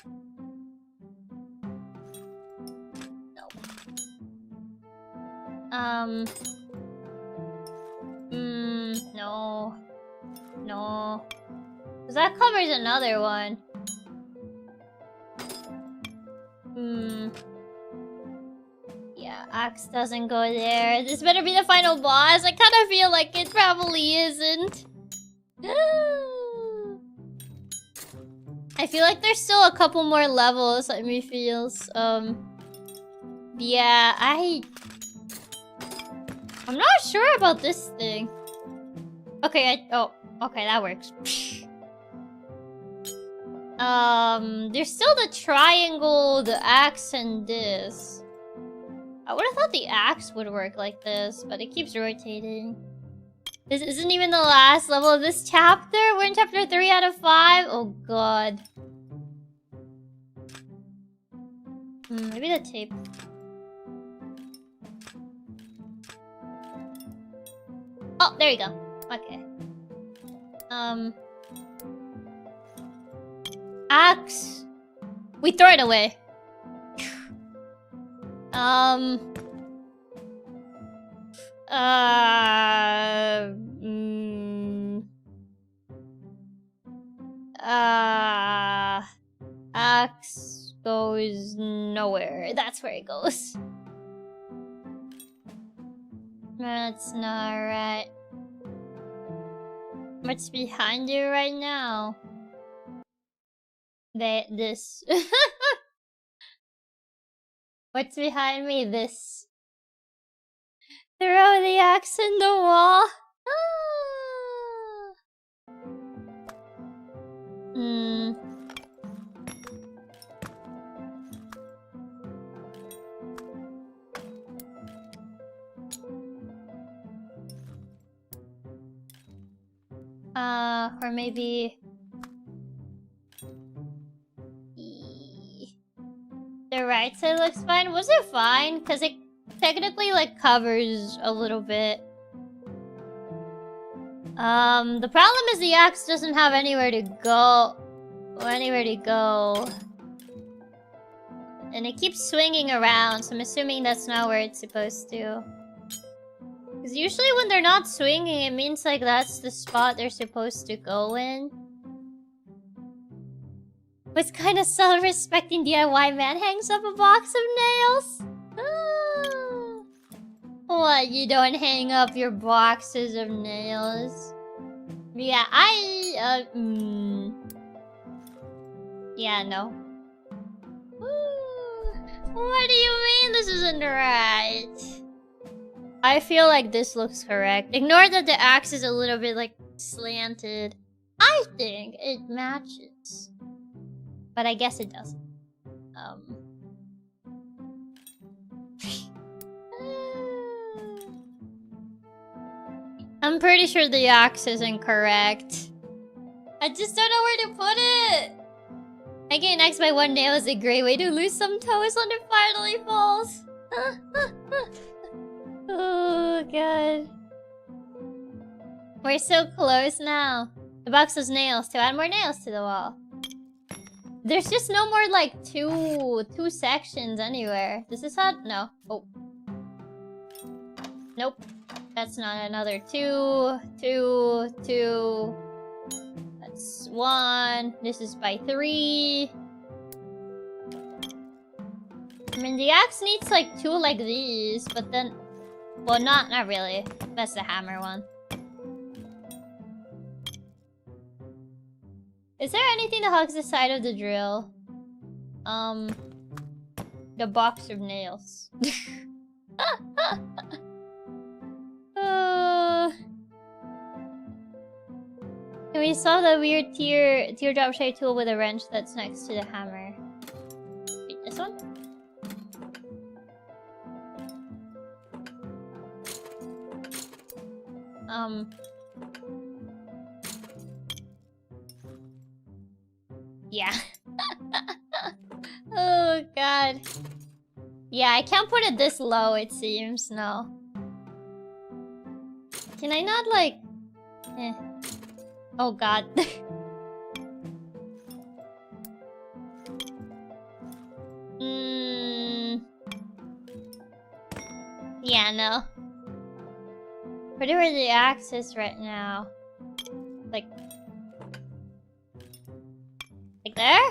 No. No. Because that covers another one. Yeah, axe doesn't go there. This better be the final boss. I kind of feel like it probably isn't. I feel like there's still a couple more levels, let me feels. Yeah, I'm not sure about this thing. Okay, oh, okay, that works. There's still the triangle, the axe, and this. I would have thought the axe would work like this, but it keeps rotating. This isn't even the last level of this chapter. We're in chapter 3 out of 5. Oh god. Maybe the tape. Oh, there you go. Okay. Axe. We throw it away. Axe goes nowhere. That's where it goes. That's not right. What's behind you right now? This. What's behind me? This. Throw the axe in the wall. Or maybe... the right side looks fine. Was it fine? Because it technically, like, covers a little bit. The problem is the axe doesn't have anywhere to go. And it keeps swinging around, so I'm assuming that's not where it's supposed to. Because usually when they're not swinging, it means like that's the spot they're supposed to go in. What kind of self-respecting DIY man hangs up a box of nails? What, you don't hang up your boxes of nails? Yeah, yeah, no. What do you mean this isn't right? I feel like this looks correct. Ignore that the axe is a little bit, like, slanted. I think it matches. But I guess it doesn't. I'm pretty sure the axe is incorrect. I just don't know where to put it. I get X by one nail is a great way to lose some toes when it finally falls. Oh god. We're so close now. The box has nails to add more nails to the wall. There's just no more like two sections anywhere. Does this have? No. Oh. Nope. That's not another two. That's 1. This is by 3. I mean, the axe needs like 2 like these, but then... Well, not really. That's the hammer one. Is there anything that hugs the side of the drill? The box of nails. Can we solve the weird teardrop shaped tool with a wrench that's next to the hammer? Wait, this one? Yeah. Oh god. Yeah, I can't put it this low, it seems. No. Can I not, like... Oh god. Yeah, no. Pretty where the axe is right now. Like there?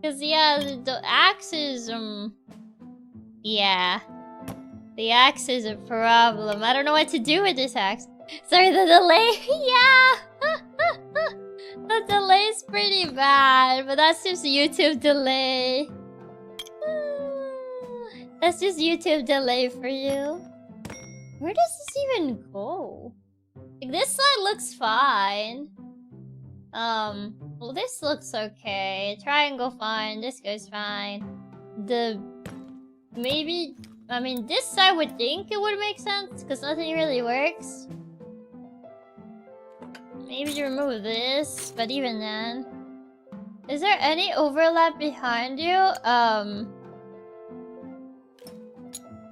Cause yeah, the axe is yeah. The axe is a problem. I don't know what to do with this axe. Sorry, the delay. Yeah. The delay's pretty bad, but that's just YouTube delay. That's just YouTube delay for you. Where does this even go? Like, this side looks fine. Well, this looks okay. Triangle fine. This goes fine. Maybe... I mean, this side would think it would make sense, because nothing really works. Maybe you remove this, but even then... Is there any overlap behind you?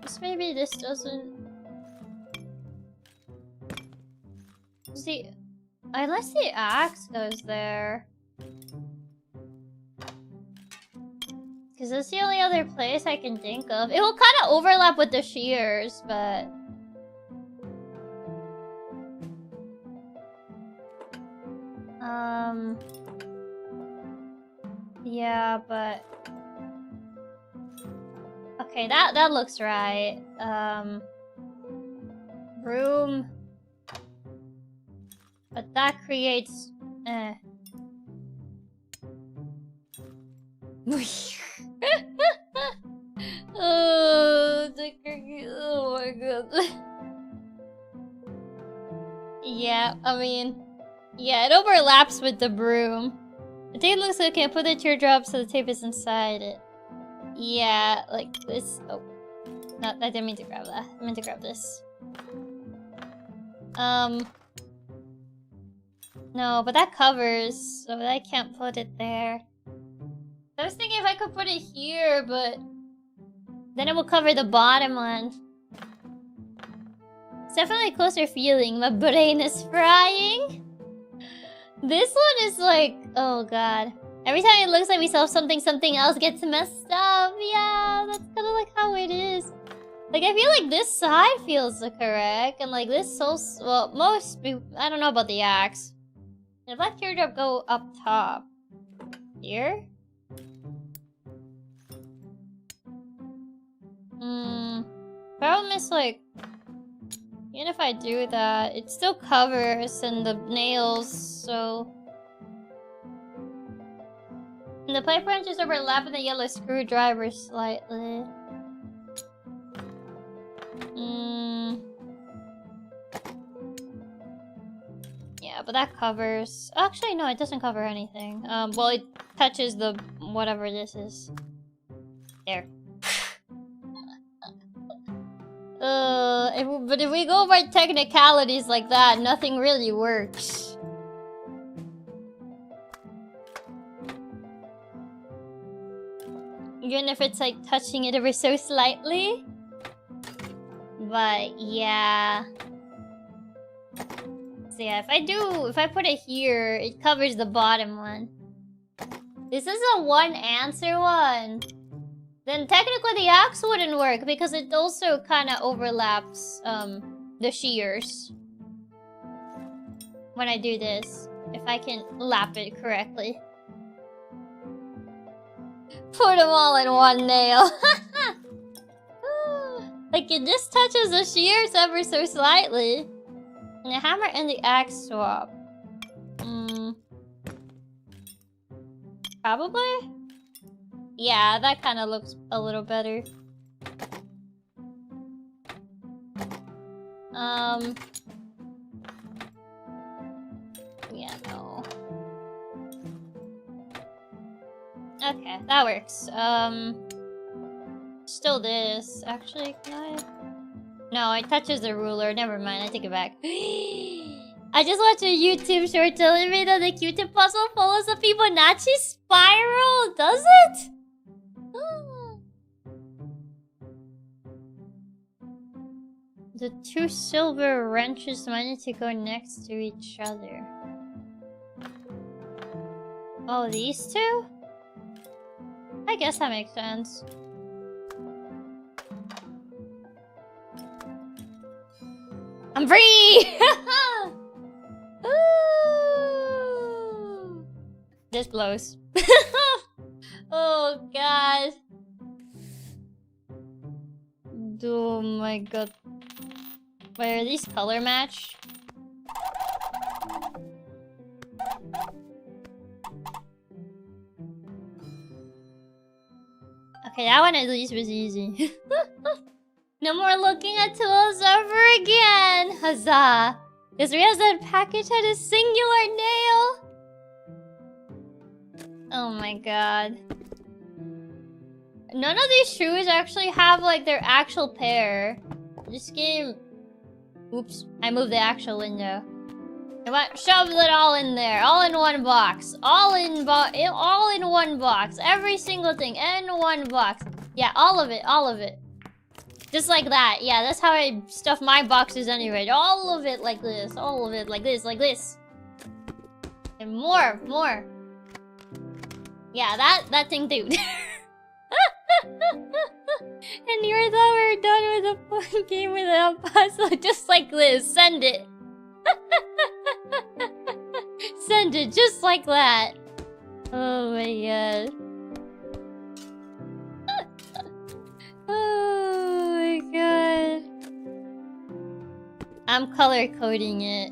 Just maybe this doesn't... See, unless the axe goes there. Because that's the only other place I can think of. It will kind of overlap with the shears, but... Yeah, but... Okay, that looks right. Room... But that creates... Oh my god. Yeah, I mean... Yeah, it overlaps with the broom. The tape looks okay. I put the teardrop so the tape is inside it. Yeah, like this... Oh. No, I didn't mean to grab that. I meant to grab this. No, but that covers, so I can't put it there. I was thinking if I could put it here, but... Then it will cover the bottom one. It's definitely a closer feeling. My brain is frying. This one is like... Oh god. Every time it looks like we solve something, something else gets messed up. Yeah, that's kind of like how it is. Like, I feel like this side feels correct, and like this so... Well, most... I don't know about the axe. If that teardrop go up top. Here? Problem is like... Even if I do that, it still covers and the nails, so... And the pipe wrenches overlap the yellow screwdriver slightly. Yeah, but that covers... Actually, no, it doesn't cover anything. Well, it touches the... whatever this is. There. But if we go by technicalities like that, nothing really works. Even if it's like touching it ever so slightly. But yeah. So yeah, if I put it here, it covers the bottom one. This is a one answer one. Then technically the axe wouldn't work because it also kind of overlaps the shears. When I do this, if I can lap it correctly. Put them all in one nail. Like it just touches the shears ever so slightly. And the hammer and the axe swap. Probably? Yeah, that kind of looks a little better. Yeah, no. Okay, that works. Still this. Actually, can I? No, it touches the ruler. Never mind, I take it back. I just watched a YouTube short telling me that the Q-tip puzzle follows the Fibonacci spiral. Does it? The two silver wrenches might to go next to each other. Oh, these two? I guess that makes sense. I'm free! This blows. Oh god. Oh my god. Wait, are these color matched? Okay, that one at least was easy. No more looking at tools ever again! Huzzah! This resin package had a singular nail! Oh my god. None of these shoes actually have like their actual pair. This game... Oops, I moved the actual window. I shoved it all in there, all in one box. All in one box. Every single thing in one box. Yeah, all of it. Just like that. Yeah, that's how I stuff my boxes anyway. All of it like this. All of it like this, like this. And more. Yeah, that thing too. And you thought we were done with the fun game without puzzle. Just like this. Send it. Send it just like that. Oh my god. Oh my god. I'm color coding it.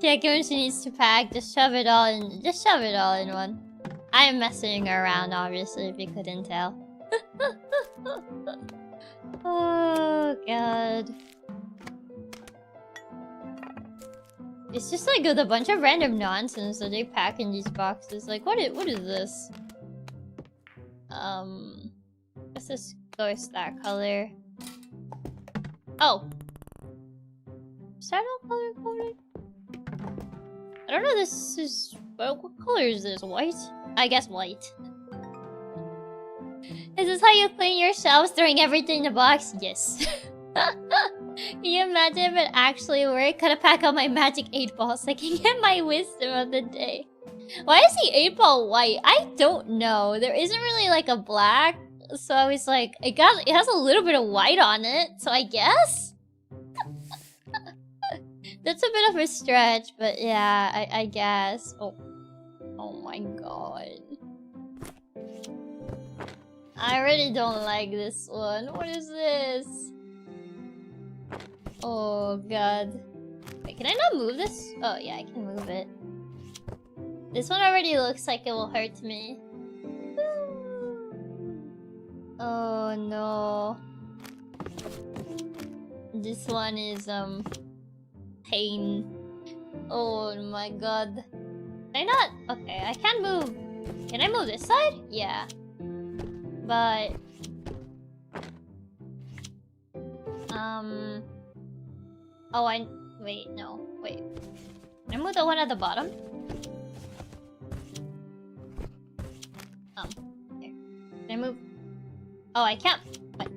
Yeah, when she needs to pack, just shove it all in one. I am messing around, obviously, if you couldn't tell. Oh god. It's just like with a bunch of random nonsense that they pack in these boxes. Like, what is this? Let's just go with that color. Oh. Is that all color coded? I don't know, this is... What color is this? White? I guess white. Is this how you clean your shelves, throwing everything in the box? Yes. Can you imagine if it actually worked? Gotta pack out my magic 8 balls so I can get my wisdom of the day. Why is the 8 ball white? I don't know. There isn't really like a black, so I was like, it has a little bit of white on it, so I guess? That's a bit of a stretch, but yeah, I guess. Oh my god. I really don't like this one. What is this? Oh god. Wait, can I not move this? Oh yeah, I can move it. This one already looks like it will hurt me. Oh no. This one is pain. Oh my god. Can I not? Okay, I can't move. Can I move this side? Yeah. But oh, wait, no. Wait. Can I move the one at the bottom? Here. Oh, I can't... What?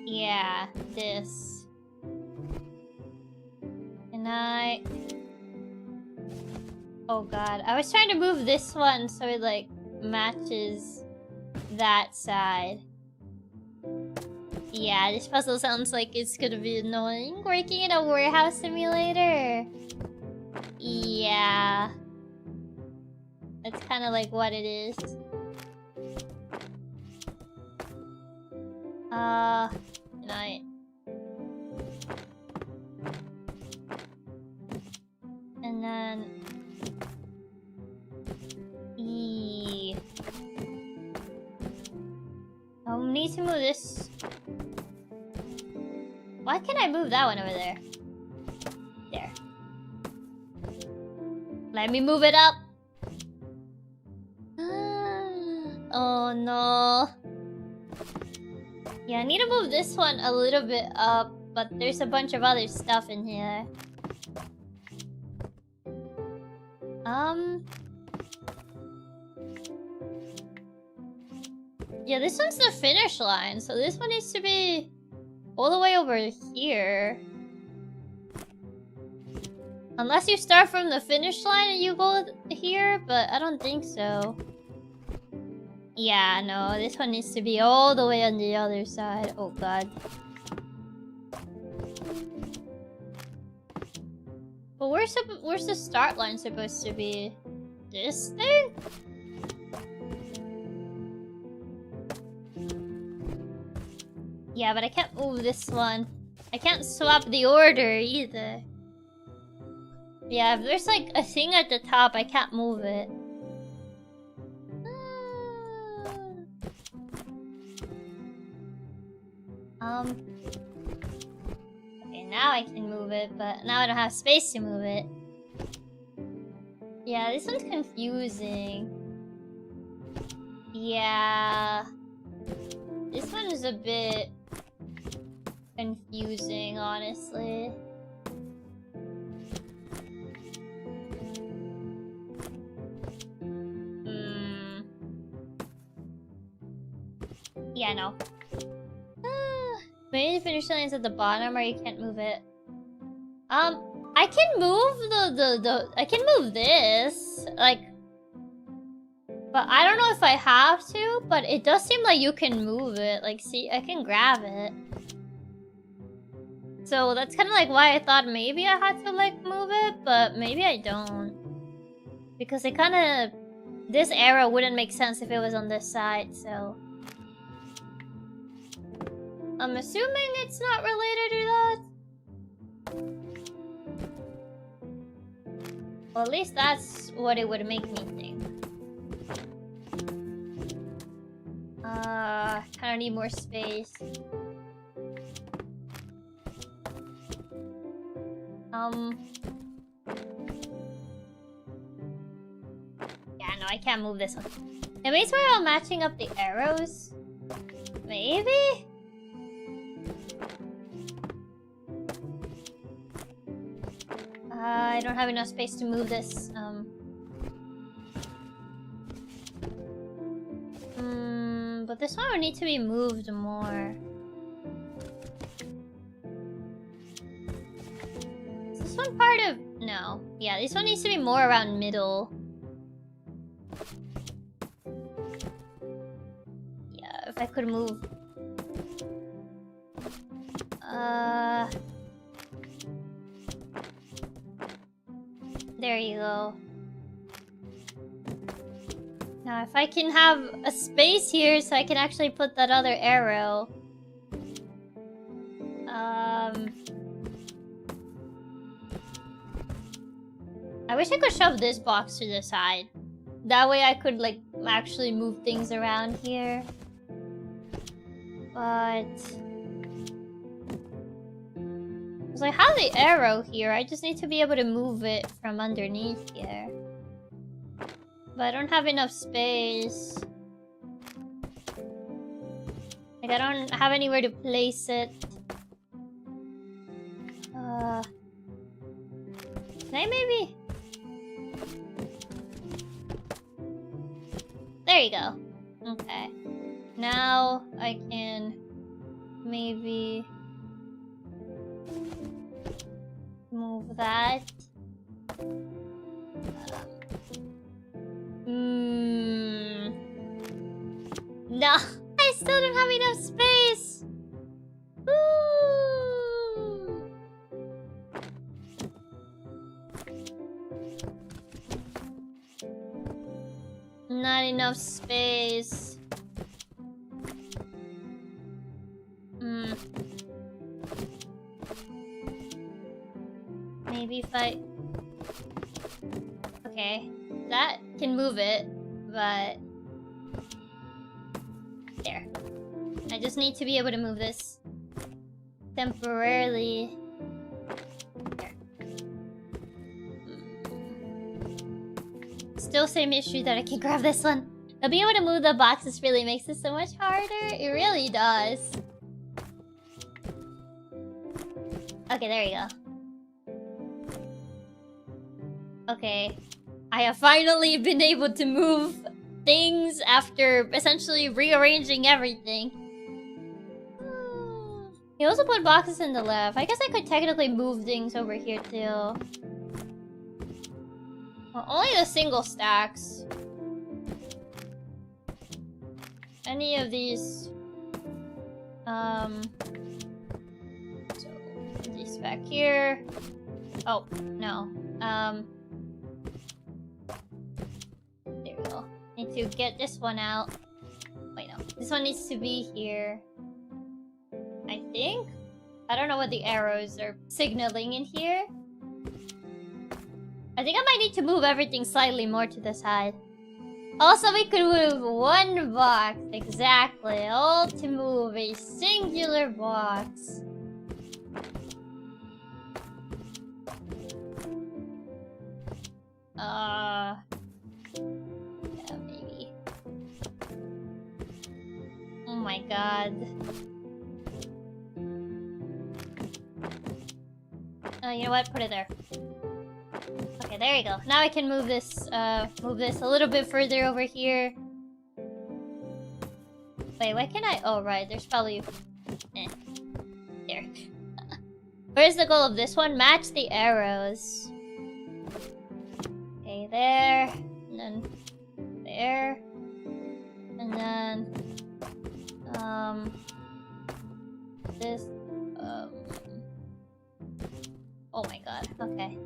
Yeah, this. Can I... Oh god, I was trying to move this one so it like matches that side. Yeah, this puzzle sounds like it's gonna be annoying. Working in a warehouse simulator. Yeah. That's kind of like what it is. Can I... And then... E... I need to move this... Why can't I move that one over there? There. Let me move it up! Oh no. Yeah, I need to move this one a little bit up, but there's a bunch of other stuff in here. Yeah, this one's the finish line, so this one needs to be all the way over here. Unless you start from the finish line and you go here, but I don't think so. Yeah, no, this one needs to be all the way on the other side. Oh god. But where's the start line supposed to be? This thing? Yeah, but I can't move this one. I can't swap the order either. Yeah, if there's like a thing at the top, I can't move it. Okay, now I can move it, but now I don't have space to move it. Yeah, this one's confusing. Yeah. This one is a bit confusing, honestly. Yeah, no. Maybe the finish line's at the bottom or you can't move it. I can move I can move this, like, but I don't know if I have to, but it does seem like you can move it. Like, see, I can grab it. So that's kind of like why I thought maybe I had to like move it, but maybe I don't. Because it kind of, this arrow wouldn't make sense if it was on this side, so. I'm assuming it's not related to that. Well, at least that's what it would make me think. Kind of need more space. Yeah, no, I can't move this one. Maybe it's where I'm matching up the arrows? Maybe? I don't have enough space to move this. But this one would need to be moved more. Is this one part of... No. Yeah, this one needs to be more around middle. Yeah, if I could move... There you go. Now, if I can have a space here so I can actually put that other arrow. I wish I could shove this box to the side. That way I could, like, actually move things around here. But... because I have the arrow here, I just need to be able to move it from underneath here. But I don't have enough space. Like, I don't have anywhere to place it. Can I maybe... There you go. Okay. Now I can maybe move that. No, I still don't have enough space. Ooh. Not enough space. Maybe if I... Okay, that can move it, but... There. I just need to be able to move this temporarily. There. Still same issue that I can grab this one. But being able to move the boxes really makes it so much harder. It really does. Okay, there you go. Okay. I have finally been able to move things after essentially rearranging everything. You also put boxes in the left. I guess I could technically move things over here too. Well, only the single stacks. Any of these... So, these back here. Oh, no. There we go. Need to get this one out. Wait, no. This one needs to be here. I think? I don't know what the arrows are signaling in here. I think I might need to move everything slightly more to the side. Also, we could move one box. Exactly. All to move a singular box. Yeah, maybe. Oh my god. You know what? Put it there. Okay, there you go. Now I can move this a little bit further over here. Wait, why can't I? Oh, right. There's probably... There. Where's the goal of this one? Match the arrows. Okay, there. And then... There. And then... This... Oh my god. Okay.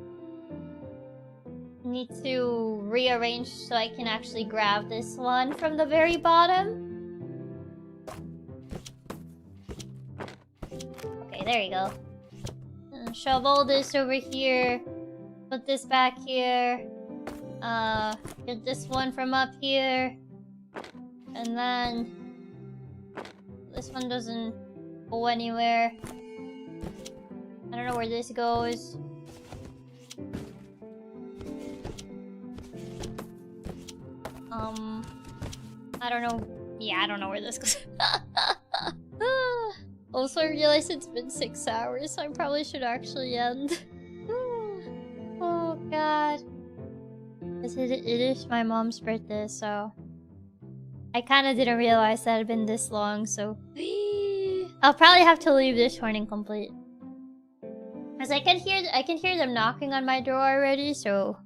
Need to rearrange so I can actually grab this one from the very bottom. Okay, there you go. And shove all this over here. Put this back here. Get this one from up here. And then... This one doesn't go anywhere. I don't know where this goes. I don't know. Yeah, I don't know where this goes. Also, I realized it's been 6 hours, so I probably should actually end. Oh, God. It is my mom's birthday, so... I kind of didn't realize that it had been this long, so... I'll probably have to leave this one incomplete. Because I can hear them knocking on my door already, so...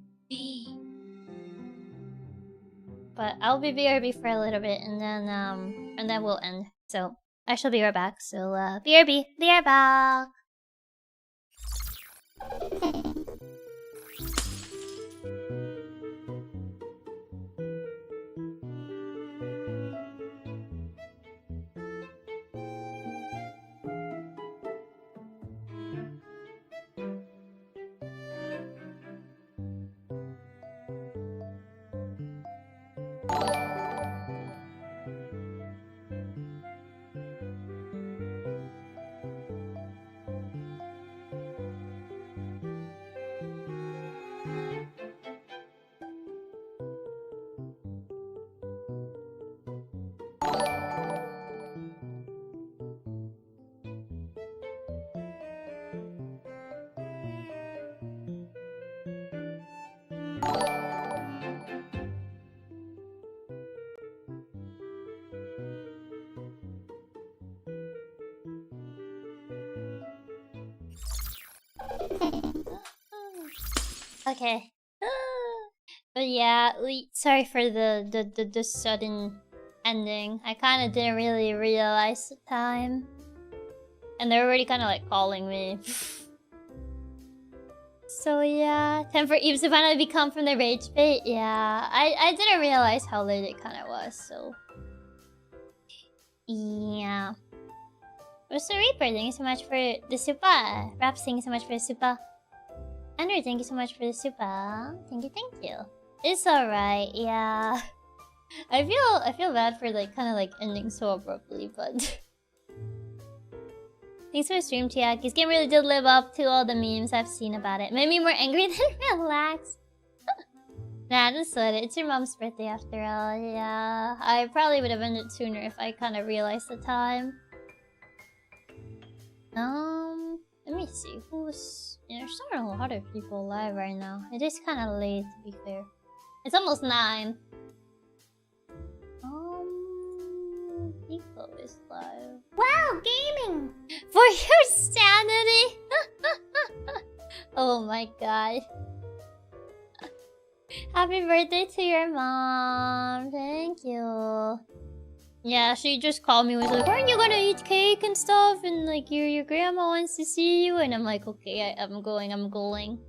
But I'll be BRB for a little bit, and then we'll end. So, I shall be right back. So, BRB, be right back! Okay. But yeah, sorry for the sudden ending. I kind of didn't really realize the time. And they're already kind of like calling me. So yeah, time for Eve to finally become from the rage pit. Yeah, I didn't realize how late it kind of was, so... Yeah. Mr. Reaper, thank you so much for the super. Raps, thank you so much for the super. Andrew, thank you so much for the super. Thank you. It's alright, yeah. I feel bad for like kind of like ending so abruptly, but thanks for the stream, Chiaki. This game really did live up to all the memes I've seen about it. Made me more angry than relaxed. Nah, don't sweat it. It's your mom's birthday after all. Yeah, I probably would have ended sooner if I kind of realized the time. Let me see who's. Yeah, there's not a lot of people live right now. It is kind of late, to be fair. It's almost 9. Pico is live. Wow, gaming! For your sanity! Oh my god. Happy birthday to your mom. Thank you. Yeah, she just called me and was like, aren't you gonna eat cake and stuff? And like, your grandma wants to see you. And I'm like, okay, I'm going.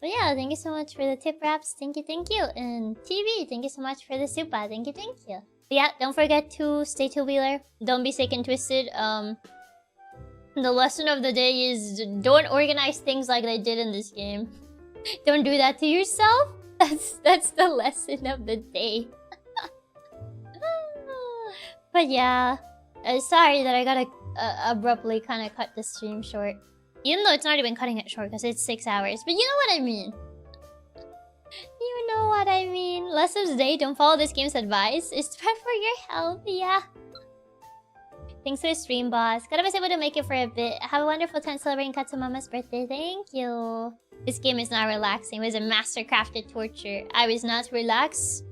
But yeah, thank you so much for the tip wraps. Thank you. And TV, thank you so much for the super. Thank you. But yeah, don't forget to stay tubular. Don't be sick and twisted. The lesson of the day is don't organize things like they did in this game. Don't do that to yourself. That's the lesson of the day. But yeah, sorry that I gotta abruptly kind of cut the stream short. Even though it's not even cutting it short because it's 6 hours. But you know what I mean. You know what I mean. Lesson of the day, don't follow this game's advice. It's bad for your health, yeah. Thanks for the stream, boss. Glad I was able to make it for a bit. Have a wonderful time celebrating Katsumama's birthday. Thank you. This game is not relaxing. It was a master-crafted torture. I was not relaxed.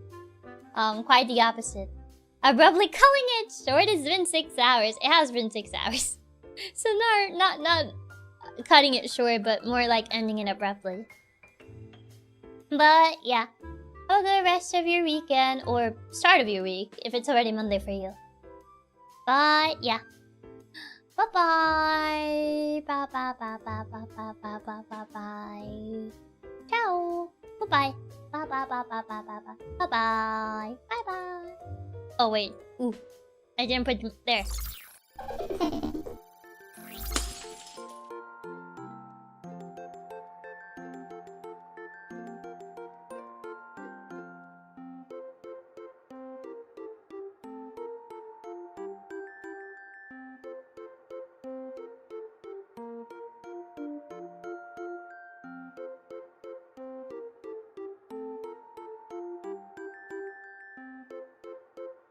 Quite the opposite. Abruptly cutting it short. It's been 6 hours. It has been 6 hours. So not cutting it short, but more like ending it abruptly. But yeah. Have a good rest of your weekend or start of your week if it's already Monday for you. But yeah. Bye-bye. Bye-bye. Ciao. Goodbye. Bye-bye. Bye-bye. Bye-bye. Oh wait. Ooh. I didn't put there.